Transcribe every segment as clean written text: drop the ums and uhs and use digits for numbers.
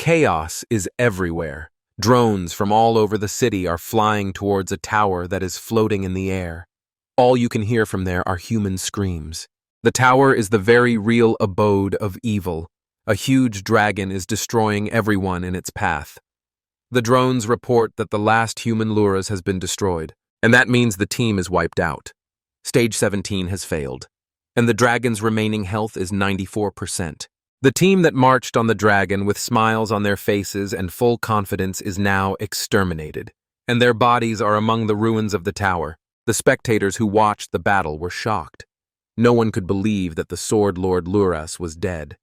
Chaos is everywhere. Drones from all over the city are flying towards a tower that is floating in the air. All you can hear from there are human screams. The tower is the very real abode of evil. A huge dragon is destroying everyone in its path. The drones report that the last human Luras has been destroyed, and that means the team is wiped out. Stage 17 has failed, and the dragon's remaining health is 94%. The team that marched on the dragon with smiles on their faces and full confidence is now exterminated, and their bodies are among the ruins of the tower. The spectators who watched the battle were shocked. No one could believe that the Sword Lord Luras was dead,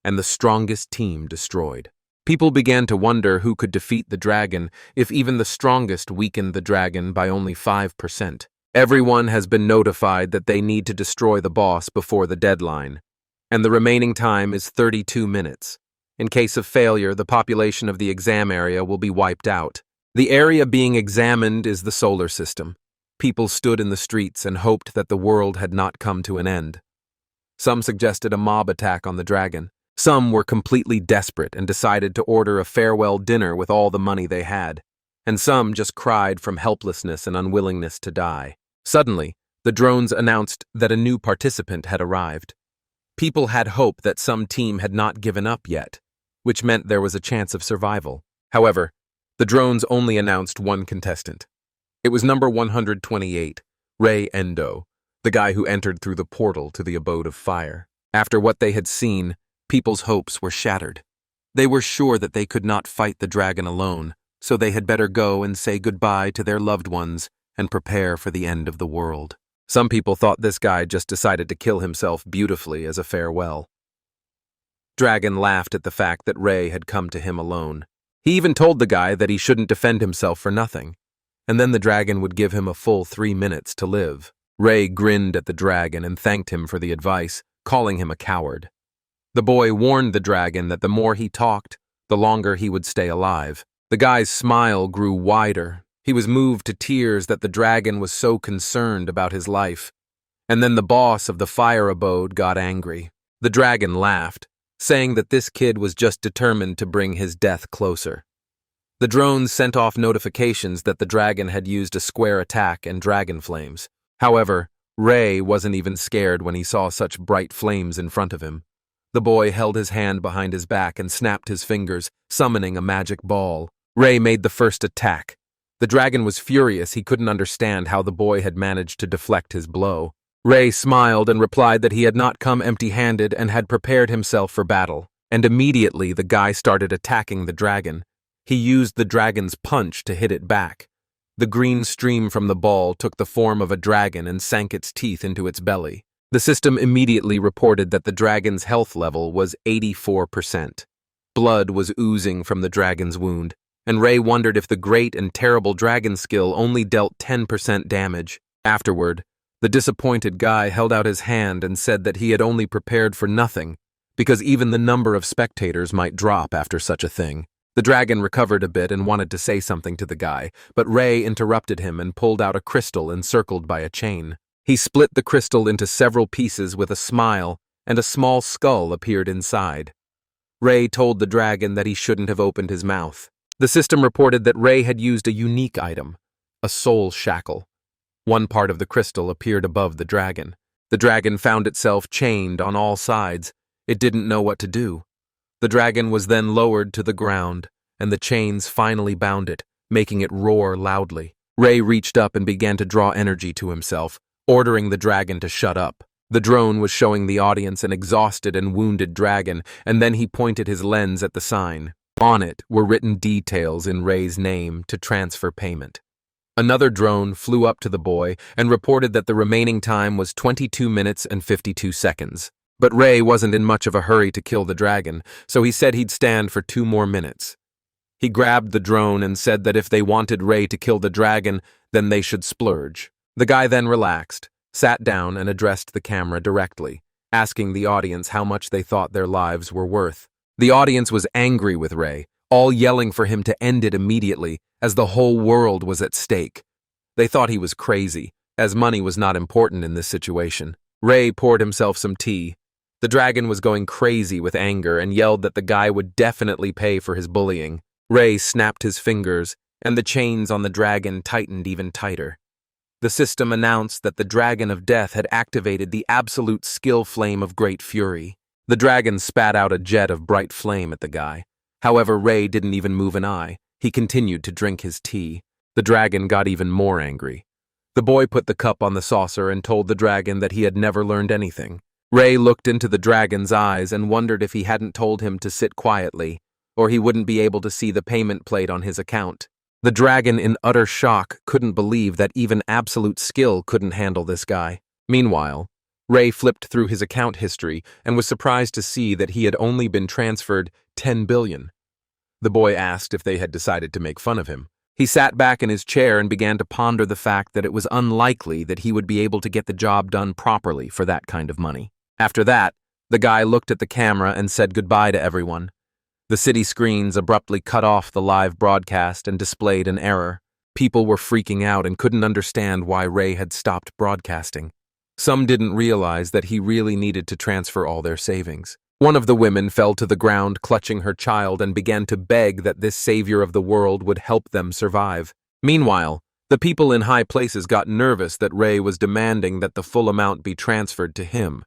and the strongest team destroyed. People began to wonder who could defeat the dragon if even the strongest weakened the dragon by only 5%. Everyone has been notified that they need to destroy the boss before the deadline, and the remaining time is 32 minutes. In case of failure, the population of the exam area will be wiped out. The area being examined is the solar system. People stood in the streets and hoped that the world had not come to an end. Some suggested a mob attack on the dragon. Some were completely desperate and decided to order a farewell dinner with all the money they had. And some just cried from helplessness and unwillingness to die. Suddenly, the drones announced that a new participant had arrived. People had hope that some team had not given up yet, which meant there was a chance of survival. However, the drones only announced one contestant. It was number 128, Endo, the guy who entered through the portal to the abode of fire. After what they had seen, people's hopes were shattered. They were sure that they could not fight the dragon alone, so they had better go and say goodbye to their loved ones and prepare for the end of the world. Some people thought this guy just decided to kill himself beautifully as a farewell. Dragon laughed at the fact that Ray had come to him alone. He even told the guy that he shouldn't defend himself for nothing, and then the dragon would give him a full 3 minutes to live. Ray grinned at the dragon and thanked him for the advice, calling him a coward. The boy warned the dragon that the more he talked, the longer he would stay alive. The guy's smile grew wider. He was moved to tears that the dragon was so concerned about his life. And then the boss of the fire abode got angry. The dragon laughed, saying that this kid was just determined to bring his death closer. The drones sent off notifications that the dragon had used a square attack and dragon flames. However, Ray wasn't even scared when he saw such bright flames in front of him. The boy held his hand behind his back and snapped his fingers, summoning a magic ball. Ray made the first attack. The dragon was furious. He couldn't understand how the boy had managed to deflect his blow. Ray smiled and replied that he had not come empty-handed and had prepared himself for battle. And immediately the guy started attacking the dragon. He used the dragon's punch to hit it back. The green stream from the ball took the form of a dragon and sank its teeth into its belly. The system immediately reported that the dragon's health level was 84%. Blood was oozing from the dragon's wound, and Ray wondered if the great and terrible dragon skill only dealt 10% damage. Afterward, the disappointed guy held out his hand and said that he had only prepared for nothing, because even the number of spectators might drop after such a thing. The dragon recovered a bit and wanted to say something to the guy, but Ray interrupted him and pulled out a crystal encircled by a chain. He split the crystal into several pieces with a smile, and a small skull appeared inside. Ray told the dragon that he shouldn't have opened his mouth. The system reported that Ray had used a unique item, a soul shackle. One part of the crystal appeared above the dragon. The dragon found itself chained on all sides. It didn't know what to do. The dragon was then lowered to the ground, and the chains finally bound it, making it roar loudly. Ray reached up and began to draw energy to himself, ordering the dragon to shut up. The drone was showing the audience an exhausted and wounded dragon, and then he pointed his lens at the sign. On it were written details in Ray's name to transfer payment. Another drone flew up to the boy and reported that the remaining time was 22 minutes and 52 seconds. But Ray wasn't in much of a hurry to kill the dragon, so he said he'd stand for 2 more minutes. He grabbed the drone and said that if they wanted Ray to kill the dragon, then they should splurge. The guy then relaxed, sat down and addressed the camera directly, asking the audience how much they thought their lives were worth. The audience was angry with Ray, all yelling for him to end it immediately, as the whole world was at stake. They thought he was crazy, as money was not important in this situation. Ray poured himself some tea, The dragon was going crazy with anger and yelled that the guy would definitely pay for his bullying. Ray snapped his fingers, and the chains on the dragon tightened even tighter. The system announced that the Dragon of Death had activated the absolute skill flame of great fury. The dragon spat out a jet of bright flame at the guy. However, Ray didn't even move an eye. He continued to drink his tea. The dragon got even more angry. The boy put the cup on the saucer and told the dragon that he had never learned anything. Ray looked into the dragon's eyes and wondered if he hadn't told him to sit quietly, or he wouldn't be able to see the payment plate on his account. The dragon, in utter shock, couldn't believe that even absolute skill couldn't handle this guy. Meanwhile, Ray flipped through his account history and was surprised to see that he had only been transferred 10 billion. The boy asked if they had decided to make fun of him. He sat back in his chair and began to ponder the fact that it was unlikely that he would be able to get the job done properly for that kind of money. After that, the guy looked at the camera and said goodbye to everyone. The city screens abruptly cut off the live broadcast and displayed an error. People were freaking out and couldn't understand why Ray had stopped broadcasting. Some didn't realize that he really needed to transfer all their savings. One of the women fell to the ground clutching her child and began to beg that this savior of the world would help them survive. Meanwhile, the people in high places got nervous that Ray was demanding that the full amount be transferred to him.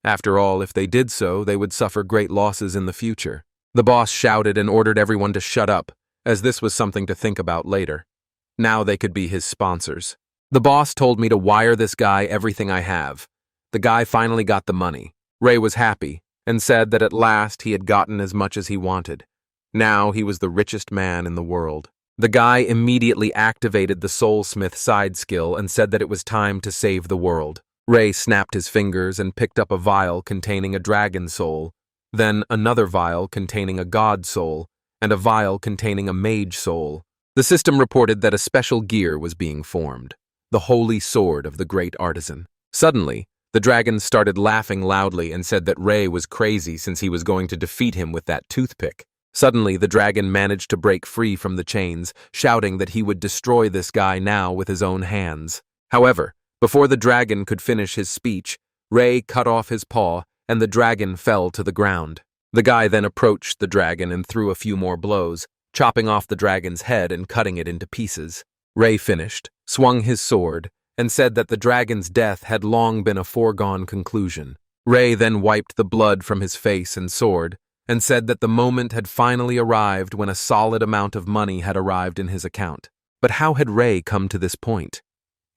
After all, if they did so, they would suffer great losses in the future. The boss shouted and ordered everyone to shut up, as this was something to think about later. Now they could be his sponsors. The boss told me to wire this guy everything I have. The guy finally got the money. Ray was happy and said that at last he had gotten as much as he wanted. Now he was the richest man in the world. The guy immediately activated the soulsmith side skill and said that it was time to save the world. Ray snapped his fingers and picked up a vial containing a dragon soul, then another vial containing a god soul, and a vial containing a mage soul. The system reported that a special gear was being formed, the holy sword of the great artisan. Suddenly, the dragon started laughing loudly and said that Ray was crazy since he was going to defeat him with that toothpick. Suddenly, the dragon managed to break free from the chains, shouting that he would destroy this guy now with his own hands. However, before the dragon could finish his speech, Ray cut off his paw and the dragon fell to the ground. The guy then approached the dragon and threw a few more blows, chopping off the dragon's head and cutting it into pieces. Ray finished, swung his sword, and said that the dragon's death had long been a foregone conclusion. Ray then wiped the blood from his face and sword, and said that the moment had finally arrived when a solid amount of money had arrived in his account. But how had Ray come to this point?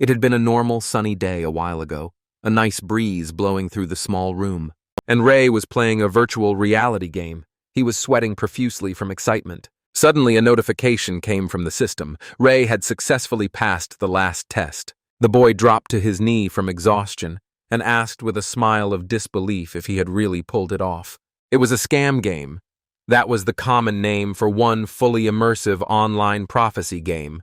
It had been a normal sunny day a while ago, a nice breeze blowing through the small room. And Ray was playing a virtual reality game. He was sweating profusely from excitement. Suddenly, a notification came from the system. Ray had successfully passed the last test. The boy dropped to his knee from exhaustion and asked with a smile of disbelief if he had really pulled it off. It was a scam game. That was the common name for one fully immersive online prophecy game.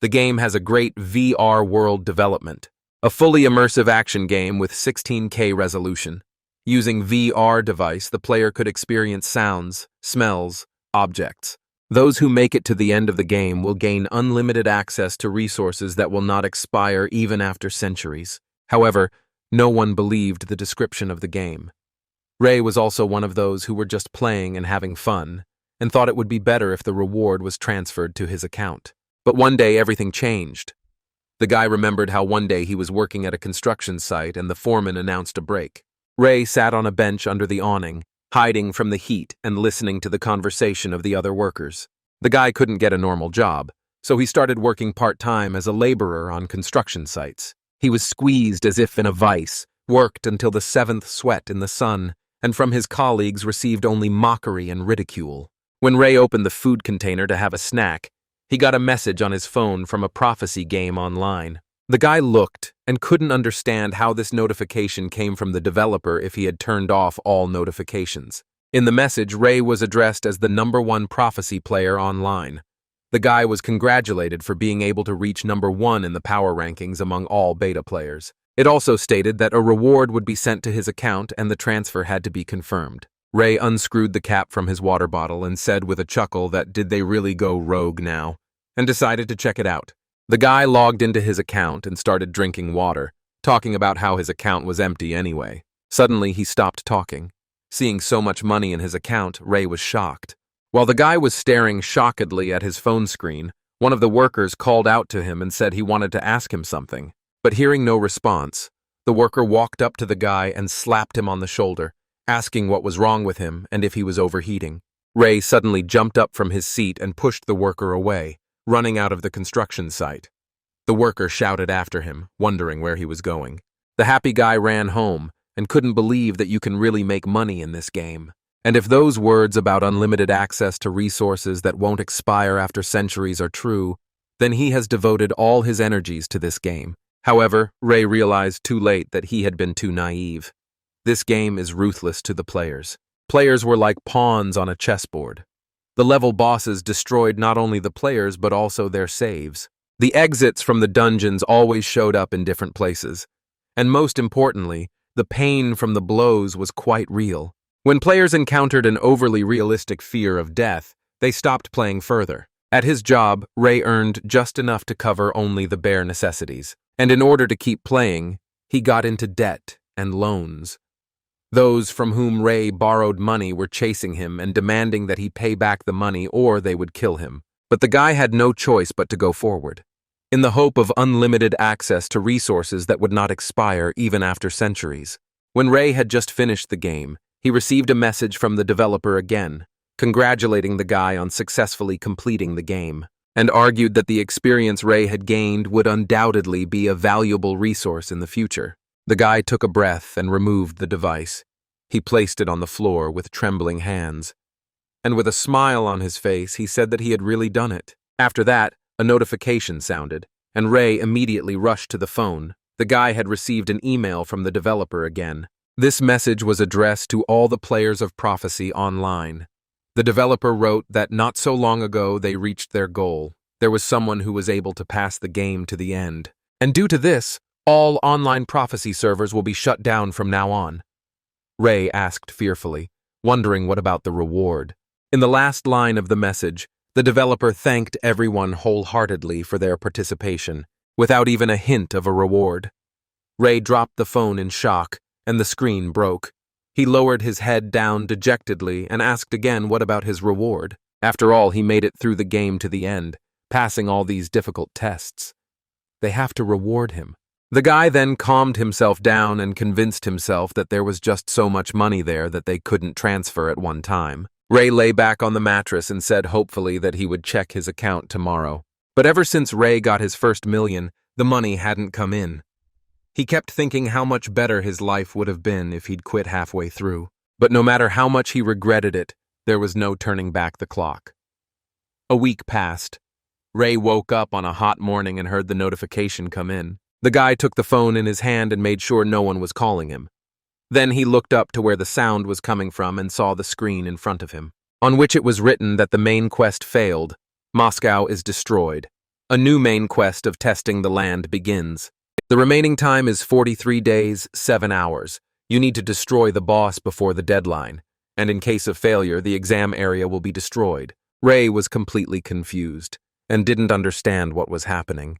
The game has a great VR world development. A fully immersive action game with 16K resolution. Using VR device, the player could experience sounds, smells, objects. Those who make it to the end of the game will gain unlimited access to resources that will not expire even after centuries. However, no one believed the description of the game. Ray was also one of those who were just playing and having fun, and thought it would be better if the reward was transferred to his account. But one day everything changed. The guy remembered how one day he was working at a construction site and the foreman announced a break. Ray sat on a bench under the awning, hiding from the heat and listening to the conversation of the other workers. The guy couldn't get a normal job, so he started working part-time as a laborer on construction sites. He was squeezed as if in a vice, worked until the seventh sweat in the sun, and from his colleagues received only mockery and ridicule. When Ray opened the food container to have a snack, he got a message on his phone from a prophecy game online. The guy looked and couldn't understand how this notification came from the developer if he had turned off all notifications. In the message, Ray was addressed as the #1 prophecy player online. The guy was congratulated for being able to reach #1 in the power rankings among all beta players. It also stated that a reward would be sent to his account and the transfer had to be confirmed. Ray unscrewed the cap from his water bottle and said with a chuckle that did they really go rogue now, and decided to check it out. The guy logged into his account and started drinking water, talking about how his account was empty anyway. Suddenly, he stopped talking. Seeing so much money in his account, Ray was shocked. While the guy was staring shockedly at his phone screen, one of the workers called out to him and said he wanted to ask him something. But hearing no response, the worker walked up to the guy and slapped him on the shoulder, asking what was wrong with him and if he was overheating. Ray suddenly jumped up from his seat and pushed the worker away, running out of the construction site. The worker shouted after him, wondering where he was going. The happy guy ran home and couldn't believe that you can really make money in this game. And if those words about unlimited access to resources that won't expire after centuries are true, then he has devoted all his energies to this game. However, Ray realized too late that he had been too naive. This game is ruthless to the players. Players were like pawns on a chessboard. The level bosses destroyed not only the players but also their saves. The exits from the dungeons always showed up in different places. And most importantly, the pain from the blows was quite real. When players encountered an overly realistic fear of death, they stopped playing further. At his job, Ray earned just enough to cover only the bare necessities. And in order to keep playing, he got into debt and loans. Those from whom Ray borrowed money were chasing him and demanding that he pay back the money or they would kill him. But the guy had no choice but to go forward, in the hope of unlimited access to resources that would not expire even after centuries. When Ray had just finished the game, he received a message from the developer again, congratulating the guy on successfully completing the game, and argued that the experience Ray had gained would undoubtedly be a valuable resource in the future. The guy took a breath and removed the device. He placed it on the floor with trembling hands. And with a smile on his face, he said that he had really done it. After that, a notification sounded, and Ray immediately rushed to the phone. The guy had received an email from the developer again. This message was addressed to all the players of Prophecy online. The developer wrote that not so long ago they reached their goal. There was someone who was able to pass the game to the end. And due to this, all online Prophecy servers will be shut down from now on. Ray asked fearfully, wondering what about the reward. In the last line of the message, the developer thanked everyone wholeheartedly for their participation, without even a hint of a reward. Ray dropped the phone in shock, and the screen broke. He lowered his head down dejectedly and asked again what about his reward. After all, he made it through the game to the end, passing all these difficult tests. They have to reward him. The guy then calmed himself down and convinced himself that there was just so much money there that they couldn't transfer at one time. Ray lay back on the mattress and said hopefully that he would check his account tomorrow. But ever since Ray got his first million, the money hadn't come in. He kept thinking how much better his life would have been if he'd quit halfway through. But no matter how much he regretted it, there was no turning back the clock. A week passed. Ray woke up on a hot morning and heard the notification come in. The guy took the phone in his hand and made sure no one was calling him. Then he looked up to where the sound was coming from and saw the screen in front of him, on which it was written that the main quest failed. Moscow is destroyed. A new main quest of testing the land begins. The remaining time is 43 days, 7 hours. You need to destroy the boss before the deadline, and in case of failure, the exam area will be destroyed. Ray was completely confused and didn't understand what was happening.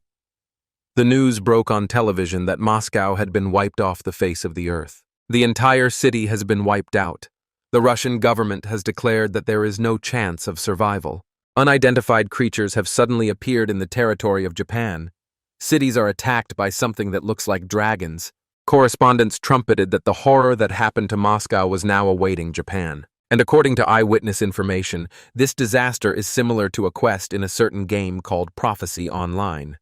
The news broke on television that Moscow had been wiped off the face of the earth. The entire city has been wiped out. The Russian government has declared that there is no chance of survival. Unidentified creatures have suddenly appeared in the territory of Japan. Cities are attacked by something that looks like dragons. Correspondents trumpeted that the horror that happened to Moscow was now awaiting Japan. And according to eyewitness information, this disaster is similar to a quest in a certain game called Prophecy Online.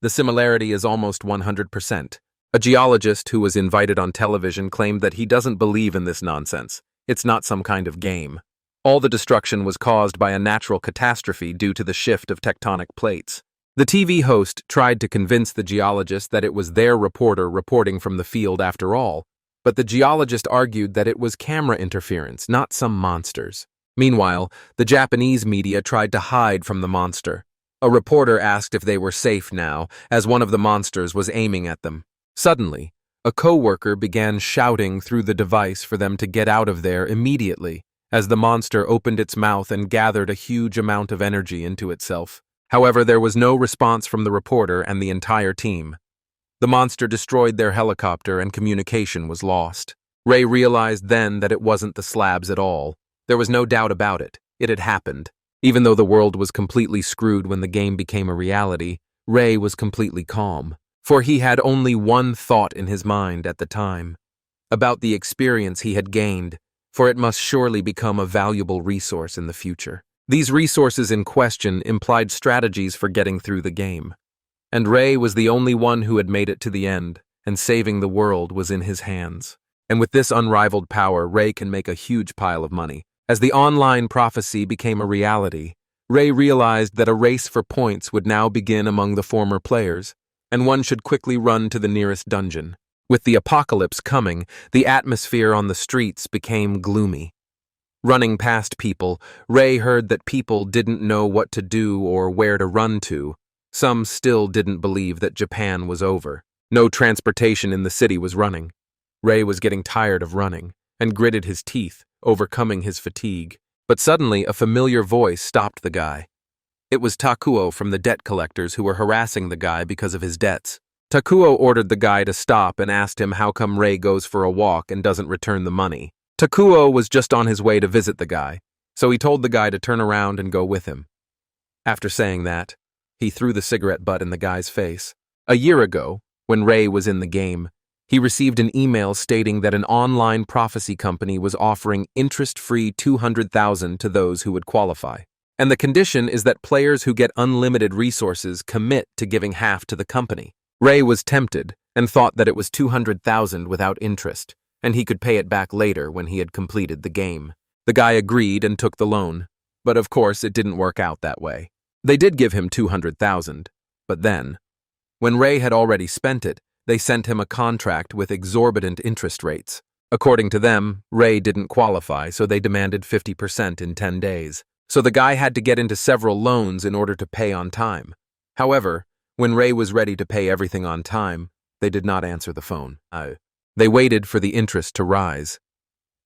The similarity is almost 100%. A geologist who was invited on television claimed that he doesn't believe in this nonsense. It's not some kind of game. All the destruction was caused by a natural catastrophe due to the shift of tectonic plates. The TV host tried to convince the geologist that it was their reporter reporting from the field after all, but the geologist argued that it was camera interference, not some monsters. Meanwhile, the Japanese media tried to hide from the monster. A reporter asked if they were safe now, as one of the monsters was aiming at them. Suddenly, a co-worker began shouting through the device for them to get out of there immediately, as the monster opened its mouth and gathered a huge amount of energy into itself. However, there was no response from the reporter and the entire team. The monster destroyed their helicopter and communication was lost. Ray realized then that it wasn't the slabs at all. There was no doubt about it. It had happened. Even though the world was completely screwed when the game became a reality, Ray was completely calm, for he had only one thought in his mind at the time, about the experience he had gained, for it must surely become a valuable resource in the future. These resources in question implied strategies for getting through the game. And Ray was the only one who had made it to the end, and saving the world was in his hands. And with this unrivaled power, Ray can make a huge pile of money. As the online prophecy became a reality, Ray realized that a race for points would now begin among the former players, and one should quickly run to the nearest dungeon. With the apocalypse coming, the atmosphere on the streets became gloomy. Running past people, Ray heard that people didn't know what to do or where to run to. Some still didn't believe that Japan was over. No transportation in the city was running. Ray was getting tired of running and gritted his teeth, overcoming his fatigue. But suddenly, a familiar voice stopped the guy. It was Takuo from the debt collectors who were harassing the guy because of his debts. Takuo ordered the guy to stop and asked him how come Ray goes for a walk and doesn't return the money. Takuo was just on his way to visit the guy, so he told the guy to turn around and go with him. After saying that, he threw the cigarette butt in the guy's face. A year ago, when Ray was in the game, he received an email stating that an online prophecy company was offering interest-free $200,000 to those who would qualify. And the condition is that players who get unlimited resources commit to giving half to the company. Ray was tempted and thought that it was $200,000 without interest, and he could pay it back later when he had completed the game. The guy agreed and took the loan, but of course it didn't work out that way. They did give him $200,000, but then, when Ray had already spent it, they sent him a contract with exorbitant interest rates. According to them, Ray didn't qualify, so they demanded 50% in 10 days. So the guy had to get into several loans in order to pay on time. However, when Ray was ready to pay everything on time, they did not answer the phone. They waited for the interest to rise.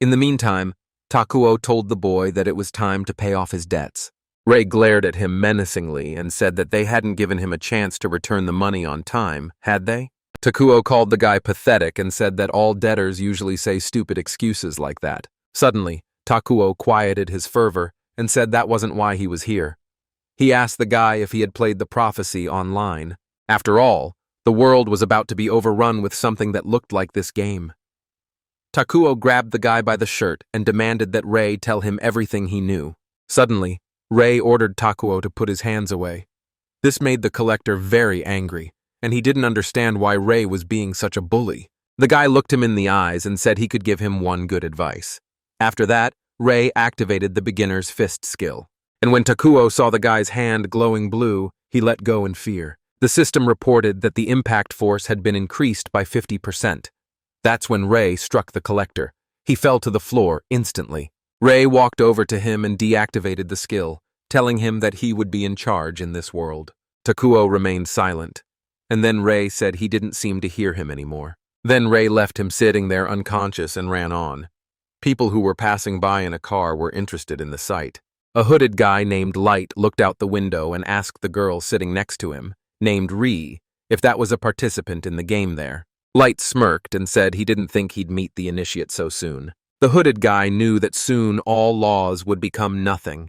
In the meantime, Takuo told the boy that it was time to pay off his debts. Ray glared at him menacingly and said that they hadn't given him a chance to return the money on time, had they? Takuo called the guy pathetic and said that all debtors usually say stupid excuses like that. Suddenly, Takuo quieted his fervor and said that wasn't why he was here. He asked the guy if he had played the prophecy online. After all, the world was about to be overrun with something that looked like this game. Takuo grabbed the guy by the shirt and demanded that Ray tell him everything he knew. Suddenly, Ray ordered Takuo to put his hands away. This made the collector very angry, and he didn't understand why Ray was being such a bully. The guy looked him in the eyes and said he could give him one good advice. After that, Ray activated the beginner's fist skill. And when Takuo saw the guy's hand glowing blue, he let go in fear. The system reported that the impact force had been increased by 50%. That's when Ray struck the collector. He fell to the floor instantly. Ray walked over to him and deactivated the skill, telling him that he would be in charge in this world. Takuo remained silent, and then Ray said he didn't seem to hear him anymore. Then Ray left him sitting there unconscious and ran on. People who were passing by in a car were interested in the sight. A hooded guy named Light looked out the window and asked the girl sitting next to him, named Ree, if that was a participant in the game there. Light smirked and said he didn't think he'd meet the initiate so soon. The hooded guy knew that soon all laws would become nothing.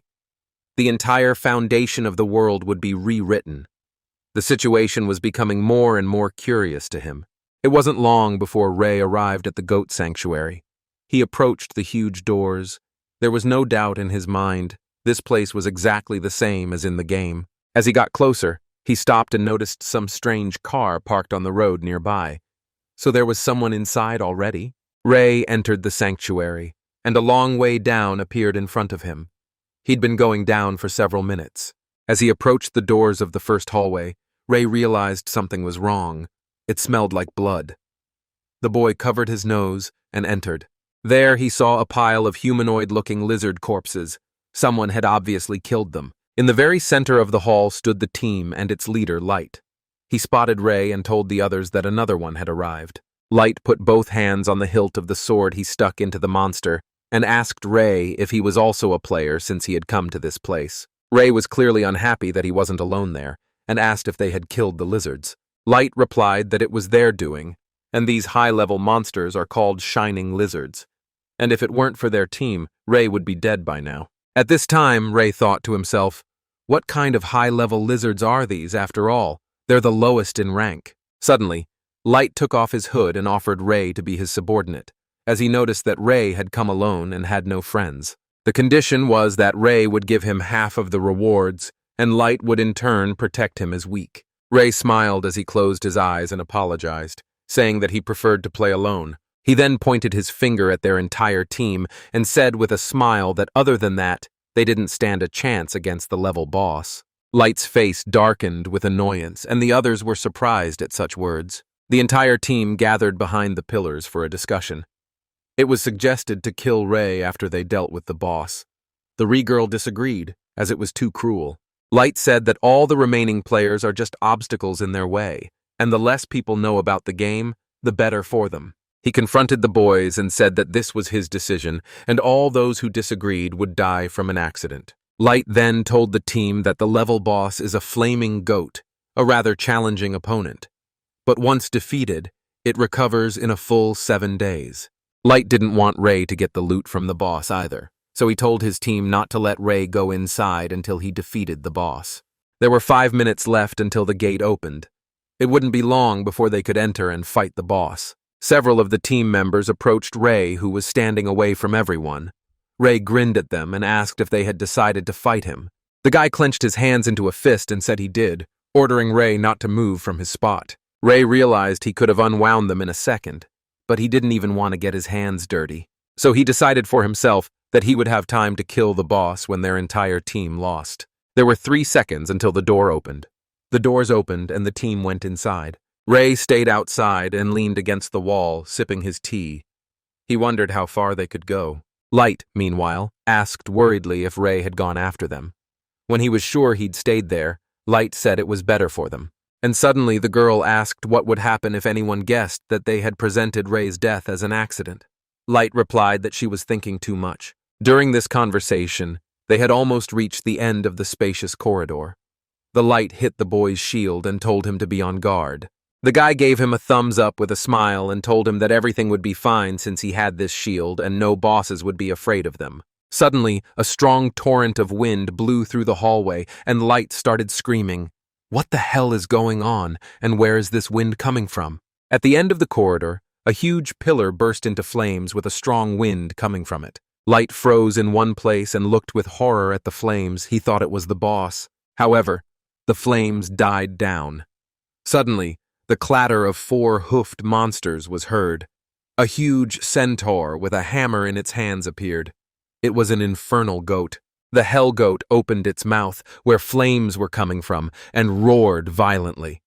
The entire foundation of the world would be rewritten. The situation was becoming more and more curious to him. It wasn't long before Ray arrived at the goat sanctuary. He approached the huge doors. There was no doubt in his mind. This place was exactly the same as in the game. As he got closer, he stopped and noticed some strange car parked on the road nearby. So there was someone inside already? Ray entered the sanctuary, and a long way down appeared in front of him. He'd been going down for several minutes. As he approached the doors of the first hallway, Ray realized something was wrong. It smelled like blood. The boy covered his nose and entered. There he saw a pile of humanoid-looking lizard corpses. Someone had obviously killed them. In the very center of the hall stood the team and its leader, Light. He spotted Ray and told the others that another one had arrived. Light put both hands on the hilt of the sword he stuck into the monster and asked Ray if he was also a player since he had come to this place. Ray was clearly unhappy that he wasn't alone there and asked if they had killed the lizards. Light replied that it was their doing and these high-level monsters are called shining lizards. And if it weren't for their team, Ray would be dead by now. At this time, Ray thought to himself, what kind of high-level lizards are these, after all? They're the lowest in rank. Suddenly, Light took off his hood and offered Ray to be his subordinate, as he noticed that Ray had come alone and had no friends. The condition was that Ray would give him half of the rewards, and Light would in turn protect him as weak. Ray smiled as he closed his eyes and apologized, saying that he preferred to play alone. He then pointed his finger at their entire team and said with a smile that other than that, they didn't stand a chance against the level boss. Light's face darkened with annoyance, and the others were surprised at such words. The entire team gathered behind the pillars for a discussion. It was suggested to kill Ray after they dealt with the boss. The Re-girl disagreed, as it was too cruel. Light said that all the remaining players are just obstacles in their way, and the less people know about the game, the better for them. He confronted the boys and said that this was his decision, and all those who disagreed would die from an accident. Light then told the team that the level boss is a flaming goat, a rather challenging opponent. But once defeated, it recovers in a full 7 days. Light didn't want Ray to get the loot from the boss either, so he told his team not to let Ray go inside until he defeated the boss. There were 5 minutes left until the gate opened. It wouldn't be long before they could enter and fight the boss. Several of the team members approached Ray, who was standing away from everyone. Ray grinned at them and asked if they had decided to fight him. The guy clenched his hands into a fist and said he did, ordering Ray not to move from his spot. Ray realized he could have unwound them in a second, but he didn't even want to get his hands dirty. So he decided for himself that he would have time to kill the boss when their entire team lost. There were 3 seconds until the door opened. The doors opened and the team went inside. Ray stayed outside and leaned against the wall, sipping his tea. He wondered how far they could go. Light, meanwhile, asked worriedly if Ray had gone after them. When he was sure he'd stayed there, Light said it was better for them. And suddenly the girl asked what would happen if anyone guessed that they had presented Ray's death as an accident. Light replied that she was thinking too much. During this conversation, they had almost reached the end of the spacious corridor. The light hit the boy's shield and told him to be on guard. The guy gave him a thumbs up with a smile and told him that everything would be fine since he had this shield and no bosses would be afraid of them. Suddenly, a strong torrent of wind blew through the hallway and Light started screaming, "What the hell is going on, and where is this wind coming from?" At the end of the corridor, a huge pillar burst into flames with a strong wind coming from it. Light froze in one place and looked with horror at the flames. He thought it was the boss. However, the flames died down. Suddenly, the clatter of 4 hoofed monsters was heard. A huge centaur with a hammer in its hands appeared. It was an infernal goat. The hell goat opened its mouth, where flames were coming from, and roared violently.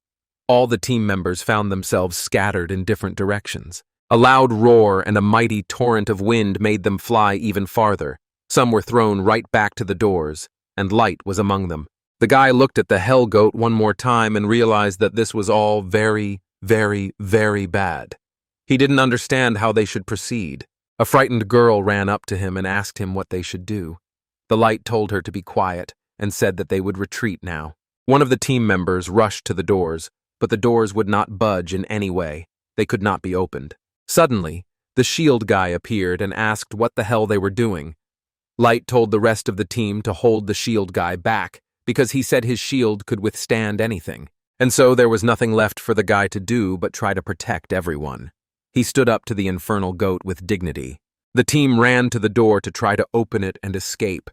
All the team members found themselves scattered in different directions. A loud roar and a mighty torrent of wind made them fly even farther. Some were thrown right back to the doors, and Light was among them. The guy looked at the hell goat one more time and realized that this was all very, very, very bad. He didn't understand how they should proceed. A frightened girl ran up to him and asked him what they should do. The Light told her to be quiet and said that they would retreat now. One of the team members rushed to the doors, but the doors would not budge in any way. They could not be opened. Suddenly, the shield guy appeared and asked what the hell they were doing. Light told the rest of the team to hold the shield guy back because he said his shield could withstand anything. And so there was nothing left for the guy to do but try to protect everyone. He stood up to the infernal goat with dignity. The team ran to the door to try to open it and escape.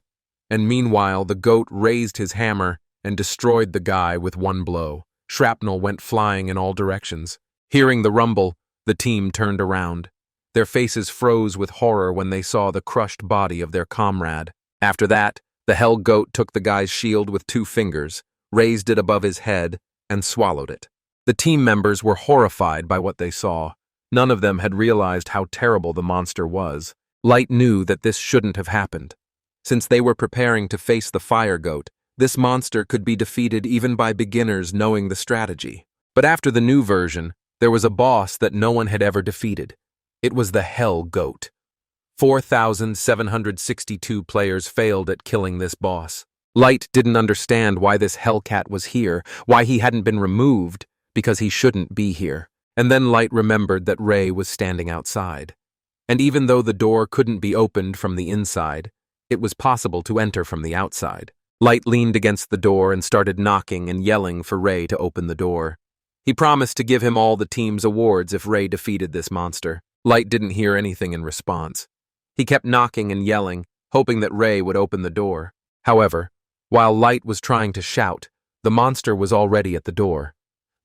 And meanwhile, the goat raised his hammer and destroyed the guy with one blow. Shrapnel went flying in all directions. Hearing the rumble, the team turned around. Their faces froze with horror when they saw the crushed body of their comrade. After that, the hell goat took the guy's shield with 2 fingers, raised it above his head, and swallowed it. The team members were horrified by what they saw. None of them had realized how terrible the monster was. Light knew that this shouldn't have happened. Since they were preparing to face the fire goat, this monster could be defeated even by beginners knowing the strategy. But after the new version, there was a boss that no one had ever defeated. It was the Hell Goat. 4,762 players failed at killing this boss. Light didn't understand why this Hellcat was here, why he hadn't been removed, because he shouldn't be here. And then Light remembered that Ray was standing outside. And even though the door couldn't be opened from the inside, it was possible to enter from the outside. Light leaned against the door and started knocking and yelling for Ray to open the door. He promised to give him all the team's awards if Ray defeated this monster. Light didn't hear anything in response. He kept knocking and yelling, hoping that Ray would open the door. However, while Light was trying to shout, the monster was already at the door.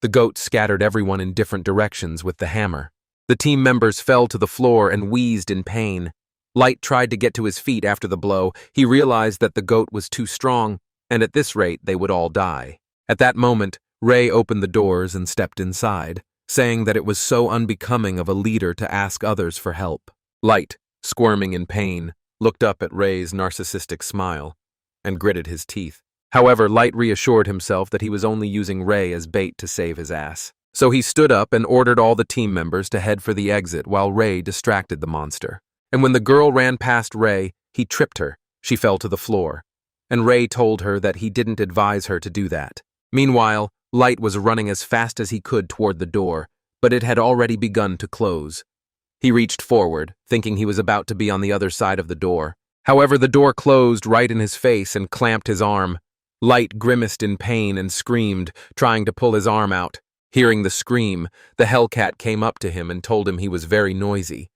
The goat scattered everyone in different directions with the hammer. The team members fell to the floor and wheezed in pain. Light tried to get to his feet after the blow. He realized that the goat was too strong, and at this rate they would all die. At that moment, Ray opened the doors and stepped inside, saying that it was so unbecoming of a leader to ask others for help. Light, squirming in pain, looked up at Ray's narcissistic smile and gritted his teeth. However, Light reassured himself that he was only using Ray as bait to save his ass. So he stood up and ordered all the team members to head for the exit while Ray distracted the monster. And when the girl ran past Ray, he tripped her. She fell to the floor. And Ray told her that he didn't advise her to do that. Meanwhile, Light was running as fast as he could toward the door, but it had already begun to close. He reached forward, thinking he was about to be on the other side of the door. However, the door closed right in his face and clamped his arm. Light grimaced in pain and screamed, trying to pull his arm out. Hearing the scream, the Hellcat came up to him and told him he was very noisy.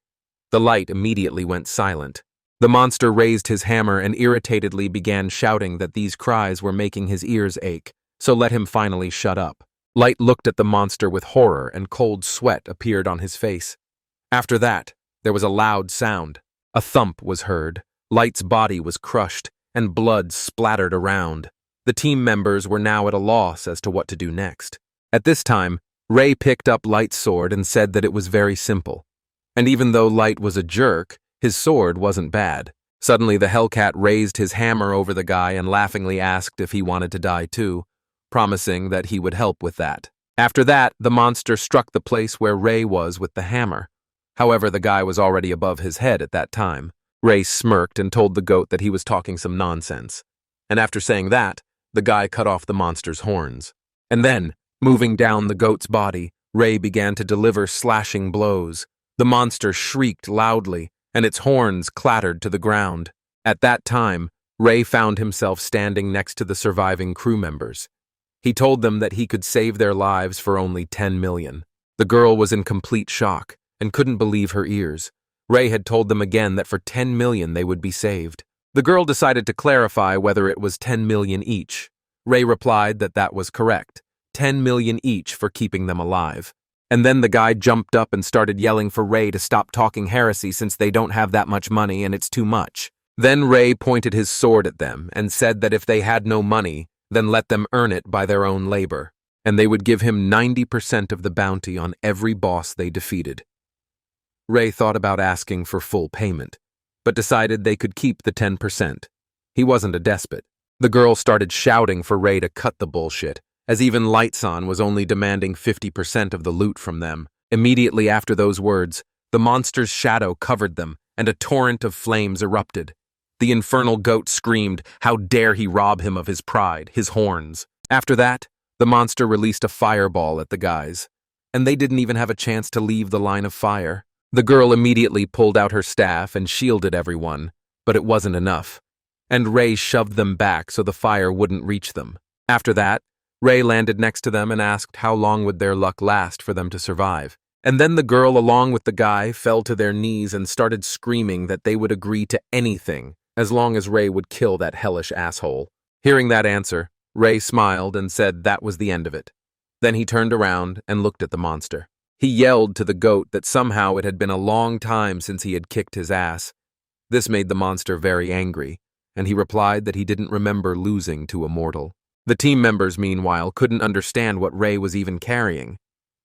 The Light immediately went silent. The monster raised his hammer and irritatedly began shouting that these cries were making his ears ache, so let him finally shut up. Light looked at the monster with horror and cold sweat appeared on his face. After that, there was a loud sound. A thump was heard. Light's body was crushed, and blood splattered around. The team members were now at a loss as to what to do next. At this time, Ray picked up Light's sword and said that it was very simple. And even though Light was a jerk, his sword wasn't bad. Suddenly the Hellcat raised his hammer over the guy and laughingly asked if he wanted to die too, promising that he would help with that. After that, the monster struck the place where Ray was with the hammer. However, the guy was already above his head at that time. Ray smirked and told the goat that he was talking some nonsense. And after saying that, the guy cut off the monster's horns. And then, moving down the goat's body, Ray began to deliver slashing blows. The monster shrieked loudly, and its horns clattered to the ground. At that time, Ray found himself standing next to the surviving crew members. He told them that he could save their lives for only 10 million. The girl was in complete shock and couldn't believe her ears. Ray had told them again that for 10 million they would be saved. The girl decided to clarify whether it was 10 million each. Ray replied that that was correct, 10 million each for keeping them alive. And then the guy jumped up and started yelling for Ray to stop talking heresy since they don't have that much money and it's too much. Then Ray pointed his sword at them and said that if they had no money, then let them earn it by their own labor, and they would give him 90% of the bounty on every boss they defeated. Ray thought about asking for full payment, but decided they could keep the 10%. He wasn't a despot. The girl started shouting for Ray to cut the bullshit, as even Light-san was only demanding 50% of the loot from them. Immediately after those words, the monster's shadow covered them, and a torrent of flames erupted. The infernal goat screamed, how dare he rob him of his pride, his horns. After that, the monster released a fireball at the guys, and they didn't even have a chance to leave the line of fire. The girl immediately pulled out her staff and shielded everyone, but it wasn't enough, and Ray shoved them back so the fire wouldn't reach them. After that, Ray landed next to them and asked how long would their luck last for them to survive. And then the girl, along with the guy, fell to their knees and started screaming that they would agree to anything as long as Ray would kill that hellish asshole. Hearing that answer, Ray smiled and said that was the end of it. Then he turned around and looked at the monster. He yelled to the goat that somehow it had been a long time since he had kicked his ass. This made the monster very angry, and he replied that he didn't remember losing to a mortal. The team members, meanwhile, couldn't understand what Ray was even carrying,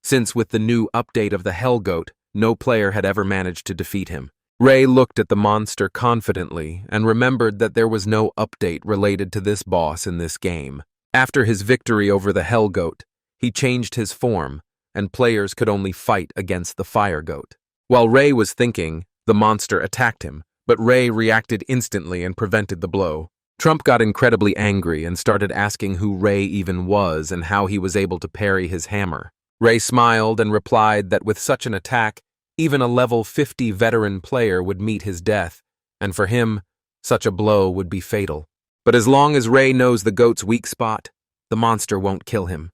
since with the new update of the Hell Goat, no player had ever managed to defeat him. Ray looked at the monster confidently and remembered that there was no update related to this boss in this game. After his victory over the Hell Goat, he changed his form, and players could only fight against the Fire Goat. While Ray was thinking, the monster attacked him, but Ray reacted instantly and prevented the blow. Trump got incredibly angry and started asking who Ray even was and how he was able to parry his hammer. Ray smiled and replied that with such an attack, even a level 50 veteran player would meet his death, and for him, such a blow would be fatal. But as long as Ray knows the goat's weak spot, the monster won't kill him.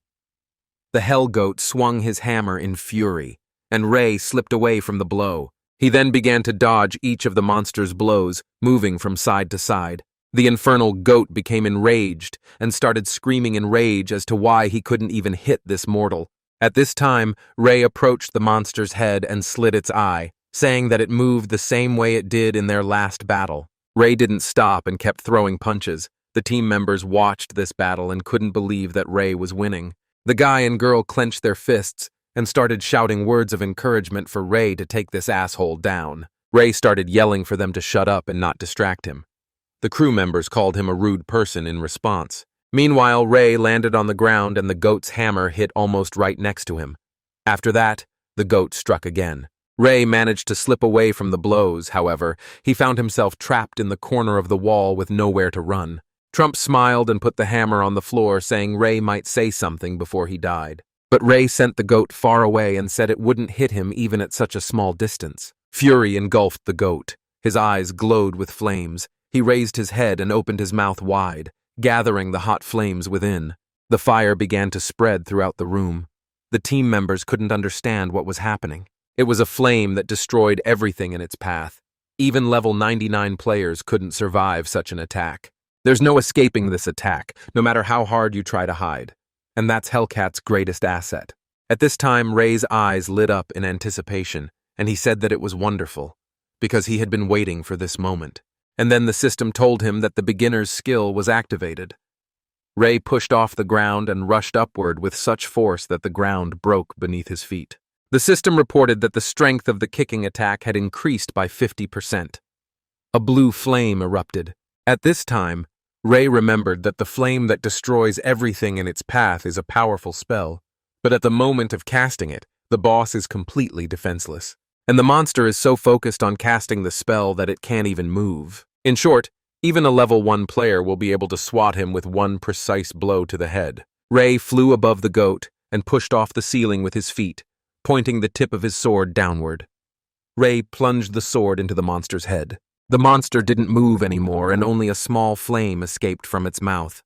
The hell goat swung his hammer in fury, and Ray slipped away from the blow. He then began to dodge each of the monster's blows, moving from side to side. The infernal goat became enraged and started screaming in rage as to why he couldn't even hit this mortal. At this time, Ray approached the monster's head and slit its eye, saying that it moved the same way it did in their last battle. Ray didn't stop and kept throwing punches. The team members watched this battle and couldn't believe that Ray was winning. The guy and girl clenched their fists and started shouting words of encouragement for Ray to take this asshole down. Ray started yelling for them to shut up and not distract him. The crew members called him a rude person in response. Meanwhile, Ray landed on the ground and the goat's hammer hit almost right next to him. After that, the goat struck again. Ray managed to slip away from the blows, however. He found himself trapped in the corner of the wall with nowhere to run. Trump smiled and put the hammer on the floor, saying Ray might say something before he died. But Ray sent the goat far away and said it wouldn't hit him even at such a small distance. Fury engulfed the goat. His eyes glowed with flames. He raised his head and opened his mouth wide, gathering the hot flames within. The fire began to spread throughout the room. The team members couldn't understand what was happening. It was a flame that destroyed everything in its path. Even level 99 players couldn't survive such an attack. There's no escaping this attack, no matter how hard you try to hide. And that's Hellcat's greatest asset. At this time, Ray's eyes lit up in anticipation, and he said that it was wonderful, because he had been waiting for this moment. And then the system told him that the beginner's skill was activated. Ray pushed off the ground and rushed upward with such force that the ground broke beneath his feet. The system reported that the strength of the kicking attack had increased by 50%. A blue flame erupted. At this time, Ray remembered that the flame that destroys everything in its path is a powerful spell, but at the moment of casting it, the boss is completely defenseless. And the monster is so focused on casting the spell that it can't even move. In short, even a level 1 player will be able to swat him with one precise blow to the head. Ray flew above the goat and pushed off the ceiling with his feet, pointing the tip of his sword downward. Ray plunged the sword into the monster's head. The monster didn't move anymore, and only a small flame escaped from its mouth.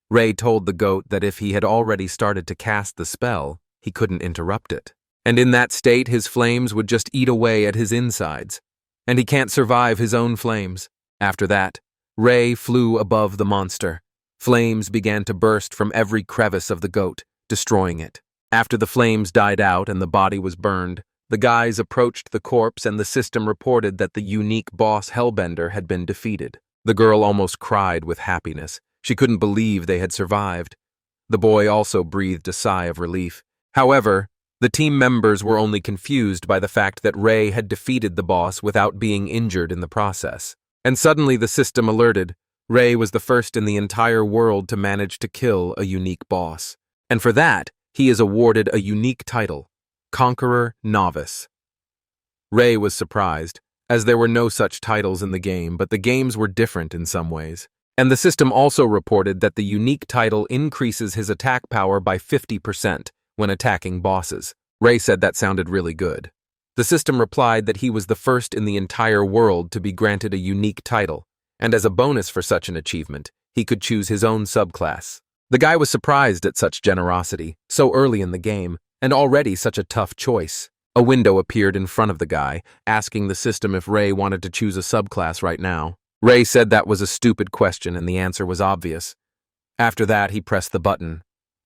Ray told the goat that if he had already started to cast the spell, he couldn't interrupt it. And in that state, his flames would just eat away at his insides. And he can't survive his own flames. After that, Ray flew above the monster. Flames began to burst from every crevice of the goat, destroying it. After the flames died out and the body was burned, the guys approached the corpse and the system reported that the unique boss Hellbender had been defeated. The girl almost cried with happiness. She couldn't believe they had survived. The boy also breathed a sigh of relief. However, the team members were only confused by the fact that Ray had defeated the boss without being injured in the process. And suddenly the system alerted. Ray was the first in the entire world to manage to kill a unique boss. And for that, he is awarded a unique title, Conqueror Novice. Ray was surprised, as there were no such titles in the game, but the games were different in some ways. And the system also reported that the unique title increases his attack power by 50% when attacking bosses. Ray said that sounded really good. The system replied that he was the first in the entire world to be granted a unique title, and as a bonus for such an achievement, he could choose his own subclass. The guy was surprised at such generosity, so early in the game, and already such a tough choice. A window appeared in front of the guy, asking the system if Ray wanted to choose a subclass right now. Ray said that was a stupid question and the answer was obvious. After that, he pressed the button.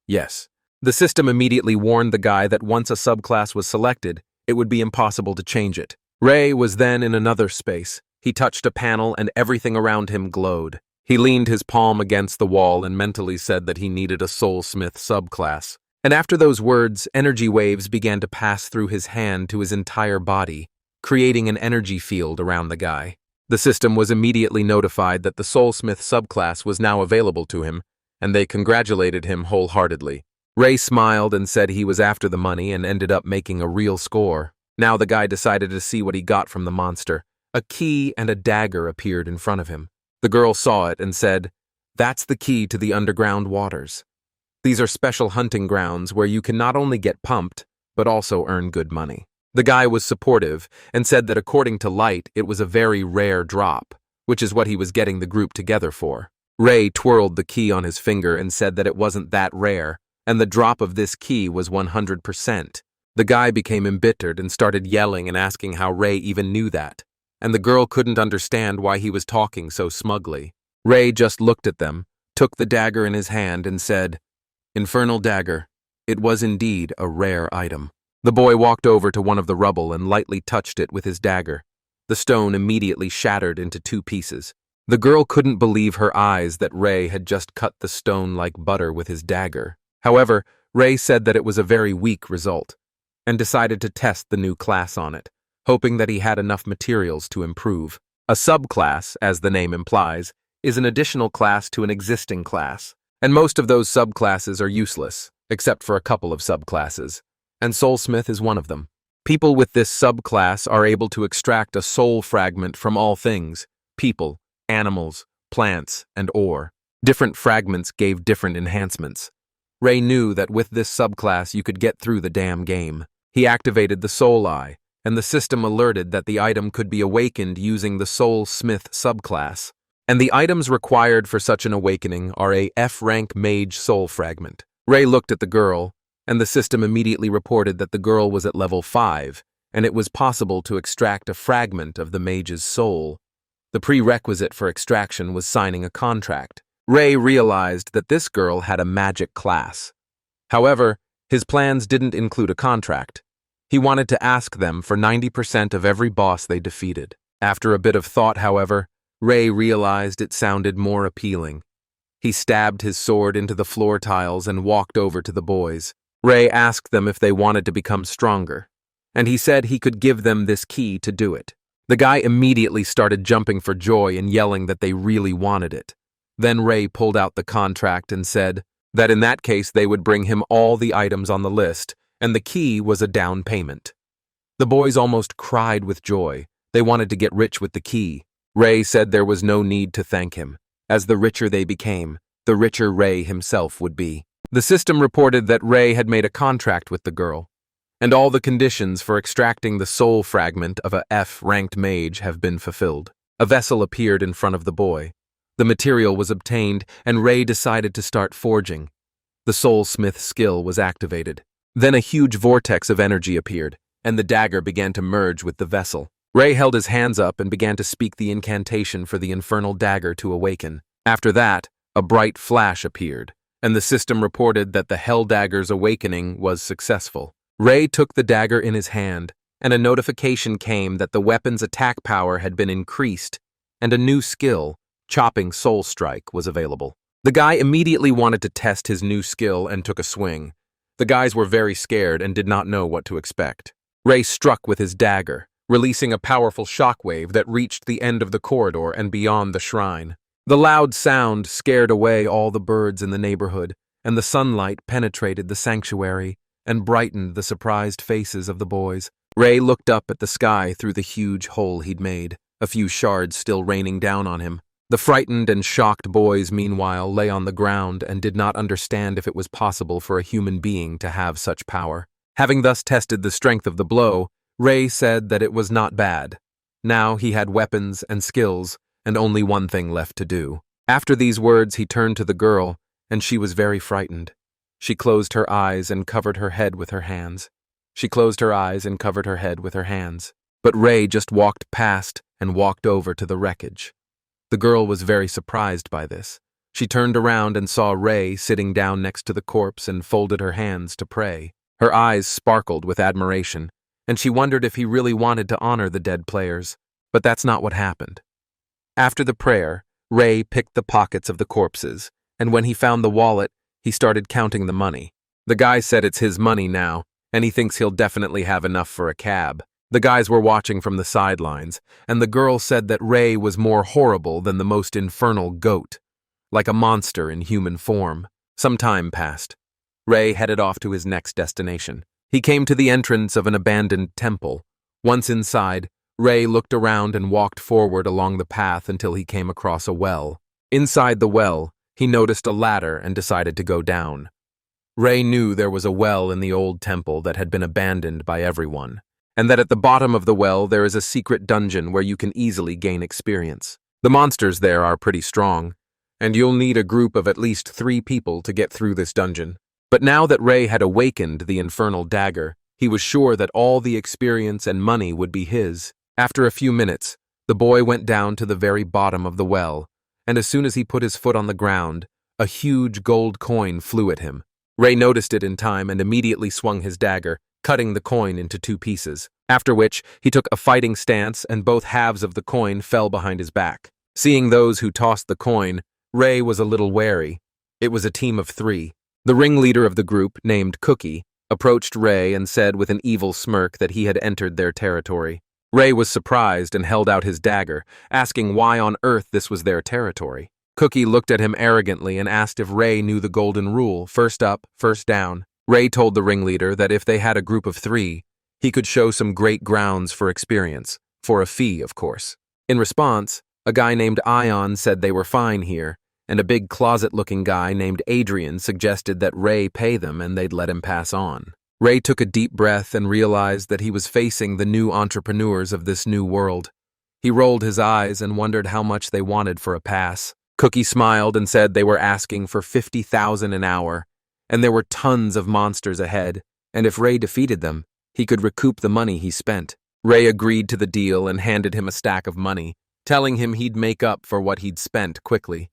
Yes. The system immediately warned the guy that once a subclass was selected, it would be impossible to change it. Ray was then in another space. He touched a panel and everything around him glowed. He leaned his palm against the wall and mentally said that he needed a soulsmith subclass. And after those words, energy waves began to pass through his hand to his entire body, creating an energy field around the guy. The system was immediately notified that the soulsmith subclass was now available to him, and they congratulated him wholeheartedly. Ray smiled and said he was after the money and ended up making a real score. Now the guy decided to see what he got from the monster. A key and a dagger appeared in front of him. The girl saw it and said, "That's the key to the underground waters." These are special hunting grounds where you can not only get pumped, but also earn good money. The guy was supportive and said that according to Light, it was a very rare drop, which is what he was getting the group together for. Ray twirled the key on his finger and said that it wasn't that rare, and the drop of this key was 100%. The guy became embittered and started yelling and asking how Ray even knew that, and the girl couldn't understand why he was talking so smugly. Ray just looked at them, took the dagger in his hand and said, "Infernal dagger. It was indeed a rare item." The boy walked over to one of the rubble and lightly touched it with his dagger. The stone immediately shattered into 2 pieces. The girl couldn't believe her eyes that Ray had just cut the stone like butter with his dagger. However, Ray said that it was a very weak result, and decided to test the new class on it, hoping that he had enough materials to improve. A subclass, as the name implies, is an additional class to an existing class, and most of those subclasses are useless, except for a couple of subclasses, and Soulsmith is one of them. People with this subclass are able to extract a soul fragment from all things: people, animals, plants, and ore. Different fragments gave different enhancements. Ray knew that with this subclass you could get through the damn game. He activated the Soul Eye, and the system alerted that the item could be awakened using the Soulsmith subclass. And the items required for such an awakening are a F-rank mage soul fragment. Ray looked at the girl, and the system immediately reported that the girl was at level 5, and it was possible to extract a fragment of the mage's soul. The prerequisite for extraction was signing a contract. Ray realized that this girl had a magic class. However, his plans didn't include a contract. He wanted to ask them for 90% of every boss they defeated. After a bit of thought, however, Ray realized it sounded more appealing. He stabbed his sword into the floor tiles and walked over to the boys. Ray asked them if they wanted to become stronger, and he said he could give them this key to do it. The guy immediately started jumping for joy and yelling that they really wanted it. Then Ray pulled out the contract and said that in that case they would bring him all the items on the list, and the key was a down payment. The boys almost cried with joy. They wanted to get rich with the key. Ray said there was no need to thank him, as the richer they became, the richer Ray himself would be. The system reported that Ray had made a contract with the girl, and all the conditions for extracting the soul fragment of a F-ranked mage have been fulfilled. A vessel appeared in front of the boy. The material was obtained, and Ray decided to start forging. The Soulsmith skill was activated. Then a huge vortex of energy appeared, and the dagger began to merge with the vessel. Ray held his hands up and began to speak the incantation for the infernal dagger to awaken. After that, a bright flash appeared, and the system reported that the Hell Dagger's awakening was successful. Ray took the dagger in his hand, and a notification came that the weapon's attack power had been increased, and a new skill, Chopping Soul Strike, was available. The guy immediately wanted to test his new skill and took a swing. The guys were very scared and did not know what to expect. Ray struck with his dagger, releasing a powerful shockwave that reached the end of the corridor and beyond the shrine. The loud sound scared away all the birds in the neighborhood, and the sunlight penetrated the sanctuary and brightened the surprised faces of the boys. Ray looked up at the sky through the huge hole he'd made, a few shards still raining down on him. The frightened and shocked boys, meanwhile, lay on the ground and did not understand if it was possible for a human being to have such power. Having thus tested the strength of the blow, Ray said that it was not bad. Now he had weapons and skills, and only one thing left to do. After these words, he turned to the girl, and she was very frightened. She closed her eyes and covered her head with her hands. But Ray just walked past and walked over to the wreckage. The girl was very surprised by this. She turned around and saw Ray sitting down next to the corpse and folded her hands to pray. Her eyes sparkled with admiration, and she wondered if he really wanted to honor the dead players, but that's not what happened. After the prayer, Ray picked the pockets of the corpses, and when he found the wallet, he started counting the money. The guy said it's his money now, and he thinks he'll definitely have enough for a cab. The guys were watching from the sidelines, and the girl said that Ray was more horrible than the most infernal goat, like a monster in human form. Some time passed. Ray headed off to his next destination. He came to the entrance of an abandoned temple. Once inside, Ray looked around and walked forward along the path until he came across a well. Inside the well, he noticed a ladder and decided to go down. Ray knew there was a well in the old temple that had been abandoned by everyone, and that at the bottom of the well there is a secret dungeon where you can easily gain experience. The monsters there are pretty strong, and you'll need a group of at least 3 people to get through this dungeon. But now that Ray had awakened the infernal dagger, he was sure that all the experience and money would be his. After a few minutes, the boy went down to the very bottom of the well, and as soon as he put his foot on the ground, a huge gold coin flew at him. Ray noticed it in time and immediately swung his dagger, cutting the coin into 2 pieces, after which he took a fighting stance and both halves of the coin fell behind his back. Seeing those who tossed the coin, Ray was a little wary. It was a team of 3. The ringleader of the group, named Cookie, approached Ray and said with an evil smirk that he had entered their territory. Ray was surprised and held out his dagger, asking why on earth this was their territory. Cookie looked at him arrogantly and asked if Ray knew the golden rule, first up, first down. Ray told the ringleader that if they had a group of 3, he could show some great grounds for experience, for a fee, of course. In response, a guy named Ion said they were fine here, and a big closet-looking guy named Adrian suggested that Ray pay them and they'd let him pass on. Ray took a deep breath and realized that he was facing the new entrepreneurs of this new world. He rolled his eyes and wondered how much they wanted for a pass. Cookie smiled and said they were asking for 50,000 an hour, and there were tons of monsters ahead, and if Ray defeated them, he could recoup the money he spent. Ray agreed to the deal and handed him a stack of money, telling him he'd make up for what he'd spent quickly.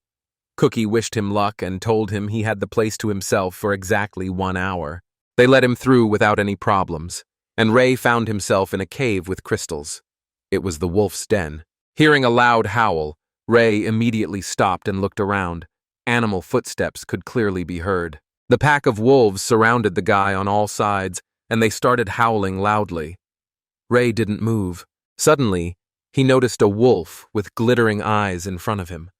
Cookie wished him luck and told him he had the place to himself for exactly 1 hour. They let him through without any problems, and Ray found himself in a cave with crystals. It was the wolf's den. Hearing a loud howl, Ray immediately stopped and looked around. Animal footsteps could clearly be heard. The pack of wolves surrounded the guy on all sides, and they started howling loudly. Ray didn't move. Suddenly, he noticed a wolf with glittering eyes in front of him.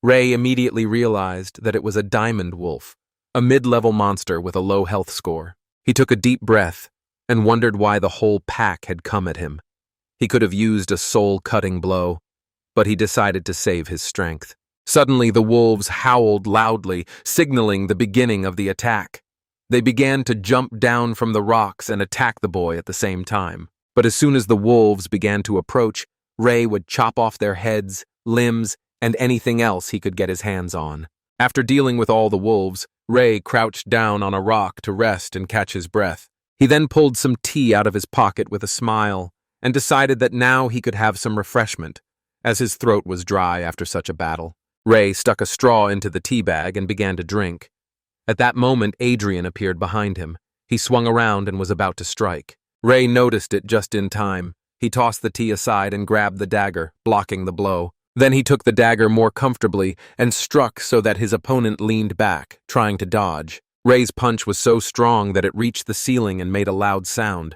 Ray immediately realized that it was a diamond wolf, a mid-level monster with a low health score. He took a deep breath and wondered why the whole pack had come at him. He could have used a soul-cutting blow, but he decided to save his strength. Suddenly, the wolves howled loudly, signaling the beginning of the attack. They began to jump down from the rocks and attack the boy at the same time. But as soon as the wolves began to approach, Ray would chop off their heads, limbs, and anything else he could get his hands on. After dealing with all the wolves, Ray crouched down on a rock to rest and catch his breath. He then pulled some tea out of his pocket with a smile and decided that now he could have some refreshment, as his throat was dry after such a battle. Ray stuck a straw into the tea bag and began to drink. At that moment, Adrian appeared behind him. He swung around and was about to strike. Ray noticed it just in time. He tossed the tea aside and grabbed the dagger, blocking the blow. Then he took the dagger more comfortably and struck so that his opponent leaned back, trying to dodge. Ray's punch was so strong that it reached the ceiling and made a loud sound.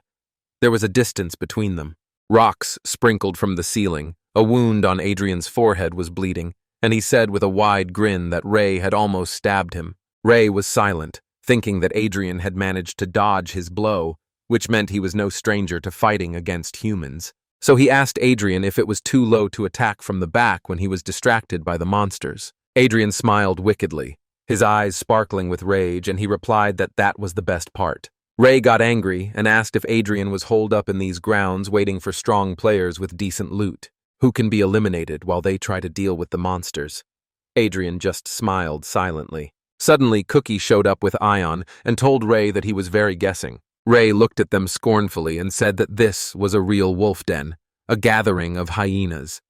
There was a distance between them. Rocks sprinkled from the ceiling. A wound on Adrian's forehead was bleeding, and he said with a wide grin that Ray had almost stabbed him. Ray was silent, thinking that Adrian had managed to dodge his blow, which meant he was no stranger to fighting against humans. So he asked Adrian if it was too low to attack from the back when he was distracted by the monsters. Adrian smiled wickedly, his eyes sparkling with rage, and he replied that that was the best part. Ray got angry and asked if Adrian was holed up in these grounds waiting for strong players with decent loot, who can be eliminated while they try to deal with the monsters. Adrian just smiled silently. Suddenly, Cookie showed up with Ion and told Ray that he was very guessing. Ray looked at them scornfully and said that this was a real wolf den, a gathering of hyenas.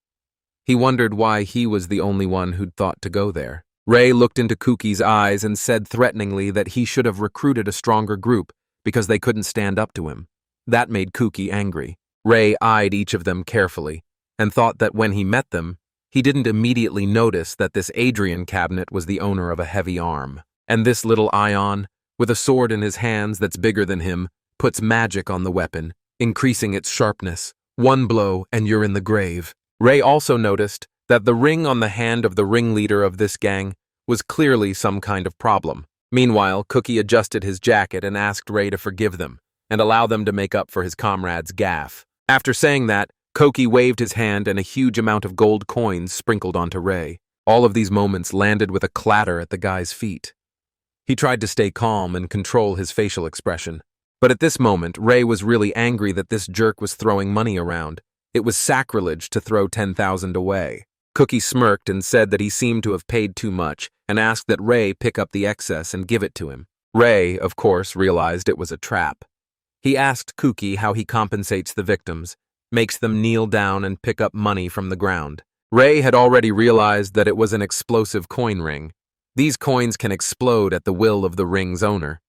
He wondered why he was the only one who'd thought to go there. Ray looked into Cookie's eyes and said threateningly that he should have recruited a stronger group because they couldn't stand up to him. That made Cookie angry. Ray eyed each of them carefully and thought that when he met them, he didn't immediately notice that this Adrian cabinet was the owner of a heavy arm. And this little Ion, with a sword in his hands that's bigger than him, puts magic on the weapon, increasing its sharpness. One blow and you're in the grave. Ray also noticed that the ring on the hand of the ringleader of this gang was clearly some kind of problem. Meanwhile, Cookie adjusted his jacket and asked Ray to forgive them and allow them to make up for his comrade's gaffe. After saying that, Cookie waved his hand and a huge amount of gold coins sprinkled onto Ray. All of these moments landed with a clatter at the guy's feet. He tried to stay calm and control his facial expression. But at this moment, Ray was really angry that this jerk was throwing money around. It was sacrilege to throw 10,000 away. Cookie smirked and said that he seemed to have paid too much and asked that Ray pick up the excess and give it to him. Ray, of course, realized it was a trap. He asked Cookie how he compensates the victims, makes them kneel down and pick up money from the ground. Ray had already realized that it was an explosive coin ring. These coins can explode at the will of the ring's owner.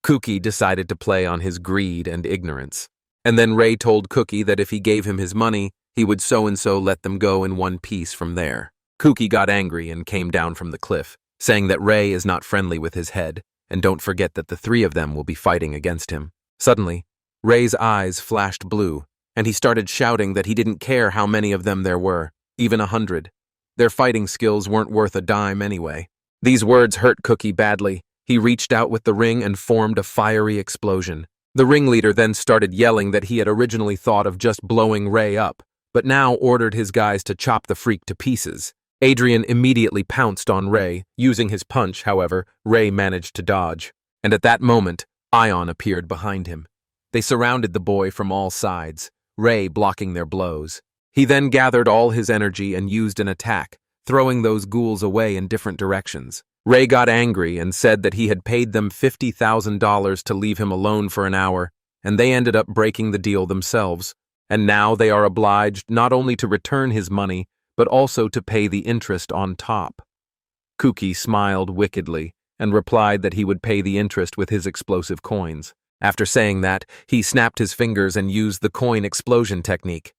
Cookie decided to play on his greed and ignorance. And then Ray told Cookie that if he gave him his money, he would so-and-so let them go in one piece from there. Cookie got angry and came down from the cliff, saying that Ray is not friendly with his head, and don't forget that the three of them will be fighting against him. Suddenly, Ray's eyes flashed blue, and he started shouting that he didn't care how many of them there were, even 100. Their fighting skills weren't worth a dime anyway. These words hurt Cookie badly. He reached out with the ring and formed a fiery explosion. The ringleader then started yelling that he had originally thought of just blowing Ray up, but now ordered his guys to chop the freak to pieces. Adrian immediately pounced on Ray. Using his punch, however, Ray managed to dodge. And at that moment, Ion appeared behind him. They surrounded the boy from all sides, Ray blocking their blows. He then gathered all his energy and used an attack, throwing those ghouls away in different directions. Ray got angry and said that he had paid them $50,000 to leave him alone for an hour, and they ended up breaking the deal themselves. And now they are obliged not only to return his money, but also to pay the interest on top. Cookie smiled wickedly and replied that he would pay the interest with his explosive coins. After saying that, he snapped his fingers and used the coin explosion technique.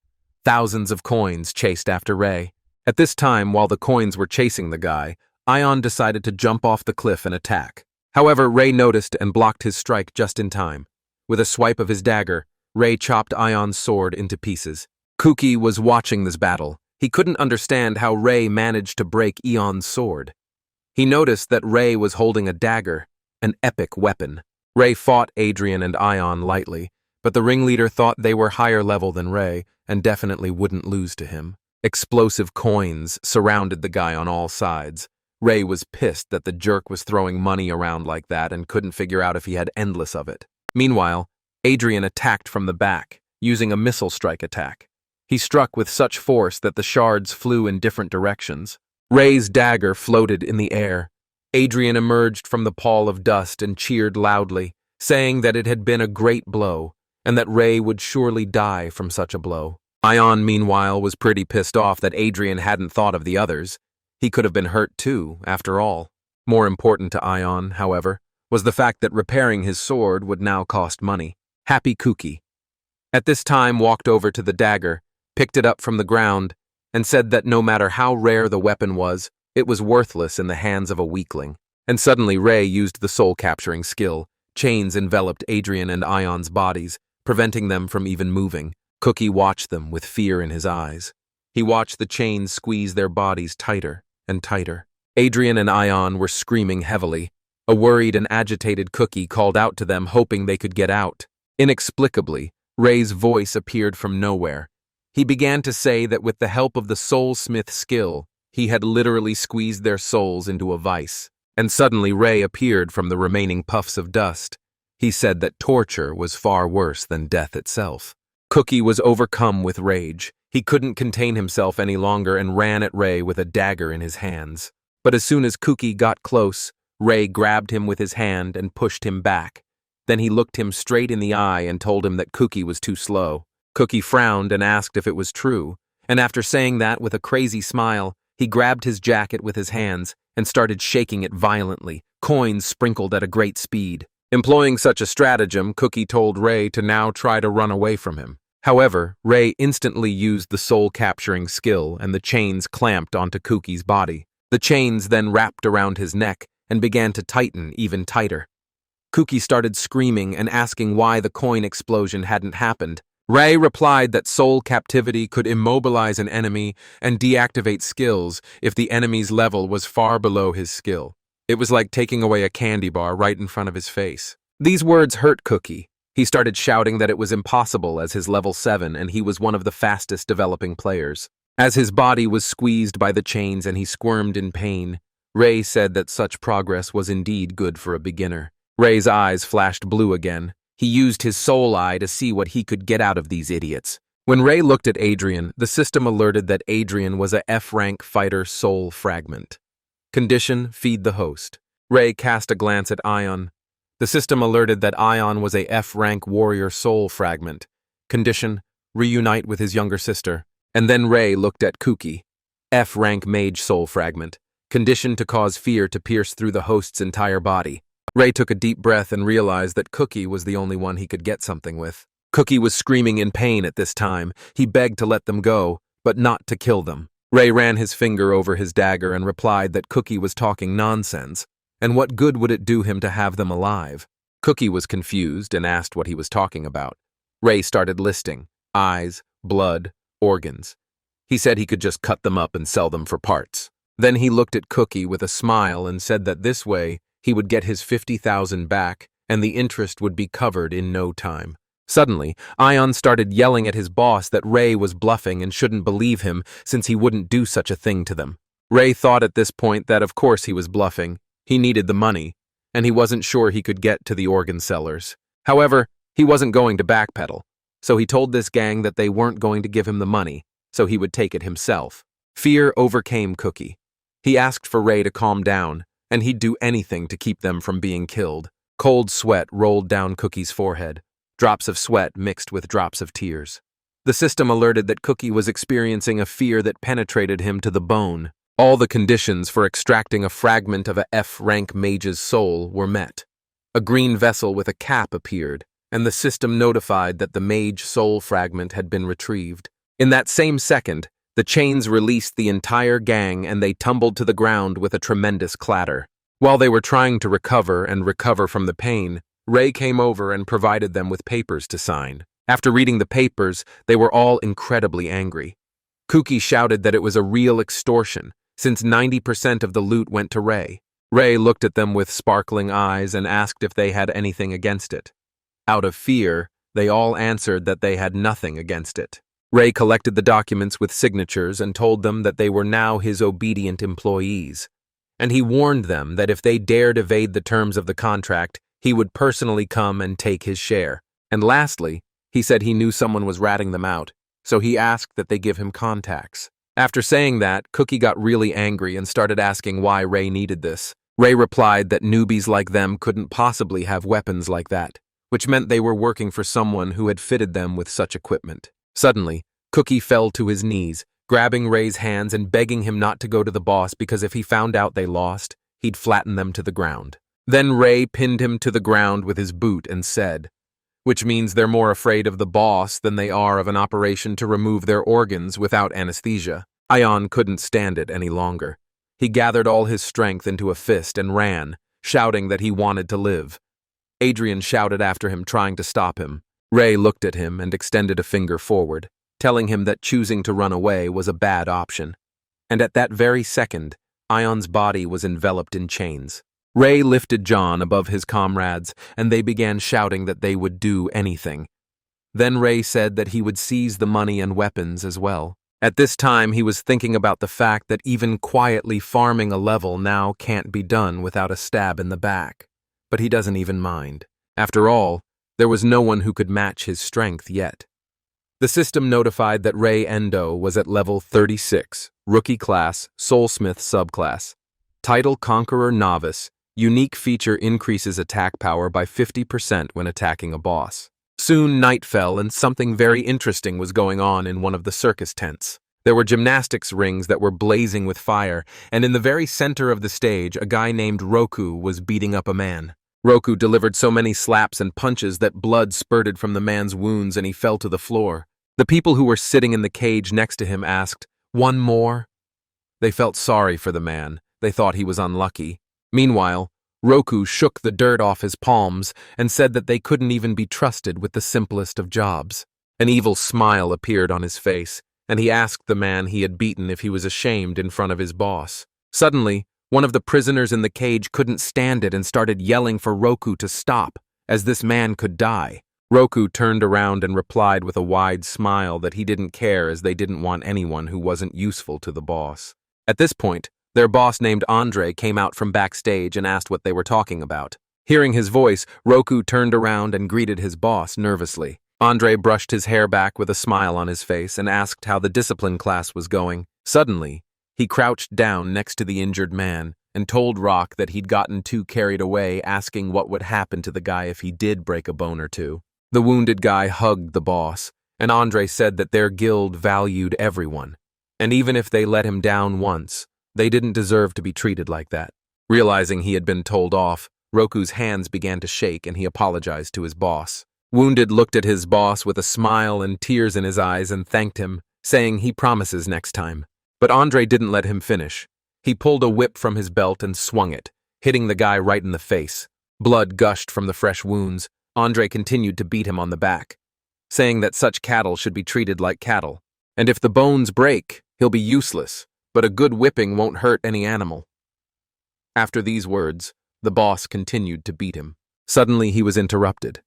Thousands of coins chased after Ray. At this time, while the coins were chasing the guy, Ion decided to jump off the cliff and attack. However, Ray noticed and blocked his strike just in time. With a swipe of his dagger, Ray chopped Ion's sword into pieces. Cookie was watching this battle. He couldn't understand how Ray managed to break Ion's sword. He noticed that Ray was holding a dagger, an epic weapon. Ray fought Adrian and Ion lightly, but the ringleader thought they were higher level than Ray and definitely wouldn't lose to him. Explosive coins surrounded the guy on all sides. Ray was pissed that the jerk was throwing money around like that and couldn't figure out if he had endless of it. Meanwhile, Adrian attacked from the back, using a missile strike attack. He struck with such force that the shards flew in different directions. Ray's dagger floated in the air. Adrian emerged from the pall of dust and cheered loudly, saying that it had been a great blow, and that Ray would surely die from such a blow. Ion, meanwhile, was pretty pissed off that Adrian hadn't thought of the others. He could have been hurt too, after all. More important to Ion, however, was the fact that repairing his sword would now cost money. Happy Cookie. At this time walked over to the dagger, picked it up from the ground, and said that no matter how rare the weapon was, it was worthless in the hands of a weakling. And suddenly Ray used the soul-capturing skill. Chains enveloped Adrian and Ion's bodies, preventing them from even moving. Cookie watched them with fear in his eyes. He watched the chains squeeze their bodies tighter and tighter. Adrian and Ion were screaming heavily. A worried and agitated Cookie called out to them, hoping they could get out. Inexplicably, Ray's voice appeared from nowhere. He began to say that with the help of the soulsmith skill, he had literally squeezed their souls into a vice. And suddenly Ray appeared from the remaining puffs of dust. He said that torture was far worse than death itself. Cookie was overcome with rage. He couldn't contain himself any longer and ran at Ray with a dagger in his hands. But as soon as Cookie got close, Ray grabbed him with his hand and pushed him back. Then he looked him straight in the eye and told him that Cookie was too slow. Cookie frowned and asked if it was true, and after saying that with a crazy smile, he grabbed his jacket with his hands and started shaking it violently, coins sprinkled at a great speed. Employing such a stratagem, Cookie told Ray to now try to run away from him. However, Ray instantly used the soul-capturing skill and the chains clamped onto Cookie's body. The chains then wrapped around his neck and began to tighten even tighter. Cookie started screaming and asking why the coin explosion hadn't happened. Ray replied that soul captivity could immobilize an enemy and deactivate skills if the enemy's level was far below his skill. It was like taking away a candy bar right in front of his face. These words hurt Cookie. He started shouting that it was impossible as his level 7 and he was one of the fastest developing players. As his body was squeezed by the chains and he squirmed in pain, Ray said that such progress was indeed good for a beginner. Ray's eyes flashed blue again. He used his soul eye to see what he could get out of these idiots. When Ray looked at Adrian, the system alerted that Adrian was a F-rank fighter soul fragment. Condition: feed the host. Ray cast a glance at Ion. The system alerted that Ion was a F-rank warrior soul fragment. Condition: reunite with his younger sister. And then Ray looked at Kuki. F-rank mage soul fragment. Condition: to cause fear to pierce through the host's entire body. Ray took a deep breath and realized that Cookie was the only one he could get something with. Cookie was screaming in pain at this time. He begged to let them go, but not to kill them. Ray ran his finger over his dagger and replied that Cookie was talking nonsense, and what good would it do him to have them alive? Cookie was confused and asked what he was talking about. Ray started listing eyes, blood, organs. He said he could just cut them up and sell them for parts. Then he looked at Cookie with a smile and said that this way he would get his 50,000 back and the interest would be covered in no time. Suddenly, Ion started yelling at his boss that Ray was bluffing and shouldn't believe him since he wouldn't do such a thing to them. Ray thought at this point that of course he was bluffing. He needed the money, and he wasn't sure he could get to the organ sellers. However, he wasn't going to backpedal, so he told this gang that they weren't going to give him the money, so he would take it himself. Fear overcame Cookie. He asked for Ray to calm down, and he'd do anything to keep them from being killed. Cold sweat rolled down Cookie's forehead. Drops of sweat mixed with drops of tears. The system alerted that Cookie was experiencing a fear that penetrated him to the bone. All the conditions for extracting a fragment of a F-rank mage's soul were met. A green vessel with a cap appeared, and the system notified that the mage soul fragment had been retrieved. In that same second, the chains released the entire gang and they tumbled to the ground with a tremendous clatter. While they were trying to recover from the pain, Ray came over and provided them with papers to sign. After reading the papers, they were all incredibly angry. Cookie shouted that it was a real extortion, since 90% of the loot went to Ray. Ray looked at them with sparkling eyes and asked if they had anything against it. Out of fear, they all answered that they had nothing against it. Ray collected the documents with signatures and told them that they were now his obedient employees. And he warned them that if they dared evade the terms of the contract, he would personally come and take his share. And lastly, he said he knew someone was ratting them out, so he asked that they give him contacts. After saying that, Cookie got really angry and started asking why Ray needed this. Ray replied that newbies like them couldn't possibly have weapons like that, which meant they were working for someone who had fitted them with such equipment. Suddenly, Cookie fell to his knees, grabbing Ray's hands and begging him not to go to the boss because if he found out they lost, he'd flatten them to the ground. Then Ray pinned him to the ground with his boot and said, which means they're more afraid of the boss than they are of an operation to remove their organs without anesthesia. Ion couldn't stand it any longer. He gathered all his strength into a fist and ran, shouting that he wanted to live. Adrian shouted after him, trying to stop him. Ray looked at him and extended a finger forward, telling him that choosing to run away was a bad option. And at that very second, Ion's body was enveloped in chains. Ray lifted John above his comrades, and they began shouting that they would do anything. Then Ray said that he would seize the money and weapons as well. At this time, he was thinking about the fact that even quietly farming a level now can't be done without a stab in the back. But he doesn't even mind. After all, there was no one who could match his strength yet. The system notified that Ray Endo was at level 36, rookie class, soulsmith subclass. Title: Conqueror Novice. Unique feature: increases attack power by 50% when attacking a boss. Soon night fell and something very interesting was going on in one of the circus tents. There were gymnastics rings that were blazing with fire, and in the very center of the stage, a guy named Roku was beating up a man. Roku delivered so many slaps and punches that blood spurted from the man's wounds and he fell to the floor. The people who were sitting in the cage next to him asked, "One more?" They felt sorry for the man. They thought he was unlucky. Meanwhile, Roku shook the dirt off his palms and said that they couldn't even be trusted with the simplest of jobs. An evil smile appeared on his face, and he asked the man he had beaten if he was ashamed in front of his boss. Suddenly, one of the prisoners in the cage couldn't stand it and started yelling for Roku to stop, as this man could die. Roku turned around and replied with a wide smile that he didn't care as they didn't want anyone who wasn't useful to the boss. At this point, Their boss named Andre came out from backstage and asked what they were talking about. Hearing his voice, Roku turned around and greeted his boss nervously. Andre brushed his hair back with a smile on his face and asked how the discipline class was going. Suddenly, he crouched down next to the injured man and told Rock that he'd gotten too carried away asking what would happen to the guy if he did break a bone or two. The wounded guy hugged the boss, and Andre said that their guild valued everyone, and even if they let him down once, they didn't deserve to be treated like that. Realizing he had been told off, Roku's hands began to shake and he apologized to his boss. Wounded looked at his boss with a smile and tears in his eyes and thanked him, saying he promises next time. But Andre didn't let him finish. He pulled a whip from his belt and swung it, hitting the guy right in the face. Blood gushed from the fresh wounds. Andre continued to beat him on the back, saying that such cattle should be treated like cattle, and if the bones break, he'll be useless, but a good whipping won't hurt any animal. After these words, the boss continued to beat him. Suddenly he was interrupted.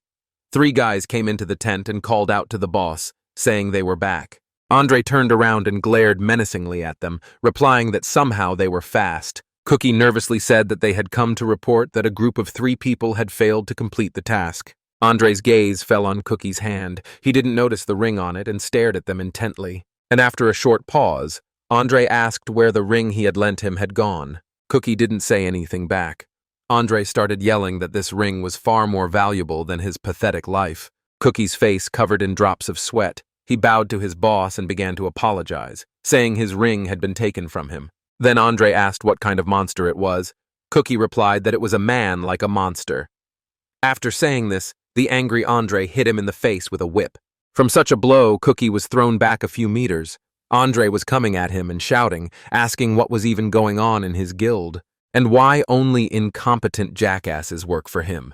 3 guys came into the tent and called out to the boss, saying they were back. Andre turned around and glared menacingly at them, replying that somehow they were fast. Cookie nervously said that they had come to report that a group of 3 people had failed to complete the task. Andre's gaze fell on Cookie's hand. He didn't notice the ring on it and stared at them intently. And after a short pause, Andre asked where the ring he had lent him had gone. Cookie didn't say anything back. Andre started yelling that this ring was far more valuable than his pathetic life. Cookie's face covered in drops of sweat. He bowed to his boss and began to apologize, saying his ring had been taken from him. Then Andre asked what kind of monster it was. Cookie replied that it was a man like a monster. After saying this, the angry Andre hit him in the face with a whip. From such a blow, Cookie was thrown back a few meters. Andre was coming at him and shouting, asking what was even going on in his guild, and why only incompetent jackasses work for him.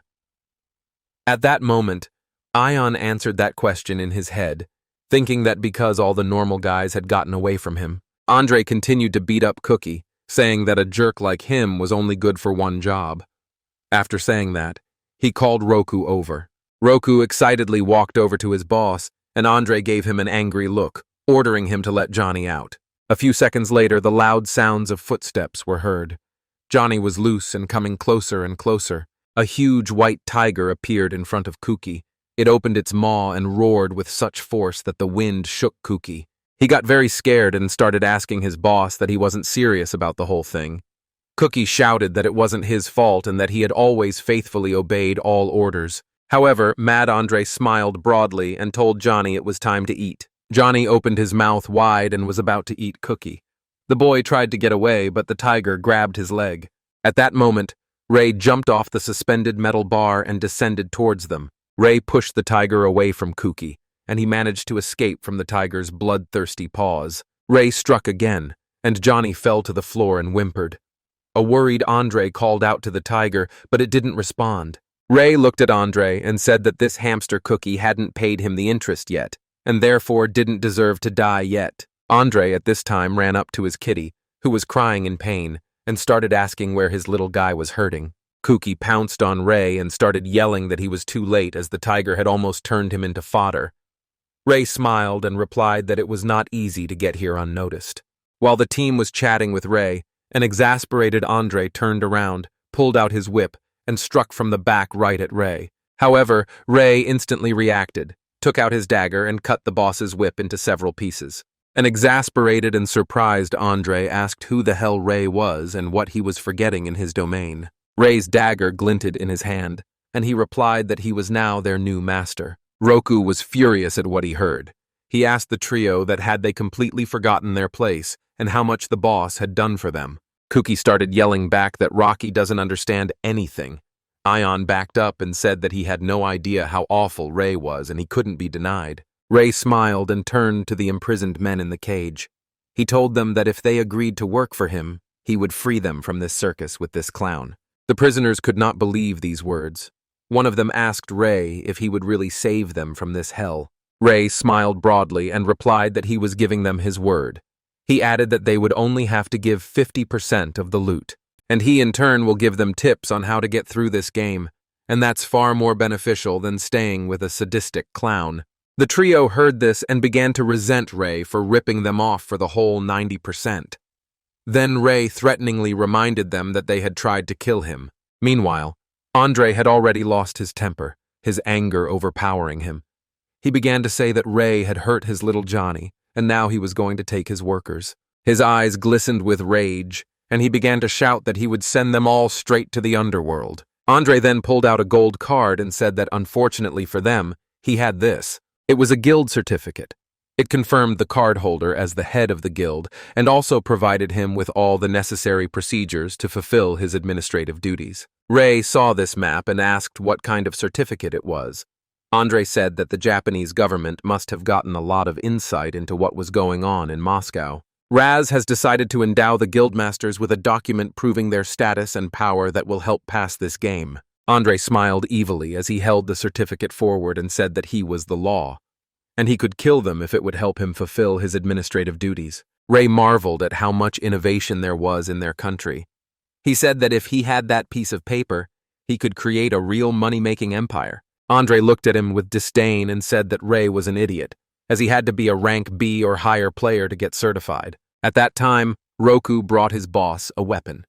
At that moment, Ion answered that question in his head, thinking that because all the normal guys had gotten away from him. Andre continued to beat up Cookie, saying that a jerk like him was only good for one job. After saying that, he called Roku over. Roku excitedly walked over to his boss, and Andre gave him an angry look, ordering him to let Johnny out. A few seconds later, the loud sounds of footsteps were heard. Johnny was loose and coming closer and closer. A huge white tiger appeared in front of Cookie. It opened its maw and roared with such force that the wind shook Cookie. He got very scared and started asking his boss that he wasn't serious about the whole thing. Cookie shouted that it wasn't his fault and that he had always faithfully obeyed all orders. However, Mad Andre smiled broadly and told Johnny it was time to eat. Johnny opened his mouth wide and was about to eat Cookie. The boy tried to get away, but the tiger grabbed his leg. At that moment, Ray jumped off the suspended metal bar and descended towards them. Ray pushed the tiger away from Cookie, and he managed to escape from the tiger's bloodthirsty paws. Ray struck again, and Johnny fell to the floor and whimpered. A worried Andre called out to the tiger, but it didn't respond. Ray looked at Andre and said that this hamster Cookie hadn't paid him the interest yet, and therefore didn't deserve to die yet. Andre at this time ran up to his kitty, who was crying in pain, and started asking where his little guy was hurting. Cookie pounced on Ray and started yelling that he was too late as the tiger had almost turned him into fodder. Ray smiled and replied that it was not easy to get here unnoticed. While the team was chatting with Ray, an exasperated Andre turned around, pulled out his whip, and struck from the back right at Ray. However, Ray instantly reacted, took out his dagger, and cut the boss's whip into several pieces. An exasperated and surprised Andre asked who the hell Ray was and what he was forgetting in his domain. Ray's dagger glinted in his hand, and he replied that he was now their new master. Roku was furious at what he heard. He asked the trio that had they completely forgotten their place and how much the boss had done for them. Cookie started yelling back that Rocky doesn't understand anything. Ion backed up and said that he had no idea how awful Ray was and he couldn't be denied. Ray smiled and turned to the imprisoned men in the cage. He told them that if they agreed to work for him, he would free them from this circus with this clown. The prisoners could not believe these words. One of them asked Ray if he would really save them from this hell. Ray smiled broadly and replied that he was giving them his word. He added that they would only have to give 50% of the loot, and he in turn will give them tips on how to get through this game, and that's far more beneficial than staying with a sadistic clown. The trio heard this and began to resent Ray for ripping them off for the whole 90%. Then Ray threateningly reminded them that they had tried to kill him. Meanwhile, Andre had already lost his temper, his anger overpowering him. He began to say that Ray had hurt his little Johnny, and now he was going to take his workers. His eyes glistened with rage, and he began to shout that he would send them all straight to the underworld. Andre then pulled out a gold card and said that unfortunately for them, he had this. It was a guild certificate. It confirmed the card holder as the head of the guild and also provided him with all the necessary procedures to fulfill his administrative duties. Ray saw this map and asked what kind of certificate it was. Andre said that the Japanese government must have gotten a lot of insight into what was going on in Moscow. Raz has decided to endow the guildmasters with a document proving their status and power that will help pass this game. Andre smiled evilly as he held the certificate forward and said that he was the law, and he could kill them if it would help him fulfill his administrative duties. Ray marveled at how much innovation there was in their country. He said that if he had that piece of paper, he could create a real money-making empire. Andre looked at him with disdain and said that Ray was an idiot, as he had to be a rank B or higher player to get certified. At that time, Roku brought his boss a weapon.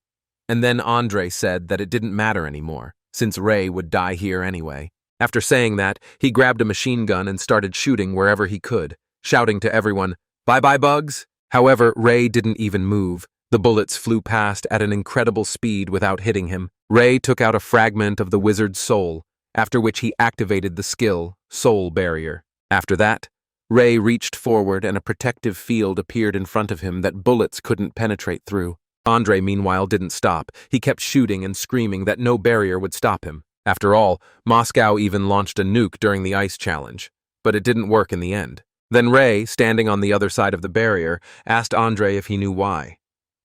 And then Andre said that it didn't matter anymore, since Ray would die here anyway. After saying that, he grabbed a machine gun and started shooting wherever he could, shouting to everyone, "Bye-bye, bugs!" However, Ray didn't even move. The bullets flew past at an incredible speed without hitting him. Ray took out a fragment of the wizard's soul, after which he activated the skill, Soul Barrier. After that, Ray reached forward and a protective field appeared in front of him that bullets couldn't penetrate through. Andre, meanwhile, didn't stop. He kept shooting and screaming that no barrier would stop him. After all, Moscow even launched a nuke during the ice challenge, but it didn't work in the end. Then Ray, standing on the other side of the barrier, asked Andre if he knew why.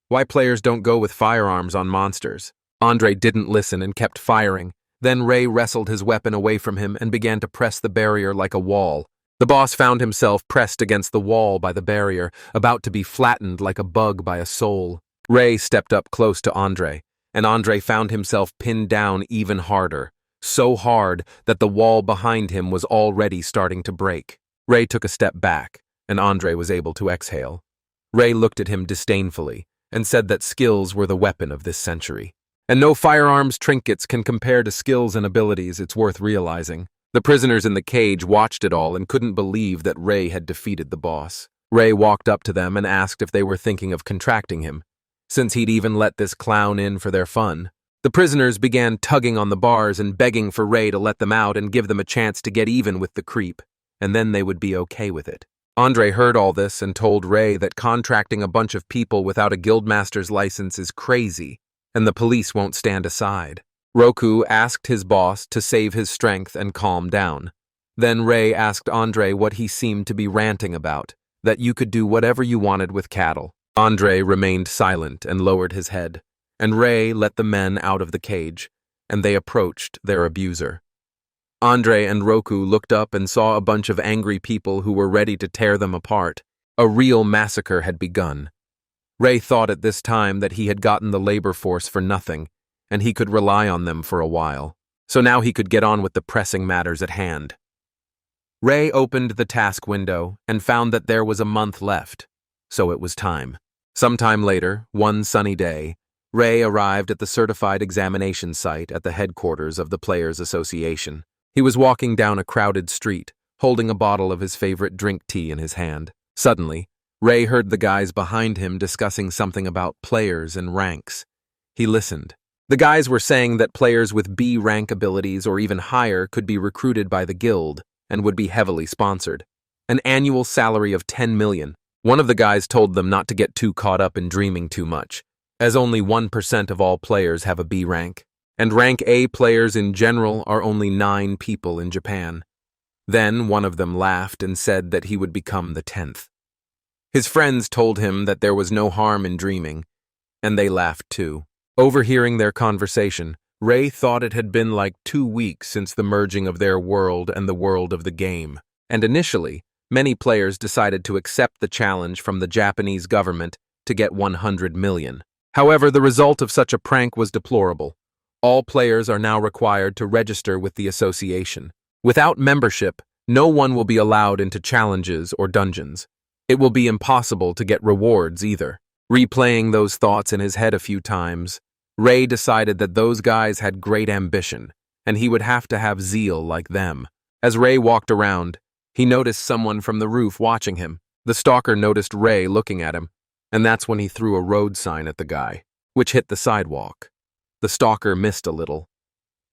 Why players don't go with firearms on monsters. Andre didn't listen and kept firing. Then Ray wrestled his weapon away from him and began to press the barrier like a wall. The boss found himself pressed against the wall by the barrier, about to be flattened like a bug by a soul. Ray stepped up close to Andre, and Andre found himself pinned down even harder, so hard that the wall behind him was already starting to break. Ray took a step back, and Andre was able to exhale. Ray looked at him disdainfully and said that skills were the weapon of this century. And no firearms trinkets can compare to skills and abilities, it's worth realizing. The prisoners in the cage watched it all and couldn't believe that Ray had defeated the boss. Ray walked up to them and asked if they were thinking of contracting him, since he'd even let this clown in for their fun. The prisoners began tugging on the bars and begging for Ray to let them out and give them a chance to get even with the creep, and then they would be okay with it. Andre heard all this and told Ray that contracting a bunch of people without a guildmaster's license is crazy, and the police won't stand aside. Roku asked his boss to save his strength and calm down. Then Ray asked Andre what he seemed to be ranting about, that you could do whatever you wanted with cattle. Andre remained silent and lowered his head, and Ray let the men out of the cage, and they approached their abuser. Andre and Roku looked up and saw a bunch of angry people who were ready to tear them apart. A real massacre had begun. Ray thought at this time that he had gotten the labor force for nothing, and he could rely on them for a while. So now he could get on with the pressing matters at hand. Ray opened the task window and found that there was a month left, so it was time. Sometime later, one sunny day, Ray arrived at the certified examination site at the headquarters of the Players Association. He was walking down a crowded street, holding a bottle of his favorite drink tea in his hand. Suddenly, Ray heard the guys behind him discussing something about players and ranks. He listened. The guys were saying that players with B rank abilities or even higher could be recruited by the guild and would be heavily sponsored. An annual salary of 10 million. One of the guys told them not to get too caught up in dreaming too much, as only 1% of all players have a B rank, and rank A players in general are only 9 people in Japan. Then one of them laughed and said that he would become the 10th. His friends told him that there was no harm in dreaming, and they laughed too. Overhearing their conversation, Ray thought it had been like 2 weeks since the merging of their world and the world of the game, and initially, many players decided to accept the challenge from the Japanese government to get 100 million. However, the result of such a prank was deplorable. All players are now required to register with the association. Without membership, no one will be allowed into challenges or dungeons. It will be impossible to get rewards either. Replaying those thoughts in his head a few times, Ray decided that those guys had great ambition, and he would have to have zeal like them. As Ray walked around, he noticed someone from the roof watching him. The stalker noticed Ray looking at him, and that's when he threw a road sign at the guy, which hit the sidewalk. The stalker missed a little.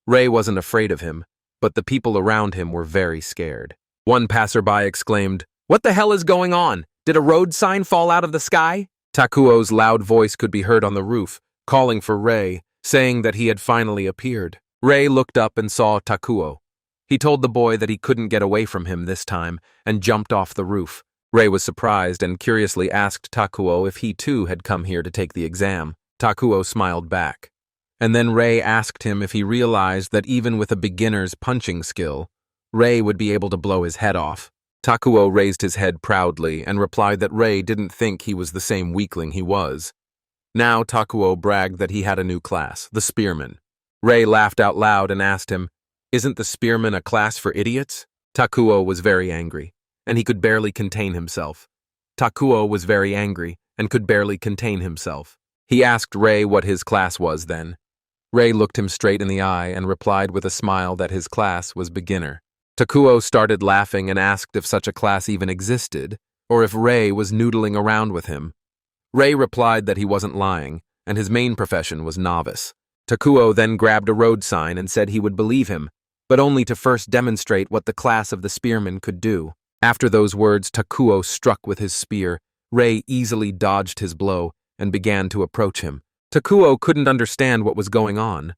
Ray wasn't afraid of him, but the people around him were very scared. One passerby exclaimed, "What the hell is going on? Did a road sign fall out of the sky?" Takuo's loud voice could be heard on the roof, calling for Ray, saying that he had finally appeared. Ray looked up and saw Takuo. He told the boy that he couldn't get away from him this time and jumped off the roof. Ray was surprised and curiously asked Takuo if he too had come here to take the exam. Takuo smiled back. And then Ray asked him if he realized that even with a beginner's punching skill, Ray would be able to blow his head off. Takuo raised his head proudly and replied that Ray didn't think he was the same weakling he was. Now Takuo bragged that he had a new class, the spearman. Ray laughed out loud and asked him, "Isn't the spearman a class for idiots?" Takuo was very angry, and he could barely contain himself. Takuo was very angry and could barely contain himself. He asked Ray what his class was then. Ray looked him straight in the eye and replied with a smile that his class was beginner. Takuo started laughing and asked if such a class even existed, or if Ray was noodling around with him. Ray replied that he wasn't lying, and his main profession was novice. Takuo then grabbed a road sign and said he would believe him, but only to first demonstrate what the class of the spearman could do. After those words, Takuo struck with his spear. Ray easily dodged his blow and began to approach him. Takuo couldn't understand what was going on.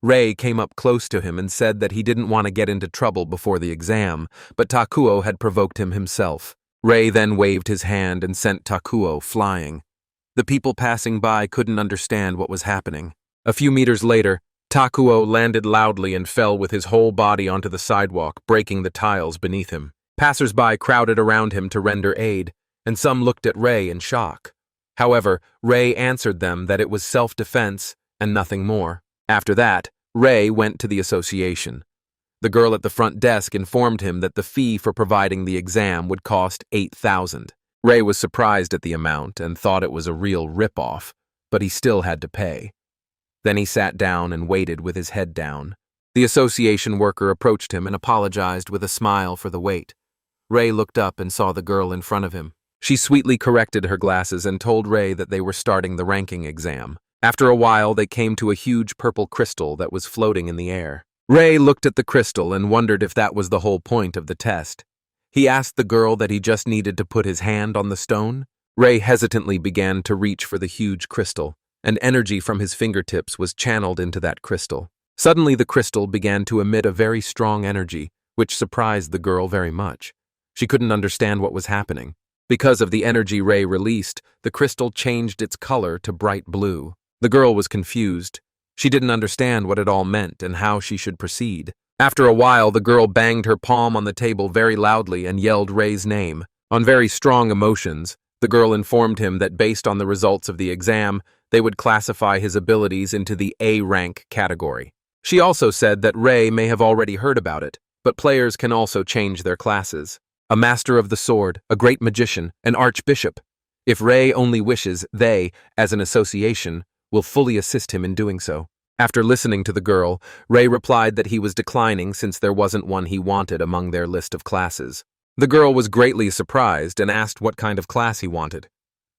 Ray came up close to him and said that he didn't want to get into trouble before the exam, but Takuo had provoked him himself. Ray then waved his hand and sent Takuo flying. The people passing by couldn't understand what was happening. A few meters later, Takuo landed loudly and fell with his whole body onto the sidewalk, breaking the tiles beneath him. Passers-by crowded around him to render aid, and some looked at Ray in shock. However, Ray answered them that it was self-defense and nothing more. After that, Ray went to the association. The girl at the front desk informed him that the fee for providing the exam would cost 8,000. Ray was surprised at the amount and thought it was a real rip-off, but he still had to pay. Then he sat down and waited with his head down. The association worker approached him and apologized with a smile for the wait. Ray looked up and saw the girl in front of him. She sweetly corrected her glasses and told Ray that they were starting the ranking exam. After a while, they came to a huge purple crystal that was floating in the air. Ray looked at the crystal and wondered if that was the whole point of the test. He asked the girl that he just needed to put his hand on the stone. Ray hesitantly began to reach for the huge crystal, and energy from his fingertips was channeled into that crystal. Suddenly, the crystal began to emit a very strong energy, which surprised the girl very much. She couldn't understand what was happening. Because of the energy Ray released, the crystal changed its color to bright blue. The girl was confused. She didn't understand what it all meant and how she should proceed. After a while, the girl banged her palm on the table very loudly and yelled Ray's name. On very strong emotions, the girl informed him that based on the results of the exam, they would classify his abilities into the A-rank category. She also said that Ray may have already heard about it, but players can also change their classes. A master of the sword, a great magician, an archbishop. If Ray only wishes, they, as an association, will fully assist him in doing so. After listening to the girl, Ray replied that he was declining since there wasn't one he wanted among their list of classes. The girl was greatly surprised and asked what kind of class he wanted.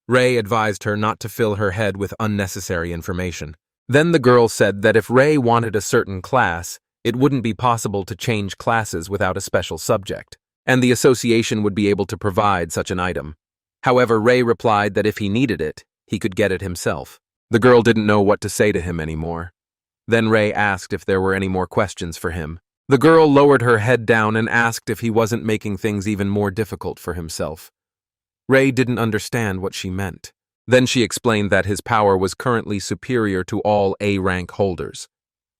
Ray advised her not to fill her head with unnecessary information. Then the girl said that if Ray wanted a certain class, it wouldn't be possible to change classes without a special subject, and the association would be able to provide such an item. However, Ray replied that if he needed it, he could get it himself. The girl didn't know what to say to him anymore. Then Ray asked if there were any more questions for him. The girl lowered her head down and asked if he wasn't making things even more difficult for himself. Ray didn't understand what she meant. Then she explained that his power was currently superior to all A-rank holders,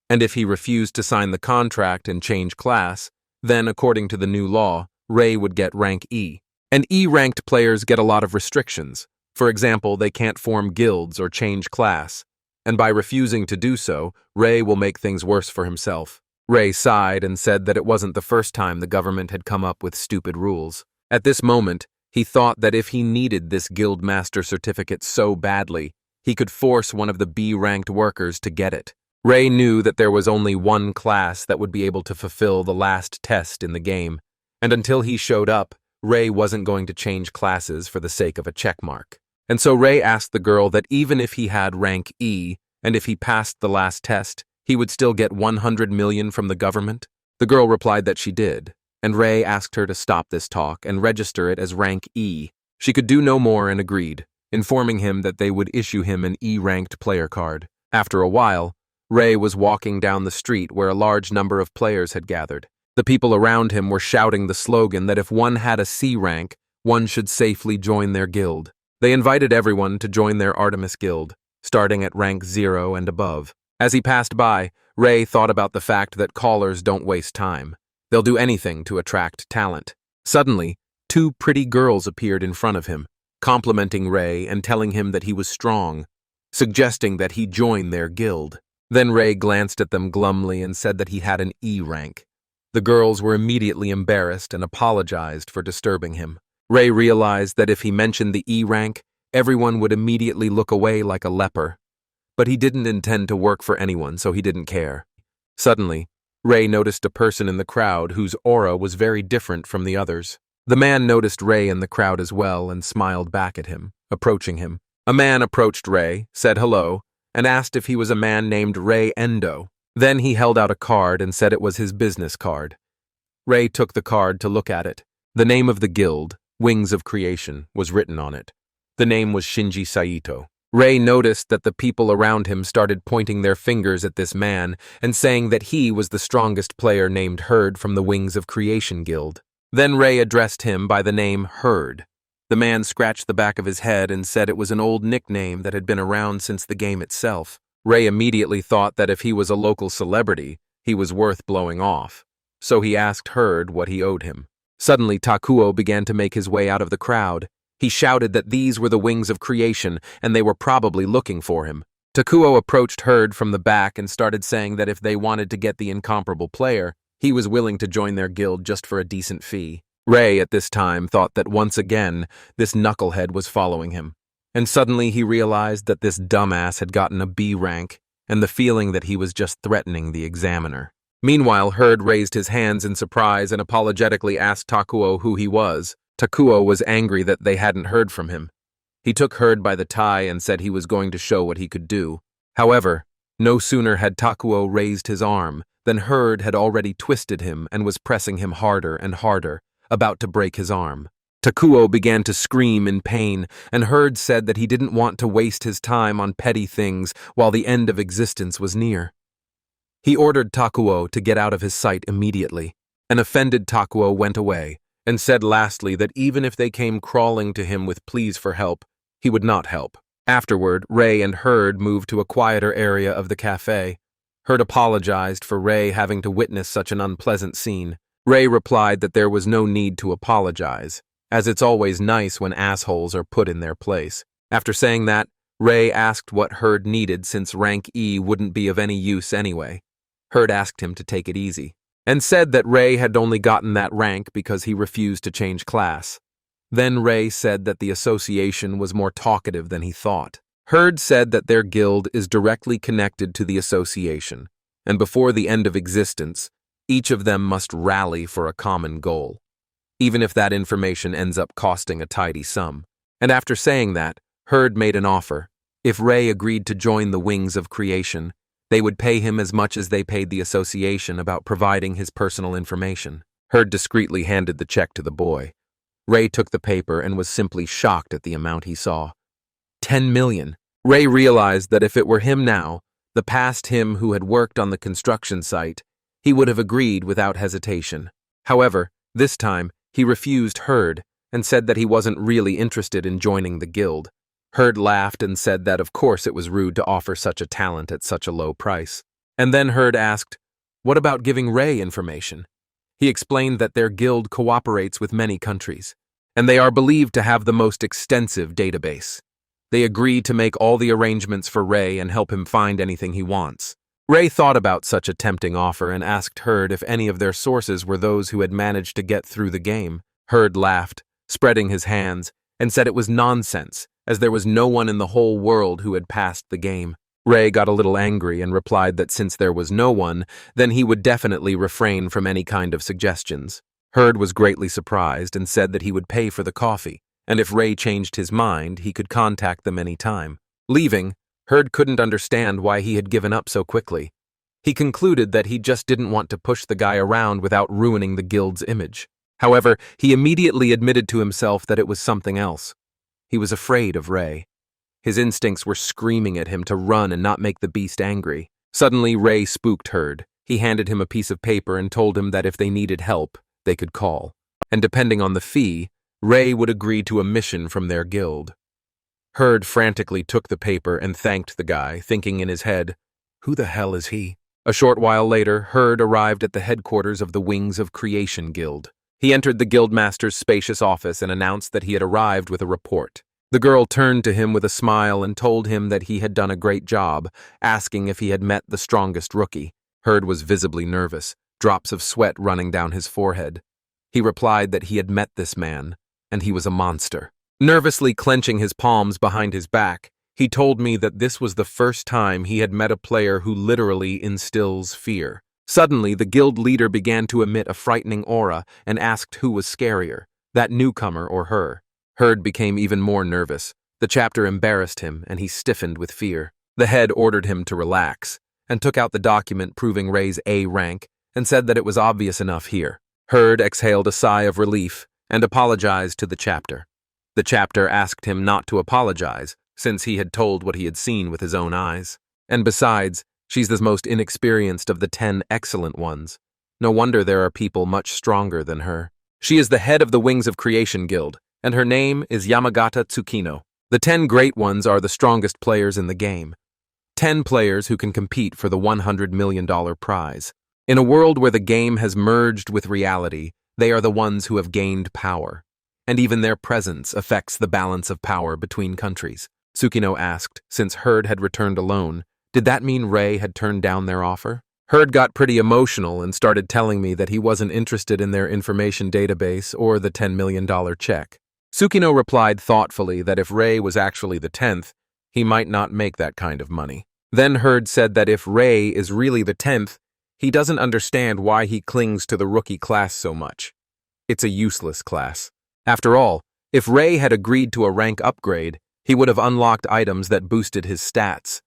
and if he refused to sign the contract and change class, then, according to the new law, Ray would get rank E. And E-ranked players get a lot of restrictions. For example, they can't form guilds or change class, and by refusing to do so, Ray will make things worse for himself. Ray sighed and said that it wasn't the first time the government had come up with stupid rules. At this moment, He thought that if he needed this guildmaster certificate so badly, he could force one of the B-ranked workers to get it. Ray knew that there was only one class that would be able to fulfill the last test in the game, and until he showed up, Ray wasn't going to change classes for the sake of a checkmark. And so Ray asked the girl that even if he had rank E, and if he passed the last test, he would still get 100 million from the government. The girl replied that she did, and Ray asked her to stop this talk and register it as rank E. She could do no more and agreed, informing him that they would issue him an E-ranked player card. After a while, Ray was walking down the street where a large number of players had gathered. The people around him were shouting the slogan that if one had a C rank, one should safely join their guild. They invited everyone to join their Artemis Guild, starting at rank 0 and above. As he passed by, Ray thought about the fact that callers don't waste time. They'll do anything to attract talent. Suddenly, two pretty girls appeared in front of him, complimenting Ray and telling him that he was strong, suggesting that he join their guild. Then Ray glanced at them glumly and said that he had an E rank. The girls were immediately embarrassed and apologized for disturbing him. Ray realized that if he mentioned the E rank, everyone would immediately look away like a leper. But he didn't intend to work for anyone, so he didn't care. Suddenly, Ray noticed a person in the crowd whose aura was very different from the others. The man noticed Ray in the crowd as well and smiled back at him, approaching him. A man approached Ray, said hello, and asked if he was a man named Ray Endo. Then he held out a card and said it was his business card. Ray took the card to look at it. The name of the guild, Wings of Creation, was written on it. The name was Shinji Saito. Ray noticed that the people around him started pointing their fingers at this man and saying that he was the strongest player named Herd from the Wings of Creation Guild. Then Ray addressed him by the name Herd. The man scratched the back of his head and said it was an old nickname that had been around since the game itself. Ray immediately thought that if he was a local celebrity, he was worth blowing off. So he asked Herd what he owed him. Suddenly, Takuo began to make his way out of the crowd. He shouted that these were the Wings of Creation, and they were probably looking for him. Takuo approached Herd from the back and started saying that if they wanted to get the incomparable player, he was willing to join their guild just for a decent fee. Ray, at this time, thought that once again, this knucklehead was following him. And suddenly he realized that this dumbass had gotten a B rank, and the feeling that he was just threatening the examiner. Meanwhile, Herd raised his hands in surprise and apologetically asked Takuo who he was. Takuo was angry that they hadn't heard from him. He took Herd by the tie and said he was going to show what he could do. However, no sooner had Takuo raised his arm than Herd had already twisted him and was pressing him harder and harder, about to break his arm. Takuo began to scream in pain, and Herd said that he didn't want to waste his time on petty things while the end of existence was near. He ordered Takuo to get out of his sight immediately. An offended Takuo went away, and said lastly that even if they came crawling to him with pleas for help, he would not help. Afterward, Ray and Herd moved to a quieter area of the cafe. Herd apologized for Ray having to witness such an unpleasant scene. Ray replied that there was no need to apologize, as it's always nice when assholes are put in their place. After saying that, Ray asked what Herd needed since rank E wouldn't be of any use anyway. Herd asked him to take it easy, and said that Ray had only gotten that rank because he refused to change class. Then Ray said that the association was more talkative than he thought. Herd said that their guild is directly connected to the association, and before the end of existence, each of them must rally for a common goal, even if that information ends up costing a tidy sum. And after saying that, Herd made an offer. If Ray agreed to join the Wings of Creation, they would pay him as much as they paid the association about providing his personal information. Herd discreetly handed the check to the boy. Ray took the paper and was simply shocked at the amount he saw. 10 million. Ray realized that if it were him now, the past him who had worked on the construction site, he would have agreed without hesitation. However, this time, he refused Herd and said that he wasn't really interested in joining the guild. Herd laughed and said that of course it was rude to offer such a talent at such a low price. And then Herd asked, what about giving Ray information? He explained that their guild cooperates with many countries, and they are believed to have the most extensive database. They agreed to make all the arrangements for Ray and help him find anything he wants. Ray thought about such a tempting offer and asked Herd if any of their sources were those who had managed to get through the game. Herd laughed, spreading his hands, and said it was nonsense, as there was no one in the whole world who had passed the game. Ray got a little angry and replied that since there was no one, then he would definitely refrain from any kind of suggestions. Hurd was greatly surprised and said that he would pay for the coffee, and if Ray changed his mind, he could contact them any time. Leaving, Hurd couldn't understand why he had given up so quickly. He concluded that he just didn't want to push the guy around without ruining the guild's image. However, he immediately admitted to himself that it was something else. He was afraid of Ray. His instincts were screaming at him to run and not make the beast angry. Suddenly, Ray spooked Hurd. He handed him a piece of paper and told him that if they needed help, they could call. And depending on the fee, Ray would agree to a mission from their guild. Hurd frantically took the paper and thanked the guy, thinking in his head, "Who the hell is he?" A short while later, Hurd arrived at the headquarters of the Wings of Creation Guild. He entered the guildmaster's spacious office and announced that he had arrived with a report. The girl turned to him with a smile and told him that he had done a great job, asking if he had met the strongest rookie. Hurd was visibly nervous, drops of sweat running down his forehead. He replied that he had met this man, and he was a monster. Nervously clenching his palms behind his back, he told me that this was the first time he had met a player who literally instills fear. Suddenly, the guild leader began to emit a frightening aura and asked who was scarier, that newcomer or her. Hurd became even more nervous. The chapter embarrassed him, and he stiffened with fear. The head ordered him to relax, and took out the document proving Ray's A rank, and said that it was obvious enough here. Hurd exhaled a sigh of relief, and apologized to the chapter. The chapter asked him not to apologize, since he had told what he had seen with his own eyes. And besides, she's the most inexperienced of the 10 excellent ones. No wonder there are people much stronger than her. She is the head of the Wings of Creation Guild, and her name is Yamagata Tsukino. The 10 great ones are the strongest players in the game. 10 players who can compete for the $100 million prize. In a world where the game has merged with reality, they are the ones who have gained power. And even their presence affects the balance of power between countries. Tsukino asked, since Hurd had returned alone, did that mean Ray had turned down their offer? Hurd got pretty emotional and started telling me that he wasn't interested in their information database or the $10 million check. Tsukino replied thoughtfully that if Ray was actually the 10th, he might not make that kind of money. Then Hurd said that if Ray is really the 10th, he doesn't understand why he clings to the rookie class so much. It's a useless class. After all, if Ray had agreed to a rank upgrade, he would have unlocked items that boosted his stats.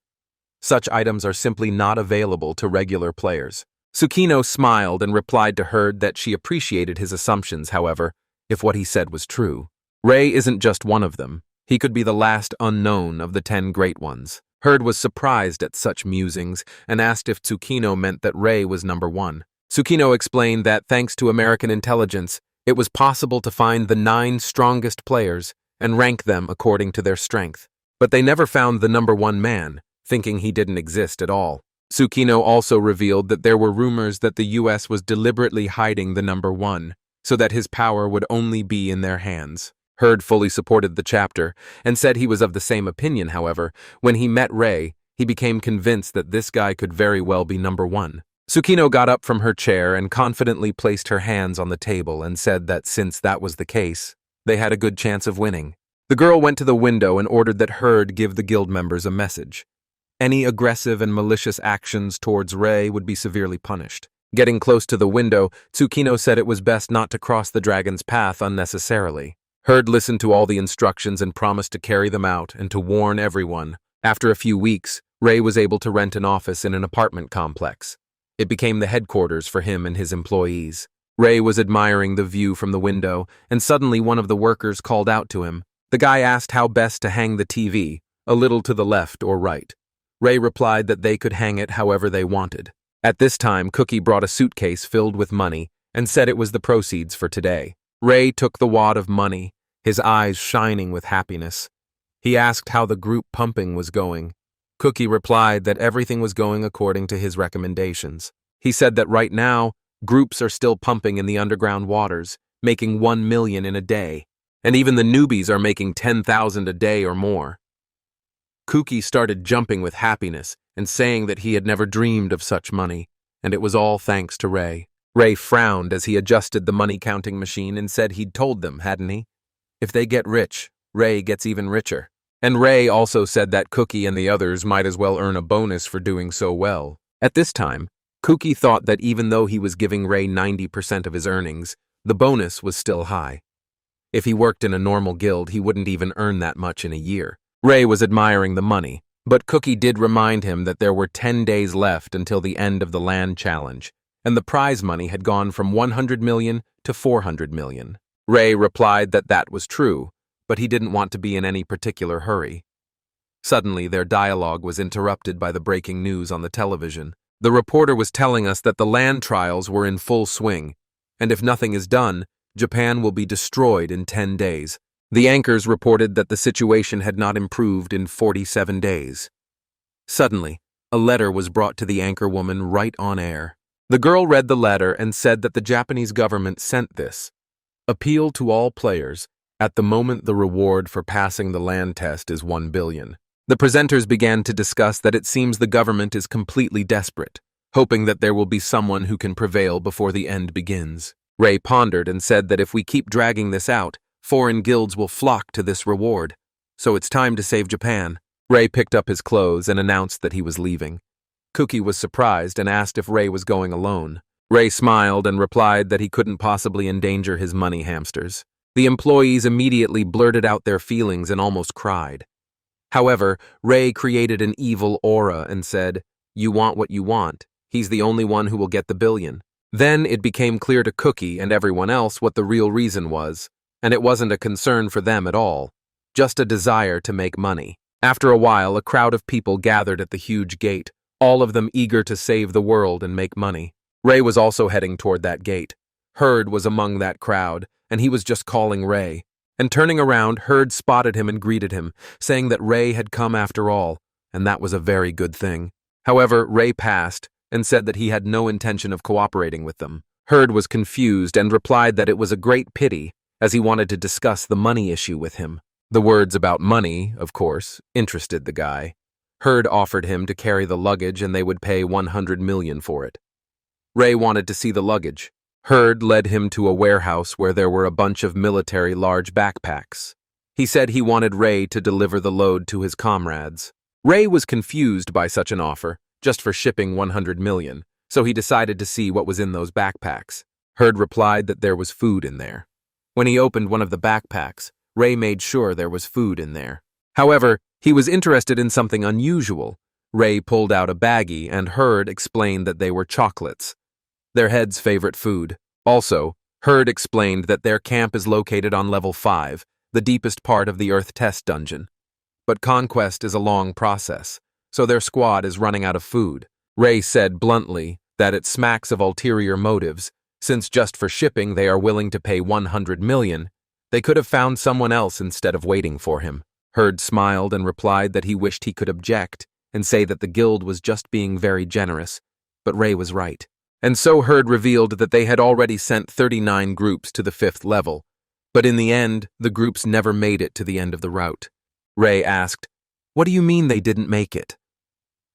Such items are simply not available to regular players. Tsukino smiled and replied to Hurd that she appreciated his assumptions, however, if what he said was true. Ray isn't just one of them. He could be the last unknown of the 10 great ones. Hurd was surprised at such musings and asked if Tsukino meant that Ray was number 1. Tsukino explained that thanks to American intelligence, it was possible to find the 9 strongest players and rank them according to their strength. But they never found the number 1 man, thinking he didn't exist at all. Tsukino also revealed that there were rumors that the US was deliberately hiding the number 1, so that his power would only be in their hands. Hurd fully supported the chapter and said he was of the same opinion. However, when he met Ray, he became convinced that this guy could very well be number 1. Tsukino got up from her chair and confidently placed her hands on the table and said that since that was the case, they had a good chance of winning. The girl went to the window and ordered that Hurd give the guild members a message. Any aggressive and malicious actions towards Ray would be severely punished. Getting close to the window, Tsukino said it was best not to cross the dragon's path unnecessarily. Hurd listened to all the instructions and promised to carry them out and to warn everyone. After a few weeks, Ray was able to rent an office in an apartment complex. It became the headquarters for him and his employees. Ray was admiring the view from the window, and suddenly one of the workers called out to him. The guy asked how best to hang the TV, a little to the left or right. Ray replied that they could hang it however they wanted. At this time, Cookie brought a suitcase filled with money and said it was the proceeds for today. Ray took the wad of money, his eyes shining with happiness. He asked how the group pumping was going. Cookie replied that everything was going according to his recommendations. He said that right now, groups are still pumping in the underground waters, making 1 million in a day, and even the newbies are making 10,000 a day or more. Cookie started jumping with happiness and saying that he had never dreamed of such money, and it was all thanks to Ray. Ray frowned as he adjusted the money-counting machine and said he'd told them, hadn't he? If they get rich, Ray gets even richer. And Ray also said that Cookie and the others might as well earn a bonus for doing so well. At this time, Cookie thought that even though he was giving Ray 90% of his earnings, the bonus was still high. If he worked in a normal guild, he wouldn't even earn that much in a year. Ray was admiring the money, but Cookie did remind him that there were 10 days left until the end of the land challenge, and the prize money had gone from 100 million to 400 million. Ray replied that that was true, but he didn't want to be in any particular hurry. Suddenly, their dialogue was interrupted by the breaking news on the television. The reporter was telling us that the land trials were in full swing, and if nothing is done, Japan will be destroyed in 10 days. The anchors reported that the situation had not improved in 47 days. Suddenly, a letter was brought to the anchor woman right on air. The girl read the letter and said that the Japanese government sent this. Appeal to all players. At the moment, the reward for passing the land test is 1 billion. The presenters began to discuss that it seems the government is completely desperate, hoping that there will be someone who can prevail before the end begins. Ray pondered and said that if we keep dragging this out, foreign guilds will flock to this reward. So it's time to save Japan. Ray picked up his clothes and announced that he was leaving. Cookie was surprised and asked if Ray was going alone. Ray smiled and replied that he couldn't possibly endanger his money hamsters. The employees immediately blurted out their feelings and almost cried. However, Ray created an evil aura and said, "You want what you want. He's the only one who will get the billion." Then it became clear to Cookie and everyone else what the real reason was, and it wasn't a concern for them at all, just a desire to make money. After a while, a crowd of people gathered at the huge gate, all of them eager to save the world and make money. Ray was also heading toward that gate. Herd was among that crowd, and he was just calling Ray. And turning around, Herd spotted him and greeted him, saying that Ray had come after all, and that was a very good thing. However, Ray passed and said that he had no intention of cooperating with them. Herd was confused and replied that it was a great pity, as he wanted to discuss the money issue with him. The words about money, of course, interested the guy. Herd offered him to carry the luggage and they would pay 100 million for it. Ray wanted to see the luggage. Herd led him to a warehouse where there were a bunch of military large backpacks. He said he wanted Ray to deliver the load to his comrades. Ray was confused by such an offer, just for shipping 100 million, so he decided to see what was in those backpacks. Herd replied that there was food in there. When he opened one of the backpacks, Ray made sure there was food in there. However, he was interested in something unusual. Ray pulled out a baggie and Herd explained that they were chocolates, their head's favorite food. Also, Herd explained that their camp is located on level 5, the deepest part of the Earth test dungeon. But conquest is a long process, so their squad is running out of food. Ray said bluntly that it smacks of ulterior motives, since just for shipping they are willing to pay 100 million. They could have found someone else instead of waiting for him. Herd smiled and replied that he wished he could object and say that the guild was just being very generous, but Ray was right. And so Herd revealed that they had already sent 39 groups to the 5th level, but in the end, the groups never made it to the end of the route. Ray asked, "What do you mean they didn't make it?"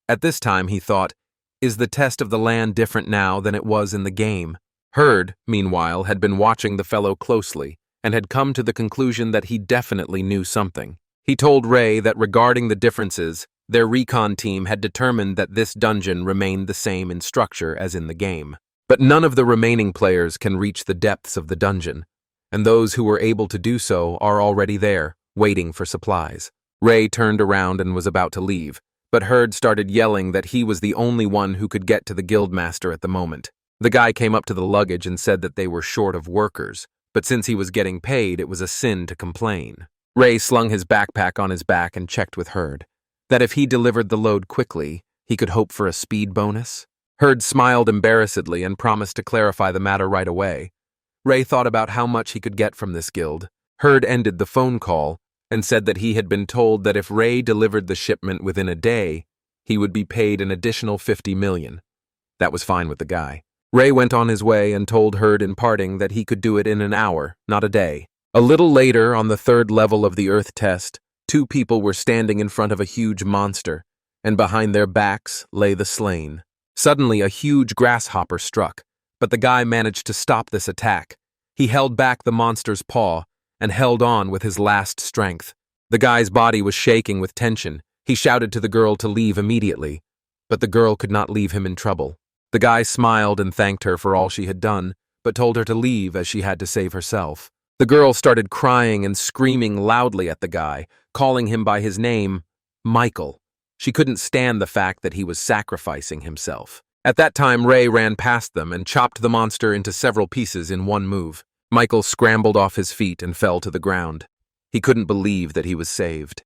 At this time, he thought, is the test of the land different now than it was in the game? Herd, meanwhile, had been watching the fellow closely and had come to the conclusion that he definitely knew something. He told Ray that regarding the differences, their recon team had determined that this dungeon remained the same in structure as in the game. But none of the remaining players can reach the depths of the dungeon, and those who were able to do so are already there, waiting for supplies. Ray turned around and was about to leave, but Herd started yelling that he was the only one who could get to the guildmaster at the moment. The guy came up to the luggage and said that they were short of workers, but since he was getting paid, it was a sin to complain. Ray slung his backpack on his back and checked with Herd that if he delivered the load quickly, he could hope for a speed bonus. Herd smiled embarrassedly and promised to clarify the matter right away. Ray thought about how much he could get from this guild. Herd ended the phone call and said that he had been told that if Ray delivered the shipment within a day, he would be paid an additional 50 million. That was fine with the guy. Ray went on his way and told Herd in parting that he could do it in an hour, not a day. A little later, on the 3rd level of the Earth test, 2 people were standing in front of a huge monster, and behind their backs lay the slain. Suddenly, a huge grasshopper struck, but the guy managed to stop this attack. He held back the monster's paw, and held on with his last strength. The guy's body was shaking with tension. He shouted to the girl to leave immediately, but the girl could not leave him in trouble. The guy smiled and thanked her for all she had done, but told her to leave as she had to save herself. The girl started crying and screaming loudly at the guy, calling him by his name, Michael. She couldn't stand the fact that he was sacrificing himself. At that time, Ray ran past them and chopped the monster into several pieces in one move. Michael scrambled off his feet and fell to the ground. He couldn't believe that he was saved.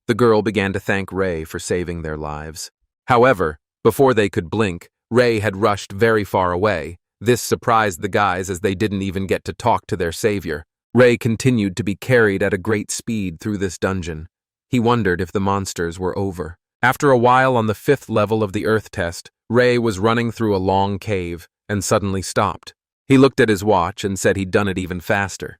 The girl began to thank Ray for saving their lives. However, before they could blink, Ray had rushed very far away. This surprised the guys as they didn't even get to talk to their savior. Ray continued to be carried at a great speed through this dungeon. He wondered if the monsters were over. After a while on the 5th level of the Earth test, Ray was running through a long cave and suddenly stopped. He looked at his watch and said he'd done it even faster.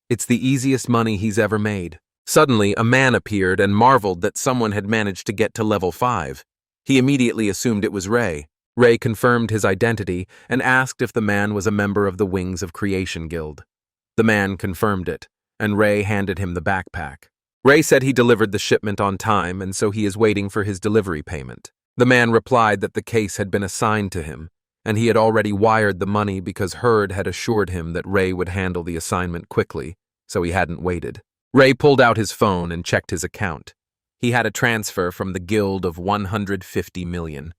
It's the easiest money he's ever made. Suddenly, a man appeared and marveled that someone had managed to get to level 5. He immediately assumed it was Ray. Ray confirmed his identity and asked if the man was a member of the Wings of Creation Guild. The man confirmed it, and Ray handed him the backpack. Ray said he delivered the shipment on time, and so he is waiting for his delivery payment. The man replied that the case had been assigned to him, and he had already wired the money because Hurd had assured him that Ray would handle the assignment quickly, so he hadn't waited. Ray pulled out his phone and checked his account. He had a transfer from the guild of 150 million.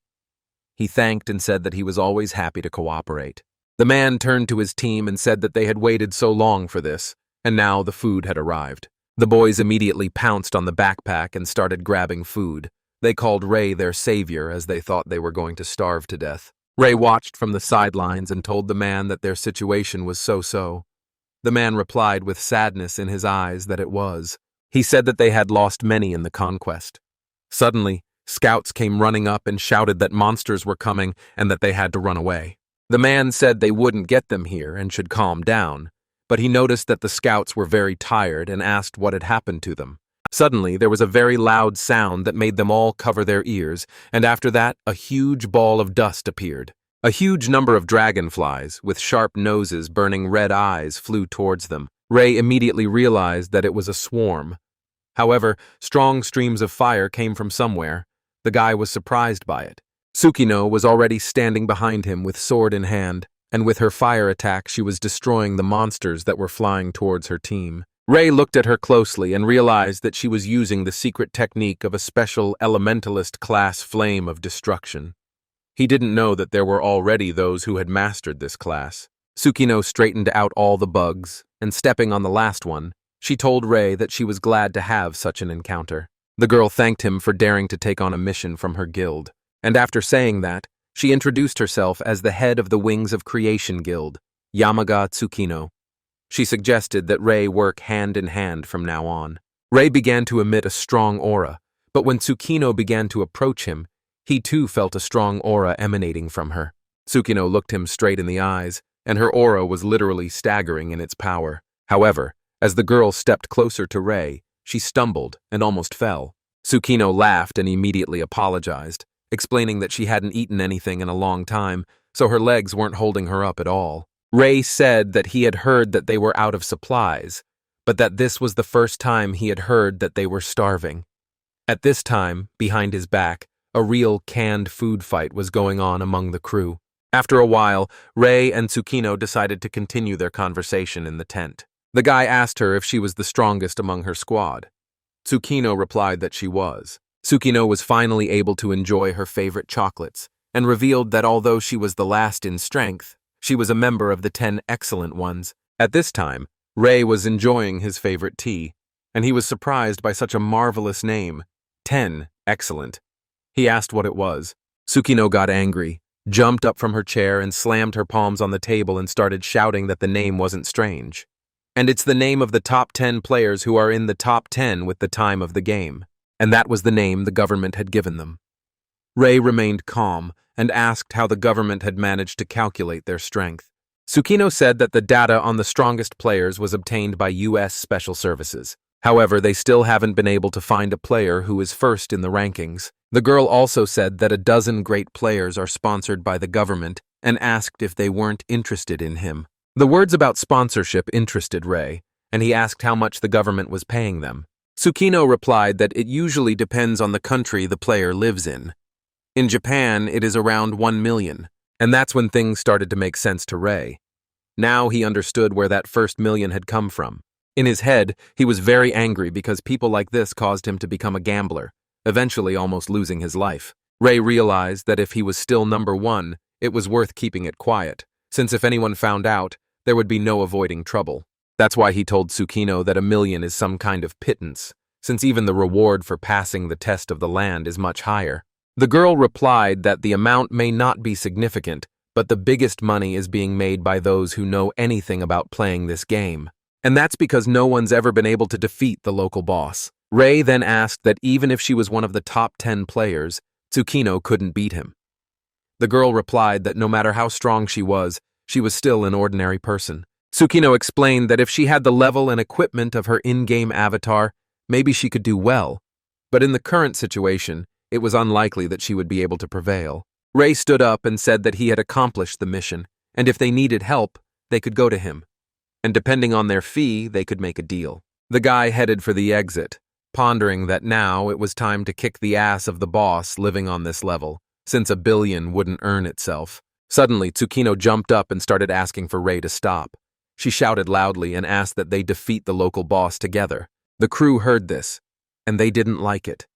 He thanked and said that he was always happy to cooperate. The man turned to his team and said that they had waited so long for this, and now the food had arrived. The boys immediately pounced on the backpack and started grabbing food. They called Ray their savior as they thought they were going to starve to death. Ray watched from the sidelines and told the man that their situation was so-so. The man replied with sadness in his eyes that it was. He said that they had lost many in the conquest. Suddenly, scouts came running up and shouted that monsters were coming and that they had to run away. The man said they wouldn't get them here and should calm down, but he noticed that the scouts were very tired and asked what had happened to them. Suddenly, there was a very loud sound that made them all cover their ears, and after that, a huge ball of dust appeared. A huge number of dragonflies, with sharp noses burning red eyes, flew towards them. Ray immediately realized that it was a swarm. However, strong streams of fire came from somewhere. The guy was surprised by it. Tsukino was already standing behind him with sword in hand, and with her fire attack she was destroying the monsters that were flying towards her team. Ray looked at her closely and realized that she was using the secret technique of a special elementalist class flame of destruction. He didn't know that there were already those who had mastered this class. Tsukino straightened out all the bugs, and stepping on the last one, she told Ray that she was glad to have such an encounter. The girl thanked him for daring to take on a mission from her guild, and after saying that, she introduced herself as the head of the Wings of Creation Guild, Yamaga Tsukino. She suggested that Ray work hand in hand from now on. Ray began to emit a strong aura, but when Tsukino began to approach him, he too felt a strong aura emanating from her. Tsukino looked him straight in the eyes, and her aura was literally staggering in its power. However, as the girl stepped closer to Ray, she stumbled and almost fell. Tsukino laughed and immediately apologized, explaining that she hadn't eaten anything in a long time, so her legs weren't holding her up at all. Ray said that he had heard that they were out of supplies, but that this was the first time he had heard that they were starving. At this time, behind his back, a real canned food fight was going on among the crew. After a while, Ray and Tsukino decided to continue their conversation in the tent. The guy asked her if she was the strongest among her squad. Tsukino replied that she was. Tsukino was finally able to enjoy her favorite chocolates, and revealed that although she was the last in strength, she was a member of the 10 excellent ones. At this time, Ray was enjoying his favorite tea, and he was surprised by such a marvelous name, 10 excellent. He asked what it was. Tsukino got angry, jumped up from her chair and slammed her palms on the table and started shouting that the name wasn't strange. And it's the name of the top 10 players who are in the top 10 with the time of the game. And that was the name the government had given them. Ray remained calm and asked how the government had managed to calculate their strength. Tsukino said that the data on the strongest players was obtained by U.S. Special Services. However, they still haven't been able to find a player who is first in the rankings. The girl also said that a dozen great players are sponsored by the government and asked if they weren't interested in him. The words about sponsorship interested Ray, and he asked how much the government was paying them. Tsukino replied that it usually depends on the country the player lives in. In Japan, it is around 1 million, and that's when things started to make sense to Rei. Now he understood where that first million had come from. In his head, he was very angry because people like this caused him to become a gambler, eventually almost losing his life. Rei realized that if he was still number one, it was worth keeping it quiet, since if anyone found out, there would be no avoiding trouble. That's why he told Tsukino that 1 million is some kind of pittance, since even the reward for passing the test of the land is much higher. The girl replied that the amount may not be significant, but the biggest money is being made by those who know anything about playing this game. And that's because no one's ever been able to defeat the local boss. Rei then asked that even if she was one of the top 10 players, Tsukino couldn't beat him. The girl replied that no matter how strong she was still an ordinary person. Tsukino explained that if she had the level and equipment of her in-game avatar, maybe she could do well. But in the current situation, it was unlikely that she would be able to prevail. Rei stood up and said that he had accomplished the mission, and if they needed help, they could go to him. And depending on their fee, they could make a deal. The guy headed for the exit, pondering that now it was time to kick the ass of the boss living on this level, since 1 billion wouldn't earn itself. Suddenly, Tsukino jumped up and started asking for Rei to stop. She shouted loudly and asked that they defeat the local boss together. The crew heard this, and they didn't like it.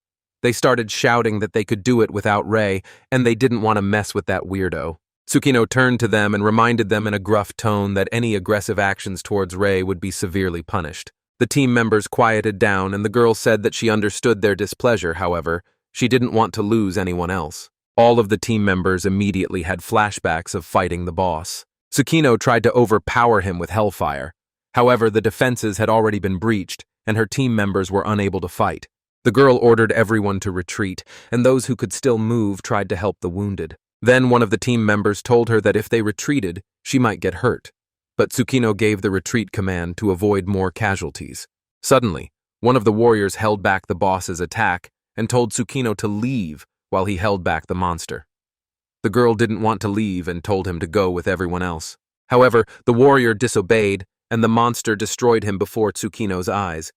They started shouting that they could do it without Rei, and they didn't want to mess with that weirdo. Tsukino turned to them and reminded them in a gruff tone that any aggressive actions towards Rei would be severely punished. The team members quieted down, and the girl said that she understood their displeasure. However, she didn't want to lose anyone else. All of the team members immediately had flashbacks of fighting the boss. Tsukino tried to overpower him with hellfire. However, the defenses had already been breached, and her team members were unable to fight. The girl ordered everyone to retreat, and those who could still move tried to help the wounded. Then one of the team members told her that if they retreated, she might get hurt. But Tsukino gave the retreat command to avoid more casualties. Suddenly, one of the warriors held back the boss's attack and told Tsukino to leave while he held back the monster. The girl didn't want to leave and told him to go with everyone else. However, the warrior disobeyed, and the monster destroyed him before Tsukino's eyes.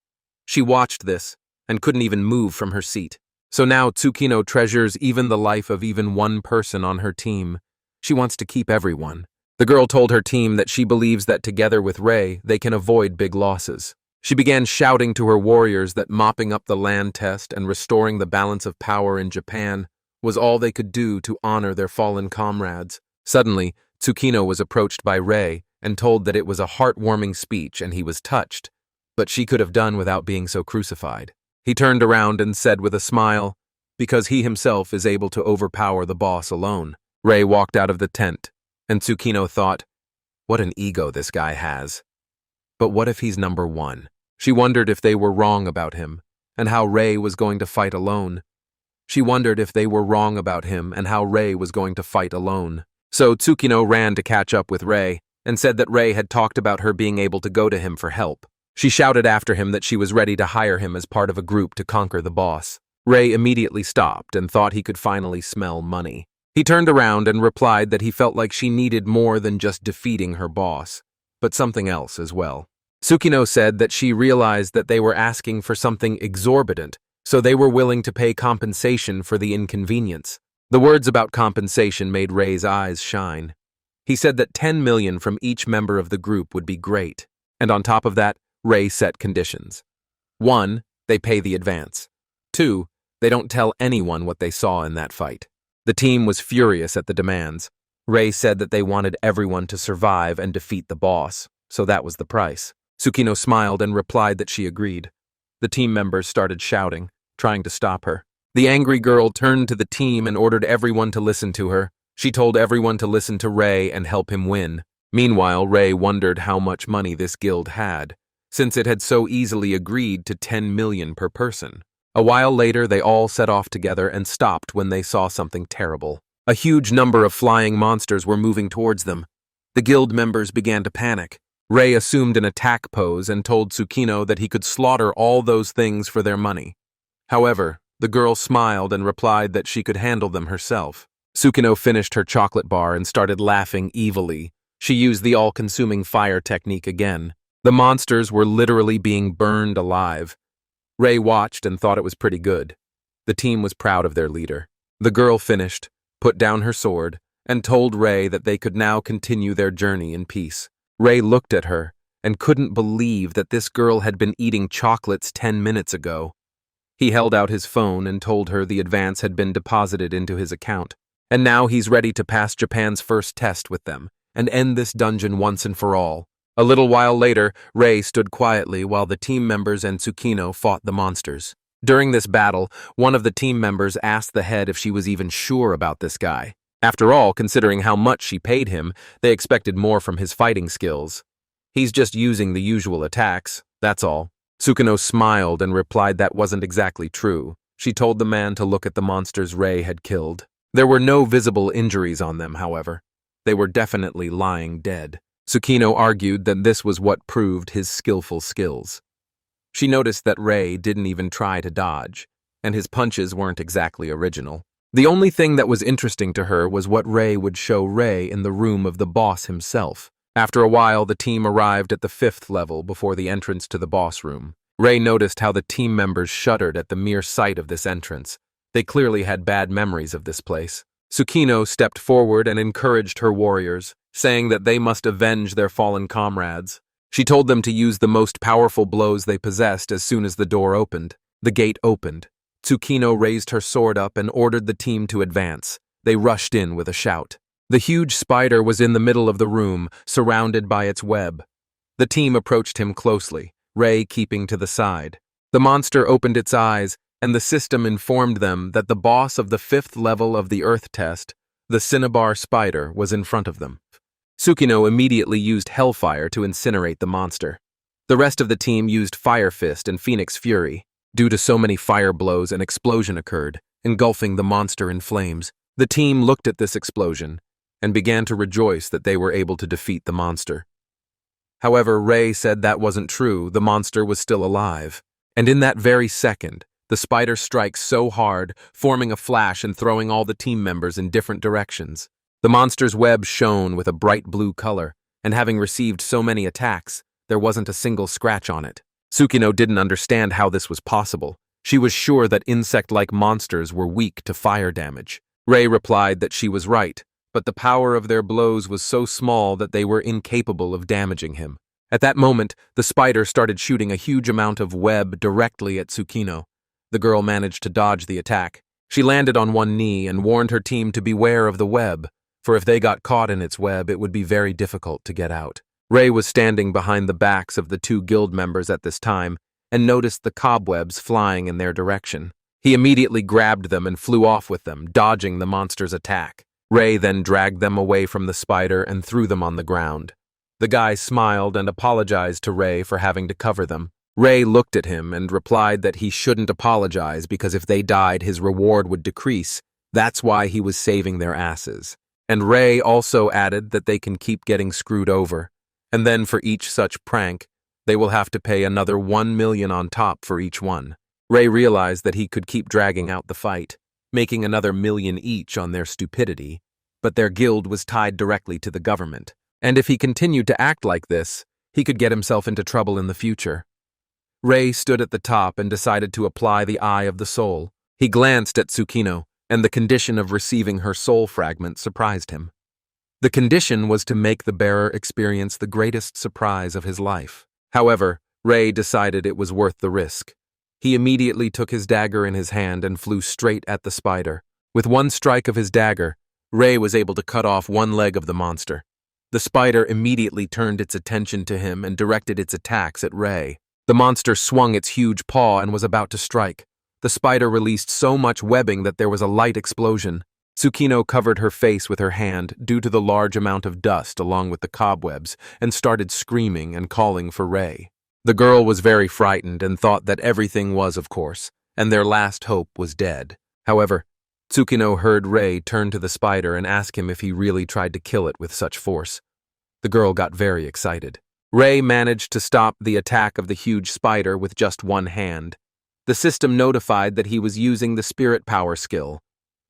She watched this and couldn't even move from her seat. So now Tsukino treasures even the life of even one person on her team. She wants to keep everyone. The girl told her team that she believes that together with Rei, they can avoid big losses. She began shouting to her warriors that mopping up the land test and restoring the balance of power in Japan was all they could do to honor their fallen comrades. Suddenly, Tsukino was approached by Rei and told that it was a heartwarming speech and he was touched, but she could have done without being so crucified. He turned around and said with a smile, because he himself is able to overpower the boss alone. Rei walked out of the tent, and Tsukino thought, what an ego this guy has. But what if he's number one? She wondered if they were wrong about him, and how Rei was going to fight alone. She wondered if they were wrong about him and how Rei was going to fight alone. So Tsukino ran to catch up with Rei, and said that Rei had talked about her being able to go to him for help. She shouted after him that she was ready to hire him as part of a group to conquer the boss. Rei immediately stopped and thought he could finally smell money. He turned around and replied that he felt like she needed more than just defeating her boss, but something else as well. Tsukino said that she realized that they were asking for something exorbitant, so they were willing to pay compensation for the inconvenience. The words about compensation made Rei's eyes shine. He said that 10 million from each member of the group would be great, and on top of that, Rei set conditions. 1, they pay the advance. 2, they don't tell anyone what they saw in that fight. The team was furious at the demands. Rei said that they wanted everyone to survive and defeat the boss, so that was the price. Tsukino smiled and replied that she agreed. The team members started shouting, trying to stop her. The angry girl turned to the team and ordered everyone to listen to her. She told everyone to listen to Rei and help him win. Meanwhile, Rei wondered how much money this guild had, since it had so easily agreed to 10 million per person. A while later, they all set off together and stopped when they saw something terrible. A huge number of flying monsters were moving towards them. The guild members began to panic. Rei assumed an attack pose and told Tsukino that he could slaughter all those things for their money. However, the girl smiled and replied that she could handle them herself. Tsukino finished her chocolate bar and started laughing evilly. She used the all-consuming fire technique again. The monsters were literally being burned alive. Ray watched and thought it was pretty good. The team was proud of their leader. The girl finished, put down her sword, and told Ray that they could now continue their journey in peace. Ray looked at her and couldn't believe that this girl had been eating chocolates 10 minutes ago. He held out his phone and told her the advance had been deposited into his account, and now he's ready to pass Japan's first test with them and end this dungeon once and for all. A little while later, Ray stood quietly while the team members and Tsukino fought the monsters. During this battle, one of the team members asked the head if she was even sure about this guy. After all, considering how much she paid him, they expected more from his fighting skills. He's just using the usual attacks, that's all. Tsukino smiled and replied that wasn't exactly true. She told the man to look at the monsters Ray had killed. There were no visible injuries on them, however. They were definitely lying dead. Tsukino argued that this was what proved his skillful skills. She noticed that Ray didn't even try to dodge, and his punches weren't exactly original. The only thing that was interesting to her was what Ray would show Ray in the room of the boss himself. After a while, the team arrived at the 5th level before the entrance to the boss room. Ray noticed how the team members shuddered at the mere sight of this entrance. They clearly had bad memories of this place. Tsukino stepped forward and encouraged her warriors, saying that they must avenge their fallen comrades. She told them to use the most powerful blows they possessed as soon as the door opened. The gate opened. Tsukino raised her sword up and ordered the team to advance. They rushed in with a shout. The huge spider was in the middle of the room, surrounded by its web. The team approached him closely, Ray keeping to the side. The monster opened its eyes, and the system informed them that the boss of the 5th level of the Earth test, the cinnabar spider, was in front of them. Tsukino immediately used Hellfire to incinerate the monster. The rest of the team used Fire Fist and Phoenix Fury. Due to so many fire blows, an explosion occurred, engulfing the monster in flames. The team looked at this explosion and began to rejoice that they were able to defeat the monster. However, Ray said that wasn't true. The monster was still alive. And in that very second, the spider strikes so hard, forming a flash and throwing all the team members in different directions. The monster's web shone with a bright blue color, and having received so many attacks, there wasn't a single scratch on it. Tsukino didn't understand how this was possible. She was sure that insect-like monsters were weak to fire damage. Ray replied that she was right, but the power of their blows was so small that they were incapable of damaging him. At that moment, the spider started shooting a huge amount of web directly at Tsukino. The girl managed to dodge the attack. She landed on one knee and warned her team to beware of the web, for if they got caught in its web, it would be very difficult to get out. Ray was standing behind the backs of the 2 guild members at this time and noticed the cobwebs flying in their direction. He immediately grabbed them and flew off with them, dodging the monster's attack. Ray then dragged them away from the spider and threw them on the ground. The guy smiled and apologized to Ray for having to cover them. Ray looked at him and replied that he shouldn't apologize because if they died, his reward would decrease. That's why he was saving their asses. And Ray also added that they can keep getting screwed over, and then for each such prank, they will have to pay another 1 million on top for each one. Ray realized that he could keep dragging out the fight, making another 1 million each on their stupidity, but their guild was tied directly to the government, and if he continued to act like this, he could get himself into trouble in the future. Ray stood at the top and decided to apply the Eye of the Soul. He glanced at Tsukino, and the condition of receiving her soul fragment surprised him. The condition was to make the bearer experience the greatest surprise of his life. However, Ray decided it was worth the risk. He immediately took his dagger in his hand and flew straight at the spider. With one strike of his dagger, Ray was able to cut off one leg of the monster. The spider immediately turned its attention to him and directed its attacks at Ray. The monster swung its huge paw and was about to strike. The spider released so much webbing that there was a light explosion. Tsukino covered her face with her hand due to the large amount of dust along with the cobwebs and started screaming and calling for Ray. The girl was very frightened and thought that everything was, of course, and their last hope was dead. However, Tsukino heard Ray turn to the spider and ask him if he really tried to kill it with such force. The girl got very excited. Ray managed to stop the attack of the huge spider with just one hand. The system notified that he was using the spirit power skill.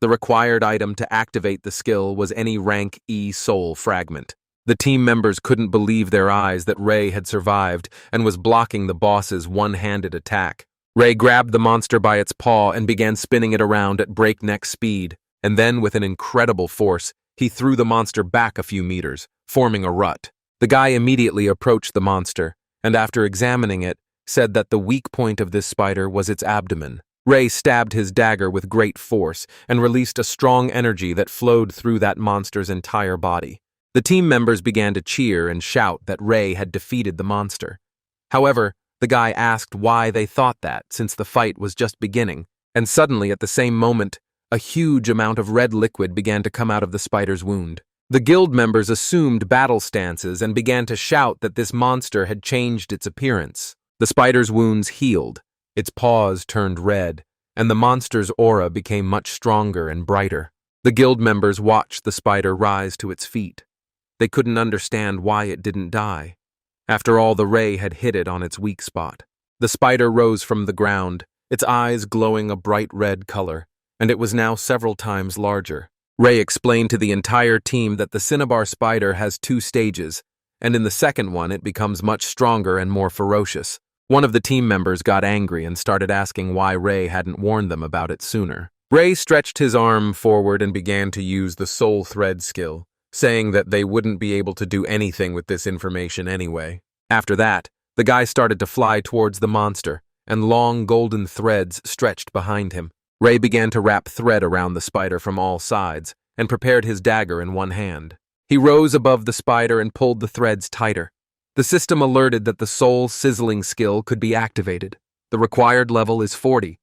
The required item to activate the skill was any rank E soul fragment. The team members couldn't believe their eyes that Ray had survived and was blocking the boss's one-handed attack. Ray grabbed the monster by its paw and began spinning it around at breakneck speed, and then, with an incredible force, he threw the monster back a few meters, forming a rut. The guy immediately approached the monster, and after examining it, said that the weak point of this spider was its abdomen. Ray stabbed his dagger with great force and released a strong energy that flowed through that monster's entire body. The team members began to cheer and shout that Ray had defeated the monster. However, the guy asked why they thought that, since the fight was just beginning, and suddenly at the same moment, a huge amount of red liquid began to come out of the spider's wound. The guild members assumed battle stances and began to shout that this monster had changed its appearance. The spider's wounds healed, its paws turned red, and the monster's aura became much stronger and brighter. The guild members watched the spider rise to its feet. They couldn't understand why it didn't die. After all, the ray had hit it on its weak spot. The spider rose from the ground, its eyes glowing a bright red color, and it was now several times larger. Ray explained to the entire team that the cinnabar spider has 2 stages, and in the second one it becomes much stronger and more ferocious. One of the team members got angry and started asking why Ray hadn't warned them about it sooner. Ray stretched his arm forward and began to use the soul thread skill, saying that they wouldn't be able to do anything with this information anyway. After that, the guy started to fly towards the monster, and long golden threads stretched behind him. Ray began to wrap thread around the spider from all sides, and prepared his dagger in one hand. He rose above the spider and pulled the threads tighter. The system alerted that the soul sizzling skill could be activated. The required level is 40.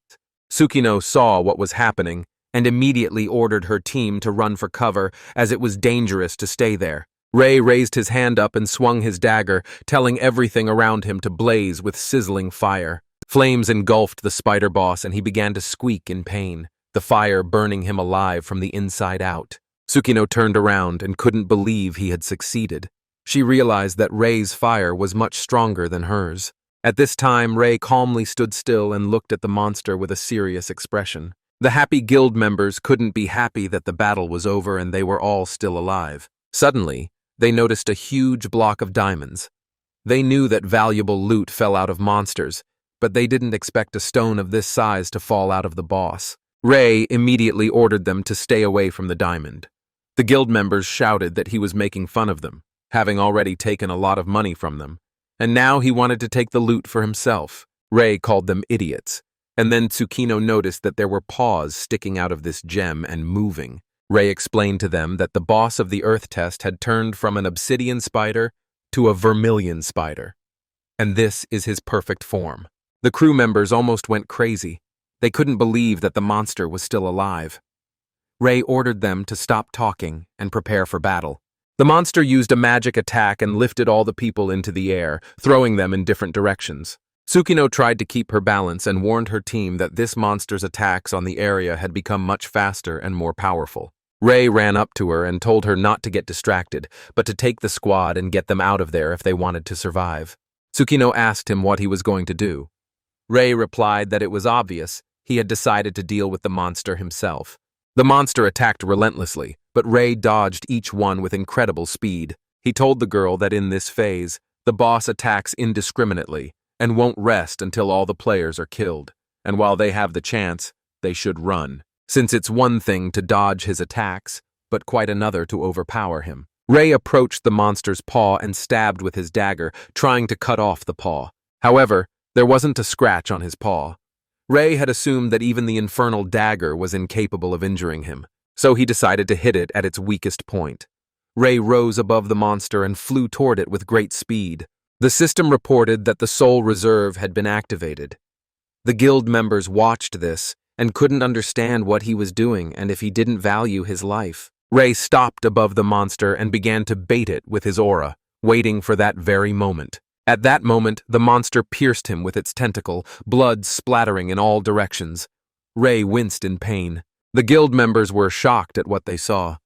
Tsukino saw what was happening and immediately ordered her team to run for cover, as it was dangerous to stay there. Ray raised his hand up and swung his dagger, telling everything around him to blaze with sizzling fire. Flames engulfed the spider boss and he began to squeak in pain, the fire burning him alive from the inside out. Tsukino turned around and couldn't believe he had succeeded. She realized that Ray's fire was much stronger than hers. At this time, Ray calmly stood still and looked at the monster with a serious expression. The happy guild members couldn't be happy that the battle was over and they were all still alive. Suddenly, they noticed a huge block of diamonds. They knew that valuable loot fell out of monsters, but they didn't expect a stone of this size to fall out of the boss. Ray immediately ordered them to stay away from the diamond. The guild members shouted that he was making fun of them, having already taken a lot of money from them, and now he wanted to take the loot for himself. Ray called them idiots, and then Tsukino noticed that there were paws sticking out of this gem and moving. Ray explained to them that the boss of the Earth test had turned from an obsidian spider to a vermilion spider, and this is his perfect form. The crew members almost went crazy. They couldn't believe that the monster was still alive. Ray ordered them to stop talking and prepare for battle. The monster used a magic attack and lifted all the people into the air, throwing them in different directions. Tsukino tried to keep her balance and warned her team that this monster's attacks on the area had become much faster and more powerful. Ray ran up to her and told her not to get distracted, but to take the squad and get them out of there if they wanted to survive. Tsukino asked him what he was going to do. Ray replied that it was obvious. He had decided to deal with the monster himself. The monster attacked relentlessly, but Ray dodged each one with incredible speed. He told the girl that in this phase, the boss attacks indiscriminately and won't rest until all the players are killed, and while they have the chance, they should run, since it's one thing to dodge his attacks, but quite another to overpower him. Ray approached the monster's paw and stabbed with his dagger, trying to cut off the paw. However, there wasn't a scratch on his paw. Ray had assumed that even the infernal dagger was incapable of injuring him, so he decided to hit it at its weakest point. Ray rose above the monster and flew toward it with great speed. The system reported that the soul reserve had been activated. The guild members watched this and couldn't understand what he was doing and if he didn't value his life. Ray stopped above the monster and began to bait it with his aura, waiting for that very moment. At that moment, the monster pierced him with its tentacle, blood splattering in all directions. Ray winced in pain. The guild members were shocked at what they saw.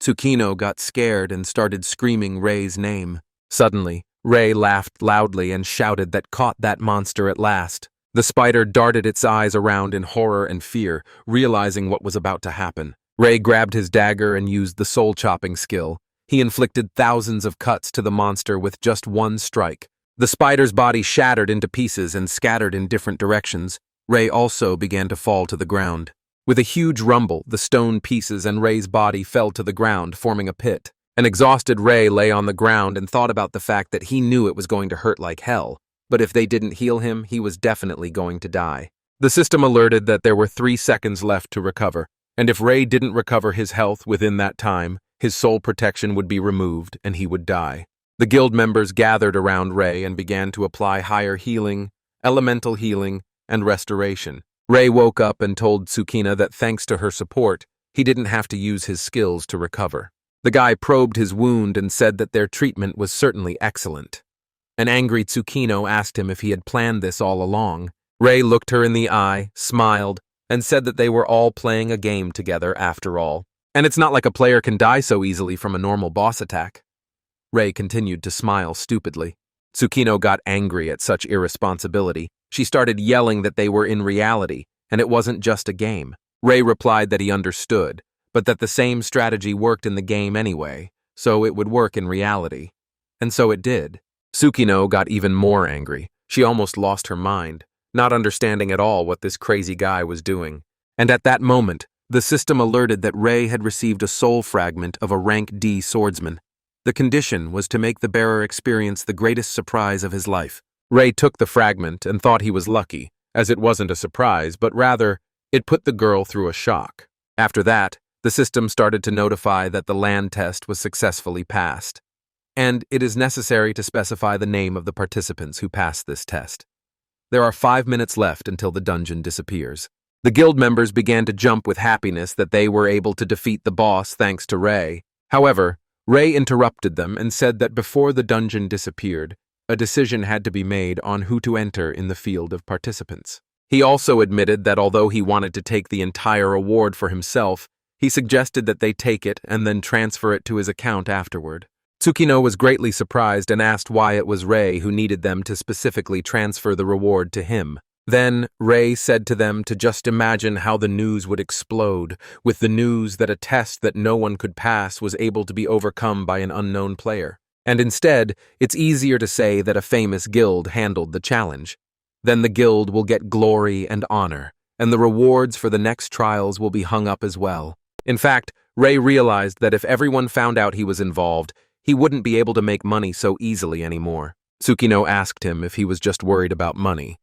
Tsukino got scared and started screaming Ray's name. Suddenly, Ray laughed loudly and shouted that caught that monster at last. The spider darted its eyes around in horror and fear, realizing what was about to happen. Ray grabbed his dagger and used the soul-chopping skill. He inflicted thousands of cuts to the monster with just one strike. The spider's body shattered into pieces and scattered in different directions. Ray also began to fall to the ground. With a huge rumble, the stone pieces and Ray's body fell to the ground, forming a pit. An exhausted Ray lay on the ground and thought about the fact that he knew it was going to hurt like hell, but if they didn't heal him, he was definitely going to die. The system alerted that there were 3 seconds left to recover, and if Ray didn't recover his health within that time, his soul protection would be removed and he would die. The guild members gathered around Ray and began to apply higher healing, elemental healing, and restoration. Ray woke up and told Tsukina that thanks to her support, he didn't have to use his skills to recover. The guy probed his wound and said that their treatment was certainly excellent. An angry Tsukino asked him if he had planned this all along. Ray looked her in the eye, smiled, and said that they were all playing a game together after all. And it's not like a player can die so easily from a normal boss attack. Ray continued to smile stupidly. Tsukino got angry at such irresponsibility. She started yelling that they were in reality, and it wasn't just a game. Ray replied that he understood, but that the same strategy worked in the game anyway, so it would work in reality. And so it did. Tsukino got even more angry. She almost lost her mind, not understanding at all what this crazy guy was doing. And at that moment, the system alerted that Ray had received a soul fragment of a rank D swordsman. The condition was to make the bearer experience the greatest surprise of his life. Ray took the fragment and thought he was lucky, as it wasn't a surprise, but rather, it put the girl through a shock. After that, the system started to notify that the land test was successfully passed. And it is necessary to specify the name of the participants who passed this test. There are 5 minutes left until the dungeon disappears. The guild members began to jump with happiness that they were able to defeat the boss thanks to Ray. However, Ray interrupted them and said that before the dungeon disappeared, a decision had to be made on who to enter in the field of participants. He also admitted that although he wanted to take the entire award for himself, he suggested that they take it and then transfer it to his account afterward. Tsukino was greatly surprised and asked why it was Ray who needed them to specifically transfer the reward to him. Then, Ray said to them to just imagine how the news would explode, with the news that a test that no one could pass was able to be overcome by an unknown player. And instead, it's easier to say that a famous guild handled the challenge. Then the guild will get glory and honor, and the rewards for the next trials will be hung up as well. In fact, Ray realized that if everyone found out he was involved, he wouldn't be able to make money so easily anymore. Tsukino asked him if he was just worried about money.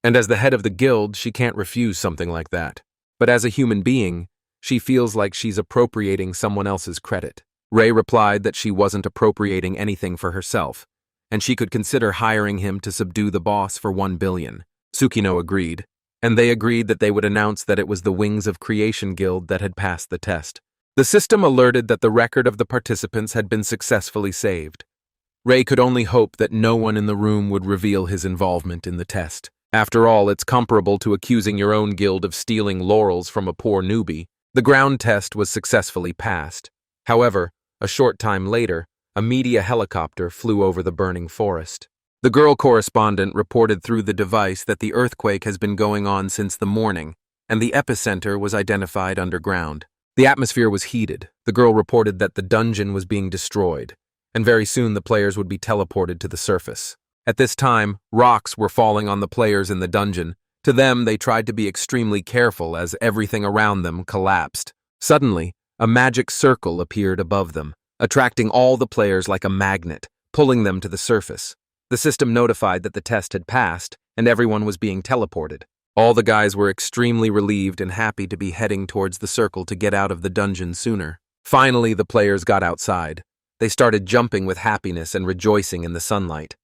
And as the head of the guild, she can't refuse something like that. But as a human being, she feels like she's appropriating someone else's credit. Ray replied that she wasn't appropriating anything for herself, and she could consider hiring him to subdue the boss for 1 billion. Tsukino agreed, and they agreed that they would announce that it was the Wings of Creation Guild that had passed the test. The system alerted that the record of the participants had been successfully saved. Ray could only hope that no one in the room would reveal his involvement in the test. After all, it's comparable to accusing your own guild of stealing laurels from a poor newbie. The ground test was successfully passed. However, a short time later, a media helicopter flew over the burning forest. The girl correspondent reported through the device that the earthquake has been going on since the morning, and the epicenter was identified underground. The atmosphere was heated. The girl reported that the dungeon was being destroyed, and very soon the players would be teleported to the surface. At this time, rocks were falling on the players in the dungeon. To them, they tried to be extremely careful as everything around them collapsed. Suddenly, a magic circle appeared above them, attracting all the players like a magnet, pulling them to the surface. The system notified that the test had passed, and everyone was being teleported. All the guys were extremely relieved and happy to be heading towards the circle to get out of the dungeon sooner. Finally, the players got outside. They started jumping with happiness and rejoicing in the sunlight.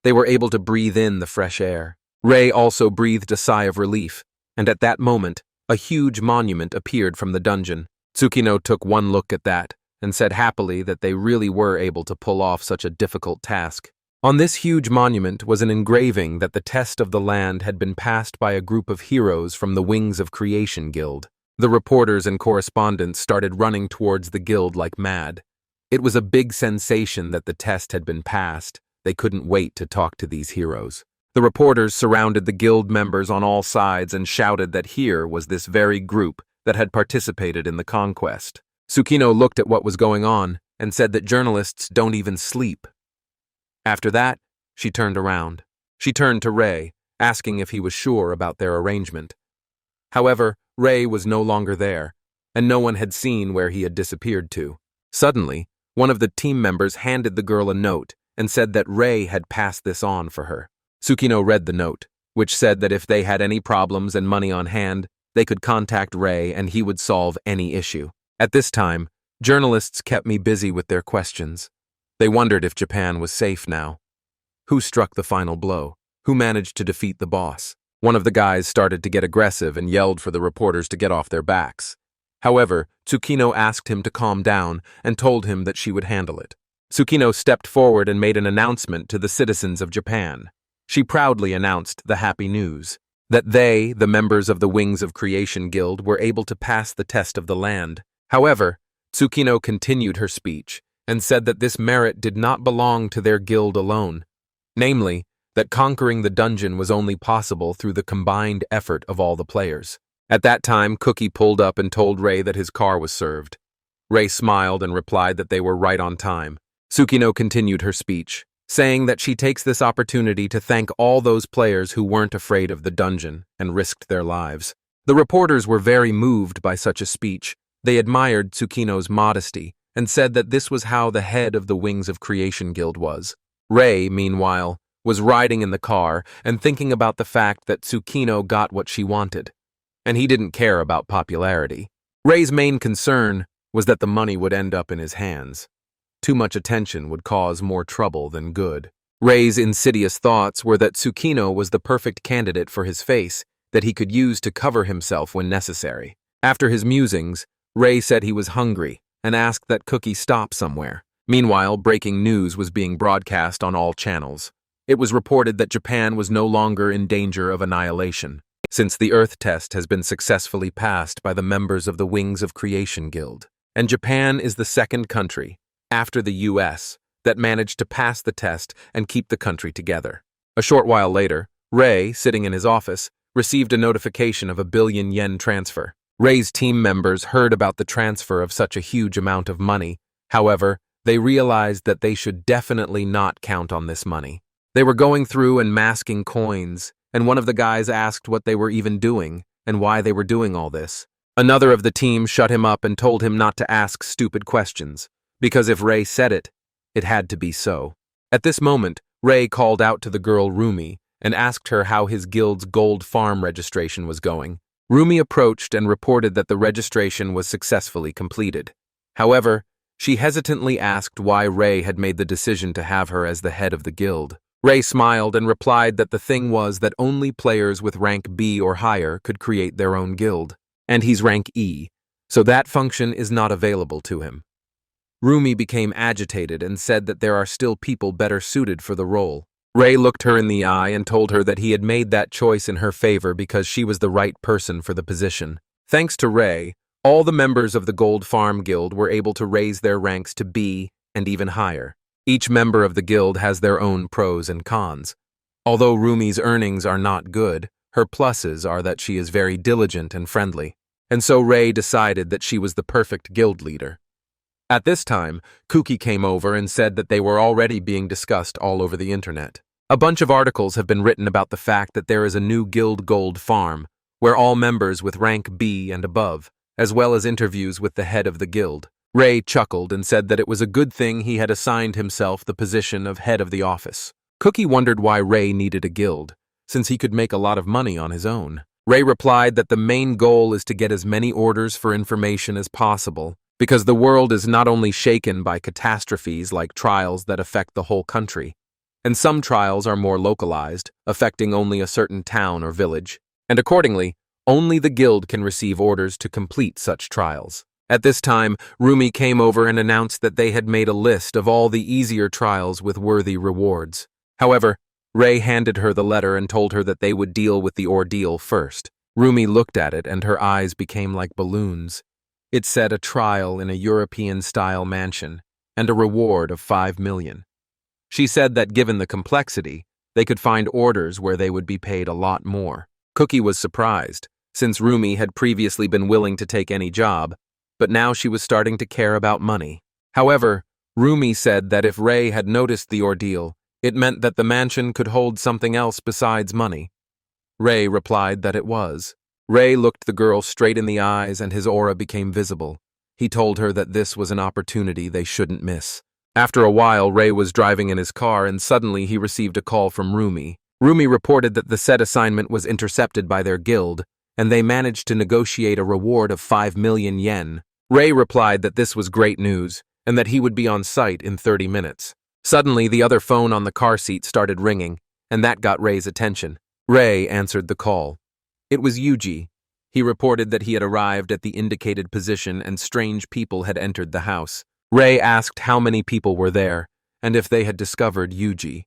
They were able to breathe in the fresh air. Ray also breathed a sigh of relief, and at that moment, a huge monument appeared from the dungeon. Tsukino took one look at that and said happily that they really were able to pull off such a difficult task. On this huge monument was an engraving that the test of the land had been passed by a group of heroes from the Wings of Creation Guild. The reporters and correspondents started running towards the guild like mad. It was a big sensation that the test had been passed. They couldn't wait to talk to these heroes. The reporters surrounded the guild members on all sides and shouted that here was this very group that had participated in the conquest. Tsukino looked at what was going on and said that journalists don't even sleep. After that, she turned around. She turned to Ray, asking if he was sure about their arrangement. However, Ray was no longer there, and no one had seen where he had disappeared to. Suddenly, one of the team members handed the girl a note and said that Ray had passed this on for her. Tsukino read the note, which said that if they had any problems and money on hand, they could contact Ray and he would solve any issue. At this time, journalists kept me busy with their questions. They wondered if Japan was safe now. Who struck the final blow? Who managed to defeat the boss? One of the guys started to get aggressive and yelled for the reporters to get off their backs. However, Tsukino asked him to calm down and told him that she would handle it. Tsukino stepped forward and made an announcement to the citizens of Japan. She proudly announced the happy news that they, the members of the Wings of Creation Guild, were able to pass the test of the land. However, Tsukino continued her speech and said that this merit did not belong to their guild alone. Namely, that conquering the dungeon was only possible through the combined effort of all the players. At that time, Cookie pulled up and told Ray that his car was served. Ray smiled and replied that they were right on time. Tsukino continued her speech, saying that she takes this opportunity to thank all those players who weren't afraid of the dungeon and risked their lives. The reporters were very moved by such a speech. They admired Tsukino's modesty and said that this was how the head of the Wings of Creation Guild was. Ray, meanwhile, was riding in the car and thinking about the fact that Tsukino got what she wanted, and he didn't care about popularity. Ray's main concern was that the money would end up in his hands. Too much attention would cause more trouble than good. Ray's insidious thoughts were that Tsukino was the perfect candidate for his face that he could use to cover himself when necessary. After his musings, Ray said he was hungry and asked that Cookie stop somewhere. Meanwhile, breaking news was being broadcast on all channels. It was reported that Japan was no longer in danger of annihilation, since the Earth test has been successfully passed by the members of the Wings of Creation Guild. And Japan is the second country, after the US, that managed to pass the test and keep the country together. A short while later, Ray, sitting in his office, received a notification of a 1 billion yen transfer. Ray's team members heard about the transfer of such a huge amount of money. However, they realized that they should definitely not count on this money. They were going through and masking coins, and one of the guys asked what they were even doing and why they were doing all this. Another of the team shut him up and told him not to ask stupid questions, because if Ray said it, it had to be so. At this moment, Ray called out to the girl Rumi and asked her how his guild's gold farm registration was going. Rumi approached and reported that the registration was successfully completed. However, she hesitantly asked why Ray had made the decision to have her as the head of the guild. Ray smiled and replied that the thing was that only players with rank B or higher could create their own guild, and he's rank E, so that function is not available to him. Rumi became agitated and said that there are still people better suited for the role. Ray looked her in the eye and told her that he had made that choice in her favor because she was the right person for the position. Thanks to Ray, all the members of the Gold Farm Guild were able to raise their ranks to B and even higher. Each member of the guild has their own pros and cons. Although Rumi's earnings are not good, her pluses are that she is very diligent and friendly, and so Ray decided that she was the perfect guild leader. At this time, Kuki came over and said that they were already being discussed all over the internet. A bunch of articles have been written about the fact that there is a new guild gold farm, where all members with rank B and above, as well as interviews with the head of the guild. Ray chuckled and said that it was a good thing he had assigned himself the position of head of the office. Cookie wondered why Ray needed a guild, since he could make a lot of money on his own. Ray replied that the main goal is to get as many orders for information as possible, because the world is not only shaken by catastrophes like trials that affect the whole country, and some trials are more localized, affecting only a certain town or village, and accordingly, only the guild can receive orders to complete such trials. At this time, Rumi came over and announced that they had made a list of all the easier trials with worthy rewards. However, Ray handed her the letter and told her that they would deal with the ordeal first. Rumi looked at it and her eyes became like balloons. It said a trial in a European-style mansion and a reward of 5 million. She said that given the complexity, they could find orders where they would be paid a lot more. Cookie was surprised, since Rumi had previously been willing to take any job, but now she was starting to care about money. However, Rumi said that if Ray had noticed the ordeal, it meant that the mansion could hold something else besides money. Ray replied that it was. Ray looked the girl straight in the eyes and his aura became visible. He told her that this was an opportunity they shouldn't miss. After a while, Ray was driving in his car and suddenly he received a call from Rumi. Rumi reported that the said assignment was intercepted by their guild, and they managed to negotiate a reward of 5 million yen. Ray replied that this was great news, and that he would be on site in 30 minutes. Suddenly, the other phone on the car seat started ringing, and that got Ray's attention. Ray answered the call. It was Yuji. He reported that he had arrived at the indicated position and strange people had entered the house. Ray asked how many people were there, and if they had discovered Yuji.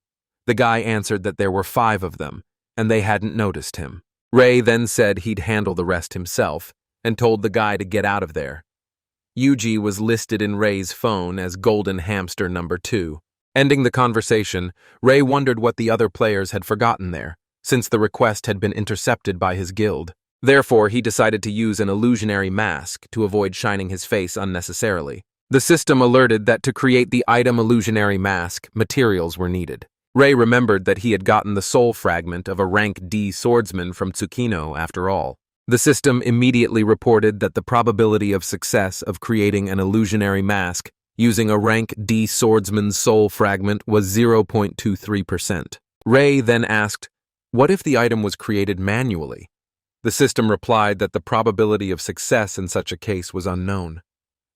The guy answered that there were 5 of them, and they hadn't noticed him. Ray then said he'd handle the rest himself, and told the guy to get out of there. Yuji was listed in Ray's phone as Golden Hamster number 2. Ending the conversation, Ray wondered what the other players had forgotten there, since the request had been intercepted by his guild. Therefore, he decided to use an illusionary mask to avoid shining his face unnecessarily. The system alerted that to create the item illusionary mask, materials were needed. Ray remembered that he had gotten the soul fragment of a rank D swordsman from Tsukino after all. The system immediately reported that the probability of success of creating an illusionary mask using a rank D swordsman's soul fragment was 0.23%. Ray then asked, what if the item was created manually? The system replied that the probability of success in such a case was unknown,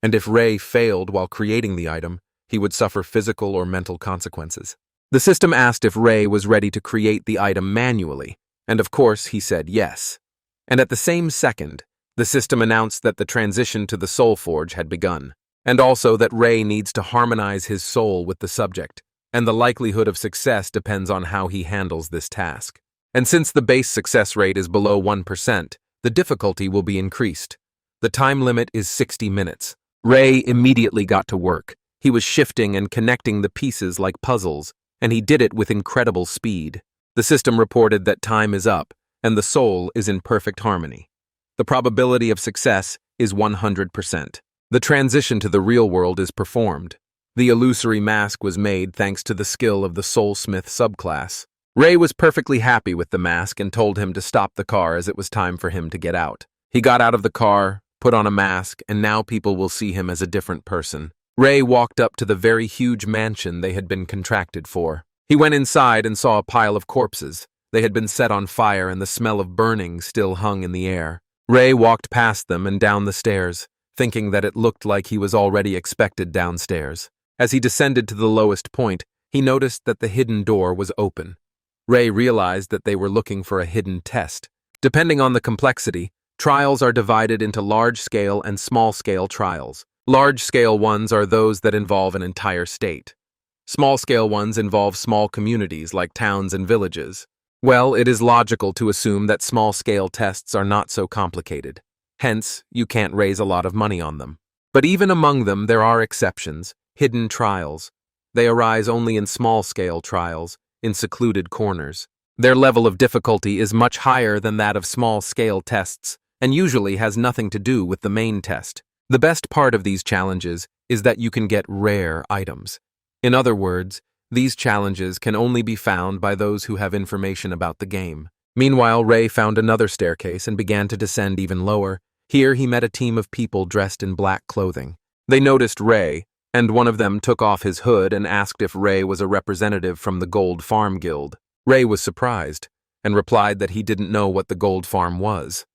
and if Ray failed while creating the item, he would suffer physical or mental consequences. The system asked if Ray was ready to create the item manually, and of course he said yes. And at the same second, the system announced that the transition to the Soul Forge had begun, and also that Ray needs to harmonize his soul with the subject, and the likelihood of success depends on how he handles this task. And since the base success rate is below 1%, the difficulty will be increased. The time limit is 60 minutes. Ray immediately got to work. He was shifting and connecting the pieces like puzzles, and he did it with incredible speed. The system reported that time is up, and the soul is in perfect harmony. The probability of success is 100%. The transition to the real world is performed. The illusory mask was made thanks to the skill of the soulsmith subclass. Ray was perfectly happy with the mask and told him to stop the car as it was time for him to get out. He got out of the car, put on a mask, and now people will see him as a different person. Ray walked up to the very huge mansion they had been contracted for. He went inside and saw a pile of corpses. They had been set on fire and the smell of burning still hung in the air. Ray walked past them and down the stairs, thinking that it looked like he was already expected downstairs. As he descended to the lowest point, he noticed that the hidden door was open. Ray realized that they were looking for a hidden test. Depending on the complexity, trials are divided into large-scale and small-scale trials. Large-scale ones are those that involve an entire state. Small-scale ones involve small communities like towns and villages. Well, it is logical to assume that small-scale tests are not so complicated. Hence, you can't raise a lot of money on them. But even among them, there are exceptions, hidden trials. They arise only in small-scale trials, in secluded corners. Their level of difficulty is much higher than that of small-scale tests, and usually has nothing to do with the main test. The best part of these challenges is that you can get rare items. In other words, these challenges can only be found by those who have information about the game. Meanwhile, Ray found another staircase and began to descend even lower. Here he met a team of people dressed in black clothing. They noticed Ray, and one of them took off his hood and asked if Ray was a representative from the Gold Farm Guild. Ray was surprised, and replied that he didn't know what the Gold Farm was.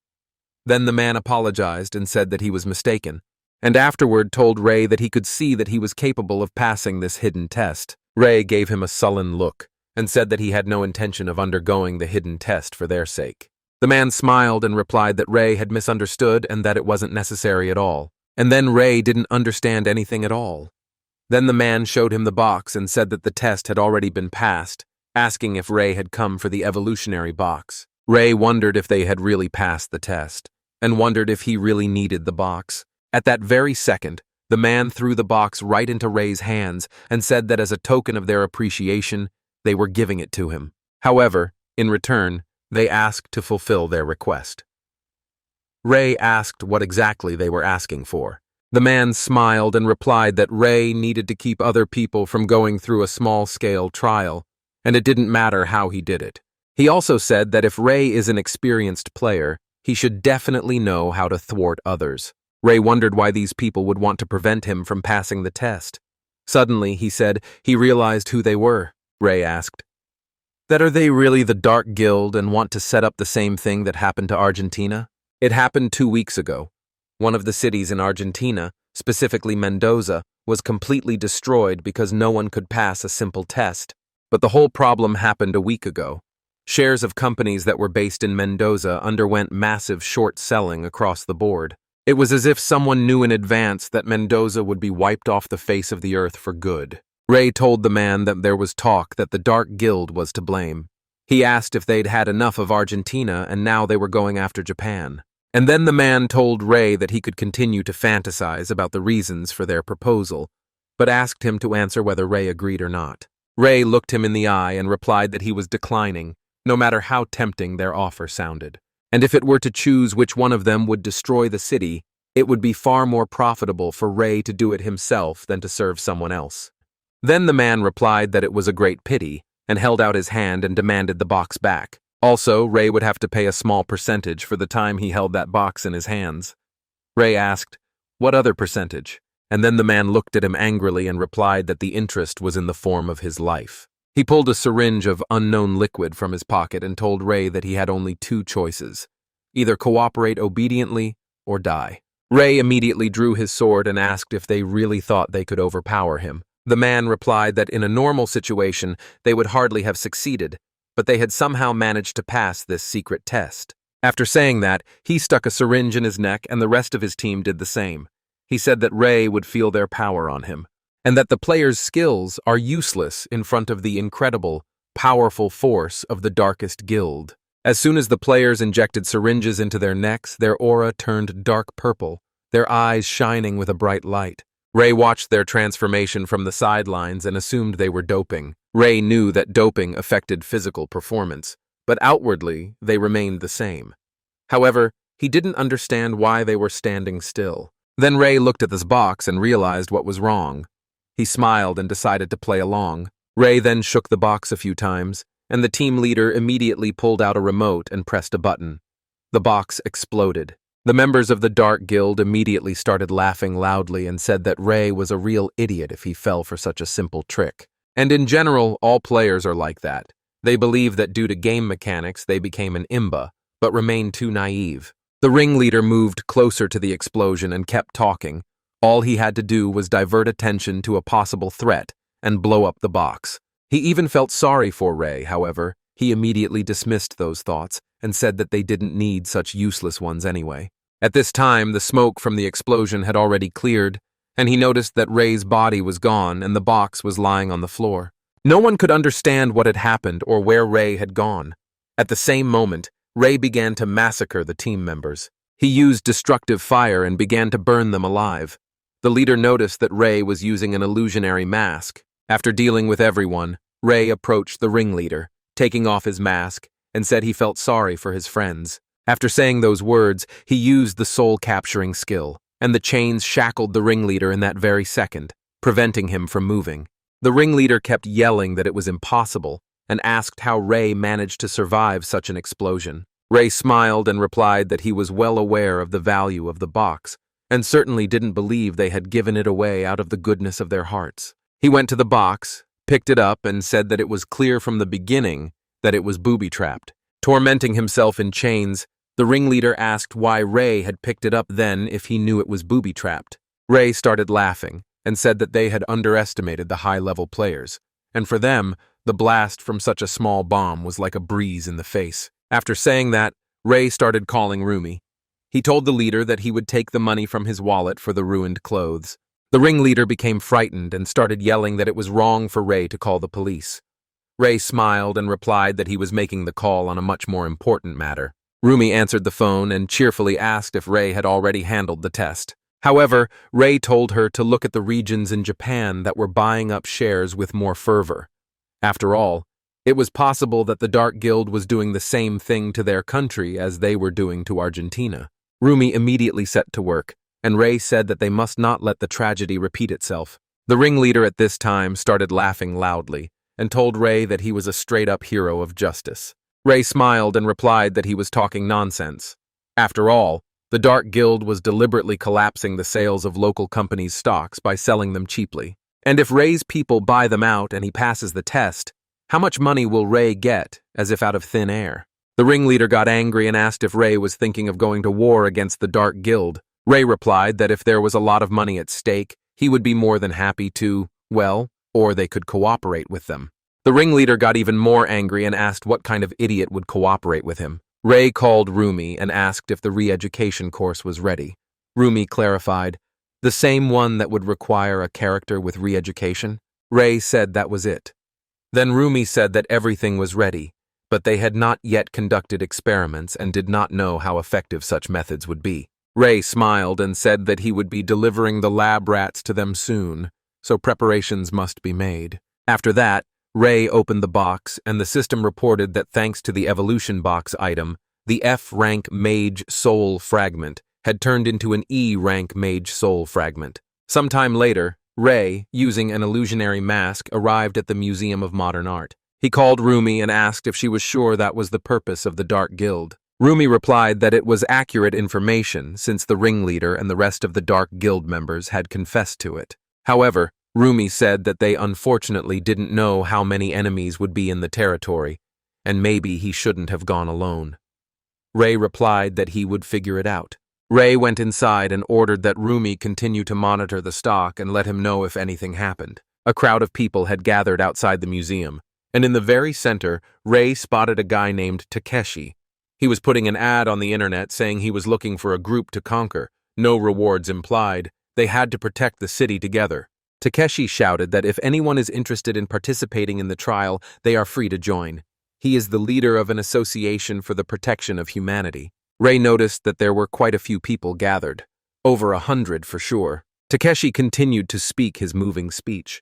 Then the man apologized and said that he was mistaken, and afterward told Ray that he could see that he was capable of passing this hidden test. Ray gave him a sullen look, and said that he had no intention of undergoing the hidden test for their sake. The man smiled and replied that Ray had misunderstood and that it wasn't necessary at all. And then Ray didn't understand anything at all. Then the man showed him the box and said that the test had already been passed, asking if Ray had come for the evolutionary box. Ray wondered if they had really passed the test, and wondered if he really needed the box. At that very second, the man threw the box right into Ray's hands and said that as a token of their appreciation, they were giving it to him. However, in return, they asked to fulfill their request. Ray asked what exactly they were asking for. The man smiled and replied that Ray needed to keep other people from going through a small-scale trial, and it didn't matter how he did it. He also said that if Ray is an experienced player, he should definitely know how to thwart others. Ray wondered why these people would want to prevent him from passing the test. Suddenly, he said, he realized who they were. Ray asked, "That are they really the Dark Guild and want to set up the same thing that happened to Argentina?" It happened 2 weeks ago. One of the cities in Argentina, specifically Mendoza, was completely destroyed because no one could pass a simple test. But the whole problem happened a week ago. Shares of companies that were based in Mendoza underwent massive short selling across the board. It was as if someone knew in advance that Mendoza would be wiped off the face of the earth for good. Ray told the man that there was talk that the Dark Guild was to blame. He asked if they'd had enough of Argentina and now they were going after Japan. And then the man told Ray that he could continue to fantasize about the reasons for their proposal, but asked him to answer whether Ray agreed or not. Ray looked him in the eye and replied that he was declining, no matter how tempting their offer sounded. And if it were to choose which one of them would destroy the city, it would be far more profitable for Ray to do it himself than to serve someone else. Then the man replied that it was a great pity, and held out his hand and demanded the box back. Also, Ray would have to pay a small percentage for the time he held that box in his hands. Ray asked, "What other percentage?" And then the man looked at him angrily and replied that the interest was in the form of his life. He pulled a syringe of unknown liquid from his pocket and told Ray that he had only 2 choices: either cooperate obediently or die. Ray immediately drew his sword and asked if they really thought they could overpower him. The man replied that in a normal situation they would hardly have succeeded, but they had somehow managed to pass this secret test. After saying that, he stuck a syringe in his neck and the rest of his team did the same. He said that Ray would feel their power on him, and that the player's skills are useless in front of the incredible, powerful force of the Darkest Guild. As soon as the players injected syringes into their necks, their aura turned dark purple, their eyes shining with a bright light. Ray watched their transformation from the sidelines and assumed they were doping. Ray knew that doping affected physical performance, but outwardly they remained the same. However, he didn't understand why they were standing still. Then Ray looked at this box and realized what was wrong. He smiled and decided to play along. Ray then shook the box a few times, and the team leader immediately pulled out a remote and pressed a button. The box exploded. The members of the Dark Guild immediately started laughing loudly and said that Ray was a real idiot if he fell for such a simple trick. And in general, all players are like that. They believe that due to game mechanics they became an imba, but remained too naive. The ringleader moved closer to the explosion and kept talking. All he had to do was divert attention to a possible threat and blow up the box. He even felt sorry for Ray, however. He immediately dismissed those thoughts and said that they didn't need such useless ones anyway. At this time, the smoke from the explosion had already cleared, and he noticed that Ray's body was gone and the box was lying on the floor. No one could understand what had happened or where Ray had gone. At the same moment, Ray began to massacre the team members. He used destructive fire and began to burn them alive. The leader noticed that Ray was using an illusionary mask. After dealing with everyone, Ray approached the ringleader, taking off his mask, and said he felt sorry for his friends. After saying those words, he used the soul-capturing skill, and the chains shackled the ringleader in that very second, preventing him from moving. The ringleader kept yelling that it was impossible, and asked how Ray managed to survive such an explosion. Ray smiled and replied that he was well aware of the value of the box, and certainly didn't believe they had given it away out of the goodness of their hearts. He went to the box, picked it up, and said that it was clear from the beginning that it was booby-trapped. Tormenting himself in chains, the ringleader asked why Ray had picked it up then if he knew it was booby-trapped. Ray started laughing and said that they had underestimated the high-level players, and for them, the blast from such a small bomb was like a breeze in the face. After saying that, Ray started calling Rumi. He told the leader that he would take the money from his wallet for the ruined clothes. The ringleader became frightened and started yelling that it was wrong for Ray to call the police. Ray smiled and replied that he was making the call on a much more important matter. Rumi answered the phone and cheerfully asked if Ray had already handled the test. However, Ray told her to look at the regions in Japan that were buying up shares with more fervor. After all, it was possible that the Dark Guild was doing the same thing to their country as they were doing to Argentina. Rumi immediately set to work, and Ray said that they must not let the tragedy repeat itself. The ringleader at this time started laughing loudly and told Ray that he was a straight-up hero of justice. Ray smiled and replied that he was talking nonsense. After all, the Dark Guild was deliberately collapsing the sales of local companies' stocks by selling them cheaply. And if Ray's people buy them out and he passes the test, how much money will Ray get, as if out of thin air? The ringleader got angry and asked if Ray was thinking of going to war against the Dark Guild. Ray replied that if there was a lot of money at stake, he would be more than happy to, well, or they could cooperate with them. The ringleader got even more angry and asked what kind of idiot would cooperate with him. Ray called Rumi and asked if the re-education course was ready. Rumi clarified, the same one that would require a character with re-education? Ray said that was it. Then Rumi said that everything was ready, but they had not yet conducted experiments and did not know how effective such methods would be. Ray smiled and said that he would be delivering the lab rats to them soon, so preparations must be made. After that, Ray opened the box, and the system reported that thanks to the evolution box item, the F-rank mage soul fragment had turned into an E-rank mage soul fragment. Sometime later, Ray, using an illusionary mask, arrived at the Museum of Modern Art. He called Rumi and asked if she was sure that was the purpose of the Dark Guild. Rumi replied that it was accurate information since the ringleader and the rest of the Dark Guild members had confessed to it. However, Rumi said that they unfortunately didn't know how many enemies would be in the territory, and maybe he shouldn't have gone alone. Ray replied that he would figure it out. Ray went inside and ordered that Rumi continue to monitor the stock and let him know if anything happened. A crowd of people had gathered outside the museum, and in the very center, Ray spotted a guy named Takeshi. He was putting an ad on the internet saying he was looking for a group to conquer. No rewards implied. They had to protect the city together. Takeshi shouted that if anyone is interested in participating in the trial, they are free to join. He is the leader of an association for the protection of humanity. Ray noticed that there were quite a few people gathered. Over 100 for sure. Takeshi continued to speak his moving speech.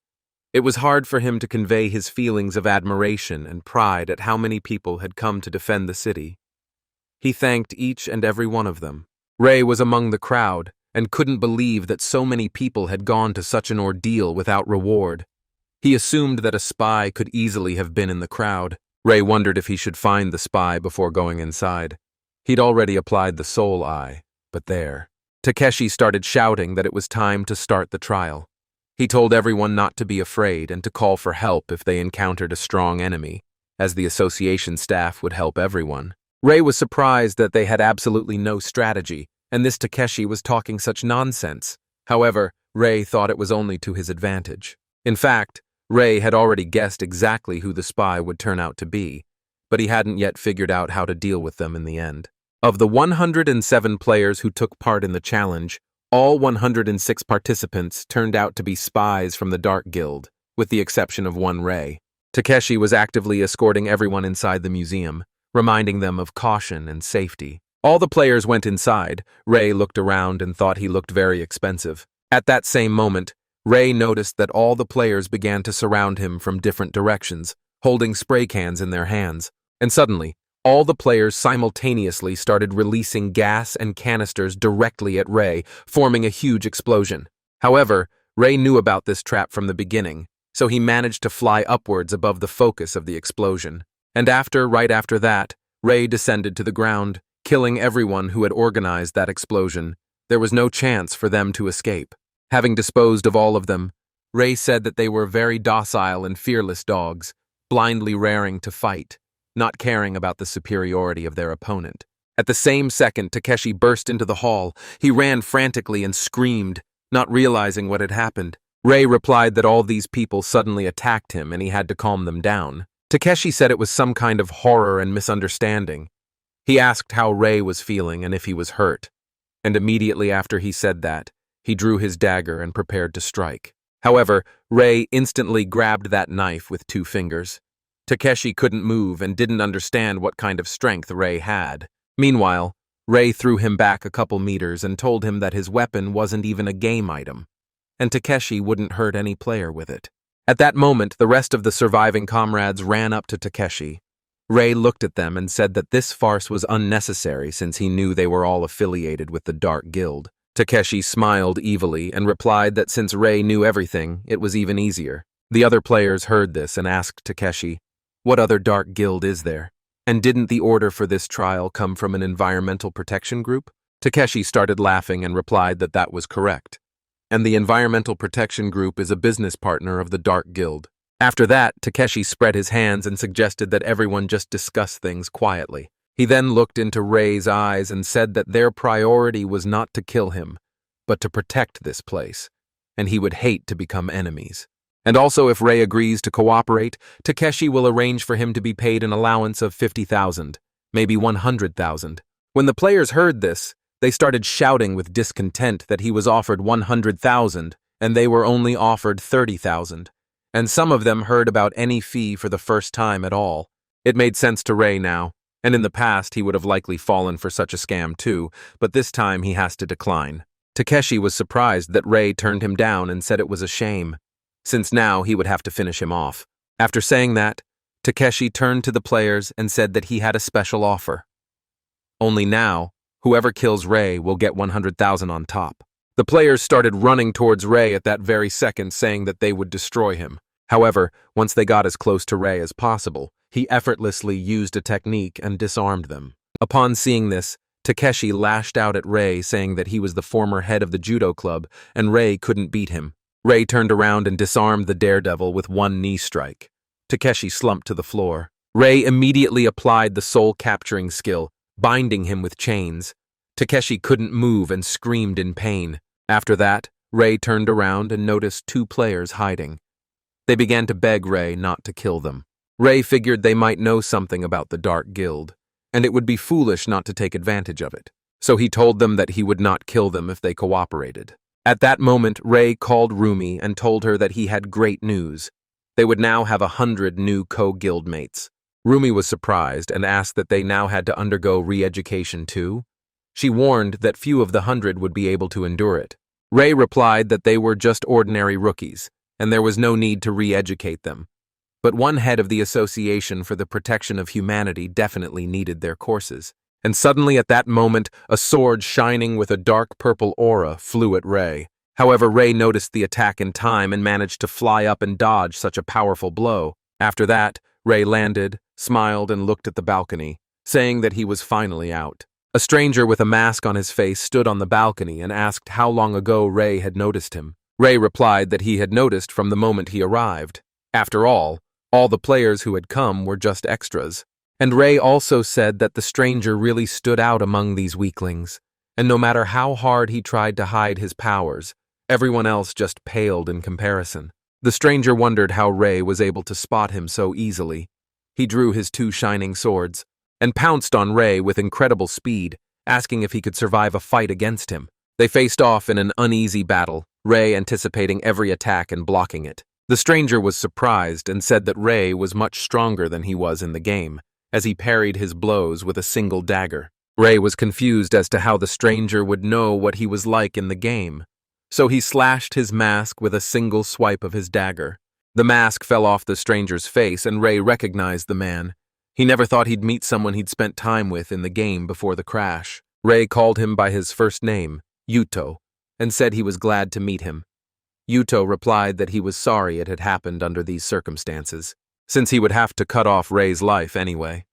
It was hard for him to convey his feelings of admiration and pride at how many people had come to defend the city. He thanked each and every one of them. Ray was among the crowd and couldn't believe that so many people had gone to such an ordeal without reward. He assumed that a spy could easily have been in the crowd. Ray wondered if he should find the spy before going inside. He'd already applied the soul eye, but there. Takeshi started shouting that it was time to start the trial. He told everyone not to be afraid and to call for help if they encountered a strong enemy, as the association staff would help everyone. Ray was surprised that they had absolutely no strategy, and this Takeshi was talking such nonsense. However, Ray thought it was only to his advantage. In fact, Ray had already guessed exactly who the spy would turn out to be, but he hadn't yet figured out how to deal with them in the end. Of the 107 players who took part in the challenge, all 106 participants turned out to be spies from the Dark Guild, with the exception of one Ray. Takeshi was actively escorting everyone inside the museum, reminding them of caution and safety. All the players went inside. Ray looked around and thought he looked very expensive. At that same moment, Ray noticed that all the players began to surround him from different directions, holding spray cans in their hands. And suddenly, all the players simultaneously started releasing gas and canisters directly at Ray, forming a huge explosion. However, Ray knew about this trap from the beginning, so he managed to fly upwards above the focus of the explosion. And right after that, Ray descended to the ground, killing everyone who had organized that explosion. There was no chance for them to escape. Having disposed of all of them, Ray said that they were very docile and fearless dogs, blindly raring to fight, not caring about the superiority of their opponent. At the same second, Takeshi burst into the hall. He ran frantically and screamed, not realizing what had happened. Ray replied that all these people suddenly attacked him and he had to calm them down. Takeshi said it was some kind of horror and misunderstanding. He asked how Ray was feeling and if he was hurt. And immediately after he said that, he drew his dagger and prepared to strike. However, Ray instantly grabbed that knife with 2 fingers. Takeshi couldn't move and didn't understand what kind of strength Ray had. Meanwhile, Ray threw him back a couple meters and told him that his weapon wasn't even a game item, and Takeshi wouldn't hurt any player with it. At that moment, the rest of the surviving comrades ran up to Takeshi. Ray looked at them and said that this farce was unnecessary since he knew they were all affiliated with the Dark Guild. Takeshi smiled evilly and replied that since Rei knew everything, it was even easier. The other players heard this and asked Takeshi, "What other dark guild is there? And didn't the order for this trial come from an environmental protection group?" Takeshi started laughing and replied that that was correct. And the environmental protection group is a business partner of the Dark Guild. After that, Takeshi spread his hands and suggested that everyone just discuss things quietly. He then looked into Rei's eyes and said that their priority was not to kill him, but to protect this place, and he would hate to become enemies. And also, if Rei agrees to cooperate, Takeshi will arrange for him to be paid an allowance of 50,000, maybe 100,000. When the players heard this, they started shouting with discontent that he was offered 100,000 and they were only offered 30,000. And some of them heard about any fee for the first time at all. It made sense to Rei now, and in the past he would have likely fallen for such a scam too, but this time he has to decline. Takeshi was surprised that Rei turned him down and said it was a shame, since now he would have to finish him off. After saying that, Takeshi turned to the players and said that he had a special offer. Only now, whoever kills Rei will get 100,000 on top. The players started running towards Rei at that very second, saying that they would destroy him. However, once they got as close to Rei as possible, he effortlessly used a technique and disarmed them. Upon seeing this, Takeshi lashed out at Rei, saying that he was the former head of the judo club and Rei couldn't beat him. Rei turned around and disarmed the daredevil with one knee strike. Takeshi slumped to the floor. Rei immediately applied the soul-capturing skill, binding him with chains. Takeshi couldn't move and screamed in pain. After that, Rei turned around and noticed two players hiding. They began to beg Rei not to kill them. Rei figured they might know something about the Dark Guild, and it would be foolish not to take advantage of it. So he told them that he would not kill them if they cooperated. At that moment, Rei called Rumi and told her that he had great news. They would now have 100 new co-guildmates. Rumi was surprised and asked that they now had to undergo re-education too. She warned that few of the 100 would be able to endure it. Rei replied that they were just ordinary rookies, and there was no need to re-educate them. But one head of the Association for the Protection of Humanity definitely needed their courses. And suddenly at that moment, a sword shining with a dark purple aura flew at Rei. However, Rei noticed the attack in time and managed to fly up and dodge such a powerful blow. After that, Rei landed, smiled, and looked at the balcony, saying that he was finally out. A stranger with a mask on his face stood on the balcony and asked how long ago Rei had noticed him. Rei replied that he had noticed from the moment he arrived. After all the players who had come were just extras. And Rei also said that the stranger really stood out among these weaklings, and no matter how hard he tried to hide his powers, everyone else just paled in comparison. The stranger wondered how Rei was able to spot him so easily. He drew his two shining swords and pounced on Rei with incredible speed, asking if he could survive a fight against him. They faced off in an uneasy battle, Rei anticipating every attack and blocking it. The stranger was surprised and said that Rei was much stronger than he was in the game, as he parried his blows with a single dagger. Rei was confused as to how the stranger would know what he was like in the game, so he slashed his mask with a single swipe of his dagger. The mask fell off the stranger's face and Rei recognized the man. He never thought he'd meet someone he'd spent time with in the game before the crash. Rei called him by his first name, Yuto, and said he was glad to meet him. Yuto replied that he was sorry it had happened under these circumstances, since he would have to cut off Rei's life anyway.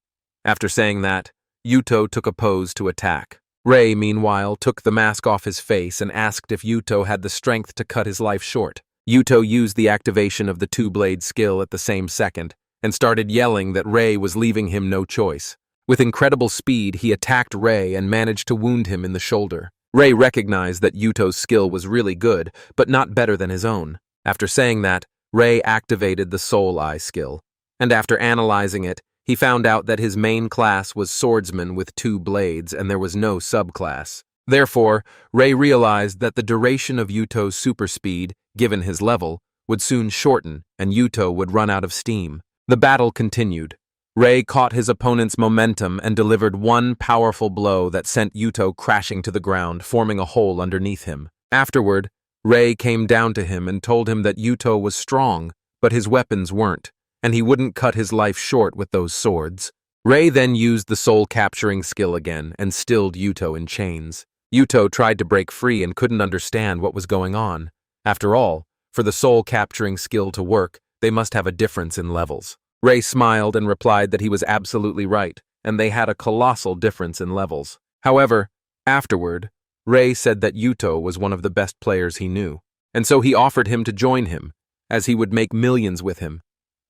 After saying that, Yuto took a pose to attack. Rei, meanwhile, took the mask off his face and asked if Yuto had the strength to cut his life short. Yuto used the activation of the two-blade skill at the same second, and started yelling that Rei was leaving him no choice. With incredible speed, he attacked Rei and managed to wound him in the shoulder. Rei recognized that Yuto's skill was really good, but not better than his own. After saying that, Rei activated the Soul Eye skill, and after analyzing it, he found out that his main class was swordsman with 2 blades and there was no subclass. Therefore, Rei realized that the duration of Yuto's super speed, given his level, would soon shorten and Yuto would run out of steam. The battle continued. Rei caught his opponent's momentum and delivered one powerful blow that sent Yuto crashing to the ground, forming a hole underneath him. Afterward, Rei came down to him and told him that Yuto was strong, but his weapons weren't, and he wouldn't cut his life short with those swords. Rei then used the soul-capturing skill again and stilled Yuto in chains. Yuto tried to break free and couldn't understand what was going on. After all, for the soul-capturing skill to work, they must have a difference in levels. Ray smiled and replied that he was absolutely right, and they had a colossal difference in levels. However, afterward, Ray said that Yuto was one of the best players he knew, and so he offered him to join him, as he would make millions with him,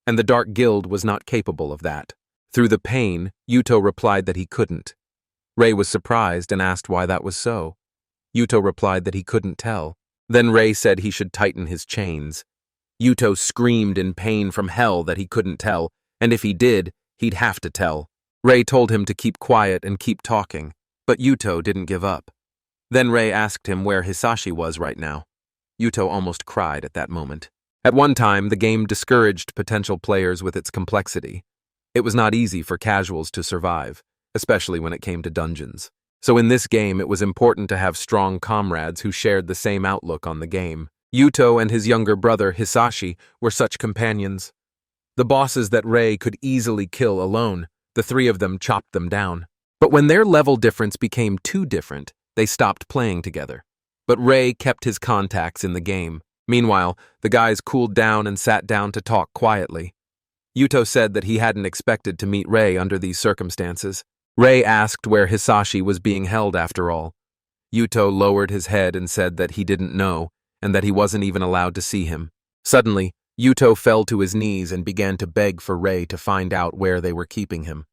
and the Dark Guild was not capable of that. Through the pain, Yuto replied that he couldn't. Ray was surprised and asked why that was so. Yuto replied that he couldn't tell. Then Ray said he should tighten his chains. Yuto screamed in pain from hell that he couldn't tell, and if he did, he'd have to tell. Ray told him to keep quiet and keep talking, but Yuto didn't give up. Then Ray asked him where Hisashi was right now. Yuto almost cried at that moment. At one time, the game discouraged potential players with its complexity. It was not easy for casuals to survive, especially when it came to dungeons. So in this game, it was important to have strong comrades who shared the same outlook on the game. Yuto and his younger brother, Hisashi, were such companions. The bosses that Ray could easily kill alone, the three of them chopped them down. But when their level difference became too different, they stopped playing together. But Ray kept his contacts in the game. Meanwhile, the guys cooled down and sat down to talk quietly. Yuto said that he hadn't expected to meet Ray under these circumstances. Ray asked where Hisashi was being held after all. Yuto lowered his head and said that he didn't know, and that he wasn't even allowed to see him. Suddenly, Yuto fell to his knees and began to beg for Ray to find out where they were keeping him.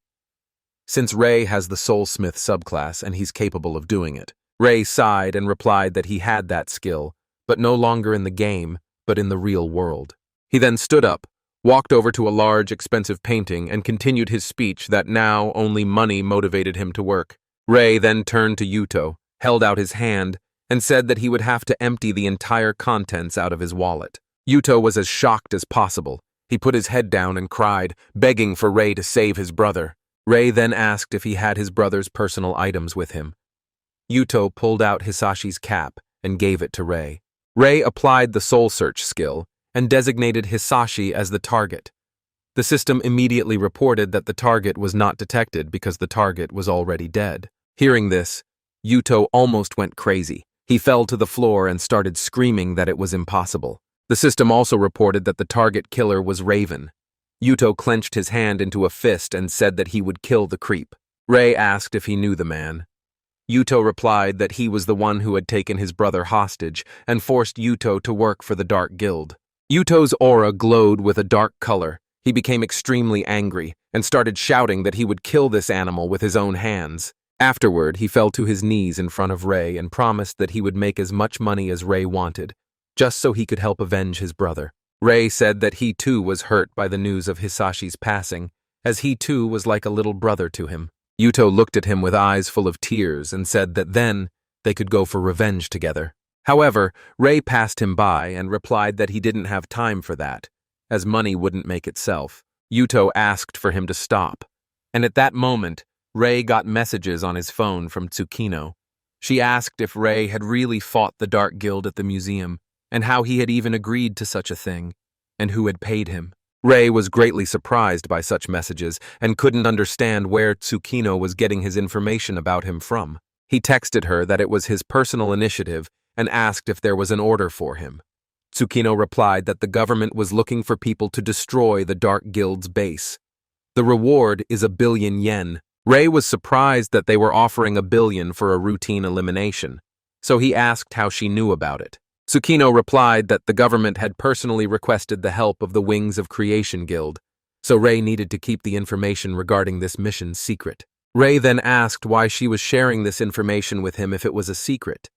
Since Ray has the Soulsmith subclass and he's capable of doing it, Ray sighed and replied that he had that skill, but no longer in the game, but in the real world. He then stood up, walked over to a large, expensive painting, and continued his speech that now only money motivated him to work. Ray then turned to Yuto, held out his hand, and said that he would have to empty the entire contents out of his wallet. Yuto was as shocked as possible. He put his head down and cried, begging for Ray to save his brother. Ray then asked if he had his brother's personal items with him. Yuto pulled out Hisashi's cap and gave it to Ray. Ray applied the Soul Search skill and designated Hisashi as the target. The system immediately reported that the target was not detected because the target was already dead. Hearing this, Yuto almost went crazy. He fell to the floor and started screaming that it was impossible. The system also reported that the target killer was Raven. Yuto clenched his hand into a fist and said that he would kill the creep. Ray asked if he knew the man. Yuto replied that he was the one who had taken his brother hostage and forced Yuto to work for the Dark Guild. Yuto's aura glowed with a dark color. He became extremely angry and started shouting that he would kill this animal with his own hands. Afterward, he fell to his knees in front of Ray and promised that he would make as much money as Ray wanted, just so he could help avenge his brother. Ray said that he too was hurt by the news of Hisashi's passing, as he too was like a little brother to him. Yuto looked at him with eyes full of tears and said that then they could go for revenge together. However, Ray passed him by and replied that he didn't have time for that, as money wouldn't make itself. Yuto asked for him to stop, and at that moment, Ray got messages on his phone from Tsukino. She asked if Ray had really fought the Dark Guild at the museum, and how he had even agreed to such a thing, and who had paid him. Ray was greatly surprised by such messages and couldn't understand where Tsukino was getting his information about him from. He texted her that it was his personal initiative and asked if there was an order for him. Tsukino replied that the government was looking for people to destroy the Dark Guild's base. The reward is 1 billion yen. Ray was surprised that they were offering 1 billion for a routine elimination, so he asked how she knew about it. Tsukino replied that the government had personally requested the help of the Wings of Creation Guild, so Ray needed to keep the information regarding this mission secret. Ray then asked why she was sharing this information with him if it was a secret.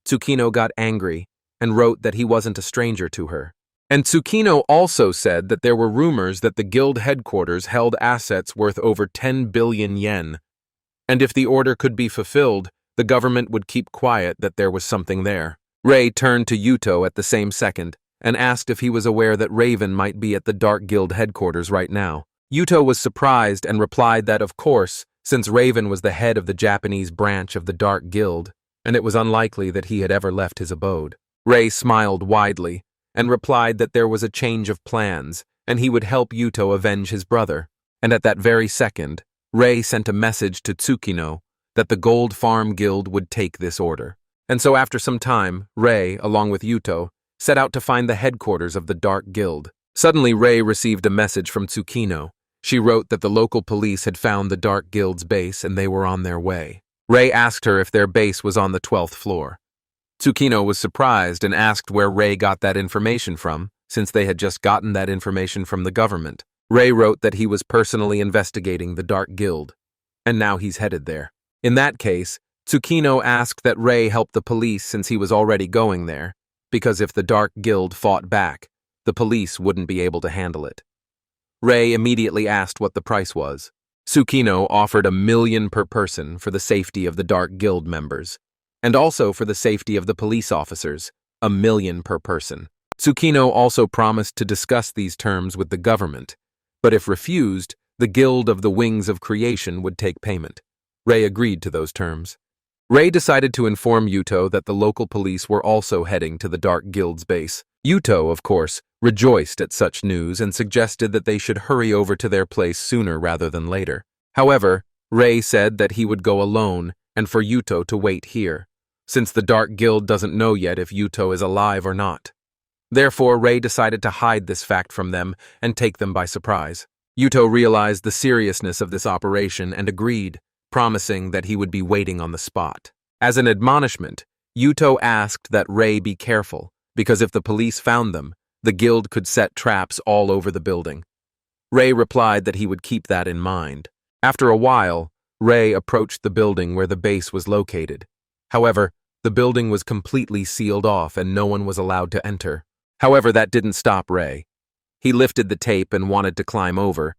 Tsukino got angry and wrote that he wasn't a stranger to her. And Tsukino also said that there were rumors that the guild headquarters held assets worth over 10 billion yen, and if the order could be fulfilled, the government would keep quiet that there was something there. Ray turned to Yuto at the same second and asked if he was aware that Raven might be at the Dark Guild headquarters right now. Yuto was surprised and replied that, of course, since Raven was the head of the Japanese branch of the Dark Guild, and it was unlikely that he had ever left his abode. Ray smiled widely and replied that there was a change of plans and he would help Yuto avenge his brother. And at that very second, Ray sent a message to Tsukino that the Gold Farm Guild would take this order. And so after some time, Rei, along with Yuto, set out to find the headquarters of the Dark Guild. Suddenly, Rei received a message from Tsukino. She wrote that the local police had found the Dark Guild's base and they were on their way. Rei asked her if their base was on the 12th floor. Tsukino was surprised and asked where Rei got that information from, since they had just gotten that information from the government. Rei wrote that he was personally investigating the Dark Guild, and now he's headed there. In that case, Tsukino asked that Rei help the police since he was already going there, because if the Dark Guild fought back, the police wouldn't be able to handle it. Rei immediately asked what the price was. Tsukino offered $1 million per person for the safety of the Dark Guild members, and also for the safety of the police officers, $1 million per person. Tsukino also promised to discuss these terms with the government, but if refused, the Guild of the Wings of Creation would take payment. Rei agreed to those terms. Rei decided to inform Yuto that the local police were also heading to the Dark Guild's base. Yuto, of course, rejoiced at such news and suggested that they should hurry over to their place sooner rather than later. However, Rei said that he would go alone and for Yuto to wait here, since the Dark Guild doesn't know yet if Yuto is alive or not. Therefore, Rei decided to hide this fact from them and take them by surprise. Yuto realized the seriousness of this operation and agreed, promising that he would be waiting on the spot. As an admonishment, Yuto asked that Rei be careful, because if the police found them, the guild could set traps all over the building. Rei replied that he would keep that in mind. After a while, Rei approached the building where the base was located. However, the building was completely sealed off and no one was allowed to enter. However, that didn't stop Rei. He lifted the tape and wanted to climb over,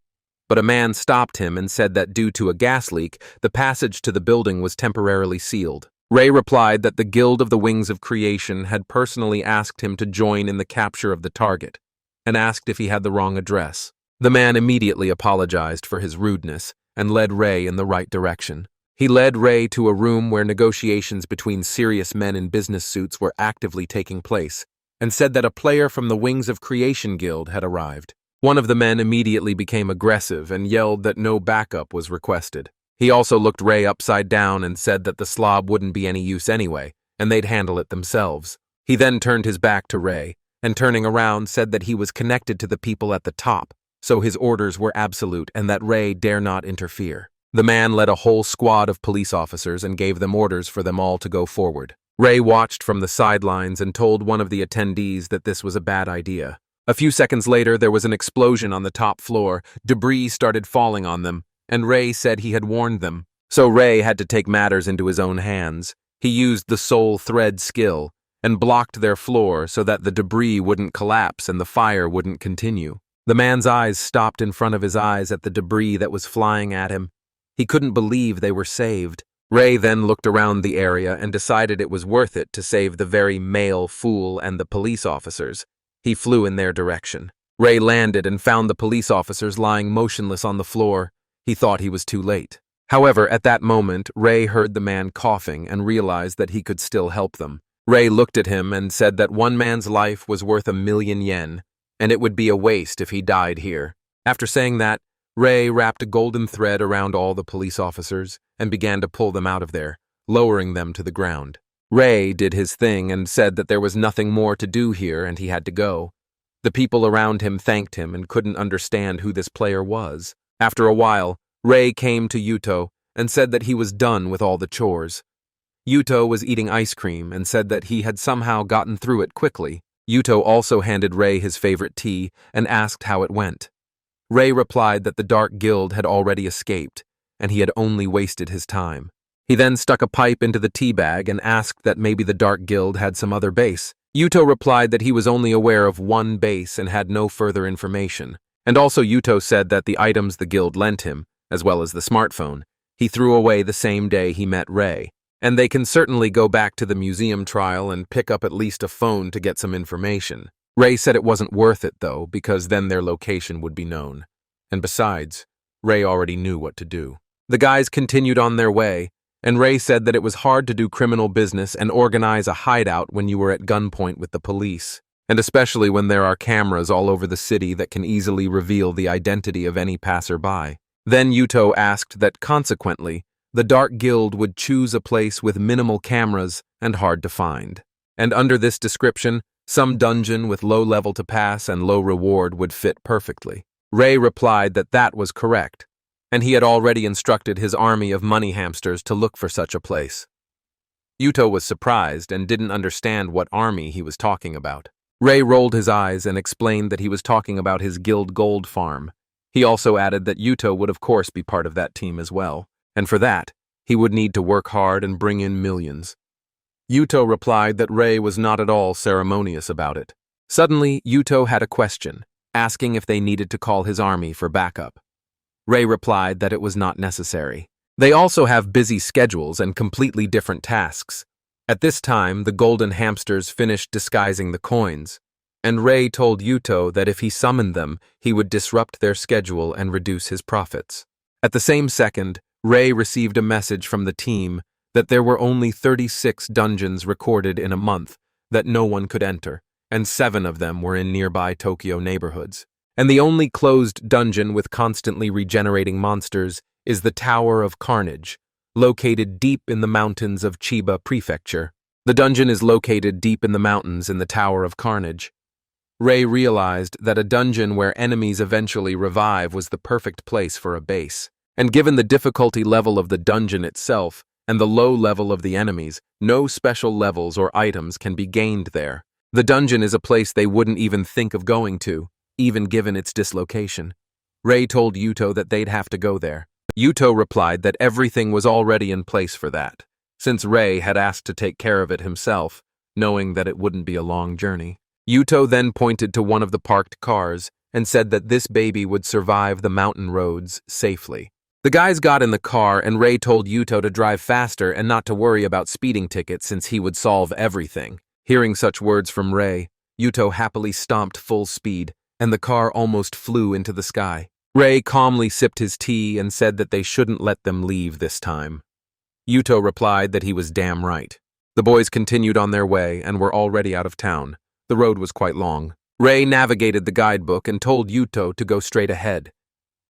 but a man stopped him and said that due to a gas leak, the passage to the building was temporarily sealed. Rei replied that the Guild of the Wings of Creation had personally asked him to join in the capture of the target, and asked if he had the wrong address. The man immediately apologized for his rudeness and led Rei in the right direction. He led Rei to a room where negotiations between serious men in business suits were actively taking place, and said that a player from the Wings of Creation Guild had arrived. One of the men immediately became aggressive and yelled that no backup was requested. He also looked Rei upside down and said that the slob wouldn't be any use anyway, and they'd handle it themselves. He then turned his back to Rei, and turning around said that he was connected to the people at the top, so his orders were absolute and that Rei dare not interfere. The man led a whole squad of police officers and gave them orders for them all to go forward. Rei watched from the sidelines and told one of the attendees that this was a bad idea. A few seconds later, there was an explosion on the top floor. Debris started falling on them, and Rei said he had warned them. So Rei had to take matters into his own hands. He used the soul thread skill and blocked their floor so that the debris wouldn't collapse and the fire wouldn't continue. The man's eyes stopped in front of his eyes at the debris that was flying at him. He couldn't believe they were saved. Rei then looked around the area and decided it was worth it to save the very male fool and the police officers. He flew in their direction. Rei landed and found the police officers lying motionless on the floor. He thought he was too late. However, at that moment, Rei heard the man coughing and realized that he could still help them. Rei looked at him and said that one man's life was worth 1 million yen, and it would be a waste if he died here. After saying that, Rei wrapped a golden thread around all the police officers and began to pull them out of there, lowering them to the ground. Rei did his thing and said that there was nothing more to do here and he had to go. The people around him thanked him and couldn't understand who this player was. After a while, Rei came to Yuto and said that he was done with all the chores. Yuto was eating ice cream and said that he had somehow gotten through it quickly. Yuto also handed Rei his favorite tea and asked how it went. Rei replied that the Dark Guild had already escaped, and he had only wasted his time. He then stuck a pipe into the tea bag and asked that maybe the Dark Guild had some other base. Yuto replied that he was only aware of one base and had no further information. And also Yuto said that the items the guild lent him, as well as the smartphone, he threw away the same day he met Rei. And they can certainly go back to the museum trial and pick up at least a phone to get some information. Rei said it wasn't worth it, though, because then their location would be known. And besides, Rei already knew what to do. The guys continued on their way, and Rei said that it was hard to do criminal business and organize a hideout when you were at gunpoint with the police, and especially when there are cameras all over the city that can easily reveal the identity of any passerby. Then Yuto asked that, consequently, The Dark Guild would choose a place with minimal cameras and hard to find. And under this description, some dungeon with low level to pass and low reward would fit perfectly. Ray replied that that was correct, and he had already instructed his army of money hamsters to look for such a place. Yuto was surprised and didn't understand what army he was talking about. Ray rolled his eyes and explained that he was talking about his guild gold farm. He also added that Yuto would of course be part of that team as well, and for that, he would need to work hard and bring in millions. Yuto replied that Ray was not at all ceremonious about it. Suddenly, Yuto had a question, asking if they needed to call his army for backup. Ray replied that it was not necessary. They also have busy schedules and completely different tasks. At this time, the golden hamsters finished disguising the coins, and Ray told Yuto that if he summoned them, he would disrupt their schedule and reduce his profits. At the same second, Ray received a message from the team that there were only 36 dungeons recorded in a month that no one could enter, and 7 of them were in nearby Tokyo neighborhoods. And the only closed dungeon with constantly regenerating monsters is the Tower of Carnage, located deep in the mountains of Chiba Prefecture. The dungeon is located deep in the mountains in the Tower of Carnage. Ray realized that a dungeon where enemies eventually revive was the perfect place for a base. And given the difficulty level of the dungeon itself and the low level of the enemies, no special levels or items can be gained there. The dungeon is a place they wouldn't even think of going to, even given its dislocation. Ray told Yuto that they'd have to go there. Yuto replied that everything was already in place for that, since Ray had asked to take care of it himself, knowing that it wouldn't be a long journey. Yuto then pointed to one of the parked cars and said that this baby would survive the mountain roads safely. The guys got in the car and Ray told Yuto to drive faster and not to worry about speeding tickets since he would solve everything. Hearing such words from Ray, Yuto happily stomped full speed, and the car almost flew into the sky. Ray calmly sipped his tea and said that they shouldn't let them leave this time. Yuto replied that he was damn right. The boys continued on their way and were already out of town. The road was quite long. Ray navigated the guidebook and told Yuto to go straight ahead.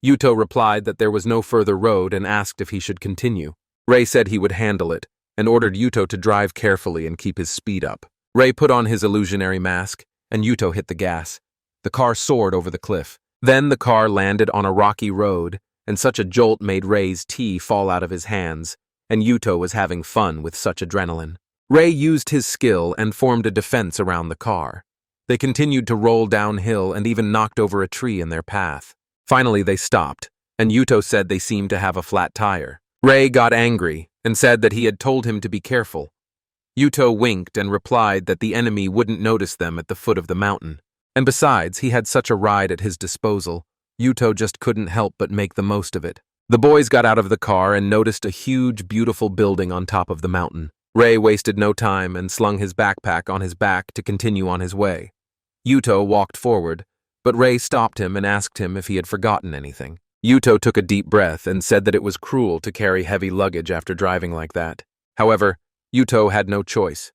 Yuto replied that there was no further road and asked if he should continue. Ray said he would handle it and ordered Yuto to drive carefully and keep his speed up. Ray put on his illusionary mask, and Yuto hit the gas. The car soared over the cliff. Then the car landed on a rocky road, and such a jolt made Ray's tea fall out of his hands, and Yuto was having fun with such adrenaline. Ray used his skill and formed a defense around the car. They continued to roll downhill and even knocked over a tree in their path. Finally, they stopped, and Yuto said they seemed to have a flat tire. Ray got angry and said that he had told him to be careful. Yuto winked and replied that the enemy wouldn't notice them at the foot of the mountain. And besides, he had such a ride at his disposal, Yuto just couldn't help but make the most of it. The boys got out of the car and noticed a huge, beautiful building on top of the mountain. Ray wasted no time and slung his backpack on his back to continue on his way. Yuto walked forward, but Ray stopped him and asked him if he had forgotten anything. Yuto took a deep breath and said that it was cruel to carry heavy luggage after driving like that. However, Yuto had no choice.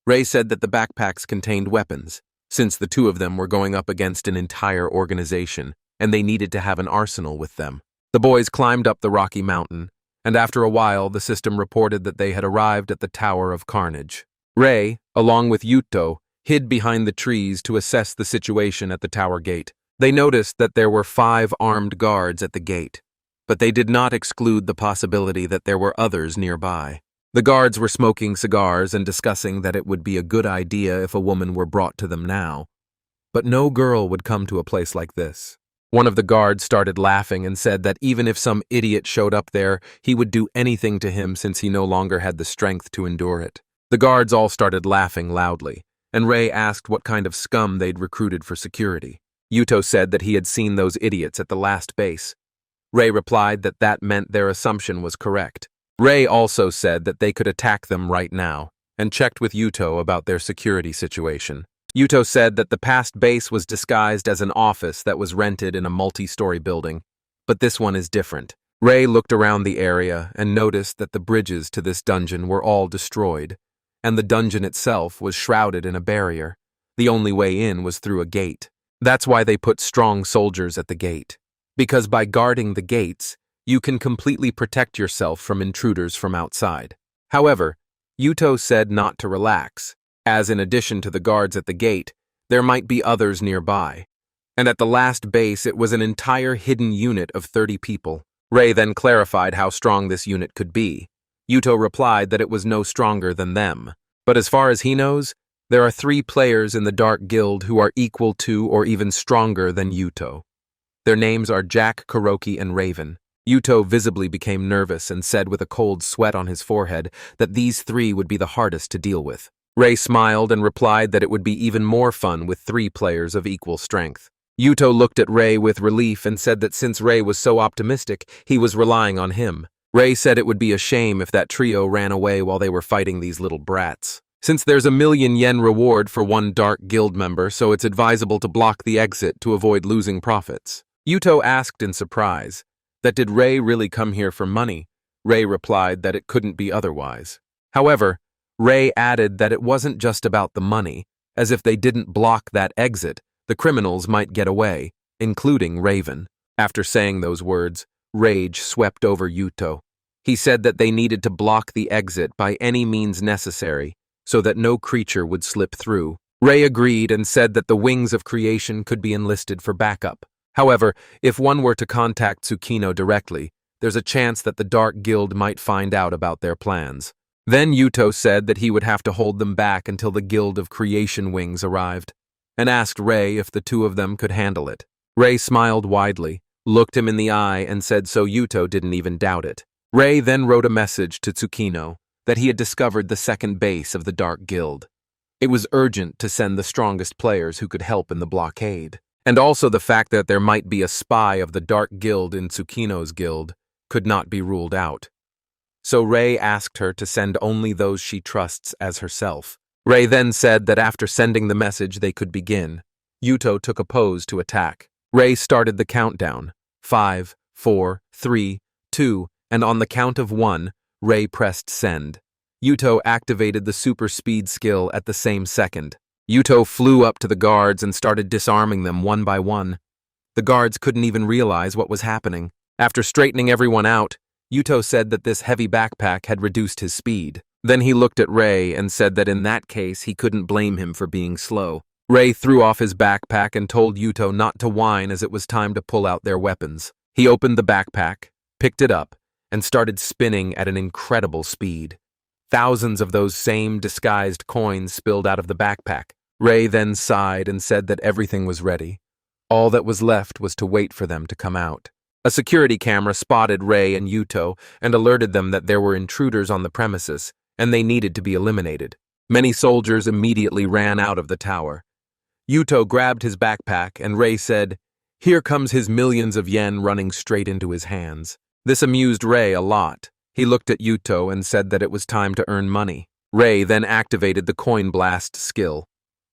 Ray said that the backpacks contained weapons, since the two of them were going up against an entire organization, and they needed to have an arsenal with them. The boys climbed up the rocky mountain, and after a while the system reported that they had arrived at the Tower of Carnage. Ray, along with Yuto, hid behind the trees to assess the situation at the tower gate. They noticed that there were 5 armed guards at the gate, but they did not exclude the possibility that there were others nearby. The guards were smoking cigars and discussing that it would be a good idea if a woman were brought to them now. But no girl would come to a place like this. One of the guards started laughing and said that even if some idiot showed up there, he would do anything to him since he no longer had the strength to endure it. The guards all started laughing loudly, and Ray asked what kind of scum they'd recruited for security. Yuto said that he had seen those idiots at the last base. Ray replied that that meant their assumption was correct. Ray also said that they could attack them right now, and checked with Yuto about their security situation. Yuto said that the past base was disguised as an office that was rented in a multi-story building, but this one is different. Ray looked around the area and noticed that the bridges to this dungeon were all destroyed, and the dungeon itself was shrouded in a barrier. The only way in was through a gate. That's why they put strong soldiers at the gate, because by guarding the gates, you can completely protect yourself from intruders from outside. However, Yuto said not to relax, as in addition to the guards at the gate, there might be others nearby. And at the last base it was an entire hidden unit of 30 people. Ray then clarified how strong this unit could be. Yuto replied that it was no stronger than them. But as far as he knows, there are 3 players in the Dark Guild who are equal to or even stronger than Yuto. Their names are Jack, Kuroki, and Raven. Yuto visibly became nervous and said with a cold sweat on his forehead that these 3 would be the hardest to deal with. Ray smiled and replied that it would be even more fun with 3 players of equal strength. Yuto looked at Ray with relief and said that since Ray was so optimistic, he was relying on him. Ray said it would be a shame if that trio ran away while they were fighting these little brats. Since there's a 1,000,000 yen reward for one Dark Guild member, so it's advisable to block the exit to avoid losing profits. Yuto asked in surprise that did Ray really come here for money? Ray replied that it couldn't be otherwise. However, Ray added that it wasn't just about the money, as if they didn't block that exit, the criminals might get away, including Raven. After saying those words, rage swept over Yuto. He said that they needed to block the exit by any means necessary, so that no creature would slip through. Ray agreed and said that the wings of creation could be enlisted for backup. However, if one were to contact Tsukino directly, there's a chance that the Dark Guild might find out about their plans. Then Yuto said that he would have to hold them back until the Guild of Creation wings arrived, and asked Ray if the 2 of them could handle it. Ray smiled widely, looked him in the eye, and said so Yuto didn't even doubt it. Ray then wrote a message to Tsukino that he had discovered the second base of the Dark Guild. It was urgent to send the strongest players who could help in the blockade. And also the fact that there might be a spy of the Dark Guild in Tsukino's guild could not be ruled out. So Ray asked her to send only those she trusts as herself. Ray then said that after sending the message they could begin. Yuto took a pose to attack. Ray started the countdown. 5, 4, 3, 2, and on the count of 1, Ray pressed send. Yuto activated the super speed skill at the same second. Yuto flew up to the guards and started disarming them one by one. The guards couldn't even realize what was happening. After straightening everyone out, Yuto said that this heavy backpack had reduced his speed. Then he looked at Ray and said that in that case he couldn't blame him for being slow. Ray threw off his backpack and told Yuto not to whine as it was time to pull out their weapons. He opened the backpack, picked it up, and started spinning at an incredible speed. Thousands of those same disguised coins spilled out of the backpack. Ray then sighed and said that everything was ready. All that was left was to wait for them to come out. A security camera spotted Ray and Yuto and alerted them that there were intruders on the premises, and they needed to be eliminated. Many soldiers immediately ran out of the tower. Yuto grabbed his backpack, and Ray said, "Here comes his millions of yen running straight into his hands." This amused Ray a lot. He looked at Yuto and said that it was time to earn money. Ray then activated the coin blast skill.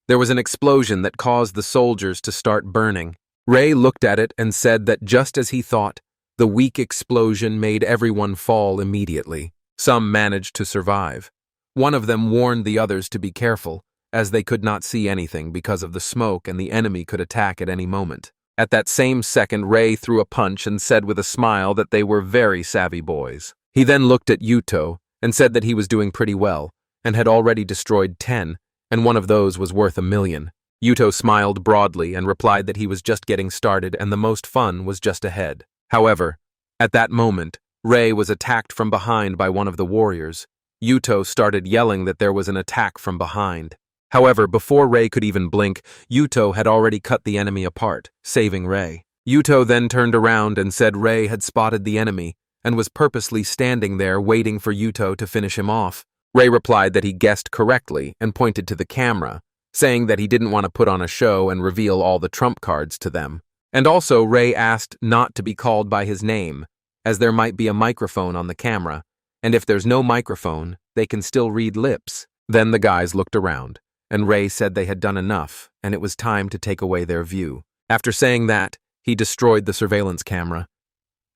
There was an explosion that caused the soldiers to start burning. Ray looked at it and said that just as he thought, the weak explosion made everyone fall immediately. Some managed to survive. One of them warned the others to be careful, as they could not see anything because of the smoke and the enemy could attack at any moment. At that same second, Ray threw a punch and said with a smile that they were very savvy boys. He then looked at Yuto and said that he was doing pretty well and had already destroyed 10, and one of those was worth 1,000,000. Yuto smiled broadly and replied that he was just getting started and the most fun was just ahead. However, at that moment, Ray was attacked from behind by one of the warriors. Yuto started yelling that there was an attack from behind. However, before Ray could even blink, Yuto had already cut the enemy apart, saving Ray. Yuto then turned around and said Ray had spotted the enemy and was purposely standing there waiting for Yuto to finish him off. Ray replied that he guessed correctly and pointed to the camera, saying that he didn't want to put on a show and reveal all the trump cards to them. And also, Ray asked not to be called by his name, as there might be a microphone on the camera, and if there's no microphone, they can still read lips. Then the guys looked around, and Ray said they had done enough, and it was time to take away their view. After saying that, he destroyed the surveillance camera.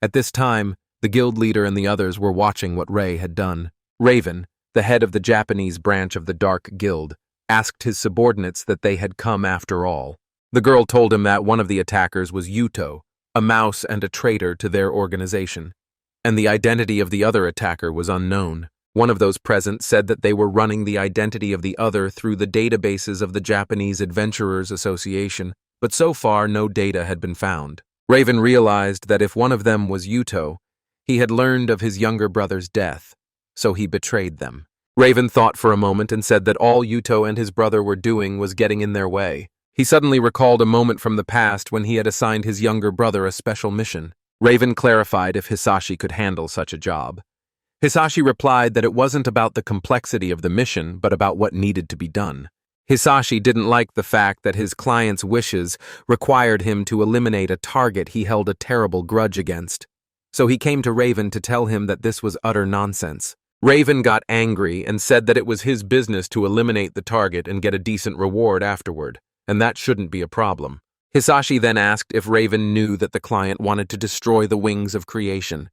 At this time, the guild leader and the others were watching what Ray had done. Raven, the head of the Japanese branch of the Dark Guild, asked his subordinates that they had come after all. The girl told him that one of the attackers was Yuto, a mouse and a traitor to their organization. and the identity of the other attacker was unknown. One of those present said that they were running the identity of the other through the databases of the Japanese Adventurers Association, but so far no data had been found. Raven realized that if one of them was Yuto, he had learned of his younger brother's death, so he betrayed them. Raven thought for a moment and said that all Yuto and his brother were doing was getting in their way. He suddenly recalled a moment from the past when he had assigned his younger brother a special mission. Raven clarified if Hisashi could handle such a job. Hisashi replied that it wasn't about the complexity of the mission, but about what needed to be done. Hisashi didn't like the fact that his client's wishes required him to eliminate a target he held a terrible grudge against. So he came to Raven to tell him that this was utter nonsense. Raven got angry and said that it was his business to eliminate the target and get a decent reward afterward, and that shouldn't be a problem. Hisashi then asked if Raven knew that the client wanted to destroy the wings of creation.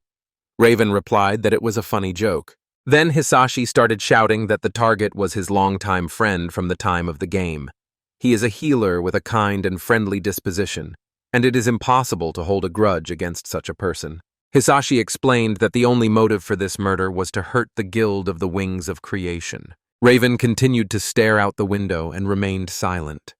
Raven replied that it was a funny joke. Then Hisashi started shouting that the target was his longtime friend from the time of the game. He is a healer with a kind and friendly disposition, and it is impossible to hold a grudge against such a person. Hisashi explained that the only motive for this murder was to hurt the guild of the Wings of Creation. Raven continued to stare out the window and remained silent.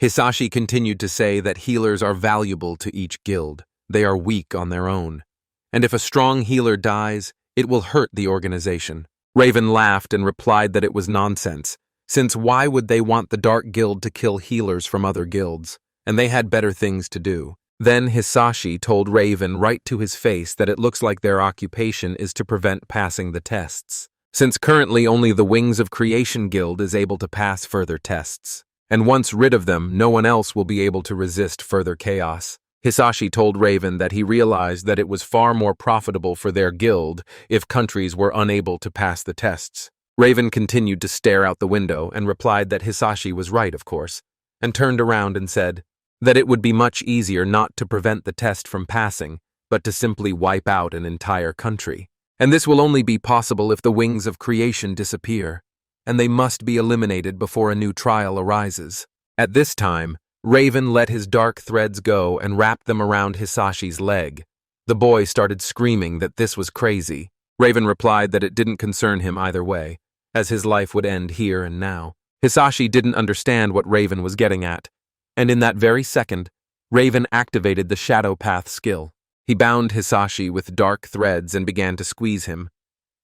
Hisashi continued to say that healers are valuable to each guild. They are weak on their own. And if a strong healer dies, it will hurt the organization. Raven laughed and replied that it was nonsense, since why would they want the Dark Guild to kill healers from other guilds? And they had better things to do. Then Hisashi told Raven right to his face that it looks like their occupation is to prevent passing the tests, since currently only the Wings of Creation Guild is able to pass further tests. And once rid of them, no one else will be able to resist further chaos. Hisashi told Raven that he realized that it was far more profitable for their guild if countries were unable to pass the tests. Raven continued to stare out the window and replied that Hisashi was right, of course, and turned around and said that it would be much easier not to prevent the test from passing, but to simply wipe out an entire country. And this will only be possible if the Wings of Creation disappear, and they must be eliminated before a new trial arises. At this time, Raven let his dark threads go and wrapped them around Hisashi's leg. The boy started screaming that this was crazy. Raven replied that it didn't concern him either way, as his life would end here and now. Hisashi didn't understand what Raven was getting at, and in that very second, Raven activated the Shadow Path skill. He bound Hisashi with dark threads and began to squeeze him.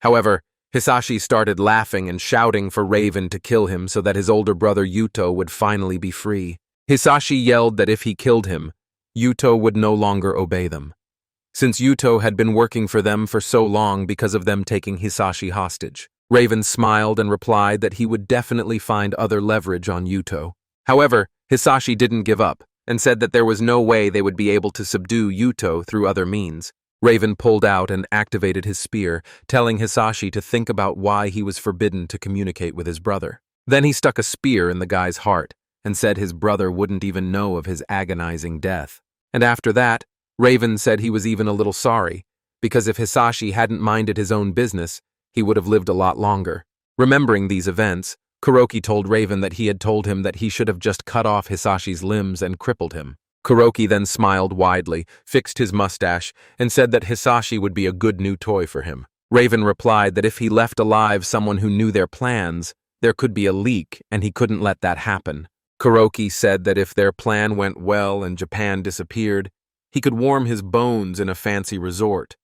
However, Hisashi started laughing and shouting for Raven to kill him so that his older brother Yuto would finally be free. Hisashi yelled that if he killed him, Yuto would no longer obey them, since Yuto had been working for them for so long because of them taking Hisashi hostage. Raven smiled and replied that he would definitely find other leverage on Yuto. However, Hisashi didn't give up and said that there was no way they would be able to subdue Yuto through other means. Raven pulled out and activated his spear, telling Hisashi to think about why he was forbidden to communicate with his brother. Then he stuck a spear in the guy's heart and said his brother wouldn't even know of his agonizing death. And after that, Raven said he was even a little sorry, because if Hisashi hadn't minded his own business, he would have lived a lot longer. Remembering these events, Kuroki told Raven that he had told him that he should have just cut off Hisashi's limbs and crippled him. Kuroki then smiled widely, fixed his mustache, and said that Hisashi would be a good new toy for him. Raven replied that if he left alive someone who knew their plans, there could be a leak and he couldn't let that happen. Kuroki said that if their plan went well and Japan disappeared, he could warm his bones in a fancy resort.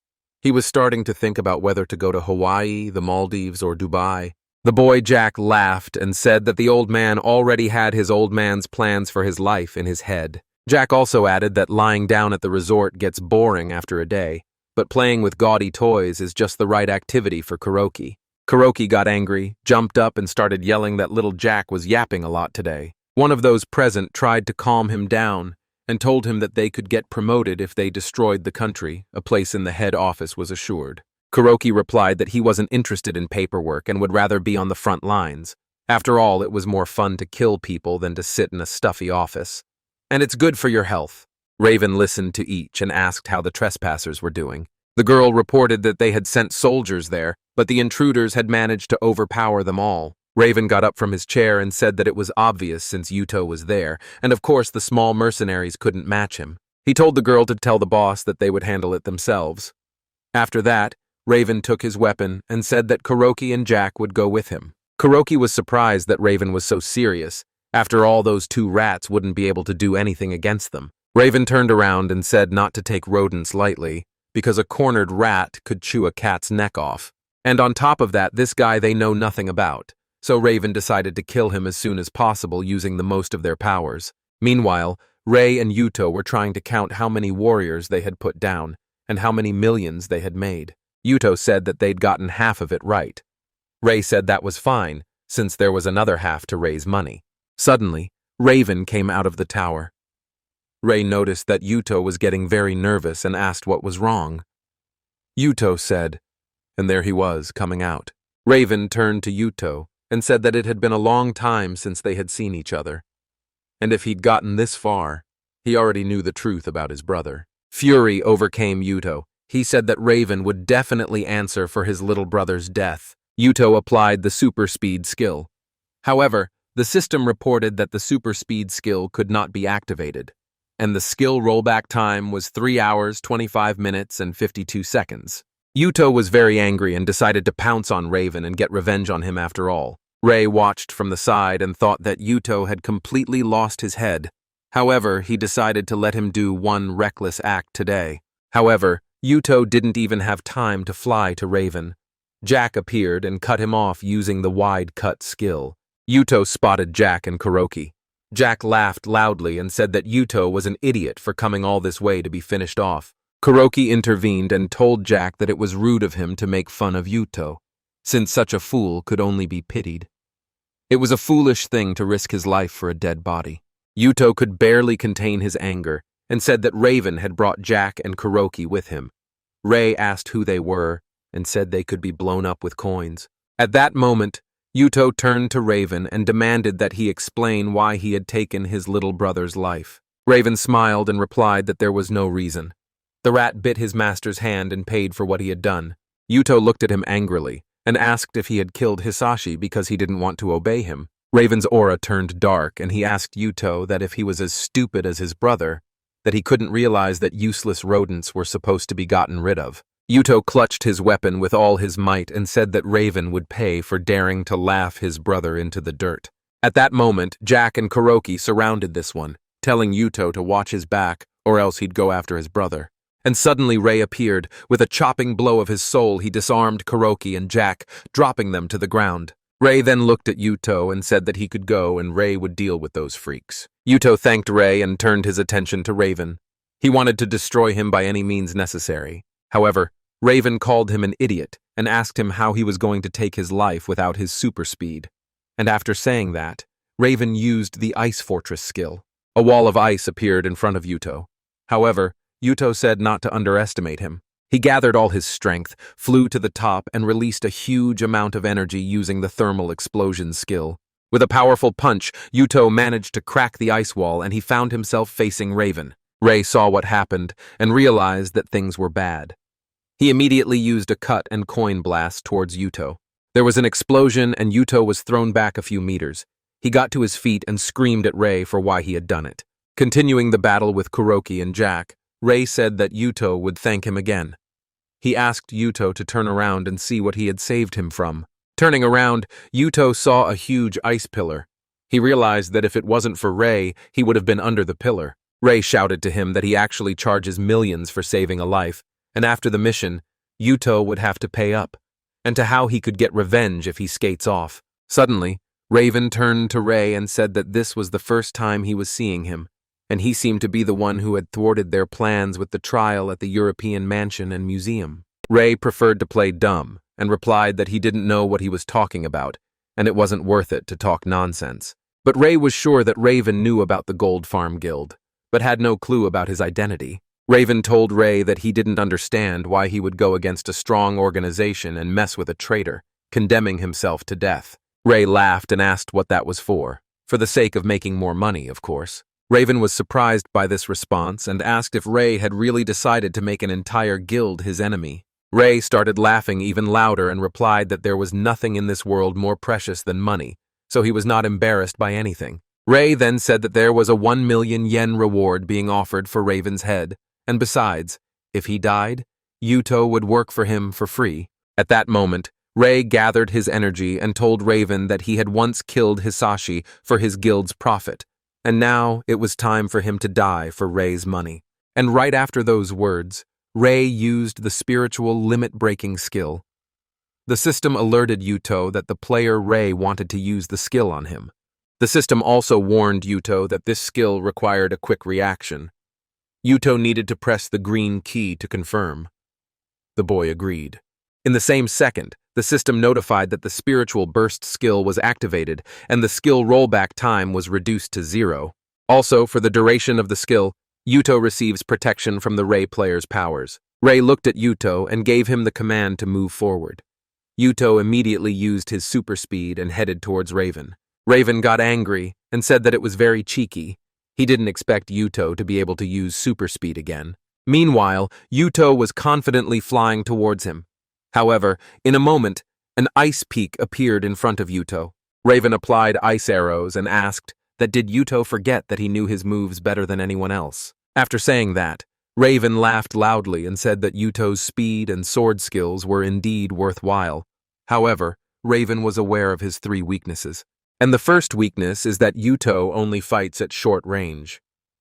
He was starting to think about whether to go to Hawaii, the Maldives, or Dubai. The boy Jack laughed and said that the old man already had his old man's plans for his life in his head. Jack also added that lying down at the resort gets boring after a day, but playing with gaudy toys is just the right activity for Kuroki. Kuroki got angry, jumped up, and started yelling that little Jack was yapping a lot today. One of those present tried to calm him down and told him that they could get promoted if they destroyed the country. A place in the head office was assured. Kuroki replied that he wasn't interested in paperwork and would rather be on the front lines. After all, it was more fun to kill people than to sit in a stuffy office. And it's good for your health. Raven listened to each and asked how the trespassers were doing. The girl reported that they had sent soldiers there, but the intruders had managed to overpower them all. Raven got up from his chair and said that it was obvious since Yuto was there, and of course the small mercenaries couldn't match him. He told the girl to tell the boss that they would handle it themselves. After that, Raven took his weapon and said that Kuroki and Jack would go with him. Kuroki was surprised that Raven was so serious. After all, those two rats wouldn't be able to do anything against them. Raven turned around and said not to take rodents lightly, because a cornered rat could chew a cat's neck off. And on top of that, this guy they know nothing about. So Raven decided to kill him as soon as possible using the most of their powers. Meanwhile, Rei and Yuto were trying to count how many warriors they had put down and how many millions they had made. Yuto said that they'd gotten half of it right. Rei said that was fine, since there was another half to raise money. Suddenly, Raven came out of the tower. Rei noticed that Yuto was getting very nervous and asked what was wrong. Yuto said, and there he was, coming out. Raven turned to Yuto and said that it had been a long time since they had seen each other. And if he'd gotten this far, he already knew the truth about his brother. Fury overcame Yuto. He said that Raven would definitely answer for his little brother's death. Yuto applied the super speed skill. However, the system reported that the super speed skill could not be activated, and the skill rollback time was 3 hours, 25 minutes, and 52 seconds. Yuto was very angry and decided to pounce on Raven and get revenge on him after all. Rei watched from the side and thought that Yuto had completely lost his head. However, he decided to let him do one reckless act today. However, Yuto didn't even have time to fly to Raven. Jack appeared and cut him off using the wide cut skill. Yuto spotted Jack and Kuroki. Jack laughed loudly and said that Yuto was an idiot for coming all this way to be finished off. Kuroki intervened and told Jack that it was rude of him to make fun of Yuto, since such a fool could only be pitied. It was a foolish thing to risk his life for a dead body. Yuto could barely contain his anger and said that Raven had brought Jack and Kuroki with him. Rei asked who they were and said they could be blown up with coins. At that moment, Yuto turned to Raven and demanded that he explain why he had taken his little brother's life. Raven smiled and replied that there was no reason. The rat bit his master's hand and paid for what he had done. Yuto looked at him angrily and asked if he had killed Hisashi because he didn't want to obey him. Raven's aura turned dark and he asked Yuto that if he was as stupid as his brother, that he couldn't realize that useless rodents were supposed to be gotten rid of. Yuto clutched his weapon with all his might and said that Raven would pay for daring to laugh his brother into the dirt. At that moment, Jack and Kuroki surrounded this one, telling Yuto to watch his back or else he'd go after his brother. And suddenly Rei appeared. With a chopping blow of his soul, he disarmed Kuroki and Jack, dropping them to the ground. Rei then looked at Yuto and said that he could go and Rei would deal with those freaks. Yuto thanked Rei and turned his attention to Raven. He wanted to destroy him by any means necessary. However, Raven called him an idiot and asked him how he was going to take his life without his super speed. And after saying that, Raven used the Ice Fortress skill. A wall of ice appeared in front of Yuto. However, Yuto said not to underestimate him. He gathered all his strength, flew to the top, and released a huge amount of energy using the thermal explosion skill. With a powerful punch, Yuto managed to crack the ice wall and he found himself facing Raven. Rei saw what happened and realized that things were bad. He immediately used a cut and coin blast towards Yuto. There was an explosion and Yuto was thrown back a few meters. He got to his feet and screamed at Rei for why he had done it. Continuing the battle with Kuroki and Jack, Rei said that Yuto would thank him again. He asked Yuto to turn around and see what he had saved him from. Turning around, Yuto saw a huge ice pillar. He realized that if it wasn't for Rei, he would have been under the pillar. Rei shouted to him that he actually charges millions for saving a life, and after the mission, Yuto would have to pay up, and to how he could get revenge if he skates off. Suddenly, Raven turned to Rei and said that this was the first time he was seeing him, and he seemed to be the one who had thwarted their plans with the trial at the European mansion and museum. Rei preferred to play dumb and replied that he didn't know what he was talking about, and it wasn't worth it to talk nonsense. But Rei was sure that Raven knew about the Gold Farm Guild, but had no clue about his identity. Raven told Rei that he didn't understand why he would go against a strong organization and mess with a traitor, condemning himself to death. Rei laughed and asked what that was for the sake of making more money, of course. Raven was surprised by this response and asked if Rei had really decided to make an entire guild his enemy. Rei started laughing even louder and replied that there was nothing in this world more precious than money, so he was not embarrassed by anything. Rei then said that there was a 1 million yen reward being offered for Raven's head, and besides, if he died, Yuto would work for him for free. At that moment, Ray gathered his energy and told Raven that he had once killed Hisashi for his guild's profit, and now it was time for him to die for Ray's money. And right after those words, Ray used the spiritual limit-breaking skill. The system alerted Yuto that the player Ray wanted to use the skill on him. The system also warned Yuto that this skill required a quick reaction. Yuto needed to press the green key to confirm. The boy agreed. In the same second, the system notified that the spiritual burst skill was activated and the skill rollback time was reduced to 0. Also, for the duration of the skill, Yuto receives protection from the Ray player's powers. Ray looked at Yuto and gave him the command to move forward. Yuto immediately used his super speed and headed towards Raven. Raven got angry and said that it was very cheeky. He didn't expect Yuto to be able to use super speed again. Meanwhile, Yuto was confidently flying towards him. However, in a moment, an ice peak appeared in front of Yuto. Raven applied ice arrows and asked that did Yuto forget that he knew his moves better than anyone else. After saying that, Raven laughed loudly and said that Yuto's speed and sword skills were indeed worthwhile. However, Raven was aware of his 3 weaknesses. And the first weakness is that Yuto only fights at short range.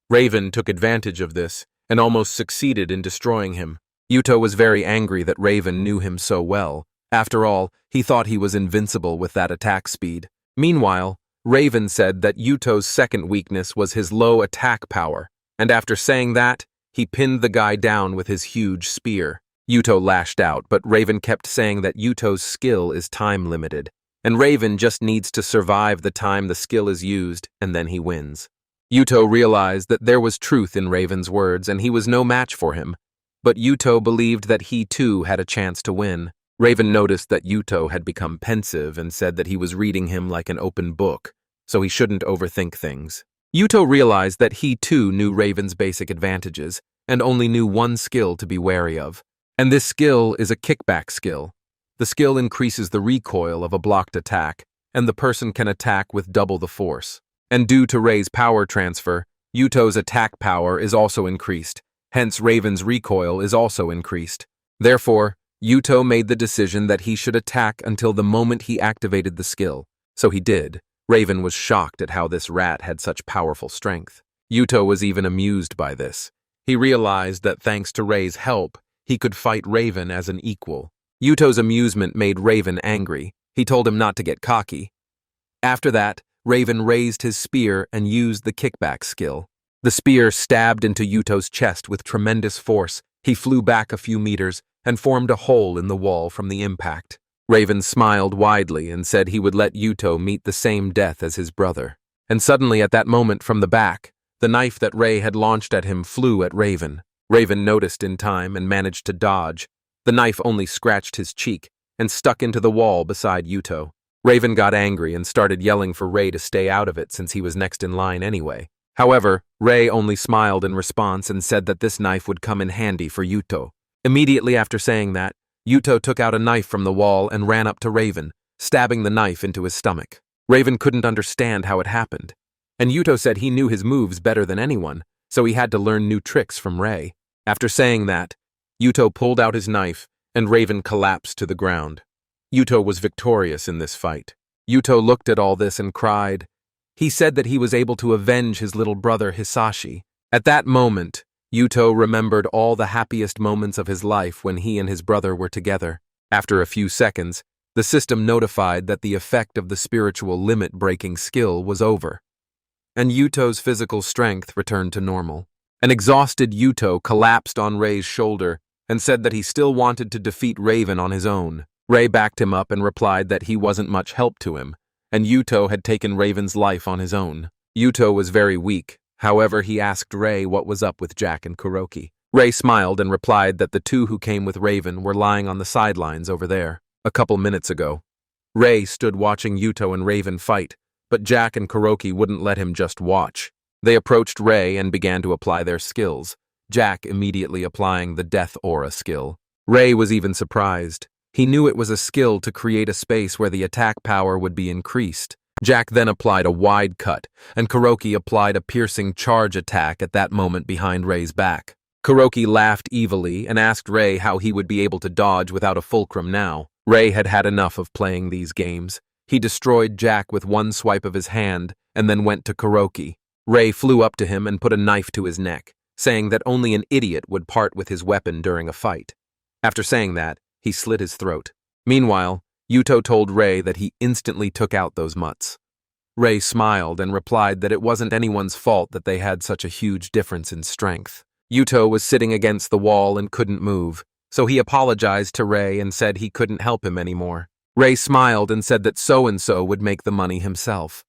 Raven took advantage of this and almost succeeded in destroying him. Yuto was very angry that Raven knew him so well. After all, he thought he was invincible with that attack speed. Meanwhile, Raven said that Yuto's second weakness was his low attack power, and after saying that, he pinned the guy down with his huge spear. Yuto lashed out, but Raven kept saying that Yuto's skill is time-limited, and Raven just needs to survive the time the skill is used, and then he wins. Yuto realized that there was truth in Raven's words, and he was no match for him, but Yuto believed that he too had a chance to win. Raven noticed that Yuto had become pensive and said that he was reading him like an open book, so he shouldn't overthink things. Yuto realized that he too knew Raven's basic advantages, and only knew one skill to be wary of. And this skill is a kickback skill. The skill increases the recoil of a blocked attack, and the person can attack with double the force. And due to Ray's power transfer, Yuto's attack power is also increased, hence Raven's recoil is also increased. Therefore, Yuto made the decision that he should attack until the moment he activated the skill. So he did. Raven was shocked at how this rat had such powerful strength. Yuto was even amused by this. He realized that thanks to Ray's help, he could fight Raven as an equal. Yuto's amusement made Raven angry. He told him not to get cocky. After that, Raven raised his spear and used the kickback skill. The spear stabbed into Yuto's chest with tremendous force. He flew back a few meters and formed a hole in the wall from the impact. Raven smiled widely and said he would let Yuto meet the same death as his brother. And suddenly at that moment from the back, the knife that Ray had launched at him flew at Raven. Raven noticed in time and managed to dodge. The knife only scratched his cheek and stuck into the wall beside Yuto. Raven got angry and started yelling for Ray to stay out of it since he was next in line anyway. However, Ray only smiled in response and said that this knife would come in handy for Yuto. Immediately after saying that, Yuto took out a knife from the wall and ran up to Raven, stabbing the knife into his stomach. Raven couldn't understand how it happened, and Yuto said he knew his moves better than anyone, so he had to learn new tricks from Ray. After saying that, Yuto pulled out his knife, and Raven collapsed to the ground. Yuto was victorious in this fight. Yuto looked at all this and cried. He said that he was able to avenge his little brother Hisashi. At that moment, Yuto remembered all the happiest moments of his life when he and his brother were together. After a few seconds, the system notified that the effect of the spiritual limit-breaking skill was over, and Yuto's physical strength returned to normal. An exhausted Yuto collapsed on Ray's shoulder and said that he still wanted to defeat Raven on his own. Ray backed him up and replied that he wasn't much help to him, and Yuto had taken Raven's life on his own. Yuto was very weak. However, he asked Ray what was up with Jack and Kuroki. Ray smiled and replied that the two who came with Raven were lying on the sidelines over there. A couple minutes ago, Ray stood watching Yuto and Raven fight, but Jack and Kuroki wouldn't let him just watch. They approached Ray and began to apply their skills, Jack immediately applying the Death Aura skill. Ray was even surprised. He knew it was a skill to create a space where the attack power would be increased. Jack then applied a wide cut, and Kuroki applied a piercing charge attack at that moment behind Ray's back. Kuroki laughed evilly and asked Ray how he would be able to dodge without a fulcrum now. Ray had had enough of playing these games. He destroyed Jack with one swipe of his hand and then went to Kuroki. Ray flew up to him and put a knife to his neck, saying that only an idiot would part with his weapon during a fight. After saying that, he slit his throat. Meanwhile, Yuto told Ray that he instantly took out those mutts. Ray smiled and replied that it wasn't anyone's fault that they had such a huge difference in strength. Yuto was sitting against the wall and couldn't move, so he apologized to Ray and said he couldn't help him anymore. Ray smiled and said that so-and-so would make the money himself.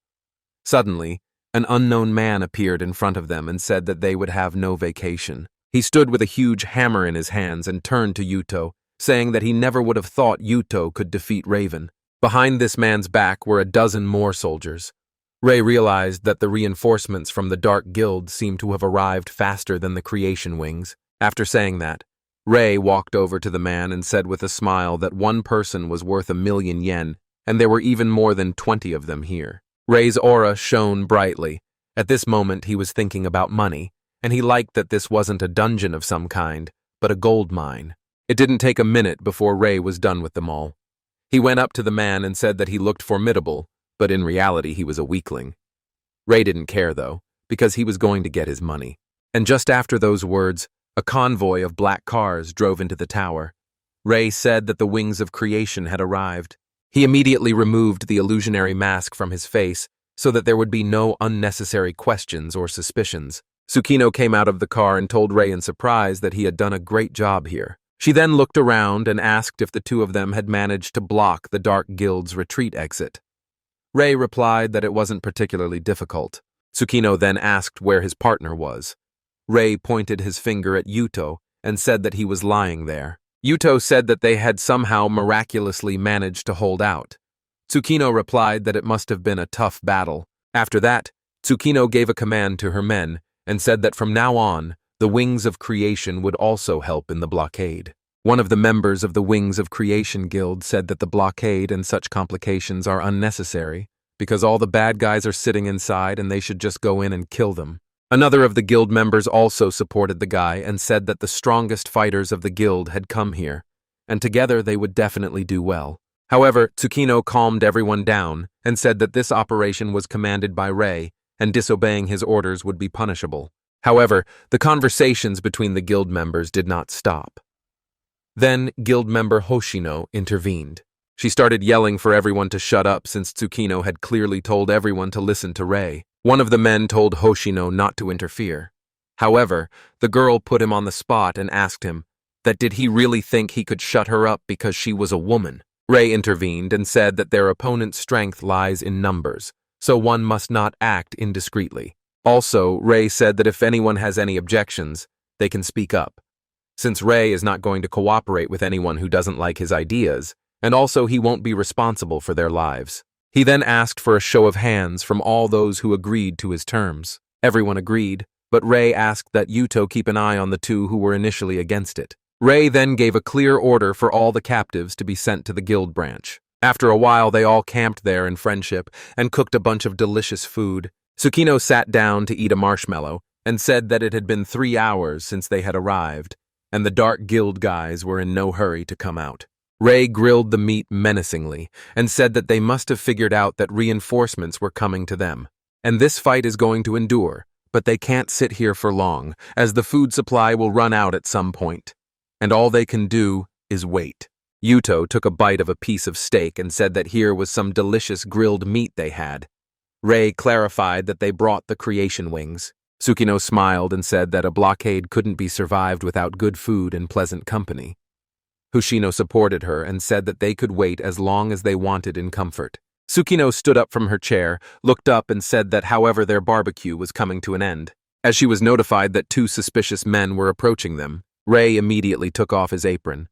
Suddenly, an unknown man appeared in front of them and said that they would have no vacation. He stood with a huge hammer in his hands and turned to Yuto, saying that he never would have thought Yuto could defeat Raven. Behind this man's back were a dozen more soldiers. Ray realized that the reinforcements from the Dark Guild seemed to have arrived faster than the creation wings. After saying that, Ray walked over to the man and said with a smile that one person was worth 1,000,000 yen, and there were even more than 20 of them here. Ray's aura shone brightly. At this moment he was thinking about money, and he liked that this wasn't a dungeon of some kind, but a gold mine. It didn't take a minute before Ray was done with them all. He went up to the man and said that he looked formidable, but in reality he was a weakling. Ray didn't care, though, because he was going to get his money. And just after those words, a convoy of black cars drove into the tower. Ray said that the wings of creation had arrived. He immediately removed the illusionary mask from his face so that there would be no unnecessary questions or suspicions. Tsukino came out of the car and told Ray in surprise that he had done a great job here. She then looked around and asked if the two of them had managed to block the Dark Guild's retreat exit. Ray replied that it wasn't particularly difficult. Tsukino then asked where his partner was. Ray pointed his finger at Yuto and said that he was lying there. Yuto said that they had somehow miraculously managed to hold out. Tsukino replied that it must have been a tough battle. After that, Tsukino gave a command to her men and said that from now on, the Wings of Creation would also help in the blockade. One of the members of the Wings of Creation Guild said that the blockade and such complications are unnecessary because all the bad guys are sitting inside and they should just go in and kill them. Another of the guild members also supported the guy and said that the strongest fighters of the guild had come here, and together they would definitely do well. However, Tsukino calmed everyone down and said that this operation was commanded by Ray, and disobeying his orders would be punishable. However, the conversations between the guild members did not stop. Then, guild member Hoshino intervened. She started yelling for everyone to shut up since Tsukino had clearly told everyone to listen to Ray. One of the men told Hoshino not to interfere. However, the girl put him on the spot and asked him that did he really think he could shut her up because she was a woman. Ray intervened and said that their opponent's strength lies in numbers, so one must not act indiscreetly. Also, Ray said that if anyone has any objections, they can speak up, since Ray is not going to cooperate with anyone who doesn't like his ideas, and also he won't be responsible for their lives. He then asked for a show of hands from all those who agreed to his terms. Everyone agreed, but Ray asked that Yuto keep an eye on the two who were initially against it. Ray then gave a clear order for all the captives to be sent to the guild branch. After a while, they all camped there in friendship and cooked a bunch of delicious food. Tsukino sat down to eat a marshmallow and said that it had been 3 hours since they had arrived, and the Dark Guild guys were in no hurry to come out. Ray grilled the meat menacingly and said that they must have figured out that reinforcements were coming to them. And this fight is going to endure, but they can't sit here for long, as the food supply will run out at some point. And all they can do is wait. Yuto took a bite of a piece of steak and said that here was some delicious grilled meat they had. Ray clarified that they brought the creation wings. Tsukino smiled and said that a blockade couldn't be survived without good food and pleasant company. Hoshino supported her and said that they could wait as long as they wanted in comfort. Tsukino stood up from her chair, looked up and said that however their barbecue was coming to an end. As she was notified that 2 suspicious men were approaching them, Ray immediately took off his apron.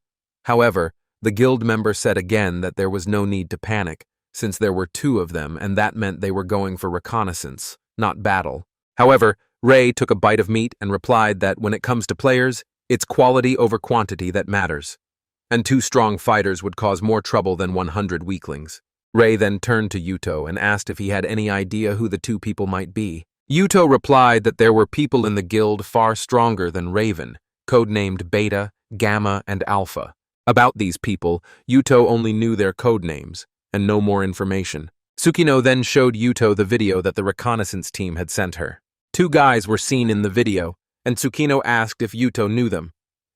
However, the guild member said again that there was no need to panic, since there were 2 of them and that meant they were going for reconnaissance, not battle. However, Ray took a bite of meat and replied that when it comes to players, it's quality over quantity that matters, and 2 strong fighters would cause more trouble than 100 weaklings. Ray then turned to Yuto and asked if he had any idea who the 2 people might be. Yuto replied that there were people in the guild far stronger than Raven, codenamed Beta, Gamma, and Alpha. About these people, Yuto only knew their code names, and no more information. Tsukino then showed Yuto the video that the reconnaissance team had sent her. Two guys were seen in the video, and Tsukino asked if Yuto knew them.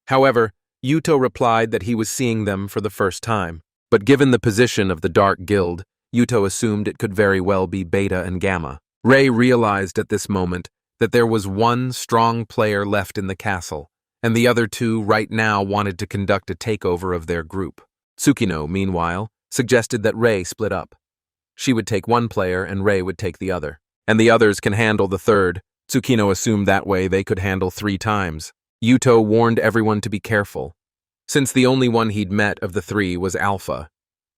However, Yuto replied that he was seeing them for the first time. But given the position of the Dark Guild, Yuto assumed it could very well be Beta and Gamma. Rei realized at this moment that there was one strong player left in the castle, and the other two right now wanted to conduct a takeover of their group. Tsukino, meanwhile, suggested that Rei split up. She would take one player and Rei would take the other. And the others can handle the third. Tsukino assumed that way they could handle 3 times. Yuto warned everyone to be careful. Since the only one he'd met of the 3 was Alpha,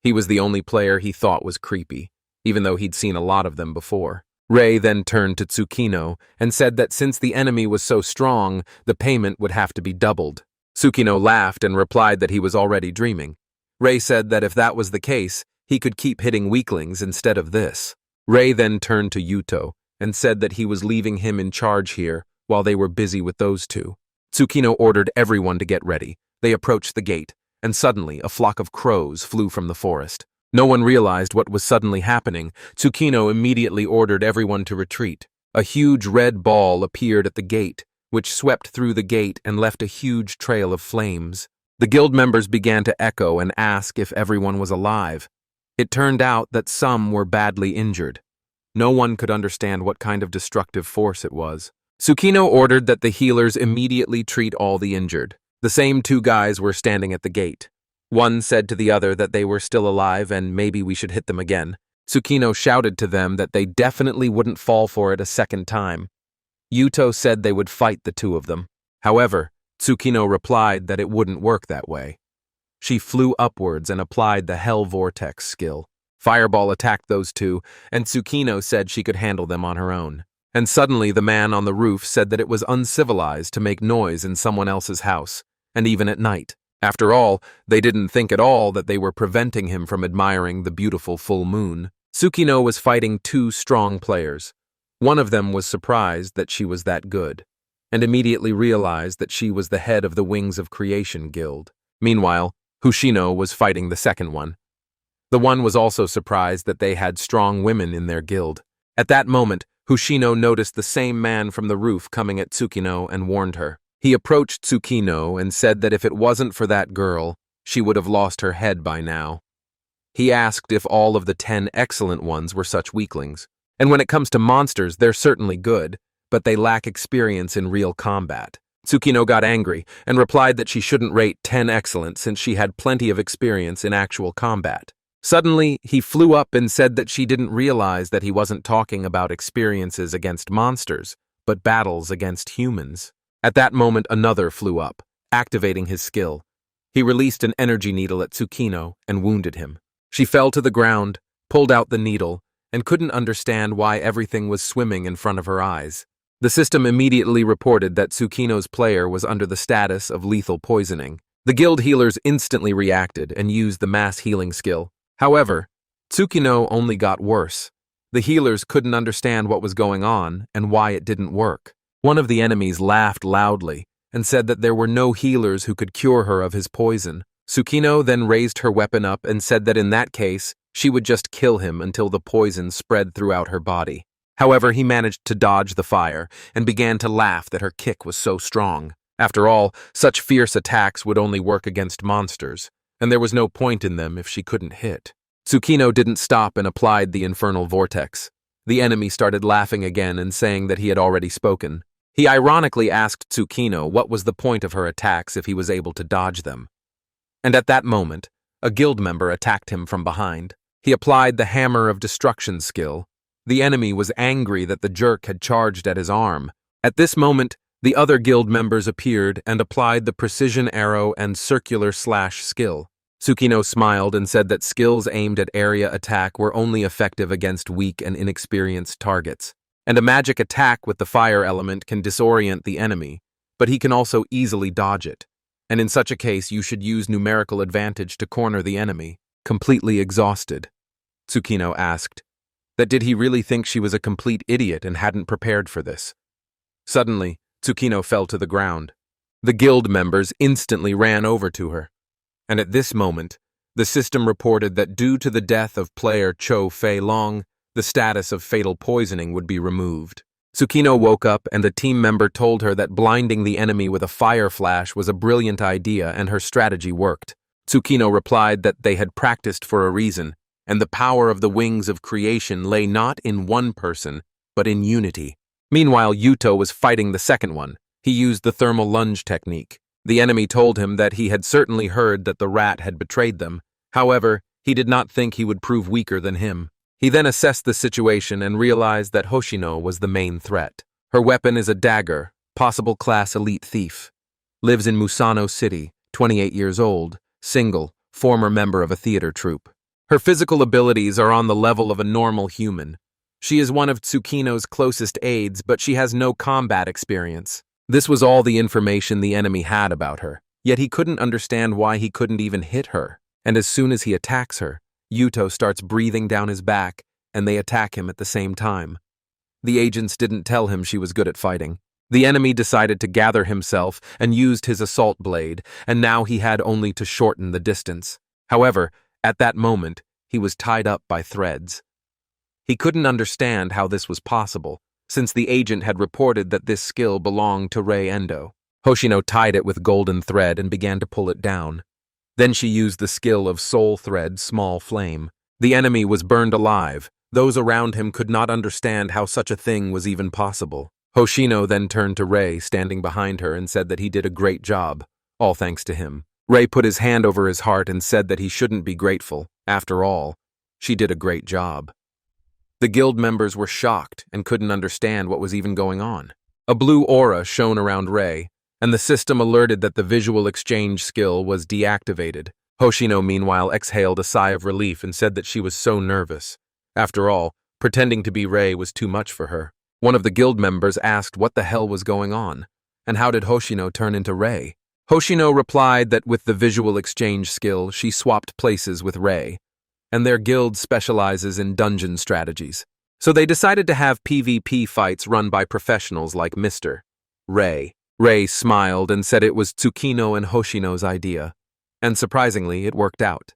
he was the only player he thought was creepy, even though he'd seen a lot of them before. Rei then turned to Tsukino and said that since the enemy was so strong, the payment would have to be doubled. Tsukino laughed and replied that he was already dreaming. Rei said that if that was the case, he could keep hitting weaklings instead of this. Rei then turned to Yuto and said that he was leaving him in charge here while they were busy with those two. Tsukino ordered everyone to get ready. They approached the gate, and suddenly a flock of crows flew from the forest. No one realized what was suddenly happening. Tsukino immediately ordered everyone to retreat. A huge red ball appeared at the gate, which swept through the gate and left a huge trail of flames. The guild members began to echo and ask if everyone was alive. It turned out that some were badly injured. No one could understand what kind of destructive force it was. Tsukino ordered that the healers immediately treat all the injured. The same 2 guys were standing at the gate. One said to the other that they were still alive and maybe we should hit them again. Tsukino shouted to them that they definitely wouldn't fall for it a second time. Yuto said they would fight the 2 of them. However, Tsukino replied that it wouldn't work that way. She flew upwards and applied the Hell Vortex skill. Fireball attacked those 2, and Tsukino said she could handle them on her own. And suddenly the man on the roof said that it was uncivilized to make noise in someone else's house, and even at night. After all, they didn't think at all that they were preventing him from admiring the beautiful full moon. Tsukino was fighting 2 strong players. One of them was surprised that she was that good, and immediately realized that she was the head of the Wings of Creation Guild. Meanwhile, Hoshino was fighting the second one. The one was also surprised that they had strong women in their guild. At that moment, Hoshino noticed the same man from the roof coming at Tsukino and warned her. He approached Tsukino and said that if it wasn't for that girl, she would have lost her head by now. He asked if all of the 10 excellent ones were such weaklings. And when it comes to monsters, they're certainly good, but they lack experience in real combat. Tsukino got angry and replied that she shouldn't rate 10 excellent since she had plenty of experience in actual combat. Suddenly, he flew up and said that she didn't realize that he wasn't talking about experiences against monsters, but battles against humans. At that moment, another flew up, activating his skill. He released an energy needle at Tsukino and wounded him. She fell to the ground, pulled out the needle, and couldn't understand why everything was swimming in front of her eyes. The system immediately reported that Tsukino's player was under the status of lethal poisoning. The guild healers instantly reacted and used the mass healing skill. However, Tsukino only got worse. The healers couldn't understand what was going on and why it didn't work. One of the enemies laughed loudly and said that there were no healers who could cure her of his poison. Tsukino then raised her weapon up and said that in that case, she would just kill him until the poison spread throughout her body. However, he managed to dodge the fire and began to laugh that her kick was so strong. After all, such fierce attacks would only work against monsters, and there was no point in them if she couldn't hit. Tsukino didn't stop and applied the infernal vortex. The enemy started laughing again and saying that he had already spoken. He ironically asked Tsukino what was the point of her attacks if he was able to dodge them. And at that moment, a guild member attacked him from behind. He applied the Hammer of Destruction skill. The enemy was angry that the jerk had charged at his arm. At this moment, the other guild members appeared and applied the Precision Arrow and Circular Slash skill. Tsukino smiled and said that skills aimed at area attack were only effective against weak and inexperienced targets. And a magic attack with the fire element can disorient the enemy, but he can also easily dodge it. And in such a case, you should use numerical advantage to corner the enemy. Completely exhausted, Tsukino asked, that did he really think she was a complete idiot and hadn't prepared for this? Suddenly, Tsukino fell to the ground. The guild members instantly ran over to her. And at this moment, the system reported that due to the death of player Cho Fei Long, the status of fatal poisoning would be removed. Tsukino woke up and a team member told her that blinding the enemy with a fire flash was a brilliant idea and her strategy worked. Tsukino replied that they had practiced for a reason, and the power of the wings of creation lay not in one person, but in unity. Meanwhile, Yuto was fighting the second one. He used the thermal lunge technique. The enemy told him that he had certainly heard that the rat had betrayed them. However, he did not think he would prove weaker than him. He then assessed the situation and realized that Hoshino was the main threat. Her weapon is a dagger, possible class elite thief. Lives in Musano City, 28 years old, single, former member of a theater troupe. Her physical abilities are on the level of a normal human. She is one of Tsukino's closest aides, but she has no combat experience. This was all the information the enemy had about her, yet he couldn't understand why he couldn't even hit her. And as soon as he attacks her, Yuto starts breathing down his back, and they attack him at the same time. The agents didn't tell him she was good at fighting. The enemy decided to gather himself and used his assault blade, and now he had only to shorten the distance. However, at that moment, he was tied up by threads. He couldn't understand how this was possible, since the agent had reported that this skill belonged to Rei Endo. Hoshino tied it with golden thread and began to pull it down. Then she used the skill of soul thread small flame. The enemy was burned alive. Those around him could not understand how such a thing was even possible. Hoshino then turned to Rei, standing behind her, and said that he did a great job, all thanks to him. Rei put his hand over his heart and said that he shouldn't be grateful. After all, she did a great job. The guild members were shocked and couldn't understand what was even going on. A blue aura shone around Rei, and the system alerted that the visual exchange skill was deactivated. Hoshino, meanwhile, exhaled a sigh of relief and said that she was so nervous. After all, pretending to be Rei was too much for her. One of the guild members asked what the hell was going on, and how did Hoshino turn into Rei? Hoshino replied that with the visual exchange skill, she swapped places with Rei, and their guild specializes in dungeon strategies. So they decided to have PvP fights run by professionals like Mr. Rei. Rei smiled and said it was Tsukino and Hoshino's idea, and surprisingly, it worked out.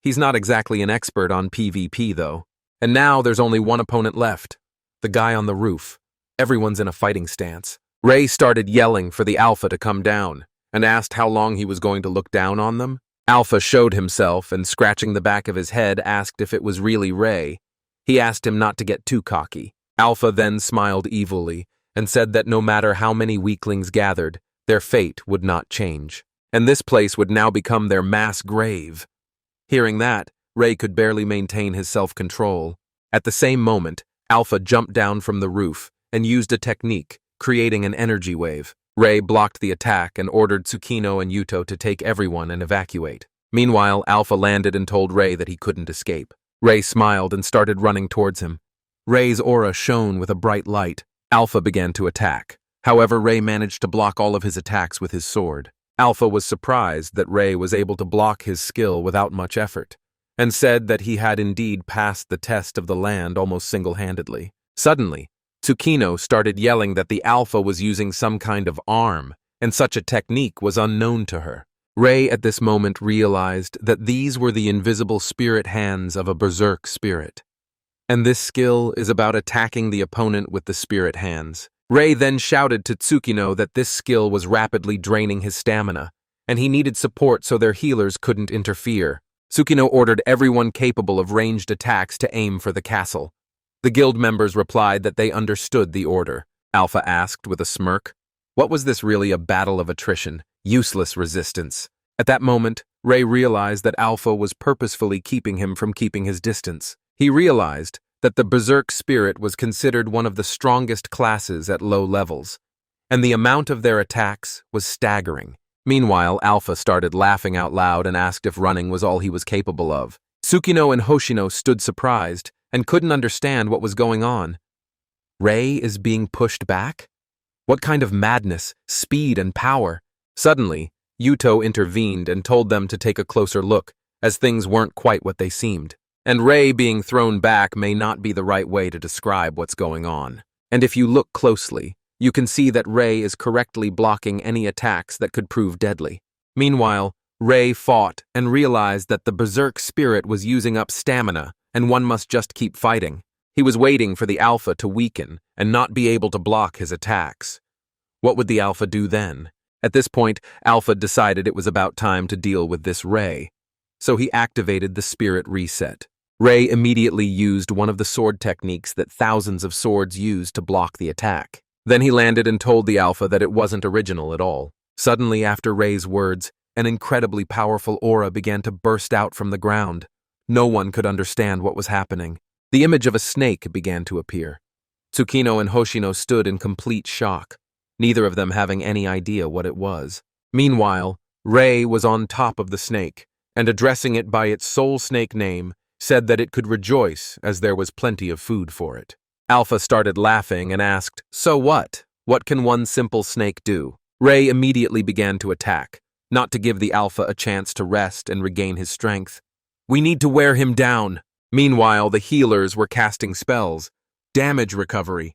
He's not exactly an expert on PvP, though. And now there's only one opponent left, the guy on the roof. Everyone's in a fighting stance. Rei started yelling for the Alpha to come down, and asked how long he was going to look down on them. Alpha showed himself and, scratching the back of his head, asked if it was really Rei. He asked him not to get too cocky. Alpha then smiled evilly and said that no matter how many weaklings gathered, their fate would not change, and this place would now become their mass grave. Hearing that, Rei could barely maintain his self-control. At the same moment, Alpha jumped down from the roof and used a technique, creating an energy wave. Rei blocked the attack and ordered Tsukino and Yuto to take everyone and evacuate. Meanwhile, Alpha landed and told Rei that he couldn't escape. Rei smiled and started running towards him. Rei's aura shone with a bright light. Alpha began to attack. However, Rei managed to block all of his attacks with his sword. Alpha was surprised that Rei was able to block his skill without much effort, and said that he had indeed passed the test of the land almost single-handedly. Suddenly, Tsukino started yelling that the Alpha was using some kind of arm, and such a technique was unknown to her. Rei at this moment realized that these were the invisible spirit hands of a berserk spirit. And this skill is about attacking the opponent with the spirit hands. Rei then shouted to Tsukino that this skill was rapidly draining his stamina, and he needed support so their healers couldn't interfere. Tsukino ordered everyone capable of ranged attacks to aim for the castle. The guild members replied that they understood the order. Alpha asked with a smirk, "What was this really, a battle of attrition? Useless resistance." At that moment, Rei realized that Alpha was purposefully keeping him from keeping his distance. He realized that the berserk spirit was considered one of the strongest classes at low levels, and the amount of their attacks was staggering. Meanwhile, Alpha started laughing out loud and asked if running was all he was capable of. Tsukino and Hoshino stood surprised and couldn't understand what was going on. Rei is being pushed back? What kind of madness, speed, and power? Suddenly, Yuto intervened and told them to take a closer look, as things weren't quite what they seemed. And Rei being thrown back may not be the right way to describe what's going on. And if you look closely, You can see that Ray is correctly blocking any attacks that could prove deadly. Meanwhile, Ray fought and realized that the berserk spirit was using up stamina and one must just keep fighting. He was waiting for the alpha to weaken and not be able to block his attacks. What would the alpha do then? At this point, Alpha decided it was about time to deal with this Ray. So he activated the spirit reset. Ray immediately used one of the sword techniques that thousands of swords use to block the attack. Then he landed and told the Alpha that it wasn't original at all. Suddenly, after Ray's words, an incredibly powerful aura began to burst out from the ground. No one could understand what was happening. The image of a snake began to appear. Tsukino and Hoshino stood in complete shock, neither of them having any idea what it was. Meanwhile, Ray was on top of the snake, and addressing it by its soul snake name, said that it could rejoice as there was plenty of food for it. Alpha started laughing and asked, "So what? What can one simple snake do?" Ray immediately began to attack, not to give the Alpha a chance to rest and regain his strength. "We need to wear him down." Meanwhile, the healers were casting spells, damage recovery,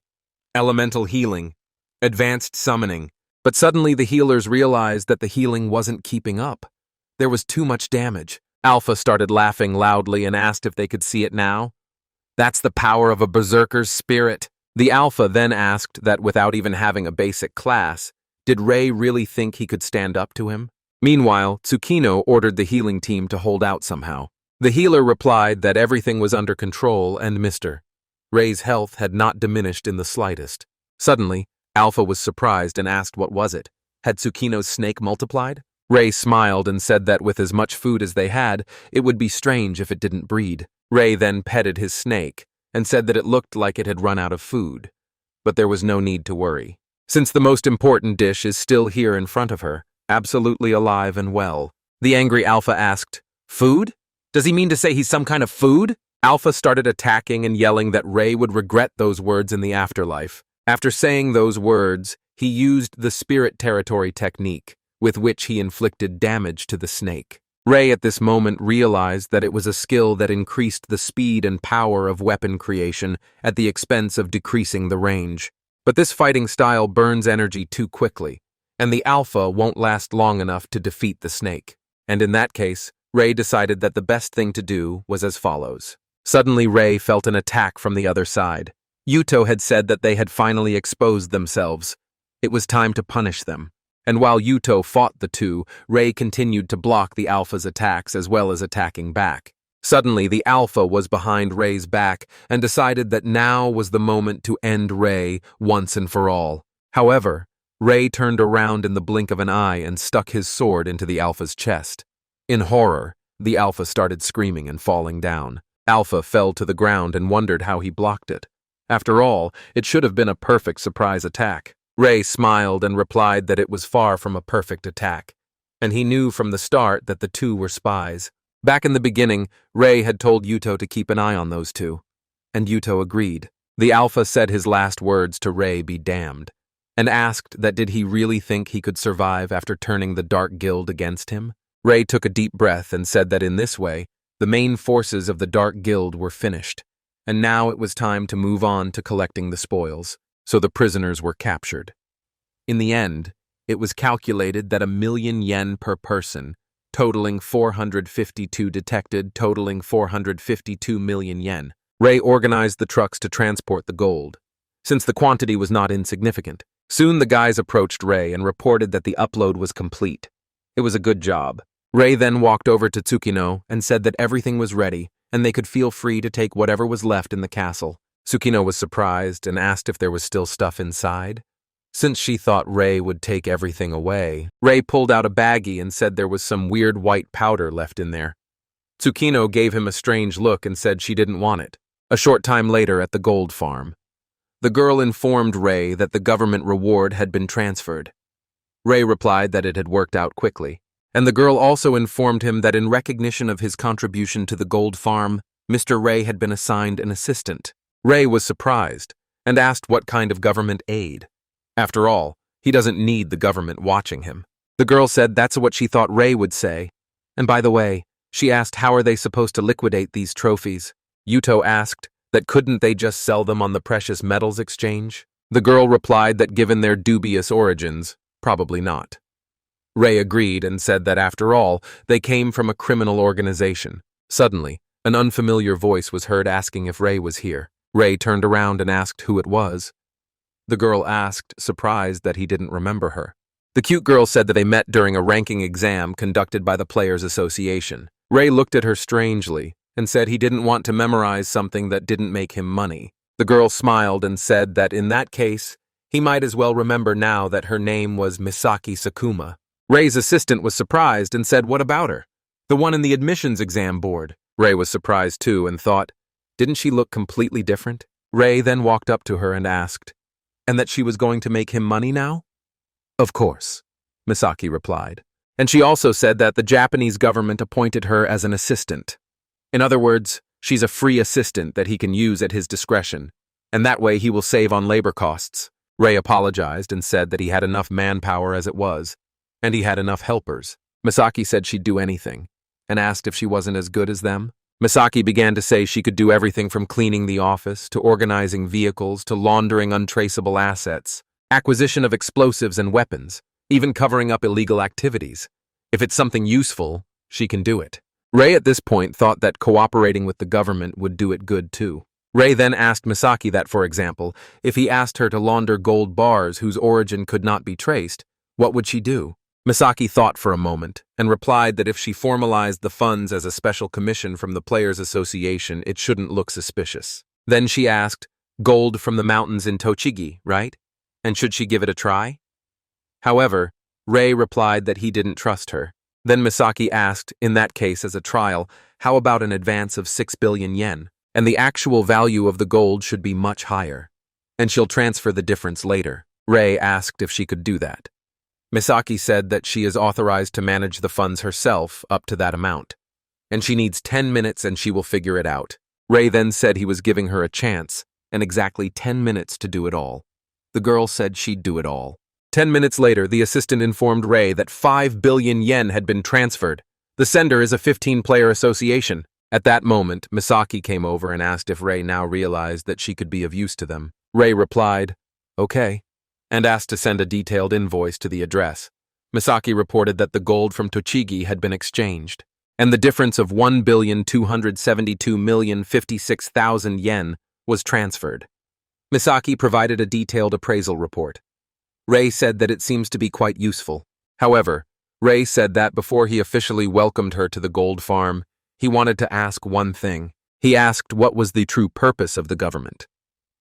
elemental healing, advanced summoning. But suddenly the healers realized that the healing wasn't keeping up. There was too much damage. Alpha started laughing loudly and asked if they could see it now. "That's the power of a berserker's spirit." The Alpha then asked that without even having a basic class, did Ray really think he could stand up to him? Meanwhile, Tsukino ordered the healing team to hold out somehow. The healer replied that everything was under control and Mr. Ray's health had not diminished in the slightest. Suddenly, Alpha was surprised and asked what was it. Had Tsukino's snake multiplied? Ray smiled and said that with as much food as they had, it would be strange if it didn't breed. Ray then petted his snake and said that it looked like it had run out of food. But there was no need to worry, since the most important dish is still here in front of her, absolutely alive and well. The angry Alpha asked, "Food? Does he mean to say he's some kind of food?" Alpha started attacking and yelling that Ray would regret those words in the afterlife. After saying those words, he used the spirit territory technique, with which he inflicted damage to the snake. Ray at this moment realized that it was a skill that increased the speed and power of weapon creation at the expense of decreasing the range. But this fighting style burns energy too quickly, and the Alpha won't last long enough to defeat the snake. And in that case, Ray decided that the best thing to do was as follows. Suddenly Ray felt an attack from the other side. Yuto had said that they had finally exposed themselves. It was time to punish them. And while Yuto fought the two, Ray continued to block the Alpha's attacks as well as attacking back. Suddenly, the Alpha was behind Ray's back and decided that now was the moment to end Ray once and for all. However, Ray turned around in the blink of an eye and stuck his sword into the Alpha's chest. In horror, the Alpha started screaming and falling down. Alpha fell to the ground and wondered how he blocked it. After all, it should have been a perfect surprise attack. Ray smiled and replied that it was far from a perfect attack, and he knew from the start that the two were spies. Back in the beginning, Ray had told Yuto to keep an eye on those two, and Yuto agreed. The Alpha said his last words to Ray be damned, and asked that did he really think he could survive after turning the Dark Guild against him? Ray took a deep breath and said that in this way, the main forces of the Dark Guild were finished, and now it was time to move on to collecting the spoils, so the prisoners were captured. In the end, it was calculated that 1,000,000 yen per person, totaling 452 detected, totaling 452 million yen. Ray organized the trucks to transport the gold, since the quantity was not insignificant. Soon the guys approached Ray and reported that the upload was complete. It was a good job. Ray then walked over to Tsukino and said that everything was ready and they could feel free to take whatever was left in the castle. Tsukino was surprised and asked if there was still stuff inside. Since she thought Ray would take everything away, Ray pulled out a baggie and said there was some weird white powder left in there. Tsukino gave him a strange look and said she didn't want it. A short time later at the gold farm, the girl informed Ray that the government reward had been transferred. Ray replied that it had worked out quickly, and the girl also informed him that in recognition of his contribution to the gold farm, Mr. Ray had been assigned an assistant. Ray was surprised and asked what kind of government aid. After all, he doesn't need the government watching him. The girl said that's what she thought Ray would say. And by the way, she asked how are they supposed to liquidate these trophies. Yuto asked that couldn't they just sell them on the precious metals exchange? The girl replied that given their dubious origins, probably not. Ray agreed and said that after all, they came from a criminal organization. Suddenly, an unfamiliar voice was heard asking if Ray was here. Ray turned around and asked who it was. The girl asked, surprised that he didn't remember her. The cute girl said that they met during a ranking exam conducted by the Players Association. Ray looked at her strangely and said he didn't want to memorize something that didn't make him money. The girl smiled and said that in that case, he might as well remember now that her name was Misaki Sakuma. Ray's assistant was surprised and said, "What about her? The one in the admissions exam board." Ray was surprised too and thought, didn't she look completely different? Ray then walked up to her and asked, and that she was going to make him money now? Of course, Misaki replied. And she also said that the Japanese government appointed her as an assistant. In other words, she's a free assistant that he can use at his discretion, and that way he will save on labor costs. Ray apologized and said that he had enough manpower as it was, and he had enough helpers. Misaki said she'd do anything, and asked if she wasn't as good as them. Misaki began to say she could do everything from cleaning the office, to organizing vehicles, to laundering untraceable assets, acquisition of explosives and weapons, even covering up illegal activities. If it's something useful, she can do it. Ray at this point thought that cooperating with the government would do it good too. Ray then asked Misaki that, for example, if he asked her to launder gold bars whose origin could not be traced, what would she do? Misaki thought for a moment and replied that if she formalized the funds as a special commission from the Players Association, it shouldn't look suspicious. Then she asked, gold from the mountains in Tochigi, right? And should she give it a try? However, Ray replied that he didn't trust her. Then Misaki asked, in that case as a trial, how about an advance of 6 billion yen? And the actual value of the gold should be much higher. And she'll transfer the difference later. Ray asked if she could do that. Misaki said that she is authorized to manage the funds herself up to that amount, and she needs 10 minutes and she will figure it out. Ray then said he was giving her a chance, and exactly 10 minutes to do it all. The girl said she'd do it all. 10 minutes later, the assistant informed Ray that 5 billion yen had been transferred. The sender is a 15-player association. At that moment, Misaki came over and asked if Ray now realized that she could be of use to them. Ray replied, okay, and asked to send a detailed invoice to the address. Misaki reported that the gold from Tochigi had been exchanged, and the difference of 1,272,056,000 yen was transferred. Misaki provided a detailed appraisal report. Ray said that it seems to be quite useful. However, Ray said that before he officially welcomed her to the gold farm, he wanted to ask one thing. He asked what was the true purpose of the government.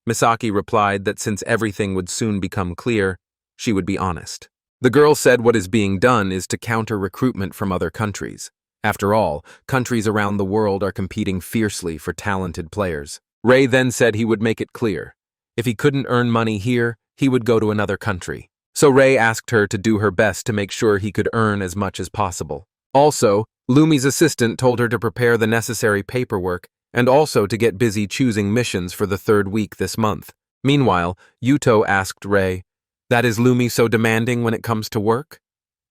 Misaki replied that since everything would soon become clear, she would be honest. The girl said what is being done is to counter recruitment from other countries. After all, countries around the world are competing fiercely for talented players. Ray then said he would make it clear. If he couldn't earn money here, he would go to another country. So Ray asked her to do her best to make sure he could earn as much as possible. Also, Lumi's assistant told her to prepare the necessary paperwork and also to get busy choosing missions for the 3rd week this month. Meanwhile, Yuto asked Ray, that is Lumi so demanding when it comes to work?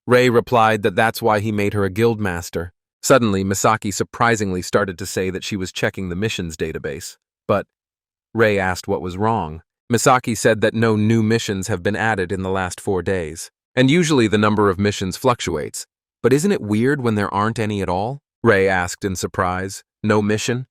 Ray replied that that's why he made her a guildmaster. Suddenly, Misaki surprisingly started to say that she was checking the missions database. But Ray asked what was wrong. Misaki said that no new missions have been added in the last 4 days. And usually the number of missions fluctuates. But isn't it weird when there aren't any at all? Ray asked in surprise. No mission?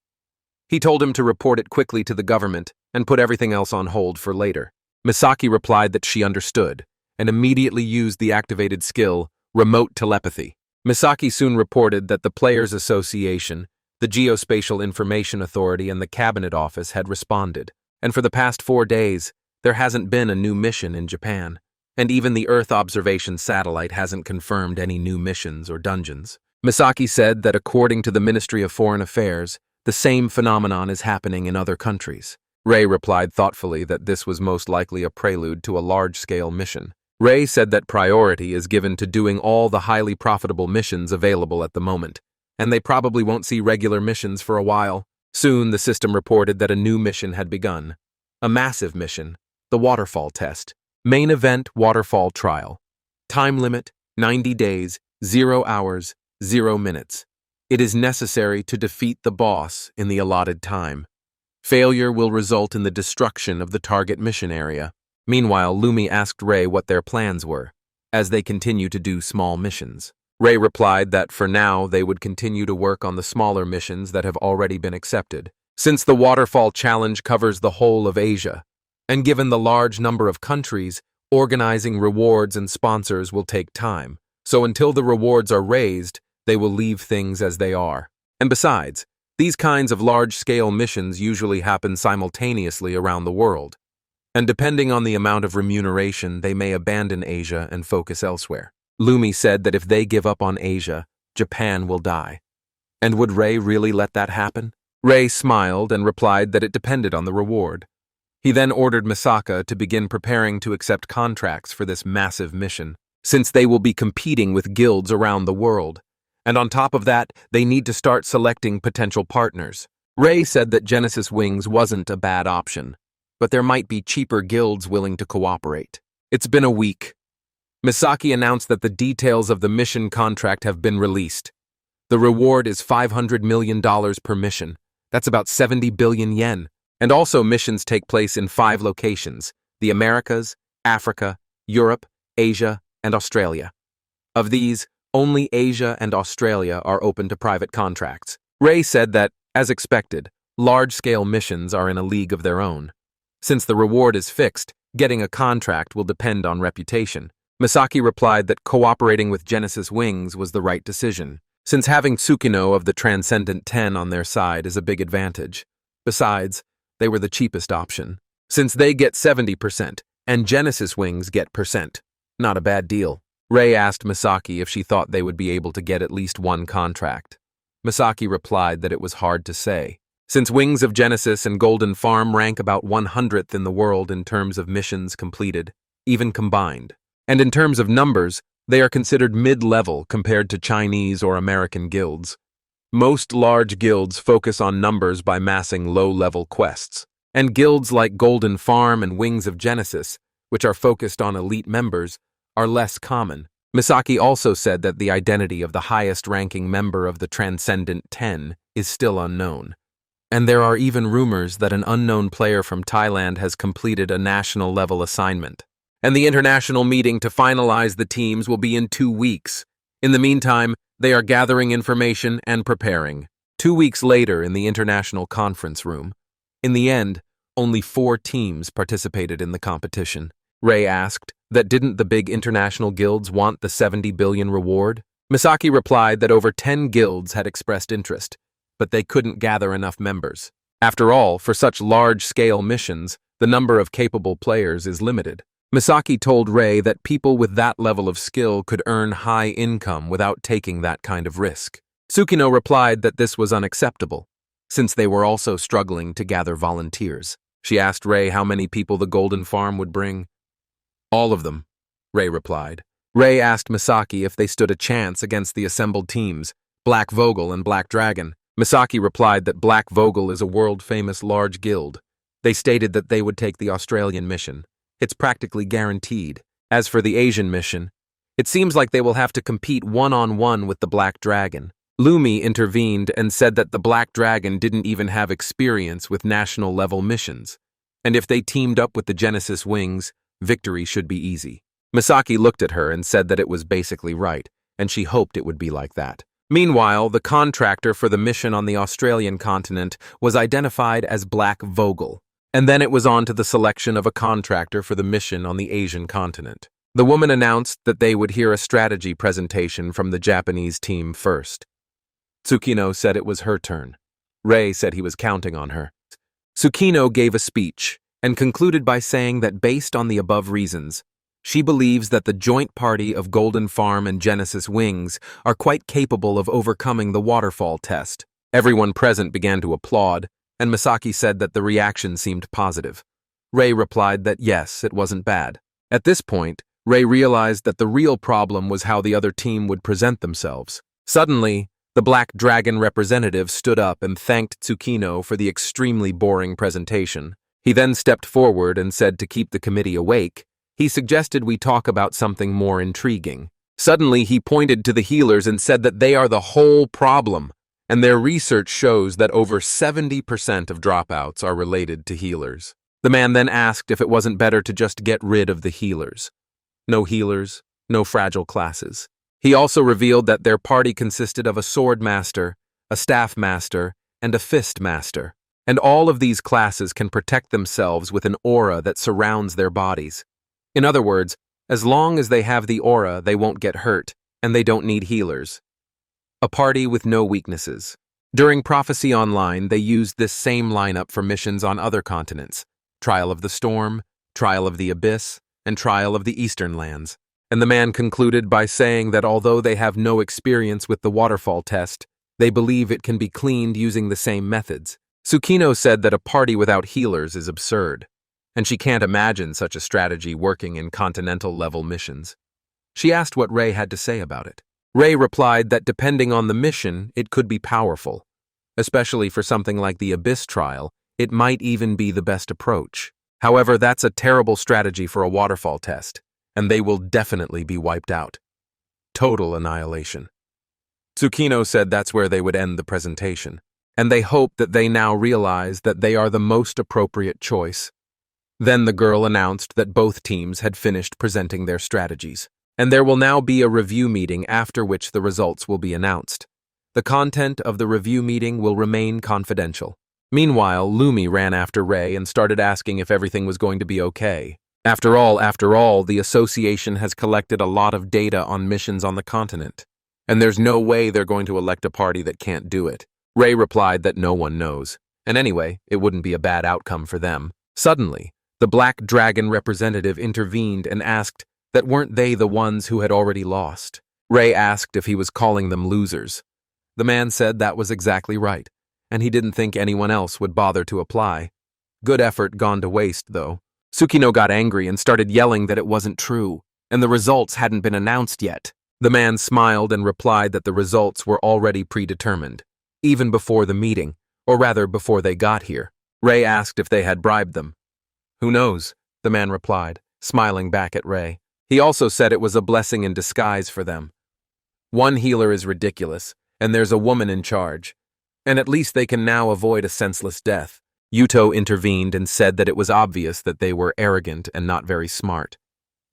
He told him to report it quickly to the government and put everything else on hold for later. Misaki replied that she understood and immediately used the activated skill, remote telepathy. Misaki soon reported that the Players Association, the Geospatial Information Authority, and the Cabinet Office had responded. And for the past 4 days, there hasn't been a new mission in Japan. And even the Earth observation satellite hasn't confirmed any new missions or dungeons. Misaki said that according to the Ministry of Foreign Affairs, the same phenomenon is happening in other countries. Ray replied thoughtfully that this was most likely a prelude to a large-scale mission. Ray said that priority is given to doing all the highly profitable missions available at the moment, and they probably won't see regular missions for a while. Soon, the system reported that a new mission had begun. A massive mission, the waterfall test. Main event waterfall trial. Time limit, 90 days, 0 hours, 0 minutes. It is necessary to defeat the boss in the allotted time. Failure will result in the destruction of the target mission area. Meanwhile, Lumi asked Ray what their plans were, as they continue to do small missions. Ray replied that for now they would continue to work on the smaller missions that have already been accepted, since the waterfall challenge covers the whole of Asia, and given the large number of countries, organizing rewards and sponsors will take time, so until the rewards are raised, they will leave things as they are. And besides, these kinds of large-scale missions usually happen simultaneously around the world, and depending on the amount of remuneration, they may abandon Asia and focus elsewhere. Lumi said that if they give up on Asia, Japan will die. And would Ray really let that happen? Ray smiled and replied that it depended on the reward. He then ordered Misaka to begin preparing to accept contracts for this massive mission, since they will be competing with guilds around the world. And on top of that, they need to start selecting potential partners. Ray said that Genesis Wings wasn't a bad option, but there might be cheaper guilds willing to cooperate. It's been a week. Misaki announced that the details of the mission contract have been released. The reward is $500 million per mission. That's about 70 billion yen. And also missions take place in 5 locations: the Americas, Africa, Europe, Asia, and Australia. Of these, only Asia and Australia are open to private contracts. Ray said that, as expected, large-scale missions are in a league of their own. Since the reward is fixed, getting a contract will depend on reputation. Misaki replied that cooperating with Genesis Wings was the right decision, since having Tsukino of the Transcendent 10 on their side is a big advantage. Besides, they were the cheapest option, since they get 70% and Genesis Wings get percent. Not a bad deal. Ray asked Misaki if she thought they would be able to get at least one contract. Misaki replied that it was hard to say, since Wings of Genesis and Golden Farm rank about 100th in the world in terms of missions completed, even combined. And in terms of numbers, they are considered mid-level compared to Chinese or American guilds. Most large guilds focus on numbers by massing low-level quests, and guilds like Golden Farm and Wings of Genesis, which are focused on elite members, are less common. Misaki also said that the identity of the highest-ranking member of the Transcendent 10 is still unknown, and there are even rumors that an unknown player from Thailand has completed a national-level assignment. And the international meeting to finalize the teams will be in 2 weeks. In the meantime, they are gathering information and preparing. 2 weeks later in the international conference room. In the end, only 4 teams participated in the competition. Ray asked that didn't the big international guilds want the 70 billion reward? Misaki replied that over 10 guilds had expressed interest, but they couldn't gather enough members. After all, for such large-scale missions, the number of capable players is limited. Misaki told Ray that people with that level of skill could earn high income without taking that kind of risk. Tsukino replied that this was unacceptable, since they were also struggling to gather volunteers. She asked Ray how many people the Golden Farm would bring. All of them, Ray replied. Ray asked Misaki if they stood a chance against the assembled teams, Black Vogel and Black Dragon. Misaki replied that Black Vogel is a world-famous large guild. They stated that they would take the Australian mission. It's practically guaranteed. As for the Asian mission, it seems like they will have to compete one-on-one with the Black Dragon. Lumi intervened and said that the Black Dragon didn't even have experience with national-level missions, and if they teamed up with the Genesis Wings, victory should be easy. Misaki looked at her and said that it was basically right, and she hoped it would be like that. Meanwhile, the contractor for the mission on the Australian continent was identified as Black Vogel, and then it was on to the selection of a contractor for the mission on the Asian continent. The woman announced that they would hear a strategy presentation from the Japanese team first. Tsukino said it was her turn. Ray said he was counting on her. Tsukino gave a speech and concluded by saying that based on the above reasons, she believes that the joint party of Golden Farm and Genesis Wings are quite capable of overcoming the waterfall test. Everyone present began to applaud, and Misaki said that the reaction seemed positive. Ray replied that yes, it wasn't bad. At this point, Ray realized that the real problem was how the other team would present themselves. Suddenly, the Black Dragon representative stood up and thanked Tsukino for the extremely boring presentation. He then stepped forward and said to keep the committee awake, he suggested we talk about something more intriguing. Suddenly, he pointed to the healers and said that they are the whole problem, and their research shows that over 70% of dropouts are related to healers. The man then asked if it wasn't better to just get rid of the healers. No healers, no fragile classes. He also revealed that their party consisted of a sword master, a staff master, and a fist master. And all of these classes can protect themselves with an aura that surrounds their bodies. In other words, as long as they have the aura, they won't get hurt, and they don't need healers. A party with no weaknesses. During Prophecy Online, they used this same lineup for missions on other continents: Trial of the Storm, Trial of the Abyss, and Trial of the Eastern Lands. And the man concluded by saying that although they have no experience with the waterfall test, they believe it can be cleaned using the same methods. Tsukino said that a party without healers is absurd, and she can't imagine such a strategy working in continental-level missions. She asked what Ray had to say about it. Ray replied that depending on the mission, it could be powerful. Especially for something like the Abyss trial, it might even be the best approach. However, that's a terrible strategy for a waterfall test, and they will definitely be wiped out. Total annihilation. Tsukino said that's where they would end the presentation, and they hope that they now realize that they are the most appropriate choice. Then the girl announced that both teams had finished presenting their strategies, and there will now be a review meeting after which the results will be announced. The content of the review meeting will remain confidential. Meanwhile, Lumi ran after Ray and started asking if everything was going to be okay. After all, the association has collected a lot of data on missions on the continent, and there's no way they're going to elect a party that can't do it. Ray replied that no one knows, and anyway, it wouldn't be a bad outcome for them. Suddenly, the Black Dragon representative intervened and asked that weren't they the ones who had already lost. Ray asked if he was calling them losers. The man said that was exactly right, and he didn't think anyone else would bother to apply. Good effort gone to waste, though. Tsukino got angry and started yelling that it wasn't true, and the results hadn't been announced yet. The man smiled and replied that the results were already predetermined, even before the meeting, or rather before they got here. Ray asked if they had bribed them. Who knows, the man replied, smiling back at Ray. He also said it was a blessing in disguise for them. One healer is ridiculous, and there's a woman in charge, and at least they can now avoid a senseless death. Yuto intervened and said that it was obvious that they were arrogant and not very smart.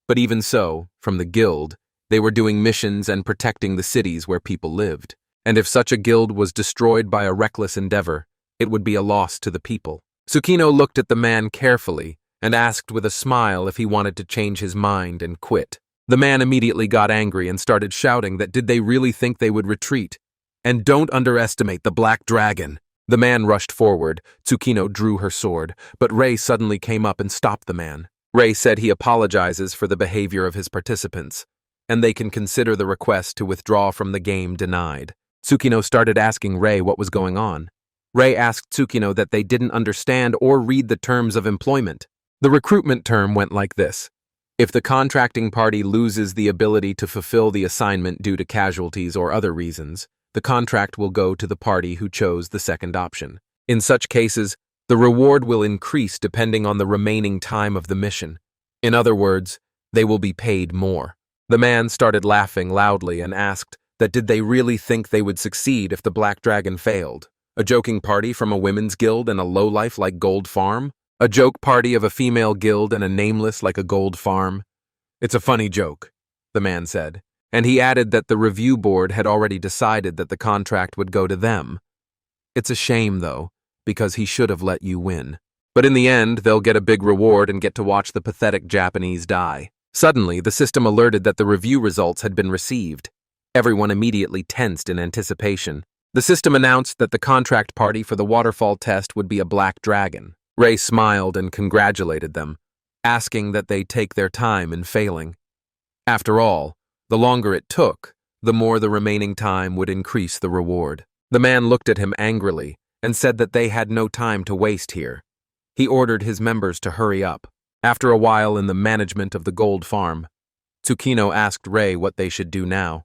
But even so, from the guild, they were doing missions and protecting the cities where people lived. And if such a guild was destroyed by a reckless endeavor, it would be a loss to the people. Tsukino looked at the man carefully and asked with a smile if he wanted to change his mind and quit. The man immediately got angry and started shouting that did they really think they would retreat? And don't underestimate the Black Dragon. The man rushed forward. Tsukino drew her sword, but Ray suddenly came up and stopped the man. Ray said he apologizes for the behavior of his participants, and they can consider the request to withdraw from the game denied. Tsukino started asking Ray what was going on. Ray asked Tsukino that they didn't understand or read the terms of employment. The recruitment term went like this. If the contracting party loses the ability to fulfill the assignment due to casualties or other reasons, the contract will go to the party who chose the second option. In such cases, the reward will increase depending on the remaining time of the mission. In other words, they will be paid more. The man started laughing loudly and asked that did they really think they would succeed if the Black Dragon failed? A joking party from a women's guild and a lowlife like Gold Farm? A joke party of a female guild and a nameless like a Gold Farm? It's a funny joke, the man said, and he added that the review board had already decided that the contract would go to them. It's a shame, though, because he should have let you win. But in the end, they'll get a big reward and get to watch the pathetic Japanese die. Suddenly, the system alerted that the review results had been received. Everyone immediately tensed in anticipation. The system announced that the contract party for the waterfall test would be a Black Dragon. Ray smiled and congratulated them, asking that they take their time in failing. After all, the longer it took, the more the remaining time would increase the reward. The man looked at him angrily and said that they had no time to waste here. He ordered his members to hurry up. After a while in the management of the Gold Farm, Tsukino asked Ray what they should do now.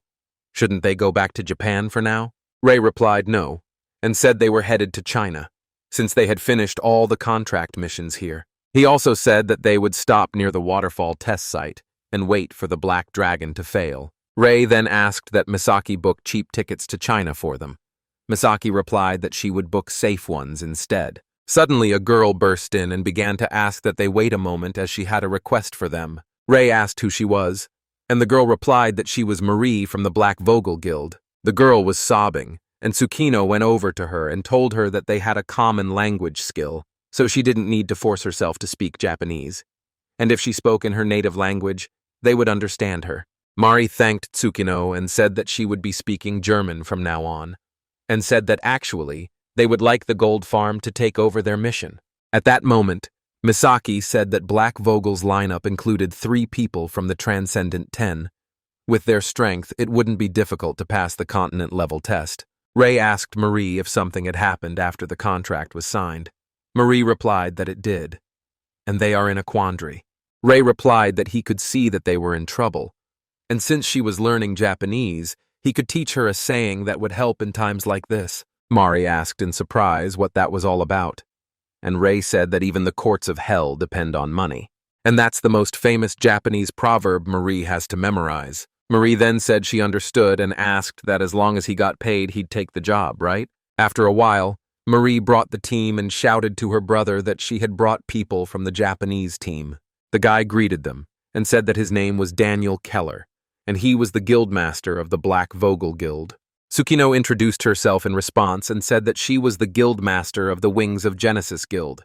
Shouldn't they go back to Japan for now? Ray replied no, and said they were headed to China, since they had finished all the contract missions here. He also said that they would stop near the waterfall test site and wait for the Black Dragon to fail. Ray then asked that Misaki book cheap tickets to China for them. Misaki replied that she would book safe ones instead. Suddenly, a girl burst in and began to ask that they wait a moment as she had a request for them. Ray asked who she was, and the girl replied that she was Marie from the Black Vogel Guild. The girl was sobbing, and Tsukino went over to her and told her that they had a common language skill, so she didn't need to force herself to speak Japanese. And if she spoke in her native language, they would understand her. Mari thanked Tsukino and said that she would be speaking German from now on, and said that actually, they would like the gold farm to take over their mission. At that moment, Misaki said that Black Vogel's lineup included 3 people from the Transcendent 10. With their strength, it wouldn't be difficult to pass the continent-level test. Ray asked Marie if something had happened after the contract was signed. Marie replied that it did, and they are in a quandary. Ray replied that he could see that they were in trouble, and since she was learning Japanese, he could teach her a saying that would help in times like this. Mari asked in surprise what that was all about, and Ray said that even the courts of hell depend on money. And that's the most famous Japanese proverb Marie has to memorize. Marie then said she understood and asked that as long as he got paid, he'd take the job, right? After a while, Marie brought the team and shouted to her brother that she had brought people from the Japanese team. The guy greeted them and said that his name was Daniel Keller, and he was the guildmaster of the Black Vogel Guild. Tsukino introduced herself in response and said that she was the guildmaster of the Wings of Genesis Guild.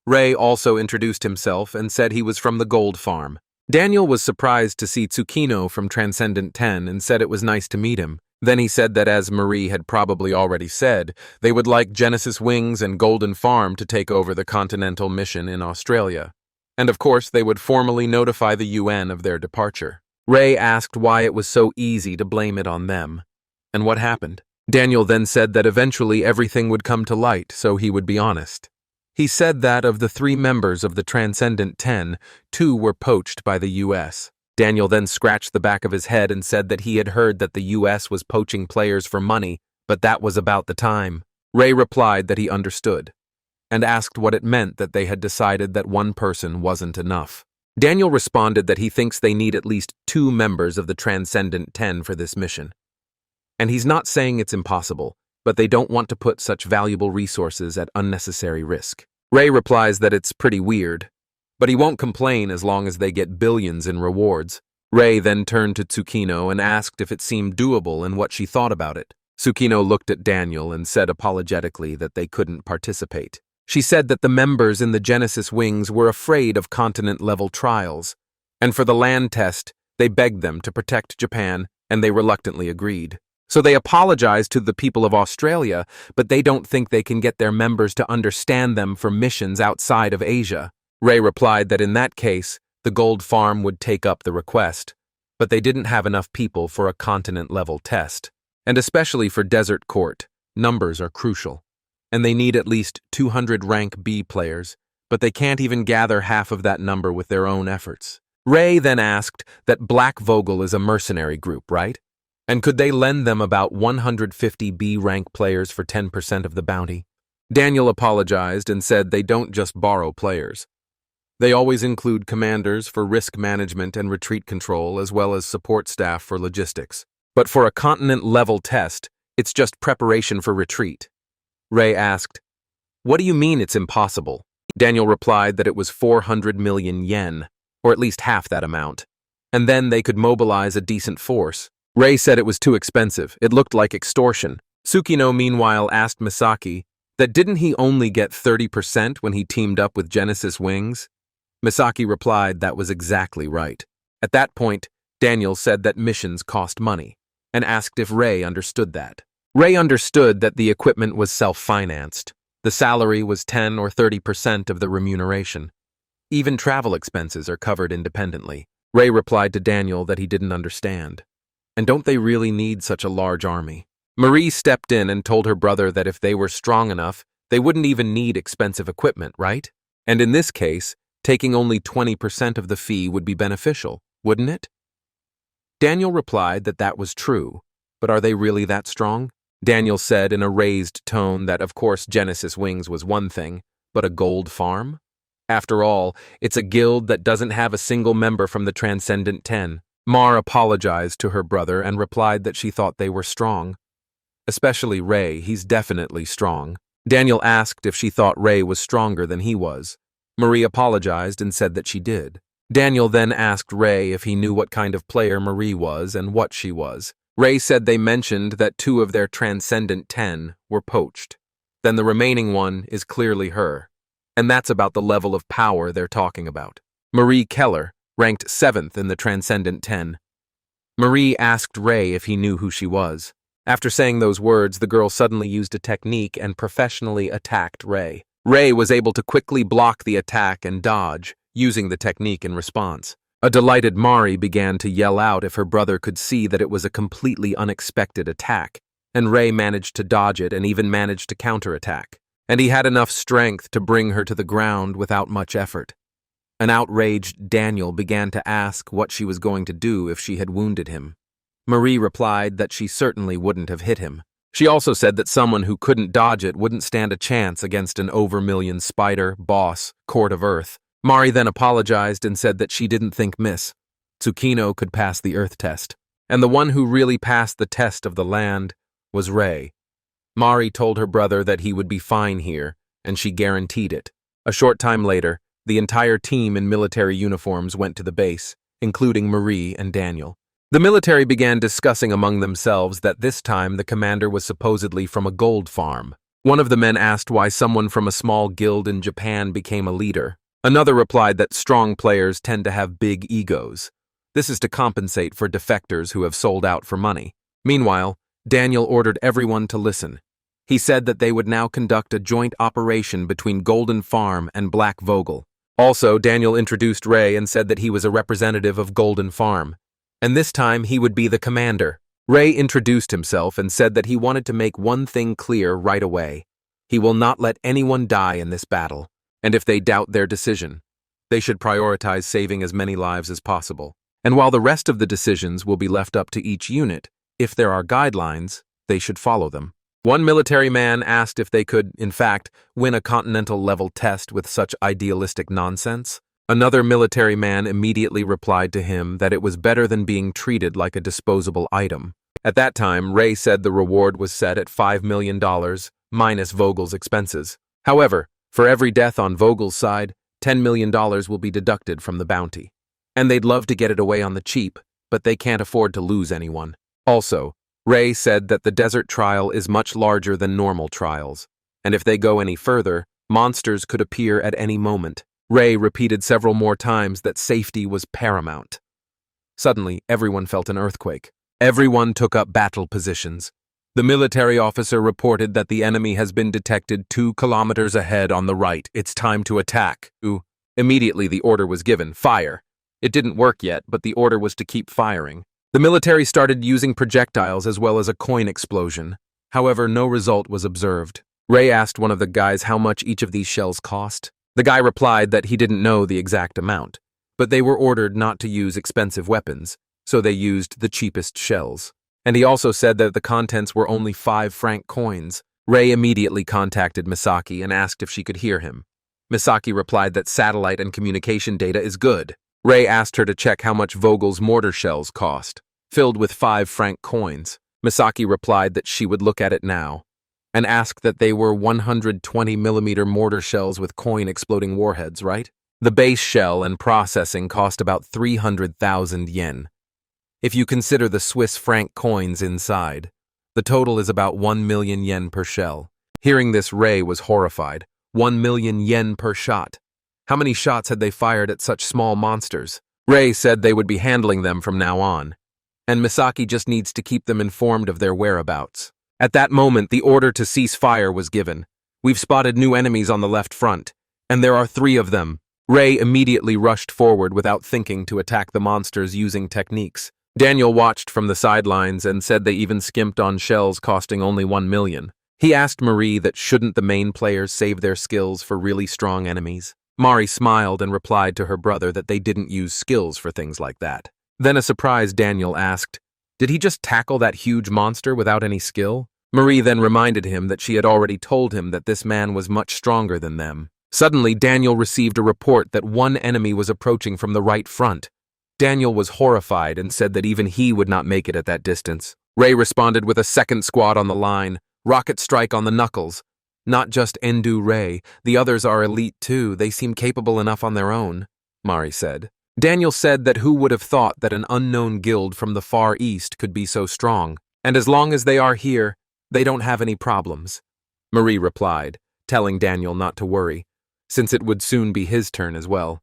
Ray also introduced himself and said he was from the Gold Farm. Daniel was surprised to see Tsukino from Transcendent 10 and said it was nice to meet him. Then he said that, as Marie had probably already said, they would like Genesis Wings and Golden Farm to take over the continental mission in Australia. And of course, they would formally notify the UN of their departure. Ray asked why it was so easy to blame it on them. And what happened? Daniel then said that eventually everything would come to light, so he would be honest. He said that of the 3 members of the Transcendent 10, 2 were poached by the US. Daniel then scratched the back of his head and said that he had heard that the US was poaching players for money, but that was about the time. Ray replied that he understood, and asked what it meant that they had decided that 1 person wasn't enough. Daniel responded that he thinks they need at least 2 members of the Transcendent 10 for this mission. And he's not saying it's impossible, but they don't want to put such valuable resources at unnecessary risk. Ray replies that it's pretty weird, but he won't complain as long as they get billions in rewards. Ray then turned to Tsukino and asked if it seemed doable and what she thought about it. Tsukino looked at Daniel and said apologetically that they couldn't participate. She said that the members in the Genesis Wings were afraid of continent-level trials, and for the land test, they begged them to protect Japan, and they reluctantly agreed. So they apologized to the people of Australia, but they don't think they can get their members to understand them for missions outside of Asia. Ray replied that in that case, the Gold Farm would take up the request, but they didn't have enough people for a continent-level test. And especially for Desert Court, numbers are crucial. And they need at least 200 rank B players, but they can't even gather half of that number with their own efforts. Ray then asked that Black Vogel is a mercenary group, right? And could they lend them about 150 B-rank players for 10% of the bounty? Daniel apologized and said they don't just borrow players. They always include commanders for risk management and retreat control, as well as support staff for logistics. But for a continent-level test, it's just preparation for retreat. Ray asked, "What do you mean it's impossible?" Daniel replied that it was 400 million yen, or at least half that amount, and then they could mobilize a decent force. Ray said it was too expensive. It looked like extortion. Tsukino, meanwhile, asked Misaki that didn't he only get 30% when he teamed up with Genesis Wings? Misaki replied that was exactly right. At that point, Daniel said that missions cost money, and asked if Ray understood that. Ray understood that the equipment was self-financed. The salary was 10 or 30% of the remuneration. Even travel expenses are covered independently. Ray replied to Daniel that he didn't understand. And don't they really need such a large army? Marie stepped in and told her brother that if they were strong enough, they wouldn't even need expensive equipment, right? And in this case, taking only 20% of the fee would be beneficial, wouldn't it? Daniel replied that that was true, but are they really that strong? Daniel said in a raised tone that of course Genesis Wings was one thing, but a gold farm? After all, it's a guild that doesn't have a single member from the Transcendent 10. Mar apologized to her brother and replied that she thought they were strong. Especially Ray, he's definitely strong. Daniel asked if she thought Ray was stronger than he was. Marie apologized and said that she did. Daniel then asked Ray if he knew what kind of player Marie was and what she was. Ray said they mentioned that 2 of their transcendent 10 were poached. Then the remaining one is clearly her. And that's about the level of power they're talking about. Marie Keller, ranked 7th in the transcendent 10. Marie asked Ray if he knew who she was. After saying those words, the girl suddenly used a technique and professionally attacked Ray. Ray was able to quickly block the attack and dodge, using the technique in response. A delighted Mari began to yell out if her brother could see that it was a completely unexpected attack, and Ray managed to dodge it and even managed to counterattack. And he had enough strength to bring her to the ground without much effort. An outraged Daniel began to ask what she was going to do if she had wounded him. Marie replied that she certainly wouldn't have hit him. She also said that someone who couldn't dodge it wouldn't stand a chance against an over-million spider, boss, court of earth. Mari then apologized and said that she didn't think Miss Tsukino could pass the earth test. And the one who really passed the test of the land was Ray. Mari told her brother that he would be fine here, and she guaranteed it. A short time later, the entire team in military uniforms went to the base, including Marie and Daniel. The military began discussing among themselves that this time the commander was supposedly from a gold farm. One of the men asked why someone from a small guild in Japan became a leader. Another replied that strong players tend to have big egos. This is to compensate for defectors who have sold out for money. Meanwhile, Daniel ordered everyone to listen. He said that they would now conduct a joint operation between Golden Farm and Black Vogel. Also, Daniel introduced Ray and said that he was a representative of Golden Farm, and this time he would be the commander. Ray introduced himself and said that he wanted to make one thing clear right away. He will not let anyone die in this battle, and if they doubt their decision, they should prioritize saving as many lives as possible. And while the rest of the decisions will be left up to each unit, if there are guidelines, they should follow them. One military man asked if they could, in fact, win a continental-level test with such idealistic nonsense. Another military man immediately replied to him that it was better than being treated like a disposable item. At that time, Ray said the reward was set at $5 million, minus Vogel's expenses. However, for every death on Vogel's side, $10 million will be deducted from the bounty. And they'd love to get it away on the cheap, but they can't afford to lose anyone. Also, Ray said that the desert trial is much larger than normal trials, and if they go any further, monsters could appear at any moment. Ray repeated several more times that safety was paramount. Suddenly, everyone felt an earthquake. Everyone took up battle positions. The military officer reported that the enemy has been detected 2 kilometers ahead on the right. It's time to attack. Immediately the order was given, fire. It didn't work yet, but the order was to keep firing. The military started using projectiles as well as a coin explosion. However, no result was observed. Ray asked one of the guys how much each of these shells cost. The guy replied that he didn't know the exact amount, but they were ordered not to use expensive weapons, so they used the cheapest shells. And he also said that the contents were only 5 franc coins. Ray immediately contacted Misaki and asked if she could hear him. Misaki replied that satellite and communication data is good. Ray asked her to check how much Vogel's mortar shells cost, filled with 5 franc coins. Misaki replied that she would look at it now, and asked that they were 120mm mortar shells with coin exploding warheads, right? The base shell and processing cost about 300,000 yen. If you consider the Swiss franc coins inside, the total is about 1 million yen per shell. Hearing this, Ray was horrified. 1 million yen per shot. How many shots had they fired at such small monsters? Ray said they would be handling them from now on, and Misaki just needs to keep them informed of their whereabouts. At that moment, the order to cease fire was given. We've spotted new enemies on the left front, and there are 3 of them. Ray immediately rushed forward without thinking to attack the monsters using techniques. Daniel watched from the sidelines and said they even skimped on shells costing only 1 million. He asked Marie that shouldn't the main players save their skills for really strong enemies. Mari smiled and replied to her brother that they didn't use skills for things like that. Then a surprised Daniel asked, did he just tackle that huge monster without any skill? Marie then reminded him that she had already told him that this man was much stronger than them. Suddenly, Daniel received a report that one enemy was approaching from the right front. Daniel was horrified and said that even he would not make it at that distance. Ray responded with a second squad on the line, rocket strike on the knuckles. Not just Endo Ray, the others are elite too, they seem capable enough on their own, Mari said. Daniel said that who would have thought that an unknown guild from the Far East could be so strong, and as long as they are here, they don't have any problems. Marie replied, telling Daniel not to worry, since it would soon be his turn as well.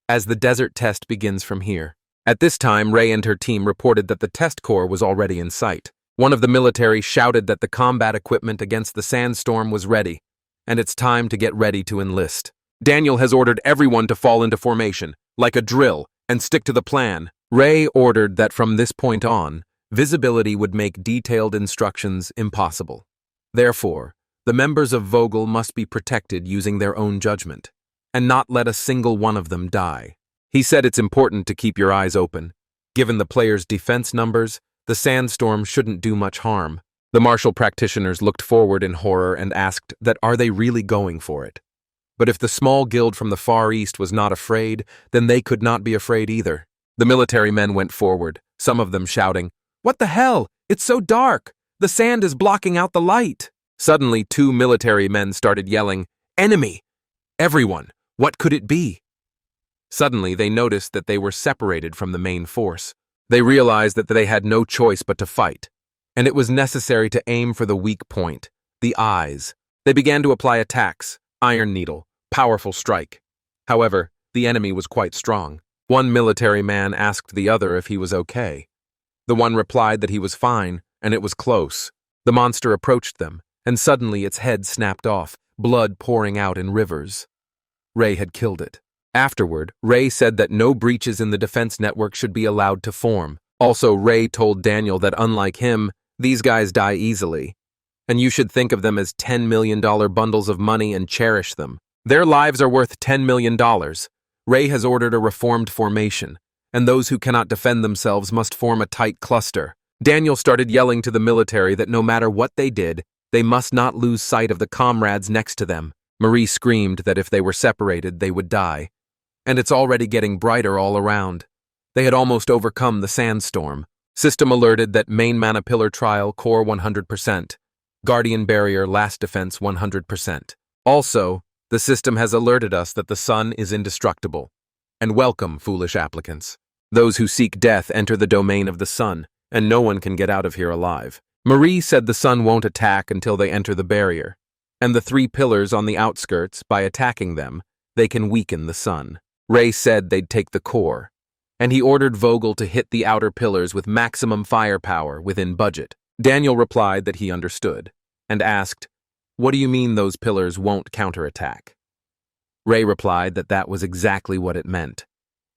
As the desert test begins from here. At this time, Ray and her team reported that the test core was already in sight. One of the military shouted that the combat equipment against the sandstorm was ready, and it's time to get ready to enlist. Daniel has ordered everyone to fall into formation, like a drill, and stick to the plan. Ray ordered that from this point on, visibility would make detailed instructions impossible. Therefore, the members of Vogel must be protected using their own judgment, and not let a single one of them die. He said it's important to keep your eyes open. Given the players' defense numbers, the sandstorm shouldn't do much harm. The martial practitioners looked forward in horror and asked that are they really going for it? But if the small guild from the Far East was not afraid, then they could not be afraid either. The military men went forward, some of them shouting, "What the hell? It's so dark! The sand is blocking out the light!" Suddenly, 2 military men started yelling, "Enemy! Everyone, what could it be?" Suddenly, they noticed that they were separated from the main force. They realized that they had no choice but to fight, and it was necessary to aim for the weak point, the eyes. They began to apply attacks, iron needle, powerful strike. However, the enemy was quite strong. One military man asked the other if he was okay. The one replied that he was fine, and it was close. The monster approached them, and suddenly its head snapped off, blood pouring out in rivers. Ray had killed it. Afterward, Ray said that no breaches in the defense network should be allowed to form. Also, Ray told Daniel that unlike him, these guys die easily, and you should think of them as $10 million bundles of money and cherish them. Their lives are worth $10 million. Ray has ordered a reformed formation, and those who cannot defend themselves must form a tight cluster. Daniel started yelling to the military that no matter what they did, they must not lose sight of the comrades next to them. Marie screamed that if they were separated, they would die. And it's already getting brighter all around. They had almost overcome the sandstorm. System alerted that main mana pillar trial core 100%. Guardian barrier last defense 100%. Also, the system has alerted us that the sun is indestructible. And welcome, foolish applicants. Those who seek death enter the domain of the sun, and no one can get out of here alive. Marie said the sun won't attack until they enter the barrier, and the 3 pillars on the outskirts, by attacking them, they can weaken the sun. Ray said they'd take the core, and he ordered Vogel to hit the outer pillars with maximum firepower within budget. Daniel replied that he understood, and asked, "What do you mean those pillars won't counterattack?" Ray replied that that was exactly what it meant,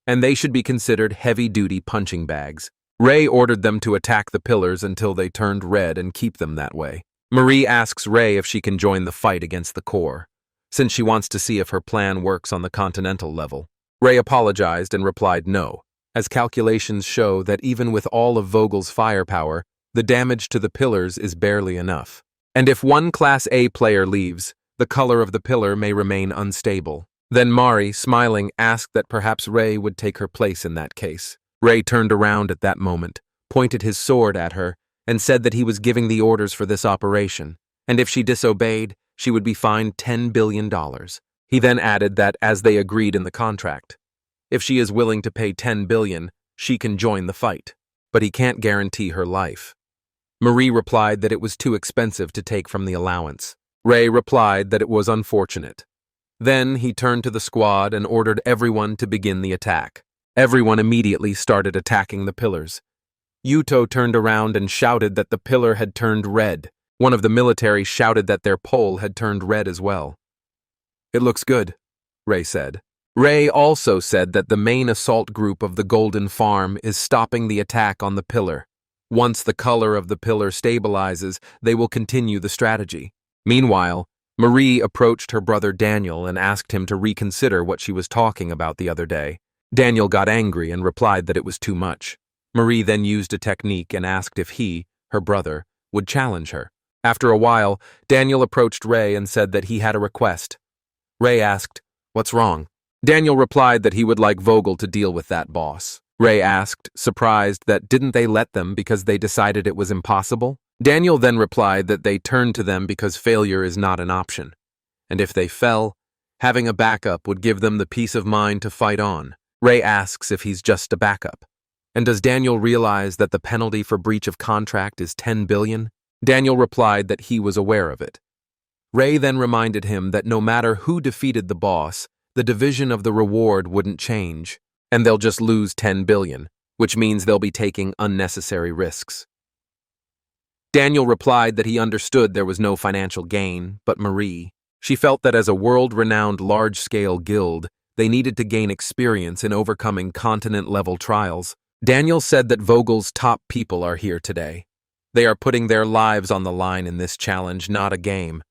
and they should be considered heavy-duty punching bags. Ray ordered them to attack the pillars until they turned red and keep them that way. Marie asks Ray if she can join the fight against the core, since she wants to see if her plan works on the continental level. Ray apologized and replied no, as calculations show that even with all of Vogel's firepower, the damage to the pillars is barely enough. And if one Class A player leaves, the color of the pillar may remain unstable. Then Mari, smiling, asked that perhaps Ray would take her place in that case. Ray turned around at that moment, pointed his sword at her, and said that he was giving the orders for this operation, and if she disobeyed, she would be fined $10 billion. He then added that, as they agreed in the contract, if she is willing to pay $10 billion, she can join the fight, but he can't guarantee her life. Marie replied that it was too expensive to take from the allowance. Ray replied that it was unfortunate. Then he turned to the squad and ordered everyone to begin the attack. Everyone immediately started attacking the pillars. Yuto turned around and shouted that the pillar had turned red. One of the military shouted that their pole had turned red as well. "It looks good," Ray said. Ray also said that the main assault group of the Golden Farm is stopping the attack on the pillar. Once the color of the pillar stabilizes, they will continue the strategy. Meanwhile, Marie approached her brother Daniel and asked him to reconsider what she was talking about the other day. Daniel got angry and replied that it was too much. Marie then used a technique and asked if he, her brother, would challenge her. After a while, Daniel approached Ray and said that he had a request. Ray asked, "What's wrong?" Daniel replied that he would like Vogel to deal with that boss. Ray asked, surprised, that didn't they let them because they decided it was impossible? Daniel then replied that they turned to them because failure is not an option, and if they fell, having a backup would give them the peace of mind to fight on. Ray asks if he's just a backup. And does Daniel realize that the penalty for breach of contract is 10 billion? Daniel replied that he was aware of it. Ray then reminded him that no matter who defeated the boss, the division of the reward wouldn't change, and they'll just lose 10 billion, which means they'll be taking unnecessary risks. Daniel replied that he understood there was no financial gain, but Marie, she felt that as a world-renowned large-scale guild, they needed to gain experience in overcoming continent-level trials. Daniel said that Vogel's top people are here today. They are putting their lives on the line in this challenge, not a game.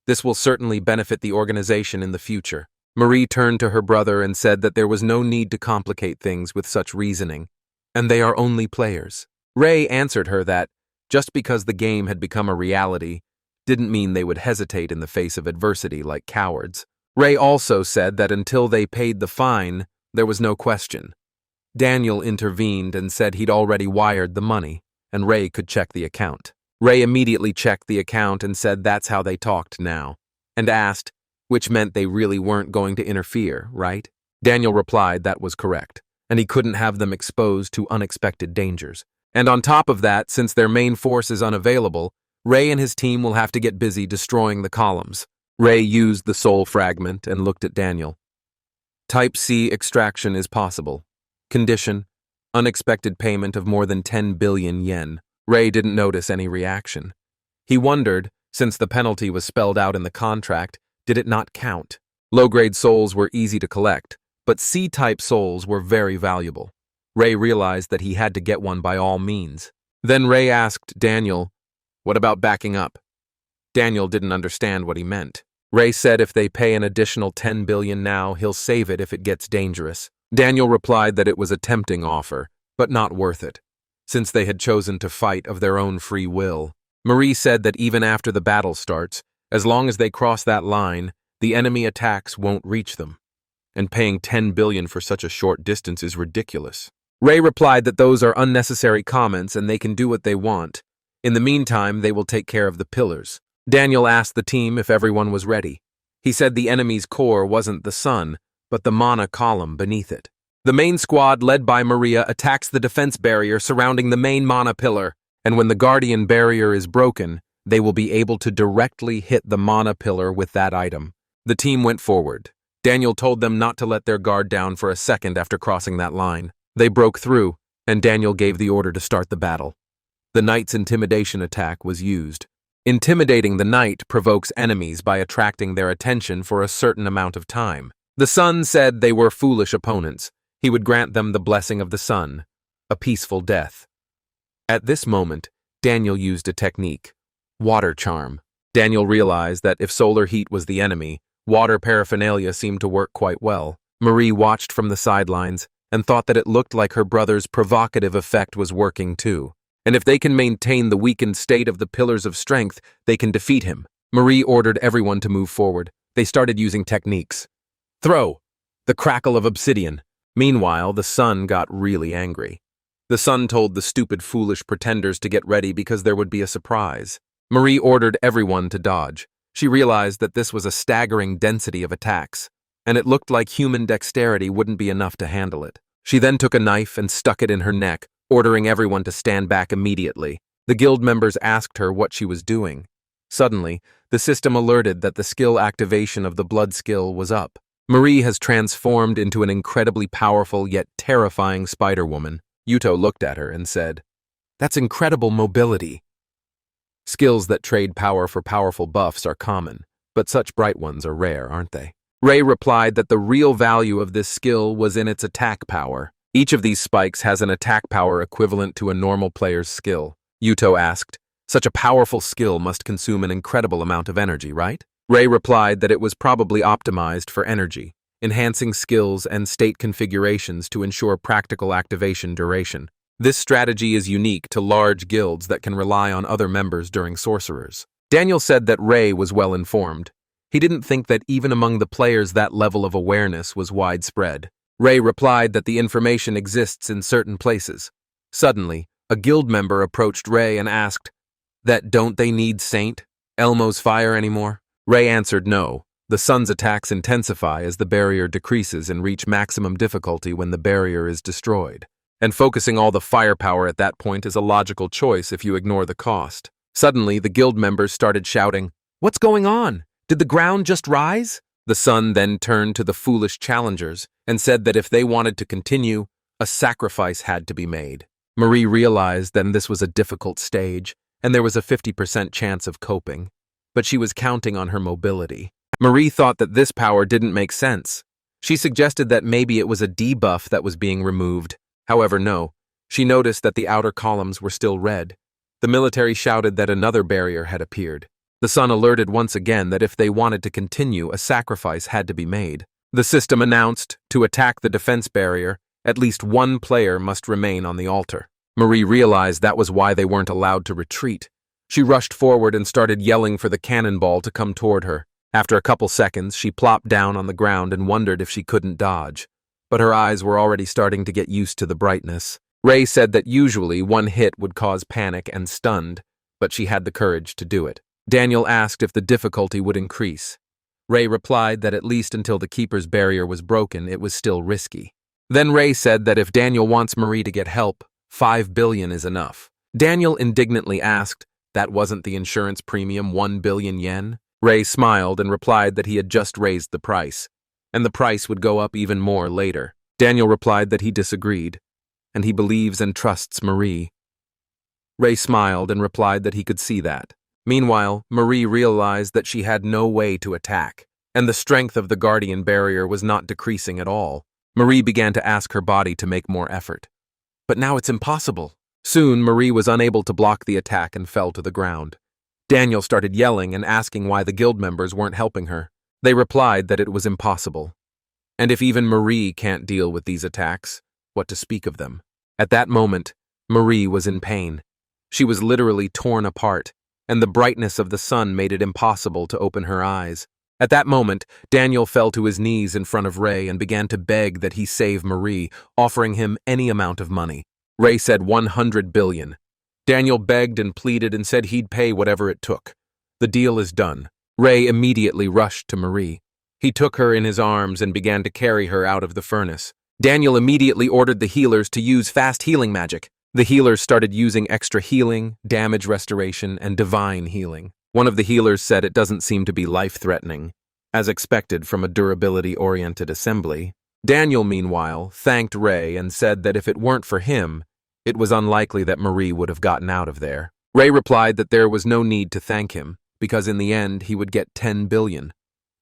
This will certainly benefit the organization in the future. Marie turned to her brother and said that there was no need to complicate things with such reasoning, and they are only players. Ray answered her that, just because the game had become a reality, didn't mean they would hesitate in the face of adversity like cowards. Ray also said that until they paid the fine, there was no question. Daniel intervened and said he'd already wired the money, and Ray could check the account. Ray immediately checked the account and said that's how they talked now, and asked, which meant they really weren't going to interfere, right? Daniel replied that was correct, and he couldn't have them exposed to unexpected dangers. And on top of that, since their main force is unavailable, Ray and his team will have to get busy destroying the columns. Ray used the soul fragment and looked at Daniel. Type C extraction is possible. Condition: unexpected payment of more than 10 billion yen. Ray didn't notice any reaction. He wondered, since the penalty was spelled out in the contract, did it not count? Low-grade souls were easy to collect, but C-type souls were very valuable. Ray realized that he had to get one by all means. Then Ray asked Daniel, "What about backing up?" Daniel didn't understand what he meant. Ray said if they pay an additional 10 billion now, he'll save it if it gets dangerous. Daniel replied that it was a tempting offer, but not worth it, since they had chosen to fight of their own free will. Marie said that even after the battle starts, as long as they cross that line, the enemy attacks won't reach them, and paying 10 billion for such a short distance is ridiculous. Ray replied that those are unnecessary comments and they can do what they want. In the meantime, they will take care of the pillars. Daniel asked the team if everyone was ready. He said the enemy's core wasn't the sun, but the mana column beneath it. The main squad, led by Maria, attacks the defense barrier surrounding the main mana pillar, and when the guardian barrier is broken, they will be able to directly hit the mana pillar with that item. The team went forward. Daniel told them not to let their guard down for a second after crossing that line. They broke through, and Daniel gave the order to start the battle. The knight's intimidation attack was used. Intimidating the knight provokes enemies by attracting their attention for a certain amount of time. The sun said they were foolish opponents. He would grant them the blessing of the sun, a peaceful death. At this moment, Daniel used a technique, water charm. Daniel realized that if solar heat was the enemy, water paraphernalia seemed to work quite well. Marie watched from the sidelines and thought that it looked like her brother's provocative effect was working too. And if they can maintain the weakened state of the pillars of strength, they can defeat him. Marie ordered everyone to move forward. They started using techniques. Throw! The crackle of obsidian. Meanwhile, the sun got really angry. The sun told the stupid, foolish pretenders to get ready because there would be a surprise. Marie ordered everyone to dodge. She realized that this was a staggering density of attacks, and it looked like human dexterity wouldn't be enough to handle it. She then took a knife and stuck it in her neck, ordering everyone to stand back immediately. The guild members asked her what she was doing. Suddenly, the system alerted that the skill activation of the blood skill was up. Marie has transformed into an incredibly powerful yet terrifying Spider-Woman. Yuto looked at her and said, "That's incredible mobility." Skills that trade power for powerful buffs are common, but such bright ones are rare, aren't they? Ray replied that the real value of this skill was in its attack power. Each of these spikes has an attack power equivalent to a normal player's skill. Yuto asked, "Such a powerful skill must consume an incredible amount of energy, right?" Ray replied that it was probably optimized for energy, enhancing skills and state configurations to ensure practical activation duration. This strategy is unique to large guilds that can rely on other members during sorcerers. Daniel said that Ray was well informed. He didn't think that even among the players that level of awareness was widespread. Ray replied that the information exists in certain places. Suddenly, a guild member approached Ray and asked, That don't they need Saint Elmo's fire anymore? Ray answered no. The sun's attacks intensify as the barrier decreases and reach maximum difficulty when the barrier is destroyed. And focusing all the firepower at that point is a logical choice if you ignore the cost. Suddenly, the guild members started shouting, "What's going on? Did the ground just rise?" The sun then turned to the foolish challengers and said that if they wanted to continue, a sacrifice had to be made. Marie realized that this was a difficult stage, and there was a 50% chance of coping. But she was counting on her mobility. Marie thought that this power didn't make sense. She suggested that maybe it was a debuff that was being removed. However, no. She noticed that the outer columns were still red. The military shouted that another barrier had appeared. The sun alerted once again that if they wanted to continue, a sacrifice had to be made. The system announced, to attack the defense barrier, at least one player must remain on the altar. Marie realized that was why they weren't allowed to retreat. She rushed forward and started yelling for the cannonball to come toward her. After a couple seconds, she plopped down on the ground and wondered if she couldn't dodge. But her eyes were already starting to get used to the brightness. Ray said that usually one hit would cause panic and stunned, but she had the courage to do it. Daniel asked if the difficulty would increase. Ray replied that at least until the keeper's barrier was broken, it was still risky. Then Ray said that if Daniel wants Marie to get help, 5 billion is enough. Daniel indignantly asked, that wasn't the insurance premium 1 billion yen? Ray smiled and replied that he had just raised the price, and the price would go up even more later. Daniel replied that he disagreed, and he believes and trusts Marie. Ray smiled and replied that he could see that. Meanwhile, Marie realized that she had no way to attack, and the strength of the guardian barrier was not decreasing at all. Marie began to ask her body to make more effort. But now it's impossible. Soon, Marie was unable to block the attack and fell to the ground. Daniel started yelling and asking why the guild members weren't helping her. They replied that it was impossible. And if even Marie can't deal with these attacks, what to speak of them? At that moment, Marie was in pain. She was literally torn apart, and the brightness of the sun made it impossible to open her eyes. At that moment, Daniel fell to his knees in front of Ray and began to beg that he save Marie, offering him any amount of money. Ray said 100 billion. Daniel begged and pleaded and said he'd pay whatever it took. The deal is done. Ray immediately rushed to Marie. He took her in his arms and began to carry her out of the furnace. Daniel immediately ordered the healers to use fast healing magic. The healers started using extra healing, damage restoration, and divine healing. One of the healers said it doesn't seem to be life-threatening, as expected from a durability-oriented assembly. Daniel, meanwhile, thanked Ray and said that if it weren't for him, it was unlikely that Marie would have gotten out of there. Ray replied that there was no need to thank him, because in the end he would get 10 billion.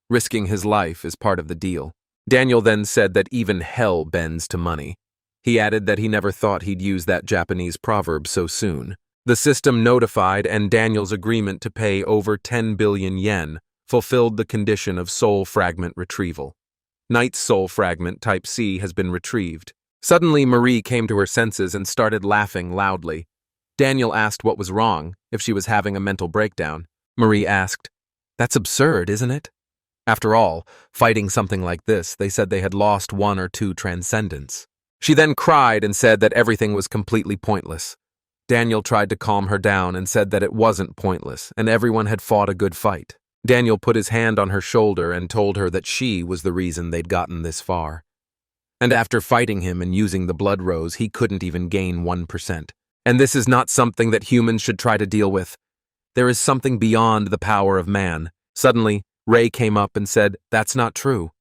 Risking his life is part of the deal. Daniel then said that even hell bends to money. He added that he never thought he'd use that Japanese proverb so soon. The system notified, and Daniel's agreement to pay over 10 billion yen fulfilled the condition of soul fragment retrieval. Knight's soul fragment type C has been retrieved. Suddenly, Marie came to her senses and started laughing loudly. Daniel asked what was wrong, if she was having a mental breakdown. Marie asked, "That's absurd, isn't it?" After all, fighting something like this, they said they had lost 1 or 2 transcendents. She then cried and said that everything was completely pointless. Daniel tried to calm her down and said that it wasn't pointless and everyone had fought a good fight. Daniel put his hand on her shoulder and told her that she was the reason they'd gotten this far. And after fighting him and using the blood rose, he couldn't even gain 1%. And this is not something that humans should try to deal with. There is something beyond the power of man. Suddenly, Ray came up and said, "That's not true.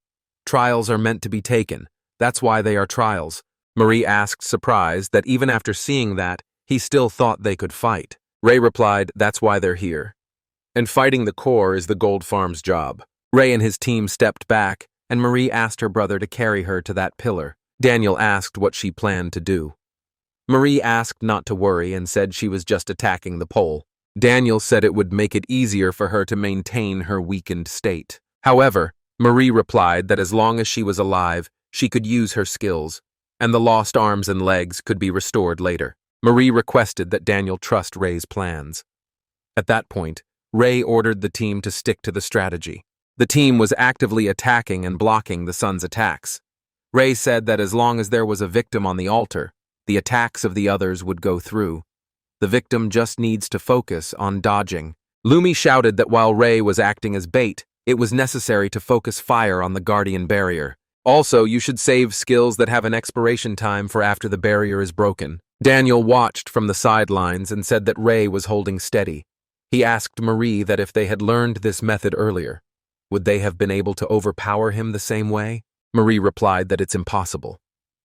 Trials are meant to be taken. That's why they are trials." Marie asked, surprised, that even after seeing that, he still thought they could fight. Ray replied, "That's why they're here. And fighting the core is the gold farm's job." Ray and his team stepped back, and Marie asked her brother to carry her to that pillar. Daniel asked what she planned to do. Marie asked not to worry and said she was just attacking the pole. Daniel said it would make it easier for her to maintain her weakened state. However, Marie replied that as long as she was alive, she could use her skills, and the lost arms and legs could be restored later. Marie requested that Daniel trust Ray's plans. At that point, Ray ordered the team to stick to the strategy. The team was actively attacking and blocking the sun's attacks. Ray said that as long as there was a victim on the altar, the attacks of the others would go through. The victim just needs to focus on dodging. Lumi shouted that while Ray was acting as bait, it was necessary to focus fire on the guardian barrier. Also, you should save skills that have an expiration time for after the barrier is broken. Daniel watched from the sidelines and said that Ray was holding steady. He asked Marie that if they had learned this method earlier, would they have been able to overpower him the same way? Marie replied that it's impossible.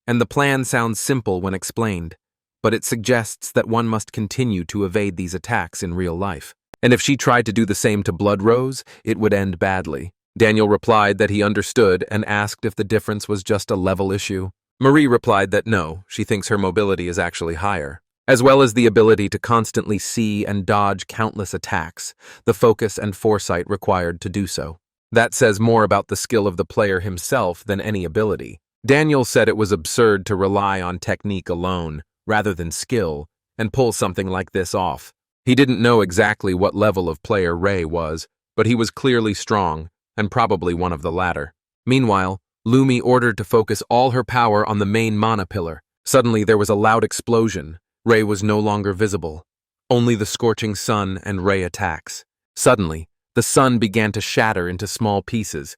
And the plan sounds simple when explained, but it suggests that one must continue to evade these attacks in real life. And if she tried to do the same to Blood Rose, it would end badly. Daniel replied that he understood and asked if the difference was just a level issue. Marie replied that no, she thinks her mobility is actually higher. As well as the ability to constantly see and dodge countless attacks, the focus and foresight required to do so. That says more about the skill of the player himself than any ability. Daniel said it was absurd to rely on technique alone, rather than skill, and pull something like this off. He didn't know exactly what level of player Ray was, but he was clearly strong, and probably one of the latter. Meanwhile, Lumi ordered to focus all her power on the main mana pillar. Suddenly there was a loud explosion. Ray was no longer visible. Only the scorching sun and Ray attacks. Suddenly, the sun began to shatter into small pieces.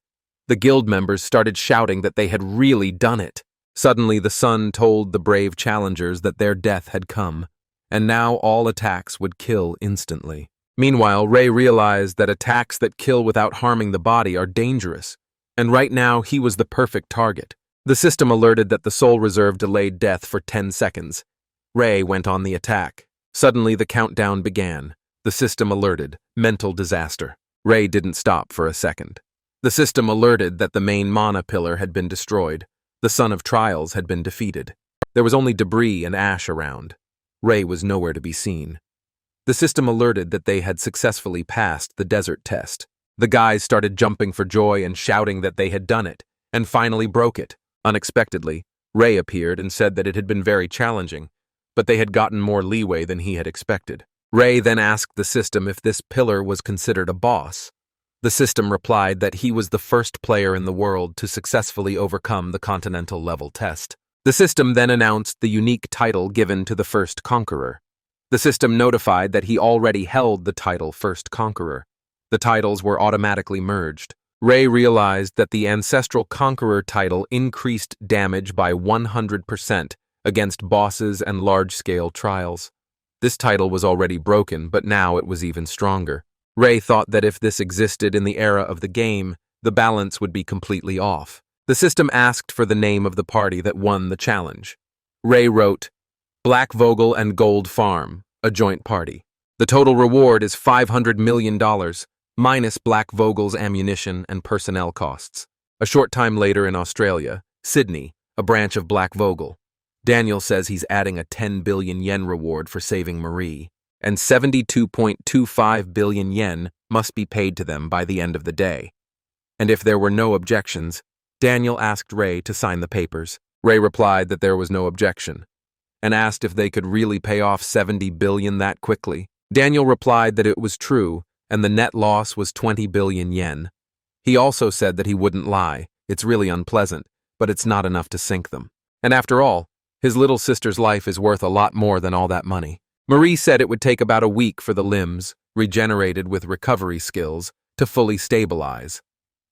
The guild members started shouting that they had really done it. Suddenly the sun told the brave challengers that their death had come, and now all attacks would kill instantly. Meanwhile, Ray realized that attacks that kill without harming the body are dangerous, and right now he was the perfect target. The system alerted that the soul reserve delayed death for 10 seconds. Ray went on the attack. Suddenly the countdown began. The system alerted, mental disaster. Ray didn't stop for a second. The system alerted that the main mana pillar had been destroyed. The Son of Trials had been defeated. There was only debris and ash around. Ray was nowhere to be seen. The system alerted that they had successfully passed the desert test. The guys started jumping for joy and shouting that they had done it, and finally broke it. Unexpectedly, Ray appeared and said that it had been very challenging, but they had gotten more leeway than he had expected. Ray then asked the system if this pillar was considered a boss. The system replied that he was the first player in the world to successfully overcome the continental level test. The system then announced the unique title given to the first conqueror. The system notified that he already held the title First Conqueror. The titles were automatically merged. Ray realized that the Ancestral Conqueror title increased damage by 100% against bosses and large-scale trials. This title was already broken, but now it was even stronger. Ray thought that if this existed in the era of the game, the balance would be completely off. The system asked for the name of the party that won the challenge. Ray wrote, Black Vogel and Gold Farm, a joint party. The total reward is $500 million, minus Black Vogel's ammunition and personnel costs. A short time later in Australia, Sydney, a branch of Black Vogel. Daniel says he's adding a 10 billion yen reward for saving Marie, and 72.25 billion yen must be paid to them by the end of the day. And if there were no objections, Daniel asked Ray to sign the papers. Ray replied that there was no objection, and asked if they could really pay off 70 billion that quickly. Daniel replied that it was true, and the net loss was 20 billion yen. He also said that he wouldn't lie. It's really unpleasant, but it's not enough to sink them. And after all, his little sister's life is worth a lot more than all that money. Marie said it would take about a week for the limbs, regenerated with recovery skills, to fully stabilize.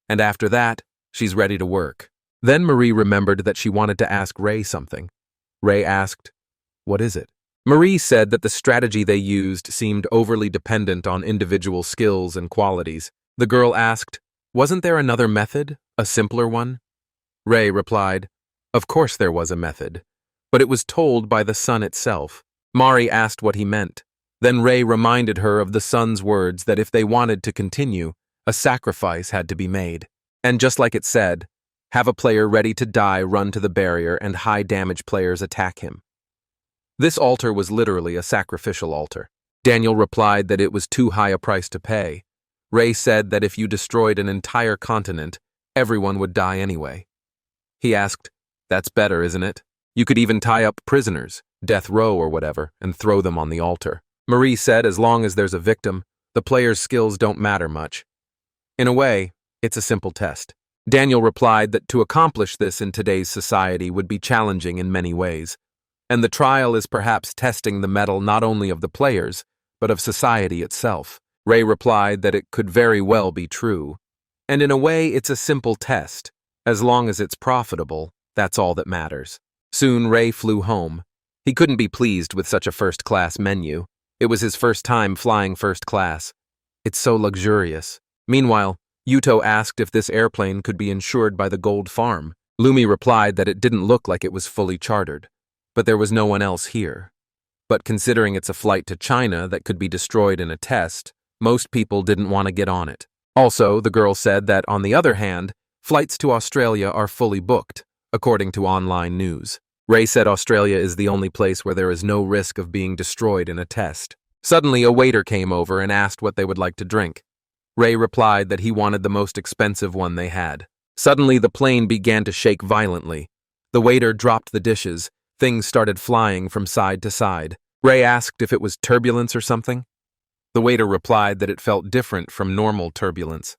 And after that, she's ready to work. Then Marie remembered that she wanted to ask Ray something. Ray asked, "What is it?" Marie said that the strategy they used seemed overly dependent on individual skills and qualities. The girl asked, "Wasn't there another method, a simpler one?" Ray replied, "Of course there was a method, but it was told by the sun itself." Mari asked what he meant. Then Ray reminded her of the sun's words that if they wanted to continue, a sacrifice had to be made. And just like it said, have a player ready to die run to the barrier and high-damage players attack him. This altar was literally a sacrificial altar. Daniel replied that it was too high a price to pay. Ray said that if you destroyed an entire continent, everyone would die anyway. He asked, "That's better, isn't it? You could even tie up prisoners, death row or whatever, and throw them on the altar." Marie said as long as there's a victim, the player's skills don't matter much. In a way, it's a simple test. Daniel replied that to accomplish this in today's society would be challenging in many ways, and the trial is perhaps testing the mettle not only of the players, but of society itself. Ray replied that it could very well be true. And in a way, it's a simple test. As long as it's profitable, that's all that matters. Soon, Ray flew home. He couldn't be pleased with such a first-class menu. It was his first time flying first class. It's so luxurious. Meanwhile, Yuto asked if this airplane could be insured by the Gold Farm. Lumi replied that it didn't look like it was fully chartered, but there was no one else here. But considering it's a flight to China that could be destroyed in a test, most people didn't want to get on it. Also, the girl said that, on the other hand, flights to Australia are fully booked, according to online news. Ray said Australia is the only place where there is no risk of being destroyed in a test. Suddenly, a waiter came over and asked what they would like to drink. Ray replied that he wanted the most expensive one they had. Suddenly, the plane began to shake violently. The waiter dropped the dishes. Things started flying from side to side. Ray asked if it was turbulence or something. The waiter replied that it felt different from normal turbulence,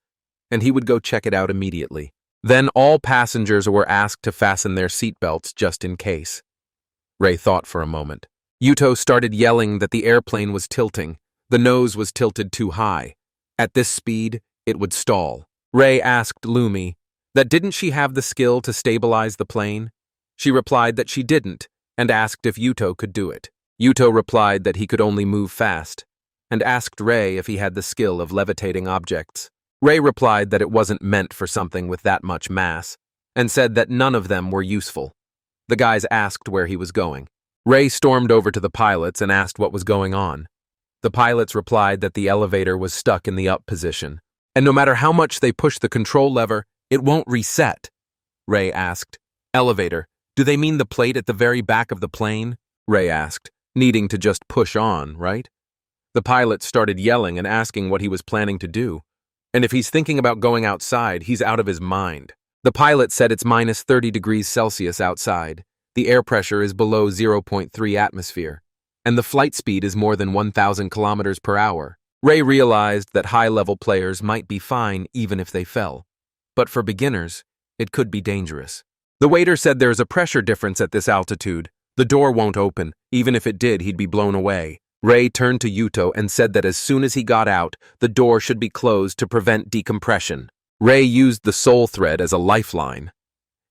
and he would go check it out immediately. Then all passengers were asked to fasten their seatbelts just in case. Ray thought for a moment. Yuto started yelling that the airplane was tilting. The nose was tilted too high. At this speed, it would stall. Ray asked Lumi that didn't she have the skill to stabilize the plane? She replied that she didn't, and asked if Yuto could do it. Yuto replied that he could only move fast, and asked Ray if he had the skill of levitating objects. Ray replied that it wasn't meant for something with that much mass, and said that none of them were useful. The guys asked where he was going. Ray stormed over to the pilots and asked what was going on. The pilots replied that the elevator was stuck in the up position, and no matter how much they push the control lever, it won't reset. Ray asked, "Elevator, do they mean the plate at the very back of the plane?" Ray asked, needing to just push on, right? The pilot started yelling and asking what he was planning to do. And if he's thinking about going outside, he's out of his mind. The pilot said it's minus 30 degrees Celsius outside. The air pressure is below 0.3 atmosphere. And the flight speed is more than 1,000 kilometers per hour. Ray realized that high-level players might be fine even if they fell. But for beginners, it could be dangerous. The waiter said there's a pressure difference at this altitude. The door won't open. Even if it did, he'd be blown away. Ray turned to Yuto and said that as soon as he got out, the door should be closed to prevent decompression. Ray used the soul thread as a lifeline.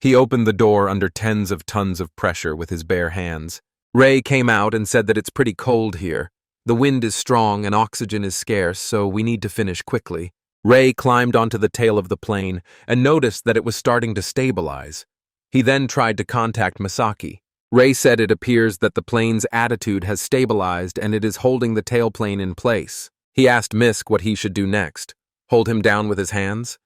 He opened the door under tens of tons of pressure with his bare hands. Ray came out and said that it's pretty cold here. The wind is strong and oxygen is scarce, so we need to finish quickly. Ray climbed onto the tail of the plane and noticed that it was starting to stabilize. He then tried to contact Misaki. Ray said it appears that the plane's attitude has stabilized and it is holding the tailplane in place. He asked Misk what he should do next. Hold him down with his hands?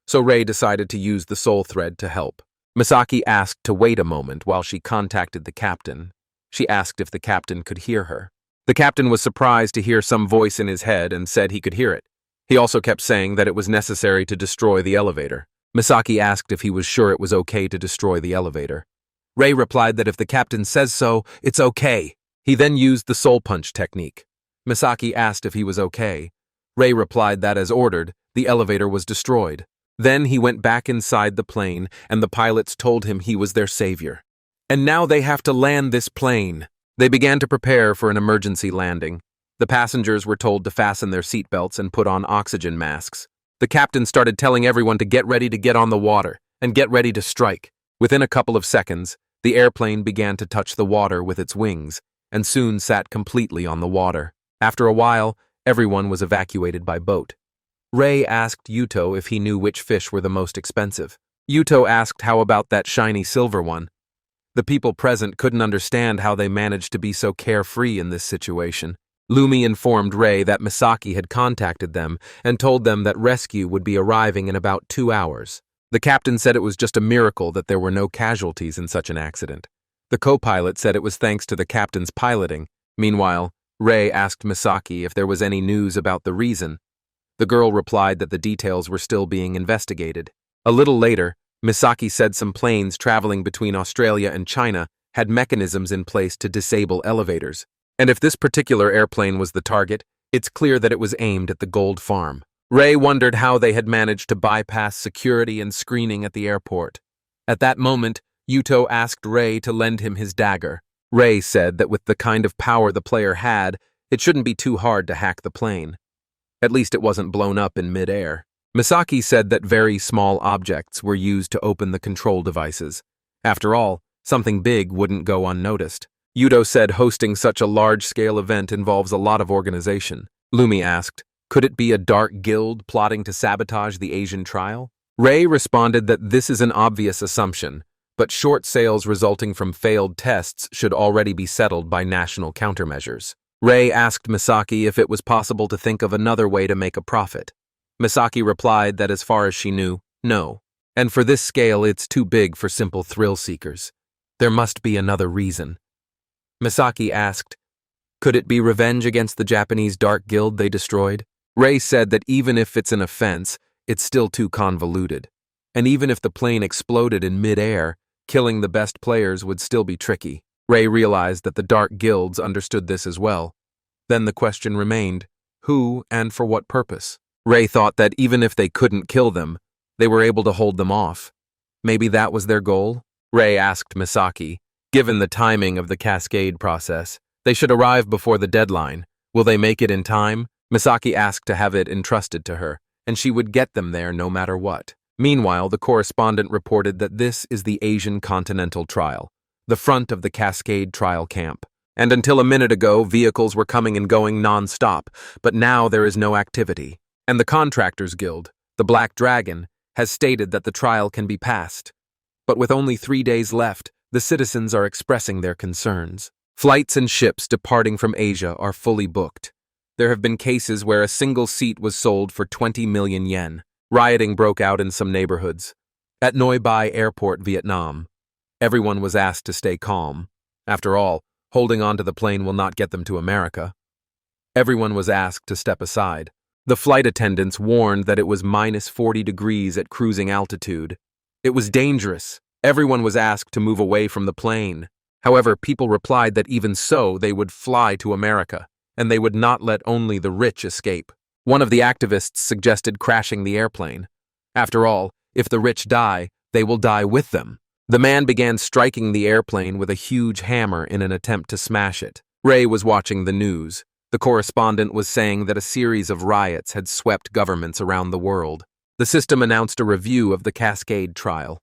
So Ray decided to use the soul thread to help. Misaki asked to wait a moment while she contacted the captain. She asked if the captain could hear her. The captain was surprised to hear some voice in his head and said he could hear it. He also kept saying that it was necessary to destroy the elevator. Misaki asked if he was sure it was okay to destroy the elevator. Ray replied that if the captain says so, it's okay. He then used the soul punch technique. Misaki asked if he was okay. Ray replied that as ordered, the elevator was destroyed. Then he went back inside the plane and the pilots told him he was their savior. And now they have to land this plane. They began to prepare for an emergency landing. The passengers were told to fasten their seatbelts and put on oxygen masks. The captain started telling everyone to get ready to get on the water and get ready to strike. Within a couple of seconds, the airplane began to touch the water with its wings and soon sat completely on the water. After a while, everyone was evacuated by boat. Ray asked Yuto if he knew which fish were the most expensive. Yuto asked how about that shiny silver one. The people present couldn't understand how they managed to be so carefree in this situation. Lumi informed Ray that Misaki had contacted them and told them that rescue would be arriving in about 2 hours. The captain said it was just a miracle that there were no casualties in such an accident. The co-pilot said it was thanks to the captain's piloting. Meanwhile, Ray asked Misaki if there was any news about the reason. The girl replied that the details were still being investigated. A little later, Misaki said some planes traveling between Australia and China had mechanisms in place to disable elevators. And if this particular airplane was the target, it's clear that it was aimed at the Gold Farm. Ray wondered how they had managed to bypass security and screening at the airport. At that moment, Yuto asked Ray to lend him his dagger. Ray said that with the kind of power the player had, it shouldn't be too hard to hack the plane. At least it wasn't blown up in mid-air. Misaki said that very small objects were used to open the control devices. After all, something big wouldn't go unnoticed. Yuto said hosting such a large-scale event involves a lot of organization. Lumi asked, could it be a dark guild plotting to sabotage the Asian trial? Ray responded that this is an obvious assumption, but short sales resulting from failed tests should already be settled by national countermeasures. Ray asked Misaki if it was possible to think of another way to make a profit. Misaki replied that as far as she knew, no. And for this scale, it's too big for simple thrill seekers. There must be another reason. Misaki asked, could it be revenge against the Japanese dark guild they destroyed? Ray said that even if it's an offense, it's still too convoluted. And even if the plane exploded in mid-air, killing the best players would still be tricky. Ray realized that the dark guilds understood this as well. Then the question remained, who and for what purpose? Ray thought that even if they couldn't kill them, they were able to hold them off. Maybe that was their goal? Ray asked Misaki. Given the timing of the cascade process, they should arrive before the deadline. Will they make it in time? Misaki asked to have it entrusted to her, and she would get them there no matter what. Meanwhile, the correspondent reported that this is the Asian Continental Trial, the front of the Cascade Trial Camp. And until a minute ago, vehicles were coming and going non-stop, but now there is no activity. And the Contractors Guild, the Black Dragon, has stated that the trial can be passed. But with only 3 days left, the citizens are expressing their concerns. Flights and ships departing from Asia are fully booked. There have been cases where a single seat was sold for 20 million yen. Rioting broke out in some neighborhoods. At Noi Bai Airport, Vietnam, everyone was asked to stay calm. After all, holding on to the plane will not get them to America. Everyone was asked to step aside. The flight attendants warned that it was -40 degrees at cruising altitude. It was dangerous. Everyone was asked to move away from the plane. However, people replied that even so, they would fly to America, and they would not let only the rich escape. One of the activists suggested crashing the airplane. After all, if the rich die, they will die with them. The man began striking the airplane with a huge hammer in an attempt to smash it. Ray was watching the news. The correspondent was saying that a series of riots had swept governments around the world. The system announced a review of the Cascade trial.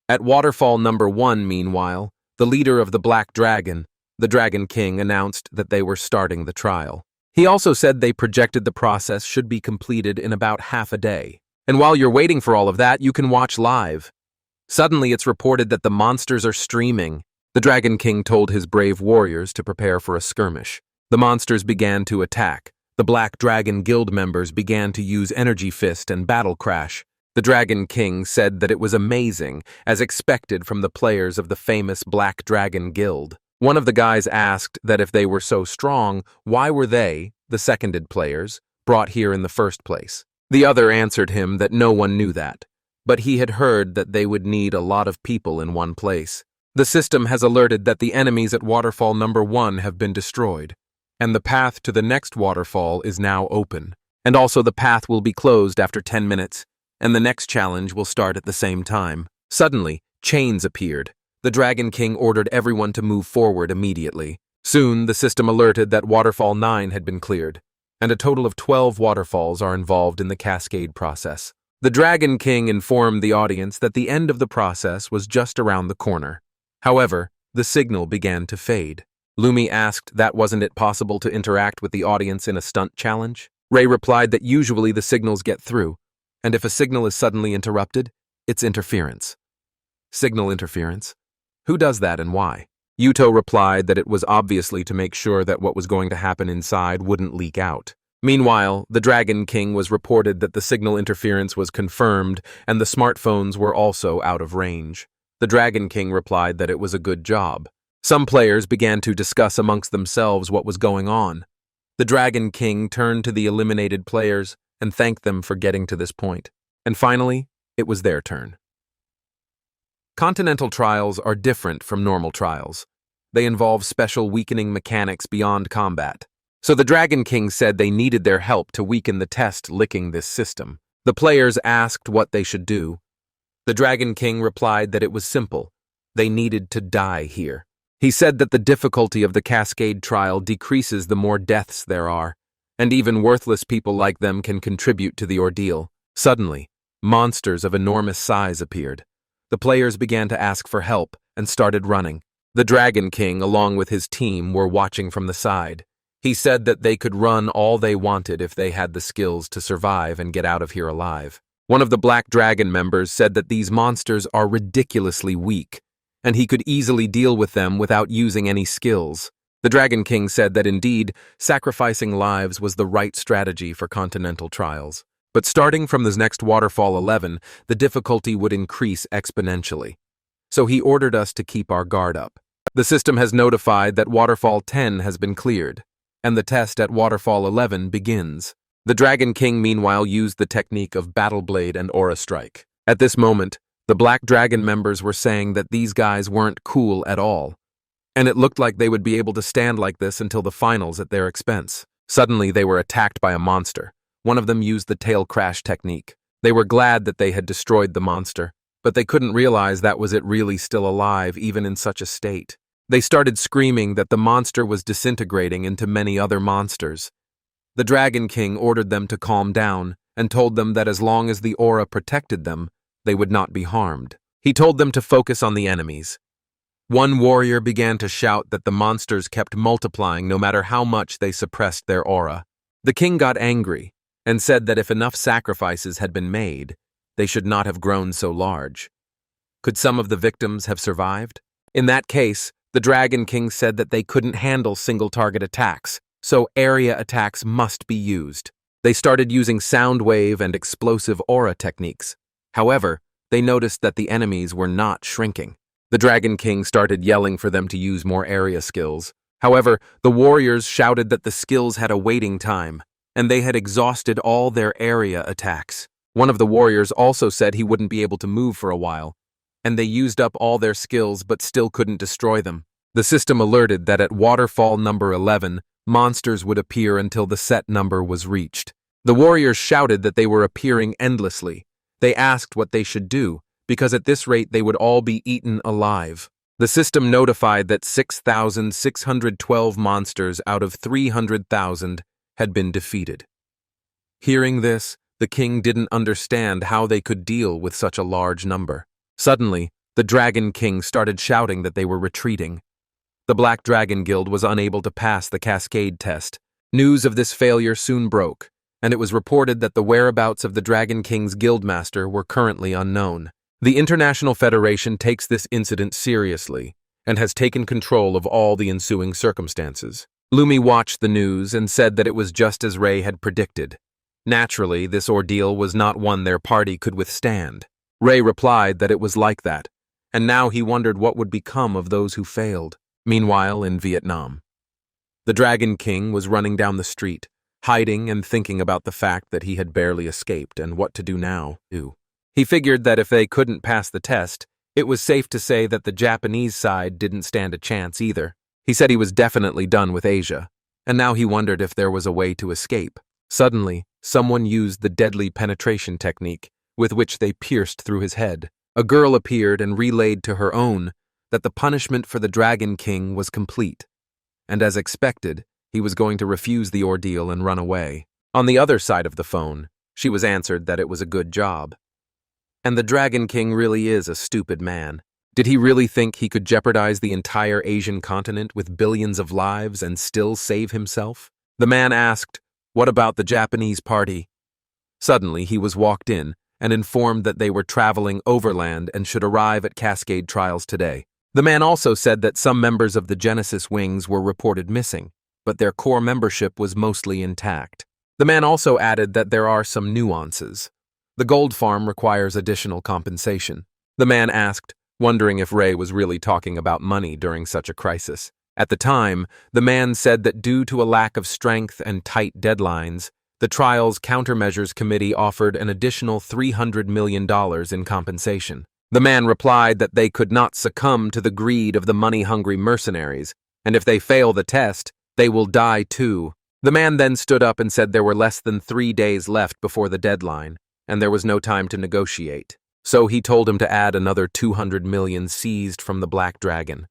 At waterfall number 1, meanwhile, the leader of the Black Dragon, the Dragon King, announced that they were starting the trial. He also said they projected the process should be completed in about half a day. And while you're waiting for all of that, you can watch live. Suddenly, it's reported that the monsters are streaming. The Dragon King told his brave warriors to prepare for a skirmish. The monsters began to attack. The Black Dragon Guild members began to use Energy Fist and Battle Crash. The Dragon King said that it was amazing, as expected from the players of the famous Black Dragon Guild. One of the guys asked that if they were so strong, why were they, the seconded players, brought here in the first place? The other answered him that no one knew that, but he had heard that they would need a lot of people in one place. The system has alerted that the enemies at waterfall number 1 have been destroyed, and the path to the next waterfall is now open. And also the path will be closed after 10 minutes, and the next challenge will start at the same time. Suddenly, chains appeared. The Dragon King ordered everyone to move forward immediately. Soon, the system alerted that Waterfall 9 had been cleared, and a total of 12 waterfalls are involved in the cascade process. The Dragon King informed the audience that the end of the process was just around the corner. However, the signal began to fade. Lumi asked that wasn't it possible to interact with the audience in a stunt challenge? Ray replied that usually the signals get through, and if a signal is suddenly interrupted, it's interference. Signal interference? Who does that and why? Yuto replied that it was obviously to make sure that what was going to happen inside wouldn't leak out. Meanwhile, the Dragon King was reported that the signal interference was confirmed and the smartphones were also out of range. The Dragon King replied that it was a good job. Some players began to discuss amongst themselves what was going on. The Dragon King turned to the eliminated players and thanked them for getting to this point. And finally, it was their turn. Continental trials are different from normal trials. They involve special weakening mechanics beyond combat. So the Dragon King said they needed their help to weaken the test licking this system. The players asked what they should do. The Dragon King replied that it was simple. They needed to die here. He said that the difficulty of the Cascade trial decreases the more deaths there are, and even worthless people like them can contribute to the ordeal. Suddenly, monsters of enormous size appeared. The players began to ask for help and started running. The Dragon King, along with his team, were watching from the side. He said that they could run all they wanted if they had the skills to survive and get out of here alive. One of the Black Dragon members said that these monsters are ridiculously weak, and he could easily deal with them without using any skills. The Dragon King said that indeed, sacrificing lives was the right strategy for continental trials. But starting from this next Waterfall 11, the difficulty would increase exponentially. So he ordered us to keep our guard up. The system has notified that Waterfall 10 has been cleared, and the test at Waterfall 11 begins. The Dragon King meanwhile used the technique of Battle Blade and Aura Strike. At this moment, the Black Dragon members were saying that these guys weren't cool at all, and it looked like they would be able to stand like this until the finals at their expense. Suddenly, they were attacked by a monster. One of them used the tail crash technique. They were glad that they had destroyed the monster, but they couldn't realize that was it really still alive even in such a state. They started screaming that the monster was disintegrating into many other monsters. The Dragon King ordered them to calm down and told them that as long as the aura protected them, they would not be harmed. He told them to focus on the enemies. One warrior began to shout that the monsters kept multiplying no matter how much they suppressed their aura. The king got angry and said that if enough sacrifices had been made, they should not have grown so large. Could some of the victims have survived? In that case, the Dragon King said that they couldn't handle single-target attacks, so area attacks must be used. They started using sound wave and explosive aura techniques. However, they noticed that the enemies were not shrinking. The Dragon King started yelling for them to use more area skills. However, the warriors shouted that the skills had a waiting time, and they had exhausted all their area attacks. One of the warriors also said he wouldn't be able to move for a while, and they used up all their skills but still couldn't destroy them. The system alerted that at Waterfall number 11, monsters would appear until the set number was reached. The warriors shouted that they were appearing endlessly. They asked what they should do, because at this rate they would all be eaten alive. The system notified that 6,612 monsters out of 300,000 had been defeated. Hearing this, the king didn't understand how they could deal with such a large number. Suddenly, the Dragon King started shouting that they were retreating. The Black Dragon Guild was unable to pass the Cascade test. News of this failure soon broke, and it was reported that the whereabouts of the Dragon King's guildmaster were currently unknown. The International Federation takes this incident seriously and has taken control of all the ensuing circumstances. Lumi watched the news and said that it was just as Ray had predicted. Naturally, this ordeal was not one their party could withstand. Ray replied that it was like that, and now he wondered what would become of those who failed. Meanwhile, in Vietnam, the Dragon King was running down the street, hiding and thinking about the fact that he had barely escaped and what to do now. He figured that if they couldn't pass the test, it was safe to say that the Japanese side didn't stand a chance either. He said he was definitely done with Asia, and now he wondered if there was a way to escape. Suddenly, someone used the deadly penetration technique, with which they pierced through his head. A girl appeared and relayed to her own that the punishment for the Dragon King was complete, and as expected, he was going to refuse the ordeal and run away. On the other side of the phone, she was answered that it was a good job. And the Dragon King really is a stupid man. Did he really think he could jeopardize the entire Asian continent with billions of lives and still save himself? The man asked, "What about the Japanese party?" Suddenly, he was walked in and informed that they were traveling overland and should arrive at Cascade Trials today. The man also said that some members of the Genesis wings were reported missing, but their core membership was mostly intact. The man also added that there are some nuances. The gold farm requires additional compensation. The man asked, wondering if Ray was really talking about money during such a crisis. At the time, the man said that due to a lack of strength and tight deadlines, the trial's countermeasures committee offered an additional $300 million in compensation. The man replied that they could not succumb to the greed of the money-hungry mercenaries, and if they fail the test, they will die too. The man then stood up and said there were less than 3 days left before the deadline, and there was no time to negotiate. So he told him to add another 200 million seized from the Black Dragon.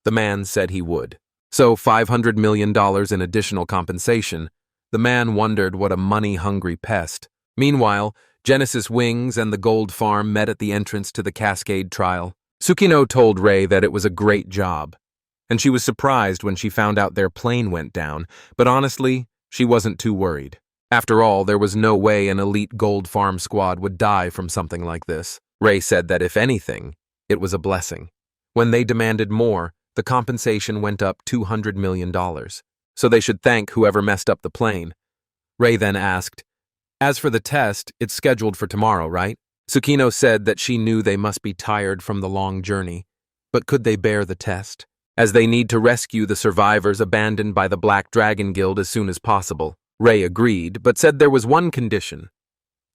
The man said he would. So $500 million in additional compensation. The man wondered what a money-hungry pest. Meanwhile, Genesis Wings and the Gold Farm met at the entrance to the Cascade trial. Tsukino told Rei that it was a great job, and she was surprised when she found out their plane went down, but honestly, she wasn't too worried. After all, there was no way an elite Gold Farm squad would die from something like this. Rei said that if anything, it was a blessing. When they demanded more, the compensation went up $200 million, so they should thank whoever messed up the plane. Rei then asked, "As for the test, it's scheduled for tomorrow, right?" Tsukino said that she knew they must be tired from the long journey, but could they bear the test, as they need to rescue the survivors abandoned by the Black Dragon Guild as soon as possible. Rei agreed, but said there was one condition.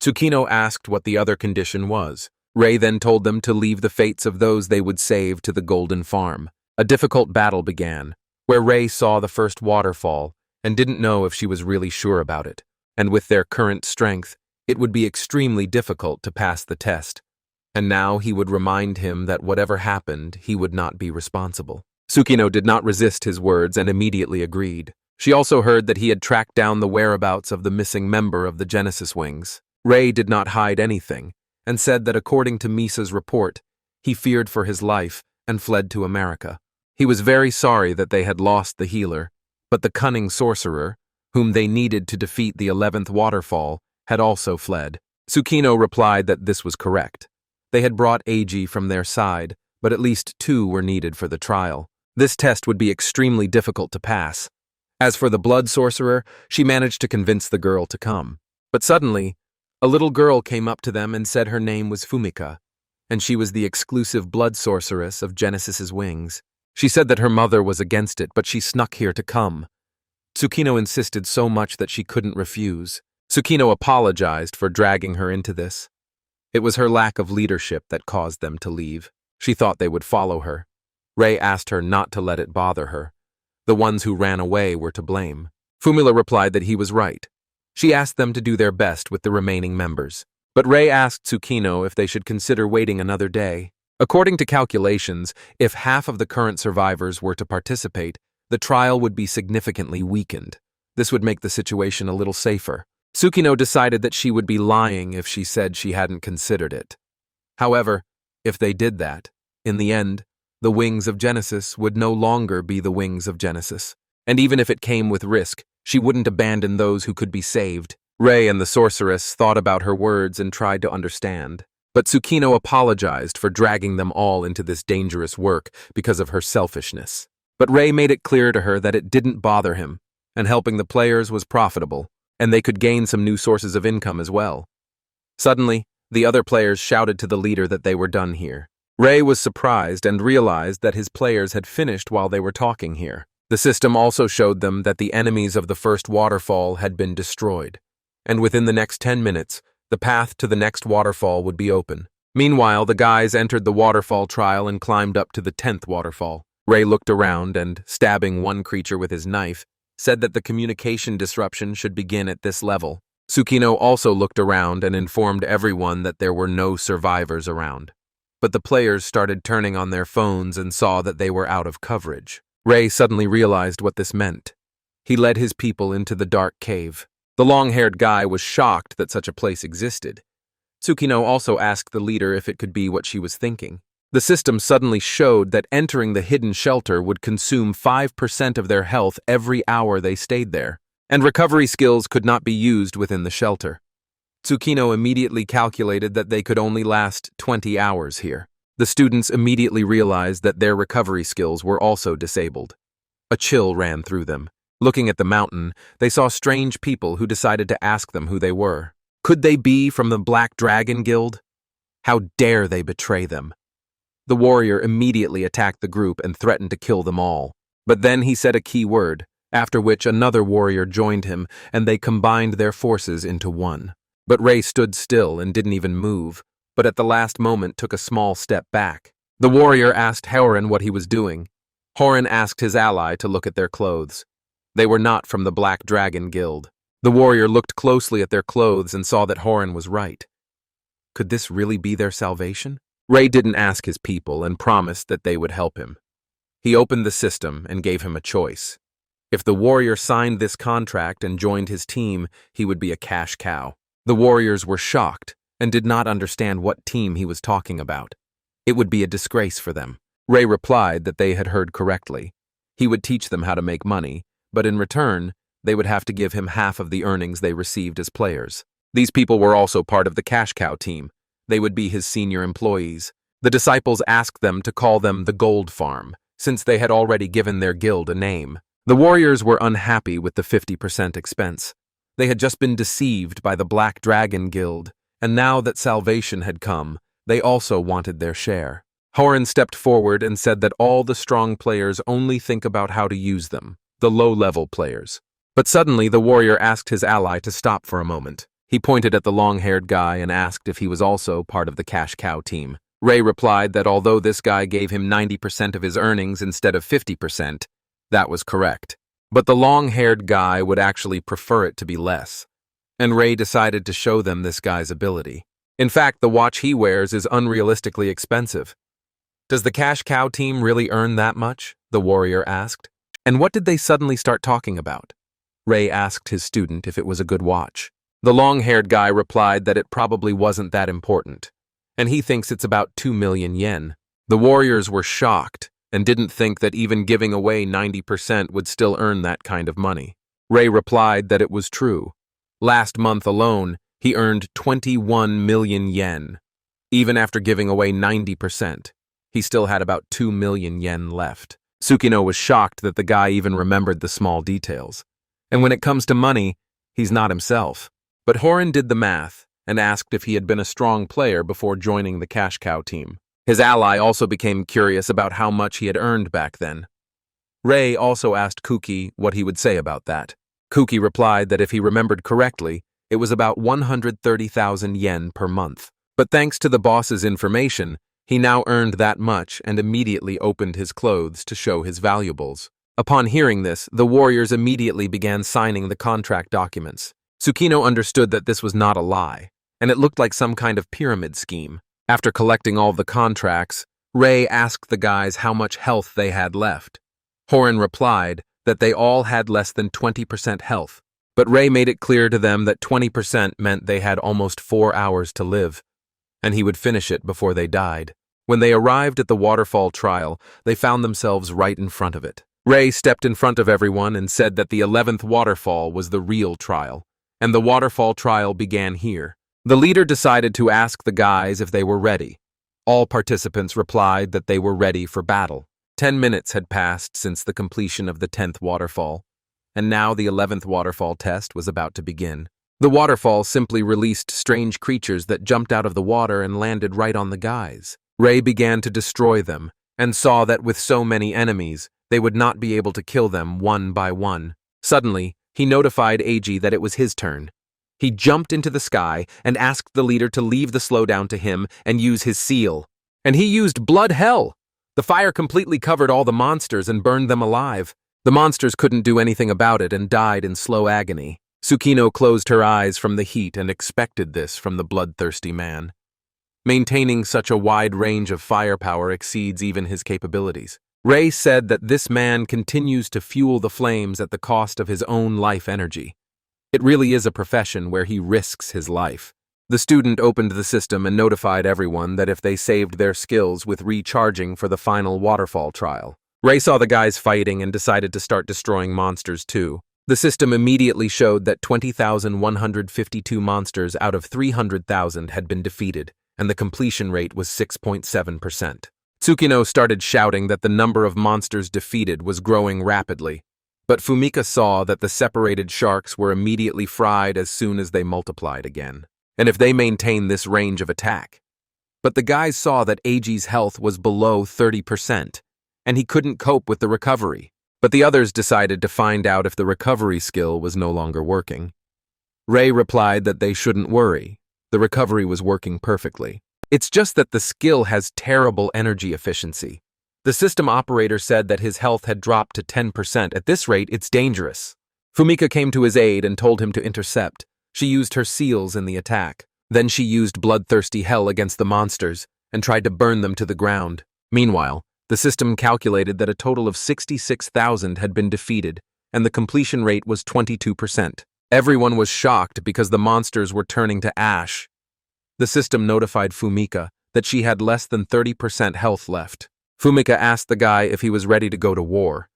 Tsukino asked what the other condition was. Rei then told them to leave the fates of those they would save to the Golden Farm. A difficult battle began, where Rei saw the first waterfall and didn't know if she was really sure about it. And with their current strength, it would be extremely difficult to pass the test. And now he would remind him that whatever happened, he would not be responsible. Tsukino did not resist his words and immediately agreed. She also heard that he had tracked down the whereabouts of the missing member of the Genesis Wings. Rei did not hide anything, and said that according to Misa's report, he feared for his life and fled to America. He was very sorry that they had lost the healer, but the cunning sorcerer, whom they needed to defeat the 11th waterfall, had also fled. Tsukino replied that this was correct. They had brought Eiji from their side, but at least 2 were needed for the trial. This test would be extremely difficult to pass. As for the blood sorcerer, she managed to convince the girl to come. But suddenly, a little girl came up to them and said her name was Fumika, and she was the exclusive blood sorceress of Genesis's Wings. She said that her mother was against it, but she snuck here to come. Tsukino insisted so much that she couldn't refuse. Tsukino apologized for dragging her into this. It was her lack of leadership that caused them to leave. She thought they would follow her. Rei asked her not to let it bother her. The ones who ran away were to blame. Fumila replied that he was right. She asked them to do their best with the remaining members. But Rei asked Tsukino if they should consider waiting another day. According to calculations, if half of the current survivors were to participate, the trial would be significantly weakened. This would make the situation a little safer. Tsukino decided that she would be lying if she said she hadn't considered it. However, if they did that, in the end, the Wings of Genesis would no longer be the Wings of Genesis. And even if it came with risk, she wouldn't abandon those who could be saved. Rei and the sorceress thought about her words and tried to understand. But Tsukino apologized for dragging them all into this dangerous work because of her selfishness. But Rei made it clear to her that it didn't bother him, and helping the players was profitable, and they could gain some new sources of income as well. Suddenly, the other players shouted to the leader that they were done here. Rei was surprised and realized that his players had finished while they were talking here. The system also showed them that the enemies of the first waterfall had been destroyed, and within the next 10 minutes, the path to the next waterfall would be open. Meanwhile, the guys entered the waterfall trial and climbed up to the 10th waterfall. Rei looked around and, stabbing one creature with his knife, said that the communication disruption should begin at this level. Tsukino also looked around and informed everyone that there were no survivors around. But the players started turning on their phones and saw that they were out of coverage. Rei suddenly realized what this meant. He led his people into the dark cave. The long-haired guy was shocked that such a place existed. Tsukino also asked the leader if it could be what she was thinking. The system suddenly showed that entering the hidden shelter would consume 5% of their health every hour they stayed there, and recovery skills could not be used within the shelter. Tsukino immediately calculated that they could only last 20 hours here. The students immediately realized that their recovery skills were also disabled. A chill ran through them. Looking at the mountain, they saw strange people who decided to ask them who they were. Could they be from the Black Dragon Guild? How dare they betray them? The warrior immediately attacked the group and threatened to kill them all. But then he said a key word, after which another warrior joined him, and they combined their forces into one. But Rei stood still and didn't even move, but at the last moment took a small step back. The warrior asked Horan what he was doing. Horan asked his ally to look at their clothes. They were not from the Black Dragon Guild. The warrior looked closely at their clothes and saw that Horan was right. Could this really be their salvation? Rei didn't ask his people and promised that they would help him. He opened the system and gave him a choice. If the warrior signed this contract and joined his team, he would be a cash cow. The warriors were shocked and did not understand what team he was talking about. It would be a disgrace for them. Ray replied that they had heard correctly. He would teach them how to make money, but in return, they would have to give him half of the earnings they received as players. These people were also part of the cash cow team. They would be his senior employees. The disciples asked them to call them the Gold Farm, since they had already given their guild a name. The warriors were unhappy with the 50% expense. They had just been deceived by the Black Dragon Guild, and now that salvation had come, they also wanted their share. Horan stepped forward and said that all the strong players only think about how to use them, the low-level players. But suddenly the warrior asked his ally to stop for a moment. He pointed at the long-haired guy and asked if he was also part of the cash cow team. Ray replied that although this guy gave him 90% of his earnings instead of 50%, that was correct. But the long-haired guy would actually prefer it to be less. And Ray decided to show them this guy's ability. In fact, the watch he wears is unrealistically expensive. Does the cash cow team really earn that much? The warrior asked. And what did they suddenly start talking about? Ray asked his student if it was a good watch. The long-haired guy replied that it probably wasn't that important, and he thinks it's about 2 million yen. The warriors were shocked and didn't think that even giving away 90% would still earn that kind of money. Ray replied that it was true. Last month alone, he earned 21 million yen. Even after giving away 90%, he still had about 2 million yen left. Tsukino was shocked that the guy even remembered the small details. And when it comes to money, he's not himself. But Horan did the math and asked if he had been a strong player before joining the cash cow team. His ally also became curious about how much he had earned back then. Ray also asked Kuki what he would say about that. Kuki replied that if he remembered correctly, it was about 130,000 yen per month. But thanks to the boss's information, he now earned that much and immediately opened his clothes to show his valuables. Upon hearing this, the warriors immediately began signing the contract documents. Tsukino understood that this was not a lie, and it looked like some kind of pyramid scheme. After collecting all the contracts, Ray asked the guys how much health they had left. Horan replied that they all had less than 20% health, but Ray made it clear to them that 20% meant they had almost 4 hours to live, and he would finish it before they died. When they arrived at the waterfall trial, they found themselves right in front of it. Ray stepped in front of everyone and said that the 11th waterfall was the real trial, and the waterfall trial began here. The leader decided to ask the guys if they were ready. All participants replied that they were ready for battle. 10 minutes had passed since the completion of the 10th waterfall, and now the 11th waterfall test was about to begin. The waterfall simply released strange creatures that jumped out of the water and landed right on the guys. Ray began to destroy them, and saw that with so many enemies, they would not be able to kill them one by one. Suddenly, he notified Eiji that it was his turn. He jumped into the sky and asked the leader to leave the slowdown to him and use his seal. And he used blood hell! The fire completely covered all the monsters and burned them alive. The monsters couldn't do anything about it and died in slow agony. Tsukino closed her eyes from the heat and expected this from the bloodthirsty man. Maintaining such a wide range of firepower exceeds even his capabilities. Ray said that this man continues to fuel the flames at the cost of his own life energy. It really is a profession where he risks his life. The student opened the system and notified everyone that if they saved their skills with recharging for the final waterfall trial. Ray saw the guys fighting and decided to start destroying monsters too. The system immediately showed that 20,152 monsters out of 300,000 had been defeated, and the completion rate was 6.7%. Tsukino started shouting that the number of monsters defeated was growing rapidly, but Fumika saw that the separated sharks were immediately fried as soon as they multiplied again, and if they maintained this range of attack. But the guys saw that Eiji's health was below 30%, and he couldn't cope with the recovery. But the others decided to find out if the recovery skill was no longer working. Ray replied that they shouldn't worry. The recovery was working perfectly. It's just that the skill has terrible energy efficiency. The system operator said that his health had dropped to 10%. At this rate, it's dangerous. Fumika came to his aid and told him to intercept. She used her seals in the attack. Then she used bloodthirsty hell against the monsters and tried to burn them to the ground. Meanwhile, The system calculated that a total of 66,000 had been defeated, and the completion rate was 22%. Everyone was shocked because the monsters were turning to ash. The system notified Fumika that she had less than 30% health left. Fumika asked the guy if he was ready to go to war.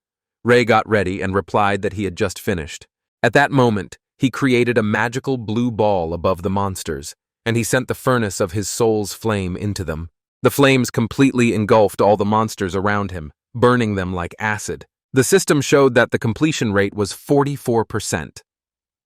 Ray got ready and replied that he had just finished. At that moment, he created a magical blue ball above the monsters, and he sent the furnace of his soul's flame into them. The flames completely engulfed all the monsters around him, burning them like acid. The system showed that the completion rate was 44%.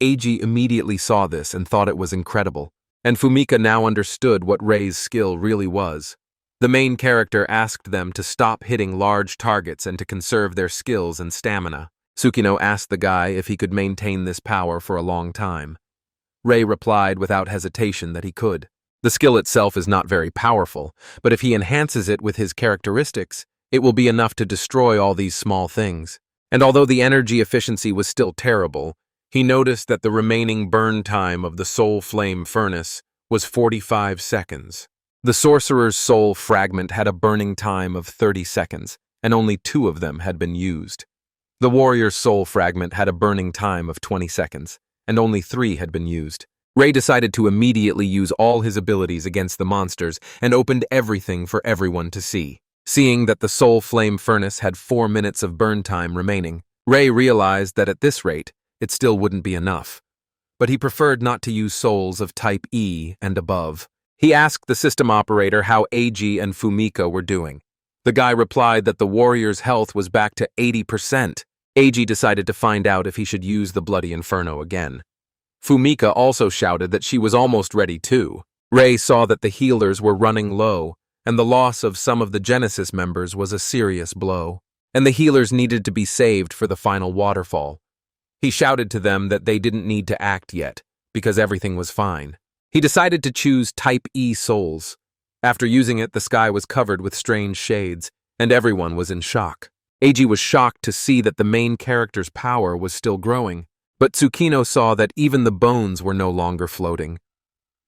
Eiji immediately saw this and thought it was incredible, and Fumika now understood what Rei's skill really was. The main character asked them to stop hitting large targets and to conserve their skills and stamina. Tsukino asked the guy if he could maintain this power for a long time. Rei replied without hesitation that he could. The skill itself is not very powerful, but if he enhances it with his characteristics, it will be enough to destroy all these small things. And although the energy efficiency was still terrible, he noticed that the remaining burn time of the soul flame furnace was 45 seconds. The sorcerer's soul fragment had a burning time of 30 seconds, and only 2 of them had been used. The warrior's soul fragment had a burning time of 20 seconds, and only 3 had been used. Rei decided to immediately use all his abilities against the monsters and opened everything for everyone to see. Seeing that the soul flame furnace had 4 minutes of burn time remaining, Rei realized that at this rate, it still wouldn't be enough. But he preferred not to use souls of type E and above. He asked the system operator how Eiji and Fumika were doing. The guy replied that the warrior's health was back to 80%. Eiji decided to find out if he should use the bloody inferno again. Fumika also shouted that she was almost ready too. Rei saw that the healers were running low, and the loss of some of the Genesis members was a serious blow, and the healers needed to be saved for the final waterfall. He shouted to them that they didn't need to act yet, because everything was fine. He decided to choose Type E souls. After using it, the sky was covered with strange shades, and everyone was in shock. Eiji was shocked to see that the main character's power was still growing, but Tsukino saw that even the bones were no longer floating.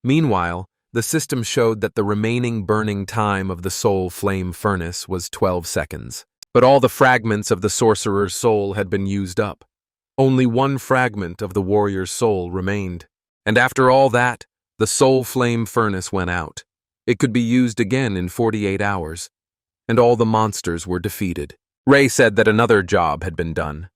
Meanwhile, the system showed that the remaining burning time of the soul flame furnace was 12 seconds. But all the fragments of the sorcerer's soul had been used up. Only 1 fragment of the warrior's soul remained. And after all that, the soul flame furnace went out. It could be used again in 48 hours. And all the monsters were defeated. Rei said that another job had been done.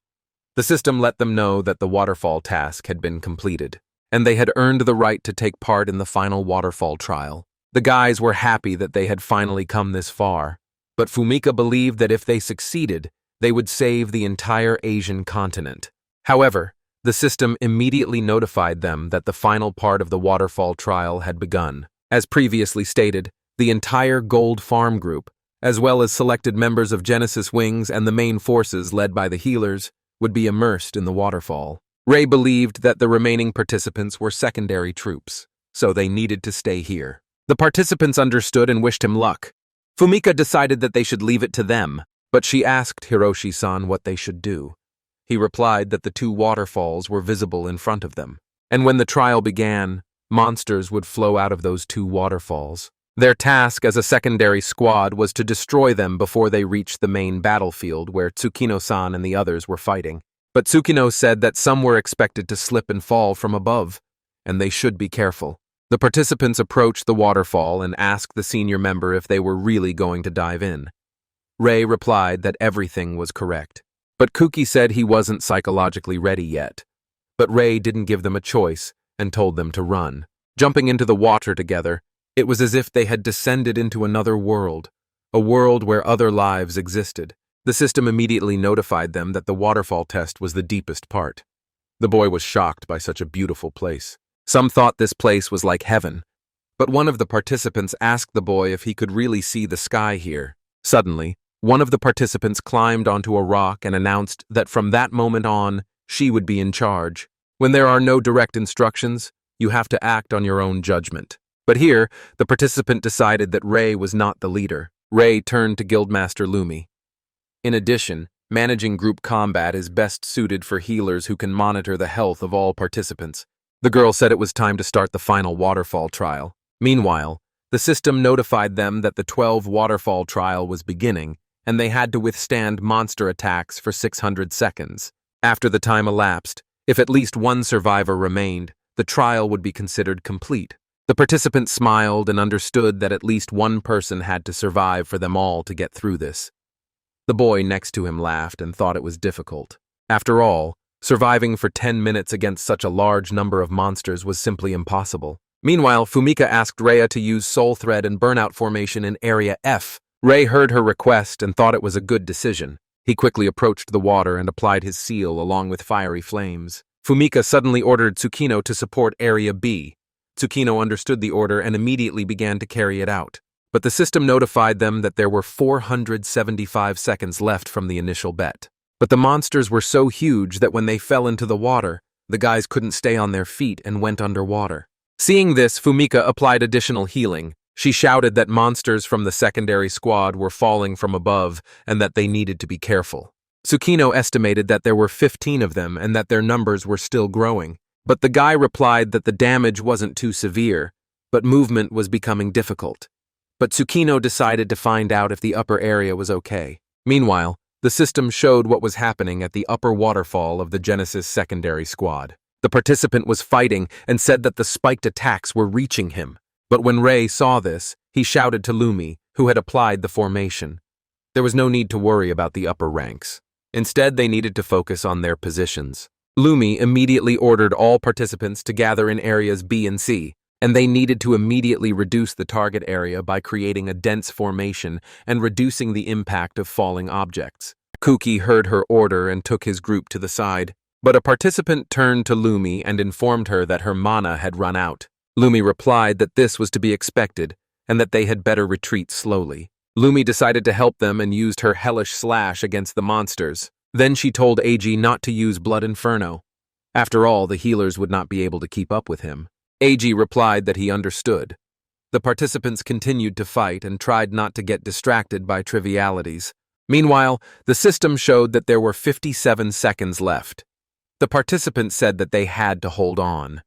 The system let them know that the waterfall task had been completed, and they had earned the right to take part in the final waterfall trial. The guys were happy that they had finally come this far, but Fumika believed that if they succeeded, they would save the entire Asian continent. However, the system immediately notified them that the final part of the waterfall trial had begun. As previously stated, the entire Gold Farm Group, as well as selected members of Genesis Wings and the main forces led by the healers, would be immersed in the waterfall. Rei believed that the remaining participants were secondary troops, so they needed to stay here. The participants understood and wished him luck. Fumika decided that they should leave it to them, but she asked Hiroshi-san what they should do. He replied that the 2 waterfalls were visible in front of them, and when the trial began, monsters would flow out of those 2 waterfalls. Their task as a secondary squad was to destroy them before they reached the main battlefield where Tsukino-san and the others were fighting. But Tsukino said that some were expected to slip and fall from above, and they should be careful. The participants approached the waterfall and asked the senior member if they were really going to dive in. Rei replied that everything was correct, but Kuki said he wasn't psychologically ready yet. But Rei didn't give them a choice and told them to run. Jumping into the water together, it was as if they had descended into another world, a world where other lives existed. The system immediately notified them that the waterfall test was the deepest part. The boy was shocked by such a beautiful place. Some thought this place was like heaven, but one of the participants asked the boy if he could really see the sky here. Suddenly, one of the participants climbed onto a rock and announced that from that moment on, she would be in charge. When there are no direct instructions, you have to act on your own judgment. But here, the participant decided that Rei was not the leader. Rei turned to Guildmaster Lumi. In addition, managing group combat is best suited for healers who can monitor the health of all participants. The girl said it was time to start the final waterfall trial. Meanwhile, the system notified them that the 12 waterfall trial was beginning, and they had to withstand monster attacks for 600 seconds. After the time elapsed, if at least one survivor remained, the trial would be considered complete. The participants smiled and understood that at least one person had to survive for them all to get through this. The boy next to him laughed and thought it was difficult. After all, surviving for 10 minutes against such a large number of monsters was simply impossible. Meanwhile, Fumika asked Rhea to use Soul Thread and Burnout Formation in Area F. Rei heard her request and thought it was a good decision. He quickly approached the water and applied his seal along with fiery flames. Fumika suddenly ordered Tsukino to support Area B. Tsukino understood the order and immediately began to carry it out. But the system notified them that there were 475 seconds left from the initial bet. But the monsters were so huge that when they fell into the water, the guys couldn't stay on their feet and went underwater. Seeing this, Fumika applied additional healing. She shouted that monsters from the secondary squad were falling from above and that they needed to be careful. Tsukino estimated that there were 15 of them and that their numbers were still growing. But the guy replied that the damage wasn't too severe, but movement was becoming difficult. But Tsukino decided to find out if the upper area was okay. Meanwhile, the system showed what was happening at the upper waterfall of the Genesis secondary squad. The participant was fighting and said that the spiked attacks were reaching him. But when Rei saw this, he shouted to Lumi, who had applied the formation. There was no need to worry about the upper ranks. Instead, they needed to focus on their positions. Lumi immediately ordered all participants to gather in areas B and C, and they needed to immediately reduce the target area by creating a dense formation and reducing the impact of falling objects. Kuki heard her order and took his group to the side, but a participant turned to Lumi and informed her that her mana had run out. Lumi replied that this was to be expected and that they had better retreat slowly. Lumi decided to help them and used her hellish slash against the monsters. Then she told Eiji not to use Blood Inferno. After all, the healers would not be able to keep up with him. Eiji replied that he understood. The participants continued to fight and tried not to get distracted by trivialities. Meanwhile, the system showed that there were 57 seconds left. The participants said that they had to hold on.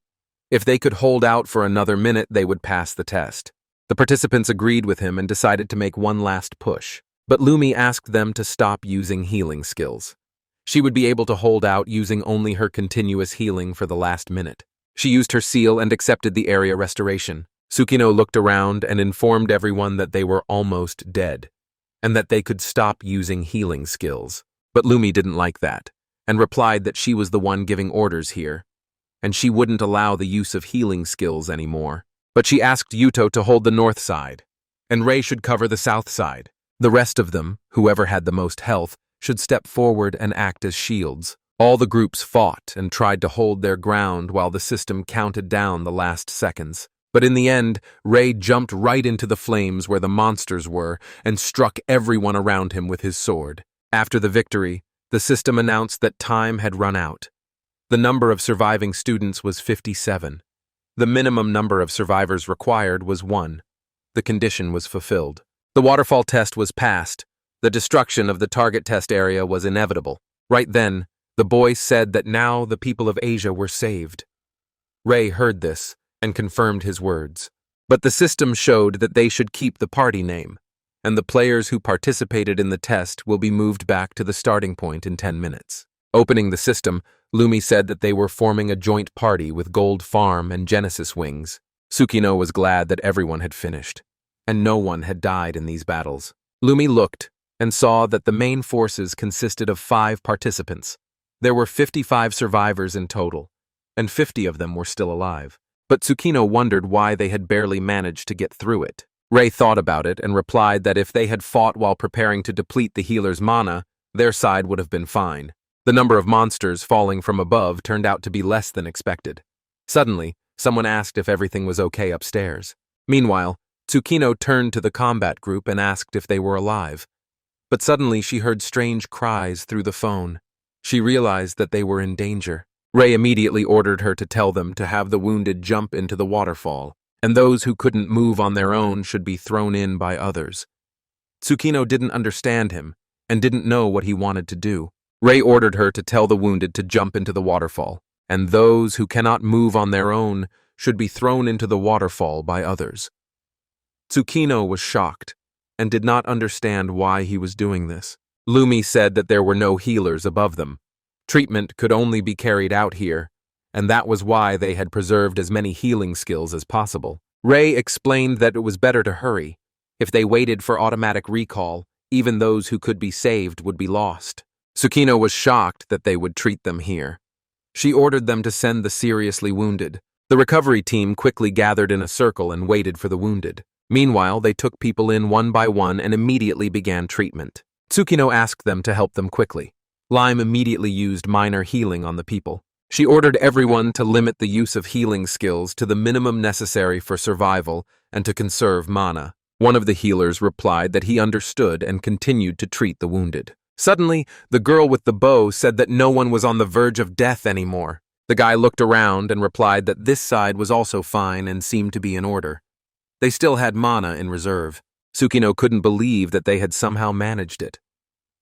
If they could hold out for another minute, they would pass the test. The participants agreed with him and decided to make one last push. But Lumi asked them to stop using healing skills. She would be able to hold out using only her continuous healing for the last minute. She used her seal and accepted the area restoration. Tsukino looked around and informed everyone that they were almost dead, and that they could stop using healing skills. But Lumi didn't like that, and replied that she was the one giving orders here, and she wouldn't allow the use of healing skills anymore. But she asked Yuto to hold the north side, and Rei should cover the south side. The rest of them, whoever had the most health, should step forward and act as shields. All the groups fought and tried to hold their ground while the system counted down the last seconds. But in the end, Rei jumped right into the flames where the monsters were and struck everyone around him with his sword. After the victory, the system announced that time had run out. The number of surviving students was 57. The minimum number of survivors required was 1. The condition was fulfilled. The waterfall test was passed. The destruction of the target test area was inevitable. Right then, the boy said that now the people of Asia were saved. Rei heard this and confirmed his words. But the system showed that they should keep the party name, and the players who participated in the test will be moved back to the starting point in 10 minutes. Opening the system, Lumi said that they were forming a joint party with Gold Farm and Genesis Wings. Tsukino was glad that everyone had finished, and no one had died in these battles. Lumi looked and saw that the main forces consisted of 5 participants. There were 55 survivors in total, and 50 of them were still alive. But Tsukino wondered why they had barely managed to get through it. Rei thought about it and replied that if they had fought while preparing to deplete the healer's mana, their side would have been fine. The number of monsters falling from above turned out to be less than expected. Suddenly, someone asked if everything was okay upstairs. Meanwhile, Tsukino turned to the combat group and asked if they were alive. But suddenly she heard strange cries through the phone. She realized that they were in danger. Rei immediately ordered her to tell them to have the wounded jump into the waterfall, and those who couldn't move on their own should be thrown in by others. Tsukino didn't understand him and didn't know what he wanted to do. Rei ordered her to tell the wounded to jump into the waterfall, and those who cannot move on their own should be thrown into the waterfall by others. Tsukino was shocked. and did not understand why he was doing this. Lumi said that there were no healers above them. Treatment could only be carried out here, and that was why they had preserved as many healing skills as possible. Ray explained that it was better to hurry. If they waited for automatic recall, even those who could be saved would be lost. Tsukino was shocked that they would treat them here. She ordered them to send the seriously wounded. The recovery team quickly gathered in a circle and waited for the wounded. Meanwhile, they took people in one by one and immediately began treatment. Tsukino asked them to help them quickly. Lime immediately used minor healing on the people. She ordered everyone to limit the use of healing skills to the minimum necessary for survival and to conserve mana. One of the healers replied that he understood and continued to treat the wounded. Suddenly, the girl with the bow said that no one was on the verge of death anymore. The guy looked around and replied that this side was also fine and seemed to be in order. They still had mana in reserve. Tsukino couldn't believe that they had somehow managed it.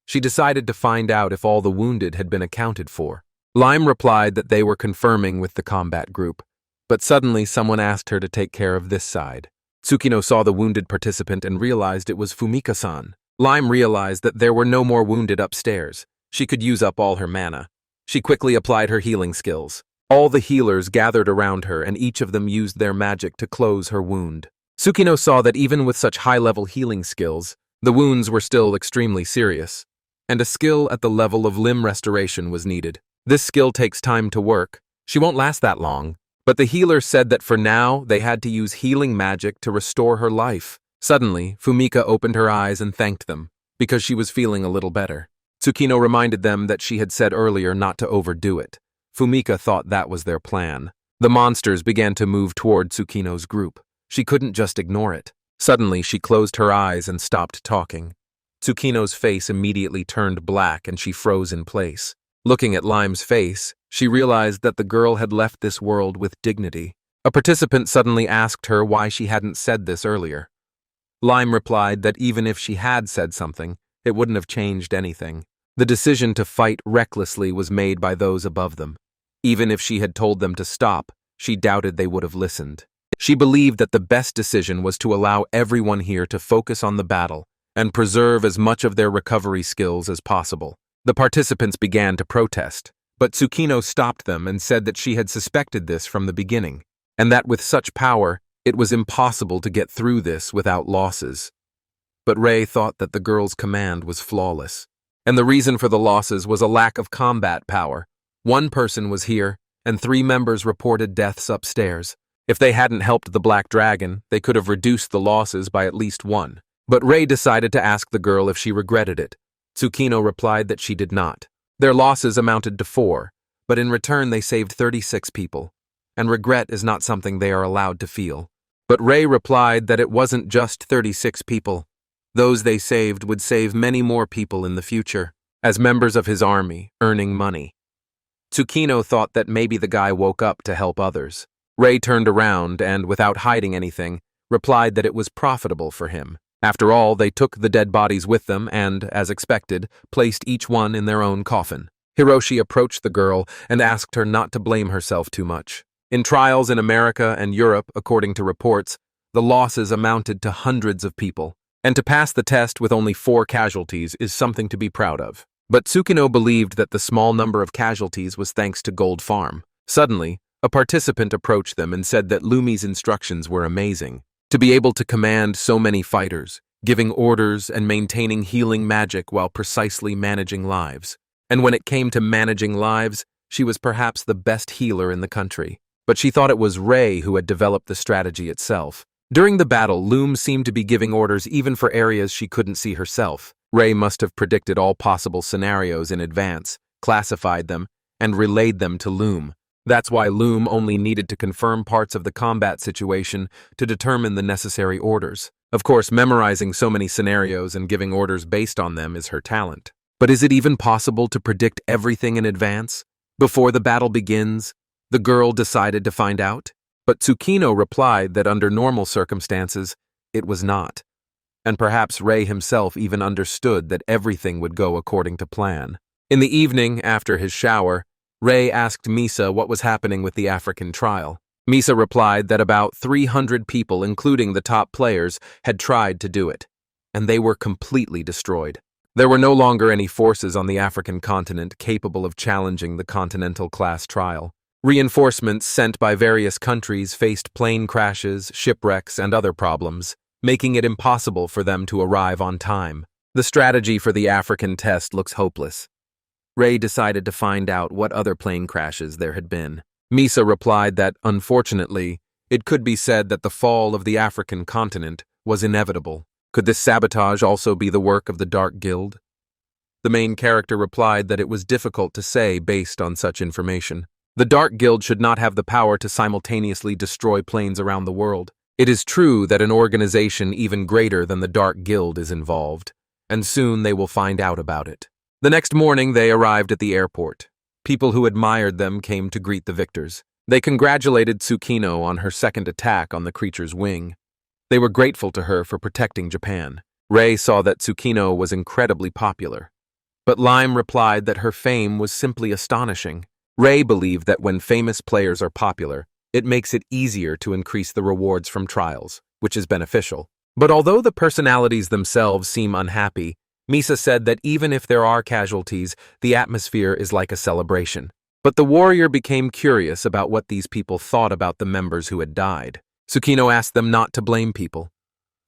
She decided to find out if all the wounded had been accounted for. Lime replied that they were confirming with the combat group, but suddenly someone asked her to take care of this side. Tsukino saw the wounded participant and realized it was Fumika-san. Lime realized that there were no more wounded upstairs. She could use up all her mana. She quickly applied her healing skills. All the healers gathered around her and each of them used their magic to close her wound. Tsukino saw that even with such high-level healing skills, the wounds were still extremely serious, and a skill at the level of limb restoration was needed. This skill takes time to work. She won't last that long. But the healer said that for now, they had to use healing magic to restore her life. Suddenly, Fumika opened her eyes and thanked them, because she was feeling a little better. Tsukino reminded them that she had said earlier not to overdo it. Fumika thought that was their plan. The monsters began to move toward Tsukino's group. She couldn't just ignore it. Suddenly, she closed her eyes and stopped talking. Tsukino's face immediately turned black and she froze in place. Looking at Lime's face, she realized that the girl had left this world with dignity. A participant suddenly asked her why she hadn't said this earlier. Lime replied that even if she had said something, it wouldn't have changed anything. The decision to fight recklessly was made by those above them. Even if she had told them to stop, she doubted they would have listened. She believed that the best decision was to allow everyone here to focus on the battle and preserve as much of their recovery skills as possible. The participants began to protest, but Tsukino stopped them and said that she had suspected this from the beginning, and that with such power, it was impossible to get through this without losses. But Ray thought that the girl's command was flawless, and the reason for the losses was a lack of combat power. One person was here, and 3 members reported deaths upstairs. If they hadn't helped the Black Dragon, they could have reduced the losses by at least 1. But Ray decided to ask the girl if she regretted it. Tsukino replied that she did not. Their losses amounted to 4, but in return they saved 36 people, and regret is not something they are allowed to feel. But Ray replied that it wasn't just 36 people. Those they saved would save many more people in the future, as members of his army, earning money. Tsukino thought that maybe the guy woke up to help others. Ray turned around and, without hiding anything, replied that it was profitable for him. After all, they took the dead bodies with them and, as expected, placed each one in their own coffin. Hiroshi approached the girl and asked her not to blame herself too much. In trials in America and Europe, according to reports, the losses amounted to hundreds of people, and to pass the test with only 4 casualties is something to be proud of. But Tsukino believed that the small number of casualties was thanks to Gold Farm. Suddenly, a participant approached them and said that Lumi's instructions were amazing. To be able to command so many fighters, giving orders and maintaining healing magic while precisely managing lives. And when it came to managing lives, she was perhaps the best healer in the country. But she thought it was Ray who had developed the strategy itself. During the battle, Loom seemed to be giving orders even for areas she couldn't see herself. Ray must have predicted all possible scenarios in advance, classified them, and relayed them to Loom. That's why Loom only needed to confirm parts of the combat situation to determine the necessary orders. Of course, memorizing so many scenarios and giving orders based on them is her talent. But is it even possible to predict everything in advance? Before the battle begins, the girl decided to find out. But Tsukino replied that under normal circumstances, it was not. And perhaps Ray himself even understood that everything would go according to plan. In the evening, after his shower, Ray asked Misa what was happening with the African trial. Misa replied that about 300 people, including the top players, had tried to do it, and they were completely destroyed. There were no longer any forces on the African continent capable of challenging the Continental class trial. Reinforcements sent by various countries faced plane crashes, shipwrecks, and other problems, making it impossible for them to arrive on time. The strategy for the African test looks hopeless. Ray decided to find out what other plane crashes there had been. Misa replied that, unfortunately, it could be said that the fall of the African continent was inevitable. Could this sabotage also be the work of the Dark Guild? The main character replied that it was difficult to say based on such information. The Dark Guild should not have the power to simultaneously destroy planes around the world. It is true that an organization even greater than the Dark Guild is involved, and soon they will find out about it. The next morning they arrived at the airport. People who admired them came to greet the victors. They congratulated Tsukino on her second attack on the creature's wing. They were grateful to her for protecting Japan. Ray saw that Tsukino was incredibly popular. But Lime replied that her fame was simply astonishing. Ray believed that when famous players are popular, it makes it easier to increase the rewards from trials, which is beneficial. But although the personalities themselves seem unhappy, Misa said that even if there are casualties, the atmosphere is like a celebration. But the warrior became curious about what these people thought about the members who had died. Tsukino asked them not to blame people.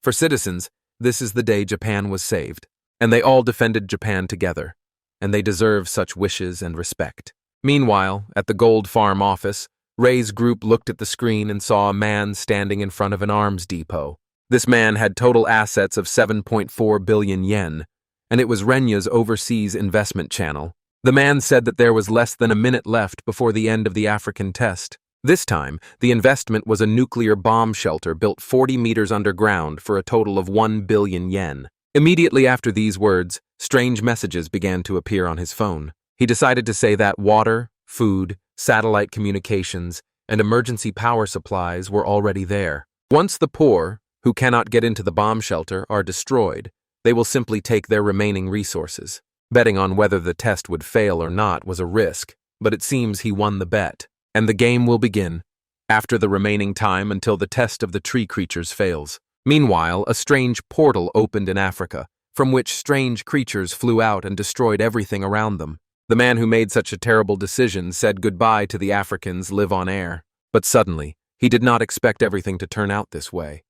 For citizens, this is the day Japan was saved, and they all defended Japan together, and they deserve such wishes and respect. Meanwhile, at the Gold Farm office, Ray's group looked at the screen and saw a man standing in front of an arms depot. This man had total assets of 7.4 billion yen, and it was Renya's overseas investment channel. The man said that there was less than a minute left before the end of the African test. This time, the investment was a nuclear bomb shelter built 40 meters underground for a total of 1 billion yen. Immediately after these words, strange messages began to appear on his phone. He decided to say that water, food, satellite communications, and emergency power supplies were already there. Once the poor, who cannot get into the bomb shelter, are destroyed, they will simply take their remaining resources. Betting on whether the test would fail or not was a risk, but it seems he won the bet, and the game will begin after the remaining time until the test of the tree creatures fails. Meanwhile, a strange portal opened in Africa, from which strange creatures flew out and destroyed everything around them. The man who made such a terrible decision said goodbye to the Africans live on air, but suddenly, he did not expect everything to turn out this way.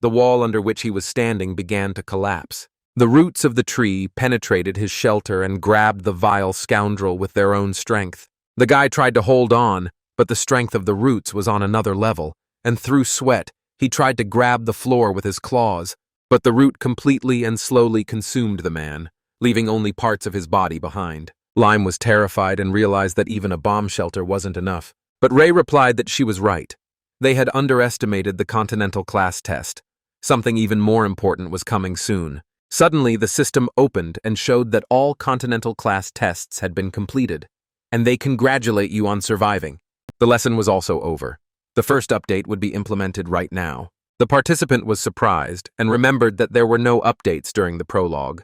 The wall under which he was standing began to collapse. The roots of the tree penetrated his shelter and grabbed the vile scoundrel with their own strength. The guy tried to hold on, but the strength of the roots was on another level, and through sweat, he tried to grab the floor with his claws, but the root completely and slowly consumed the man, leaving only parts of his body behind. Lime was terrified and realized that even a bomb shelter wasn't enough. But Ray replied that she was right. They had underestimated the Continental class test. Something even more important was coming soon. Suddenly, the system opened and showed that all Continental class tests had been completed, and they congratulate you on surviving. The lesson was also over. The first update would be implemented right now. The participant was surprised and remembered that there were no updates during the prologue.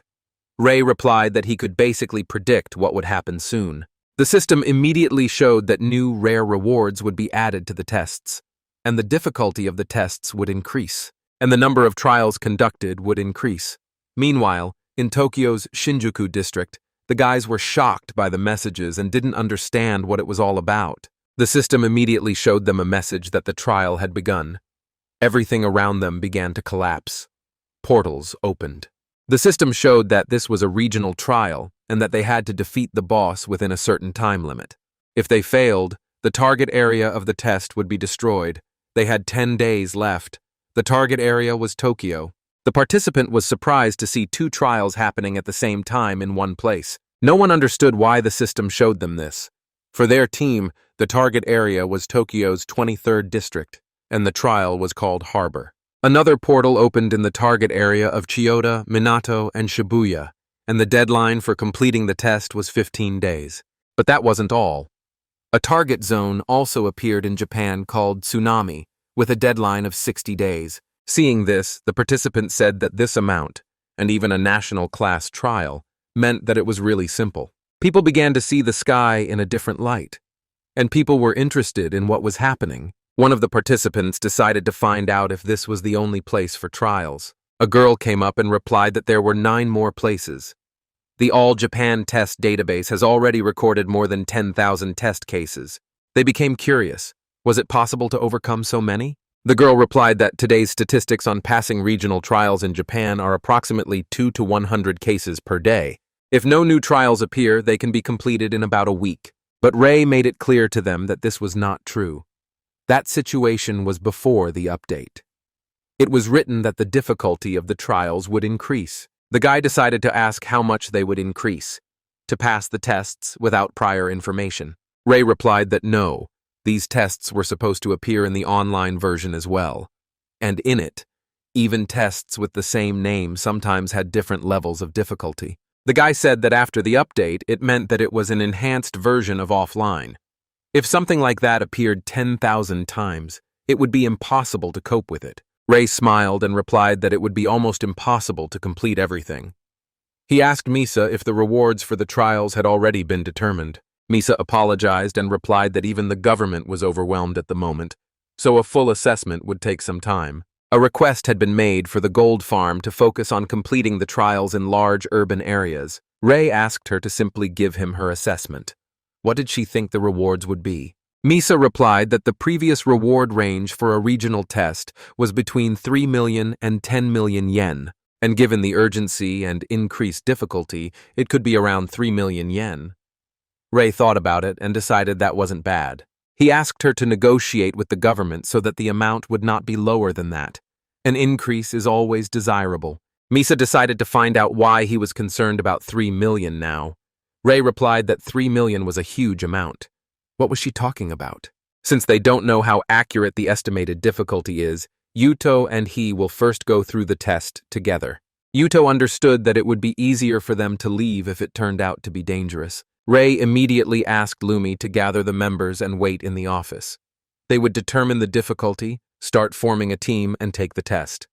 Ray replied that he could basically predict what would happen soon. The system immediately showed that new rare rewards would be added to the tests, and the difficulty of the tests would increase, and the number of trials conducted would increase. Meanwhile, in Tokyo's Shinjuku district, the guys were shocked by the messages and didn't understand what it was all about. The system immediately showed them a message that the trial had begun. Everything around them began to collapse. Portals opened. The system showed that this was a regional trial and that they had to defeat the boss within a certain time limit. If they failed, the target area of the test would be destroyed. They had 10 days left. The target area was Tokyo. The participant was surprised to see 2 trials happening at the same time in one place. No one understood why the system showed them this. For their team, the target area was Tokyo's 23rd district, and the trial was called Harbor. Another portal opened in the target area of Chiyoda, Minato, and Shibuya, and the deadline for completing the test was 15 days. But that wasn't all. A target zone also appeared in Japan called Tsunami, with a deadline of 60 days. Seeing this, the participant said that this amount, and even a national class trial, meant that it was really simple. People began to see the sky in a different light, and people were interested in what was happening. One of the participants decided to find out if this was the only place for trials. A girl came up and replied that there were 9 more places. The All Japan Test database has already recorded more than 10,000 test cases. They became curious. Was it possible to overcome so many? The girl replied that today's statistics on passing regional trials in Japan are approximately 2 to 100 cases per day. If no new trials appear, they can be completed in about a week. But Ray made it clear to them that this was not true. That situation was before the update. It was written that the difficulty of the trials would increase. The guy decided to ask how much they would increase to pass the tests without prior information. Ray replied that no, these tests were supposed to appear in the online version as well. And in it, even tests with the same name sometimes had different levels of difficulty. The guy said that after the update, it meant that it was an enhanced version of offline. If something like that appeared 10,000 times, it would be impossible to cope with it. Ray smiled and replied that it would be almost impossible to complete everything. He asked Misa if the rewards for the trials had already been determined. Misa apologized and replied that even the government was overwhelmed at the moment, so a full assessment would take some time. A request had been made for the gold farm to focus on completing the trials in large urban areas. Ray asked her to simply give him her assessment. What did she think the rewards would be? Misa replied that the previous reward range for a regional test was between 3 million and 10 million yen, and given the urgency and increased difficulty, it could be around 3 million yen. Ray thought about it and decided that wasn't bad. He asked her to negotiate with the government so that the amount would not be lower than that. An increase is always desirable. Misa decided to find out why he was concerned about 3 million now. Ray replied that 3 million was a huge amount. What was she talking about? Since they don't know how accurate the estimated difficulty is, Yuto and he will first go through the test together. Yuto understood that it would be easier for them to leave if it turned out to be dangerous. Ray immediately asked Lumi to gather the members and wait in the office. They would determine the difficulty, start forming a team, and take the test.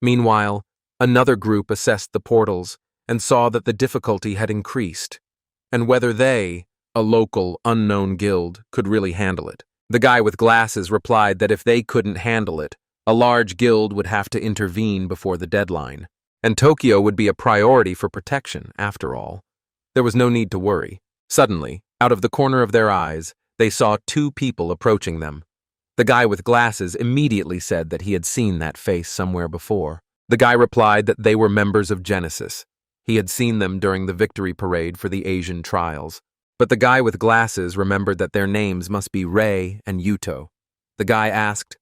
Meanwhile, another group assessed the portals and saw that the difficulty had increased, and whether they, a local, unknown guild, could really handle it. The guy with glasses replied that if they couldn't handle it, a large guild would have to intervene before the deadline, and Tokyo would be a priority for protection, after all. There was no need to worry. Suddenly, out of the corner of their eyes, they saw 2 people approaching them. The guy with glasses immediately said that he had seen that face somewhere before. The guy replied that they were members of Genesis. He had seen them during the victory parade for the Asian trials. But the guy with glasses remembered that their names must be Ray and Yuto. The guy asked,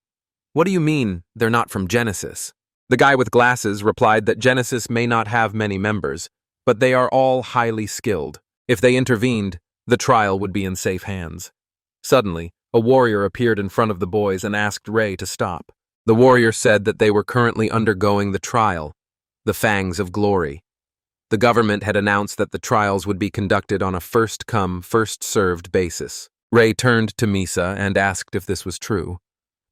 "What do you mean they're not from Genesis?" The guy with glasses replied that Genesis may not have many members, but they are all highly skilled. If they intervened, the trial would be in safe hands. Suddenly, a warrior appeared in front of the boys and asked Ray to stop. The warrior said that they were currently undergoing the trial, the Fangs of Glory. The government had announced that the trials would be conducted on a first-come, first-served basis. Ray turned to Misa and asked if this was true.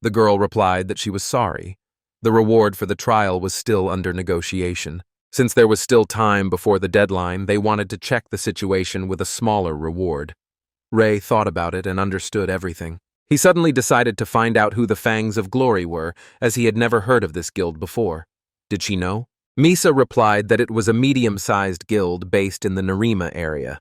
The girl replied that she was sorry. The reward for the trial was still under negotiation. Since there was still time before the deadline, they wanted to check the situation with a smaller reward. Ray thought about it and understood everything. He suddenly decided to find out who the Fangs of Glory were, as he had never heard of this guild before. Did she know? Misa replied that it was a medium-sized guild based in the Nerima area.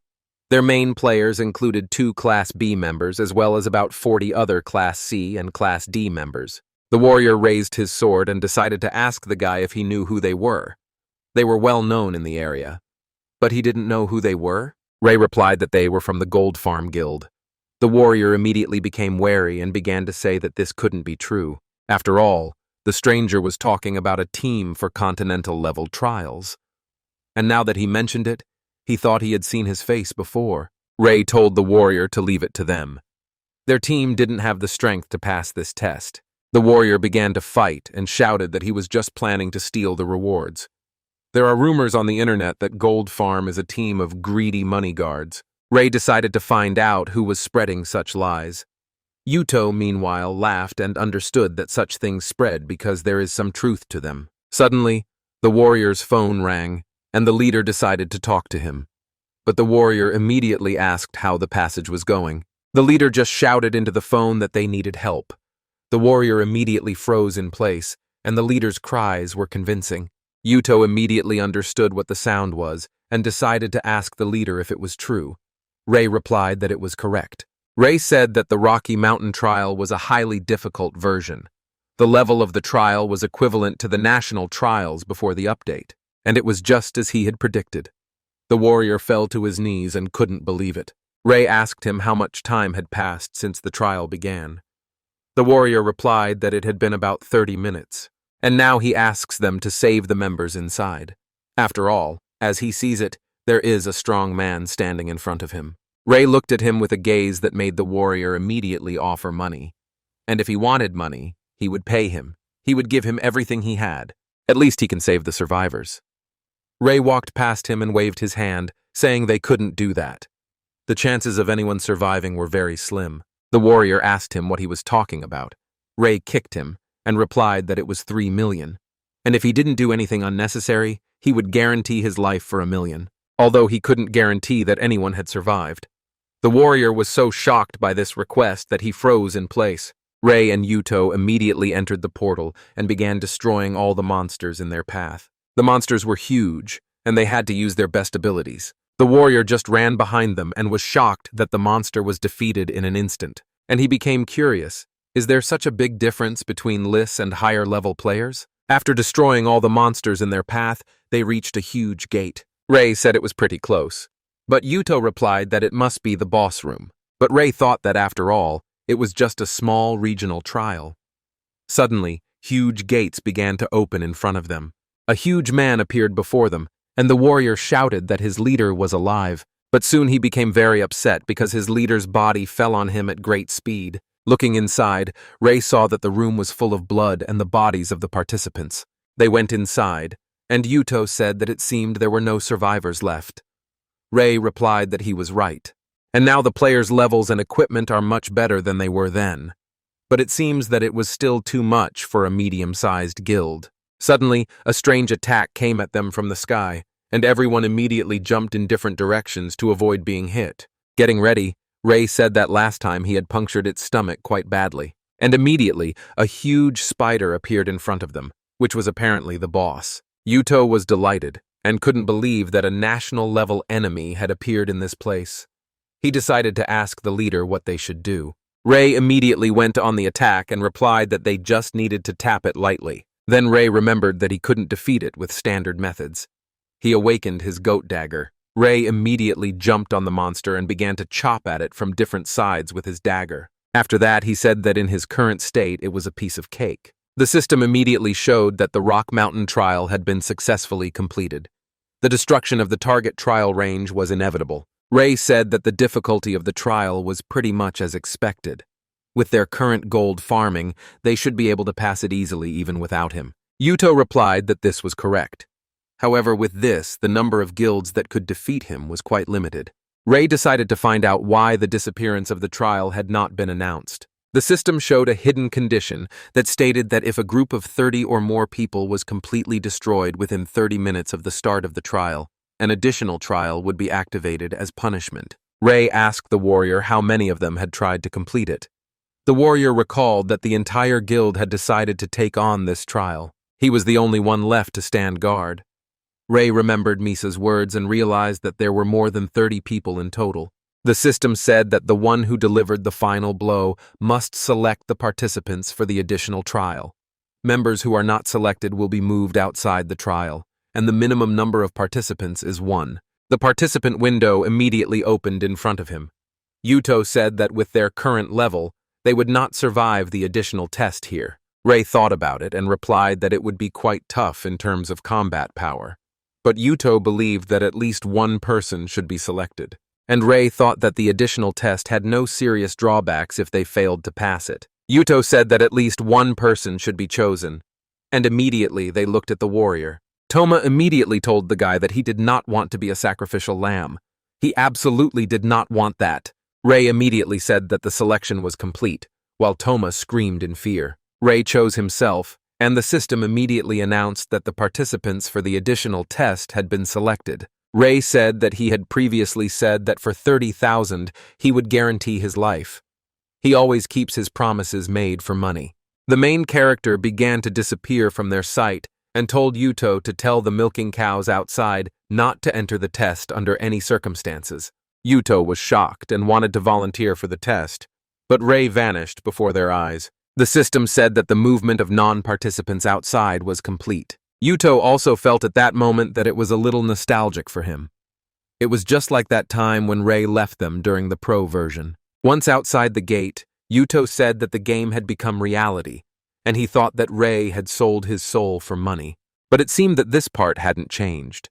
Their main players included 2 Class B members as well as about 40 other Class C and Class D members. The warrior raised his sword and decided to ask the guy if he knew who they were. They were well known in the area. But he didn't know who they were? Ray replied that they were from the Gold Farm Guild. The warrior immediately became wary and began to say that this couldn't be true. After all, the stranger was talking about a team for continental-level trials. And now that he mentioned it, he thought he had seen his face before. Ray told the warrior to leave it to them. Their team didn't have the strength to pass this test. The warrior began to fight and shouted that he was just planning to steal the rewards. There are rumors on the internet that Gold Farm is a team of greedy money guards. Ray decided to find out who was spreading such lies. Yuto, meanwhile, laughed and understood that such things spread because there is some truth to them. Suddenly, the warrior's phone rang, and the leader decided to talk to him. But the warrior immediately asked how the passage was going. The leader just shouted into the phone that they needed help. The warrior immediately froze in place, and the leader's cries were convincing. Yuto immediately understood what the sound was and decided to ask the leader if it was true. Ray replied that it was correct. Ray said that the Rocky Mountain trial was a highly difficult version. The level of the trial was equivalent to the national trials before the update, and it was just as he had predicted. The warrior fell to his knees and couldn't believe it. Ray asked him how much time had passed since the trial began. The warrior replied that it had been about 30 minutes, and now he asks them to save the members inside. After all, as he sees it, there is a strong man standing in front of him. Ray looked at him with a gaze that made the warrior immediately offer money. And if he wanted money, he would pay him. He would give him everything he had. At least he can save the survivors. Ray walked past him and waved his hand, saying they couldn't do that. The chances of anyone surviving were very slim. The warrior asked him what he was talking about. Ray kicked him and replied that it was 3 million. And if he didn't do anything unnecessary, he would guarantee his life for 1 million, although he couldn't guarantee that anyone had survived. The warrior was so shocked by this request that he froze in place. Ray and Yuto immediately entered the portal and began destroying all the monsters in their path. The monsters were huge, and they had to use their best abilities. The warrior just ran behind them and was shocked that the monster was defeated in an instant. And he became curious. Is there such a big difference between Liss and higher-level players? After destroying all the monsters in their path, they reached a huge gate. Ray said it was pretty close. But Yuto replied that it must be the boss room. But Ray thought that after all, it was just a small regional trial. Suddenly, huge gates began to open in front of them. A huge man appeared before them, and the warrior shouted that his leader was alive. But soon he became very upset because his leader's body fell on him at great speed. Looking inside, Ray saw that the room was full of blood and the bodies of the participants. They went inside, and Yuto said that it seemed there were no survivors left. Ray replied that he was right, and now the players' levels and equipment are much better than they were then. But it seems that it was still too much for a medium-sized guild. Suddenly, a strange attack came at them from the sky, and everyone immediately jumped in different directions to avoid being hit. Getting ready, Ray said that last time he had punctured its stomach quite badly, and immediately a huge spider appeared in front of them, which was apparently the boss. Yuto was delighted, and couldn't believe that a national-level enemy had appeared in this place. He decided to ask the leader what they should do. Ray immediately went on the attack and replied that they just needed to tap it lightly. Then Ray remembered that he couldn't defeat it with standard methods. He awakened his goat dagger. Ray immediately jumped on the monster and began to chop at it from different sides with his dagger. After that, he said that in his current state, it was a piece of cake. The system immediately showed that the Rock Mountain trial had been successfully completed. The destruction of the target trial range was inevitable. Ray said that the difficulty of the trial was pretty much as expected. With their current gold farming, they should be able to pass it easily even without him. Yuto replied that this was correct. However, with this, the number of guilds that could defeat him was quite limited. Ray decided to find out why the disappearance of the trial had not been announced. The system showed a hidden condition that stated that if a group of 30 or more people was completely destroyed within 30 minutes of the start of the trial, an additional trial would be activated as punishment. Ray asked the warrior how many of them had tried to complete it. The warrior recalled that the entire guild had decided to take on this trial. He was the only one left to stand guard. Ray remembered Misa's words and realized that there were more than 30 people in total. The system said that the one who delivered the final blow must select the participants for the additional trial. Members who are not selected will be moved outside the trial, and the minimum number of participants is 1. The participant window immediately opened in front of him. Yuto said that with their current level, they would not survive the additional test here. Ray thought about it and replied that it would be quite tough in terms of combat power. But Yuto believed that at least one person should be selected. And Ray thought that the additional test had no serious drawbacks if they failed to pass it. Yuto said that at least one person should be chosen, and immediately they looked at the warrior. Toma immediately told the guy that he did not want to be a sacrificial lamb. He absolutely did not want that. Ray immediately said that the selection was complete, while Toma screamed in fear. Ray chose himself, and the system immediately announced that the participants for the additional test had been selected. Ray said that he had previously said that for 30,000 he would guarantee his life. He always keeps his promises made for money. The main character began to disappear from their sight, and told Yuto to tell the milking cows outside not to enter the test under any circumstances. Yuto was shocked and wanted to volunteer for the test, but Ray vanished before their eyes. The system said that the movement of non-participants outside was complete. Yuto also felt at that moment that it was a little nostalgic for him. It was just like that time when Ray left them during the pro version. Once outside the gate, Yuto said that the game had become reality, and he thought that Ray had sold his soul for money. But it seemed that this part hadn't changed.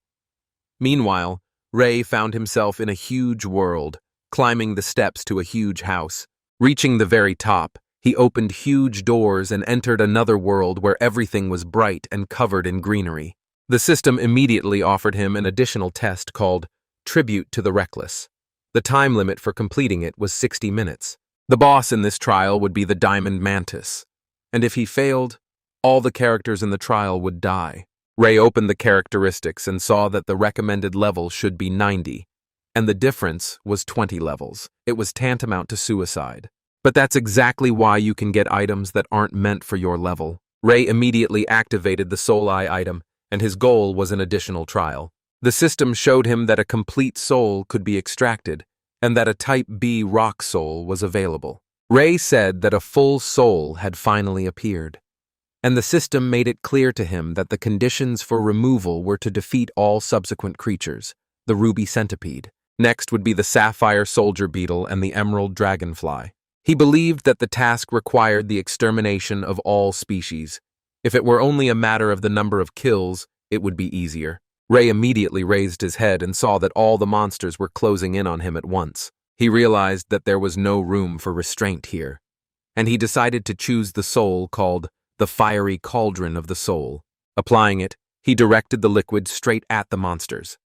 Meanwhile, Ray found himself in a huge world, climbing the steps to a huge house. Reaching the very top, he opened huge doors and entered another world where everything was bright and covered in greenery. The system immediately offered him an additional test called Tribute to the Reckless. The time limit for completing it was 60 minutes. The boss in this trial would be the Diamond Mantis, and if he failed, all the characters in the trial would die. Ray opened the characteristics and saw that the recommended level should be 90, and the difference was 20 levels. It was tantamount to suicide. But that's exactly why you can get items that aren't meant for your level. Ray immediately activated the Soul Eye item, and his goal was an additional trial. The system showed him that a complete soul could be extracted, and that a Type B rock soul was available. Ray said that a full soul had finally appeared, and the system made it clear to him that the conditions for removal were to defeat all subsequent creatures, the ruby centipede. Next would be the sapphire soldier beetle and the emerald dragonfly. He believed that the task required the extermination of all species. If it were only a matter of the number of kills, it would be easier. Ray immediately raised his head and saw that all the monsters were closing in on him at once. He realized that there was no room for restraint here, and he decided to choose the soul called the Fiery Cauldron of the Soul. Applying it, he directed the liquid straight at the monsters.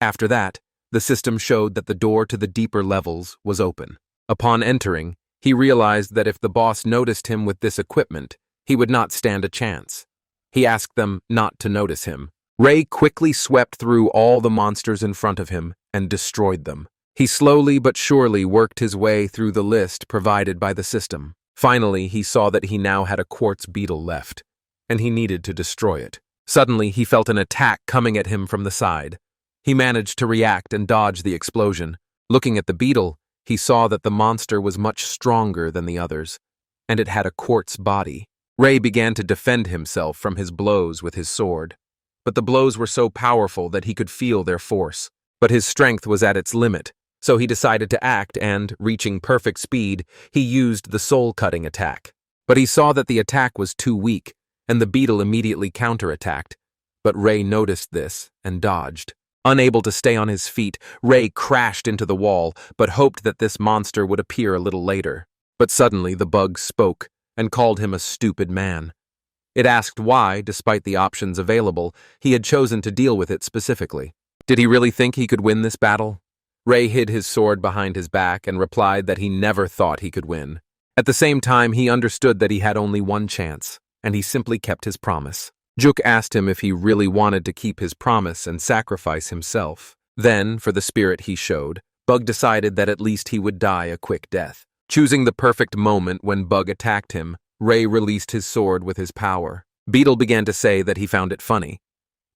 After that, the system showed that the door to the deeper levels was open. Upon entering, he realized that if the boss noticed him with this equipment, he would not stand a chance. He asked them not to notice him. Ray quickly swept through all the monsters in front of him and destroyed them. He slowly but surely worked his way through the list provided by the system. Finally, he saw that he now had a quartz beetle left, and he needed to destroy it. Suddenly, he felt an attack coming at him from the side. He managed to react and dodge the explosion. Looking at the beetle, he saw that the monster was much stronger than the others, and it had a quartz body. Ray began to defend himself from his blows with his sword, but the blows were so powerful that he could feel their force. But his strength was at its limit, so he decided to act and, reaching perfect speed, he used the soul-cutting attack. But he saw that the attack was too weak, and the beetle immediately counterattacked. But Ray noticed this and dodged. Unable to stay on his feet, Ray crashed into the wall, but hoped that this monster would appear a little later. But suddenly the bug spoke and called him a stupid man. It asked why, despite the options available, he had chosen to deal with it specifically. Did he really think he could win this battle? Ray hid his sword behind his back and replied that he never thought he could win. At the same time, he understood that he had only one chance, and he simply kept his promise. Juk asked him if he really wanted to keep his promise and sacrifice himself. Then, for the spirit he showed, Bug decided that at least he would die a quick death. Choosing the perfect moment when Bug attacked him, Ray released his sword with his power. Beetle began to say that he found it funny.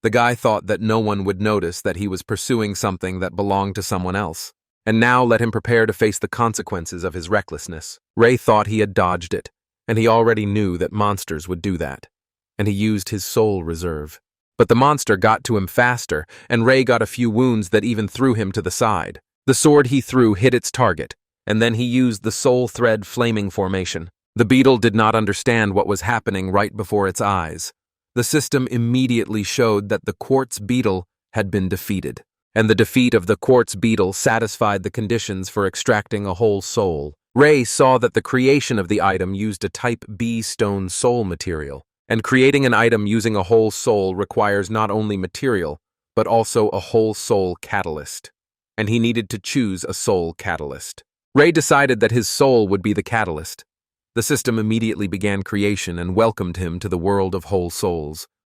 The guy thought that no one would notice that he was pursuing something that belonged to someone else, and now let him prepare to face the consequences of his recklessness. Ray thought he had dodged it, and he already knew that monsters would do that, and he used his soul reserve. But the monster got to him faster, and Ray got a few wounds that even threw him to the side. The sword he threw hit its target, and then he used the soul thread flaming formation. The beetle did not understand what was happening right before its eyes. The system immediately showed that the quartz beetle had been defeated, and the defeat of the quartz beetle satisfied the conditions for extracting a whole soul. Ray saw that the creation of the item used a Type B stone soul material, and creating an item using a whole soul requires not only material, but also a whole soul catalyst, and he needed to choose a soul catalyst. Ray decided that his soul would be the catalyst. The system immediately began creation and welcomed him to the world of whole souls.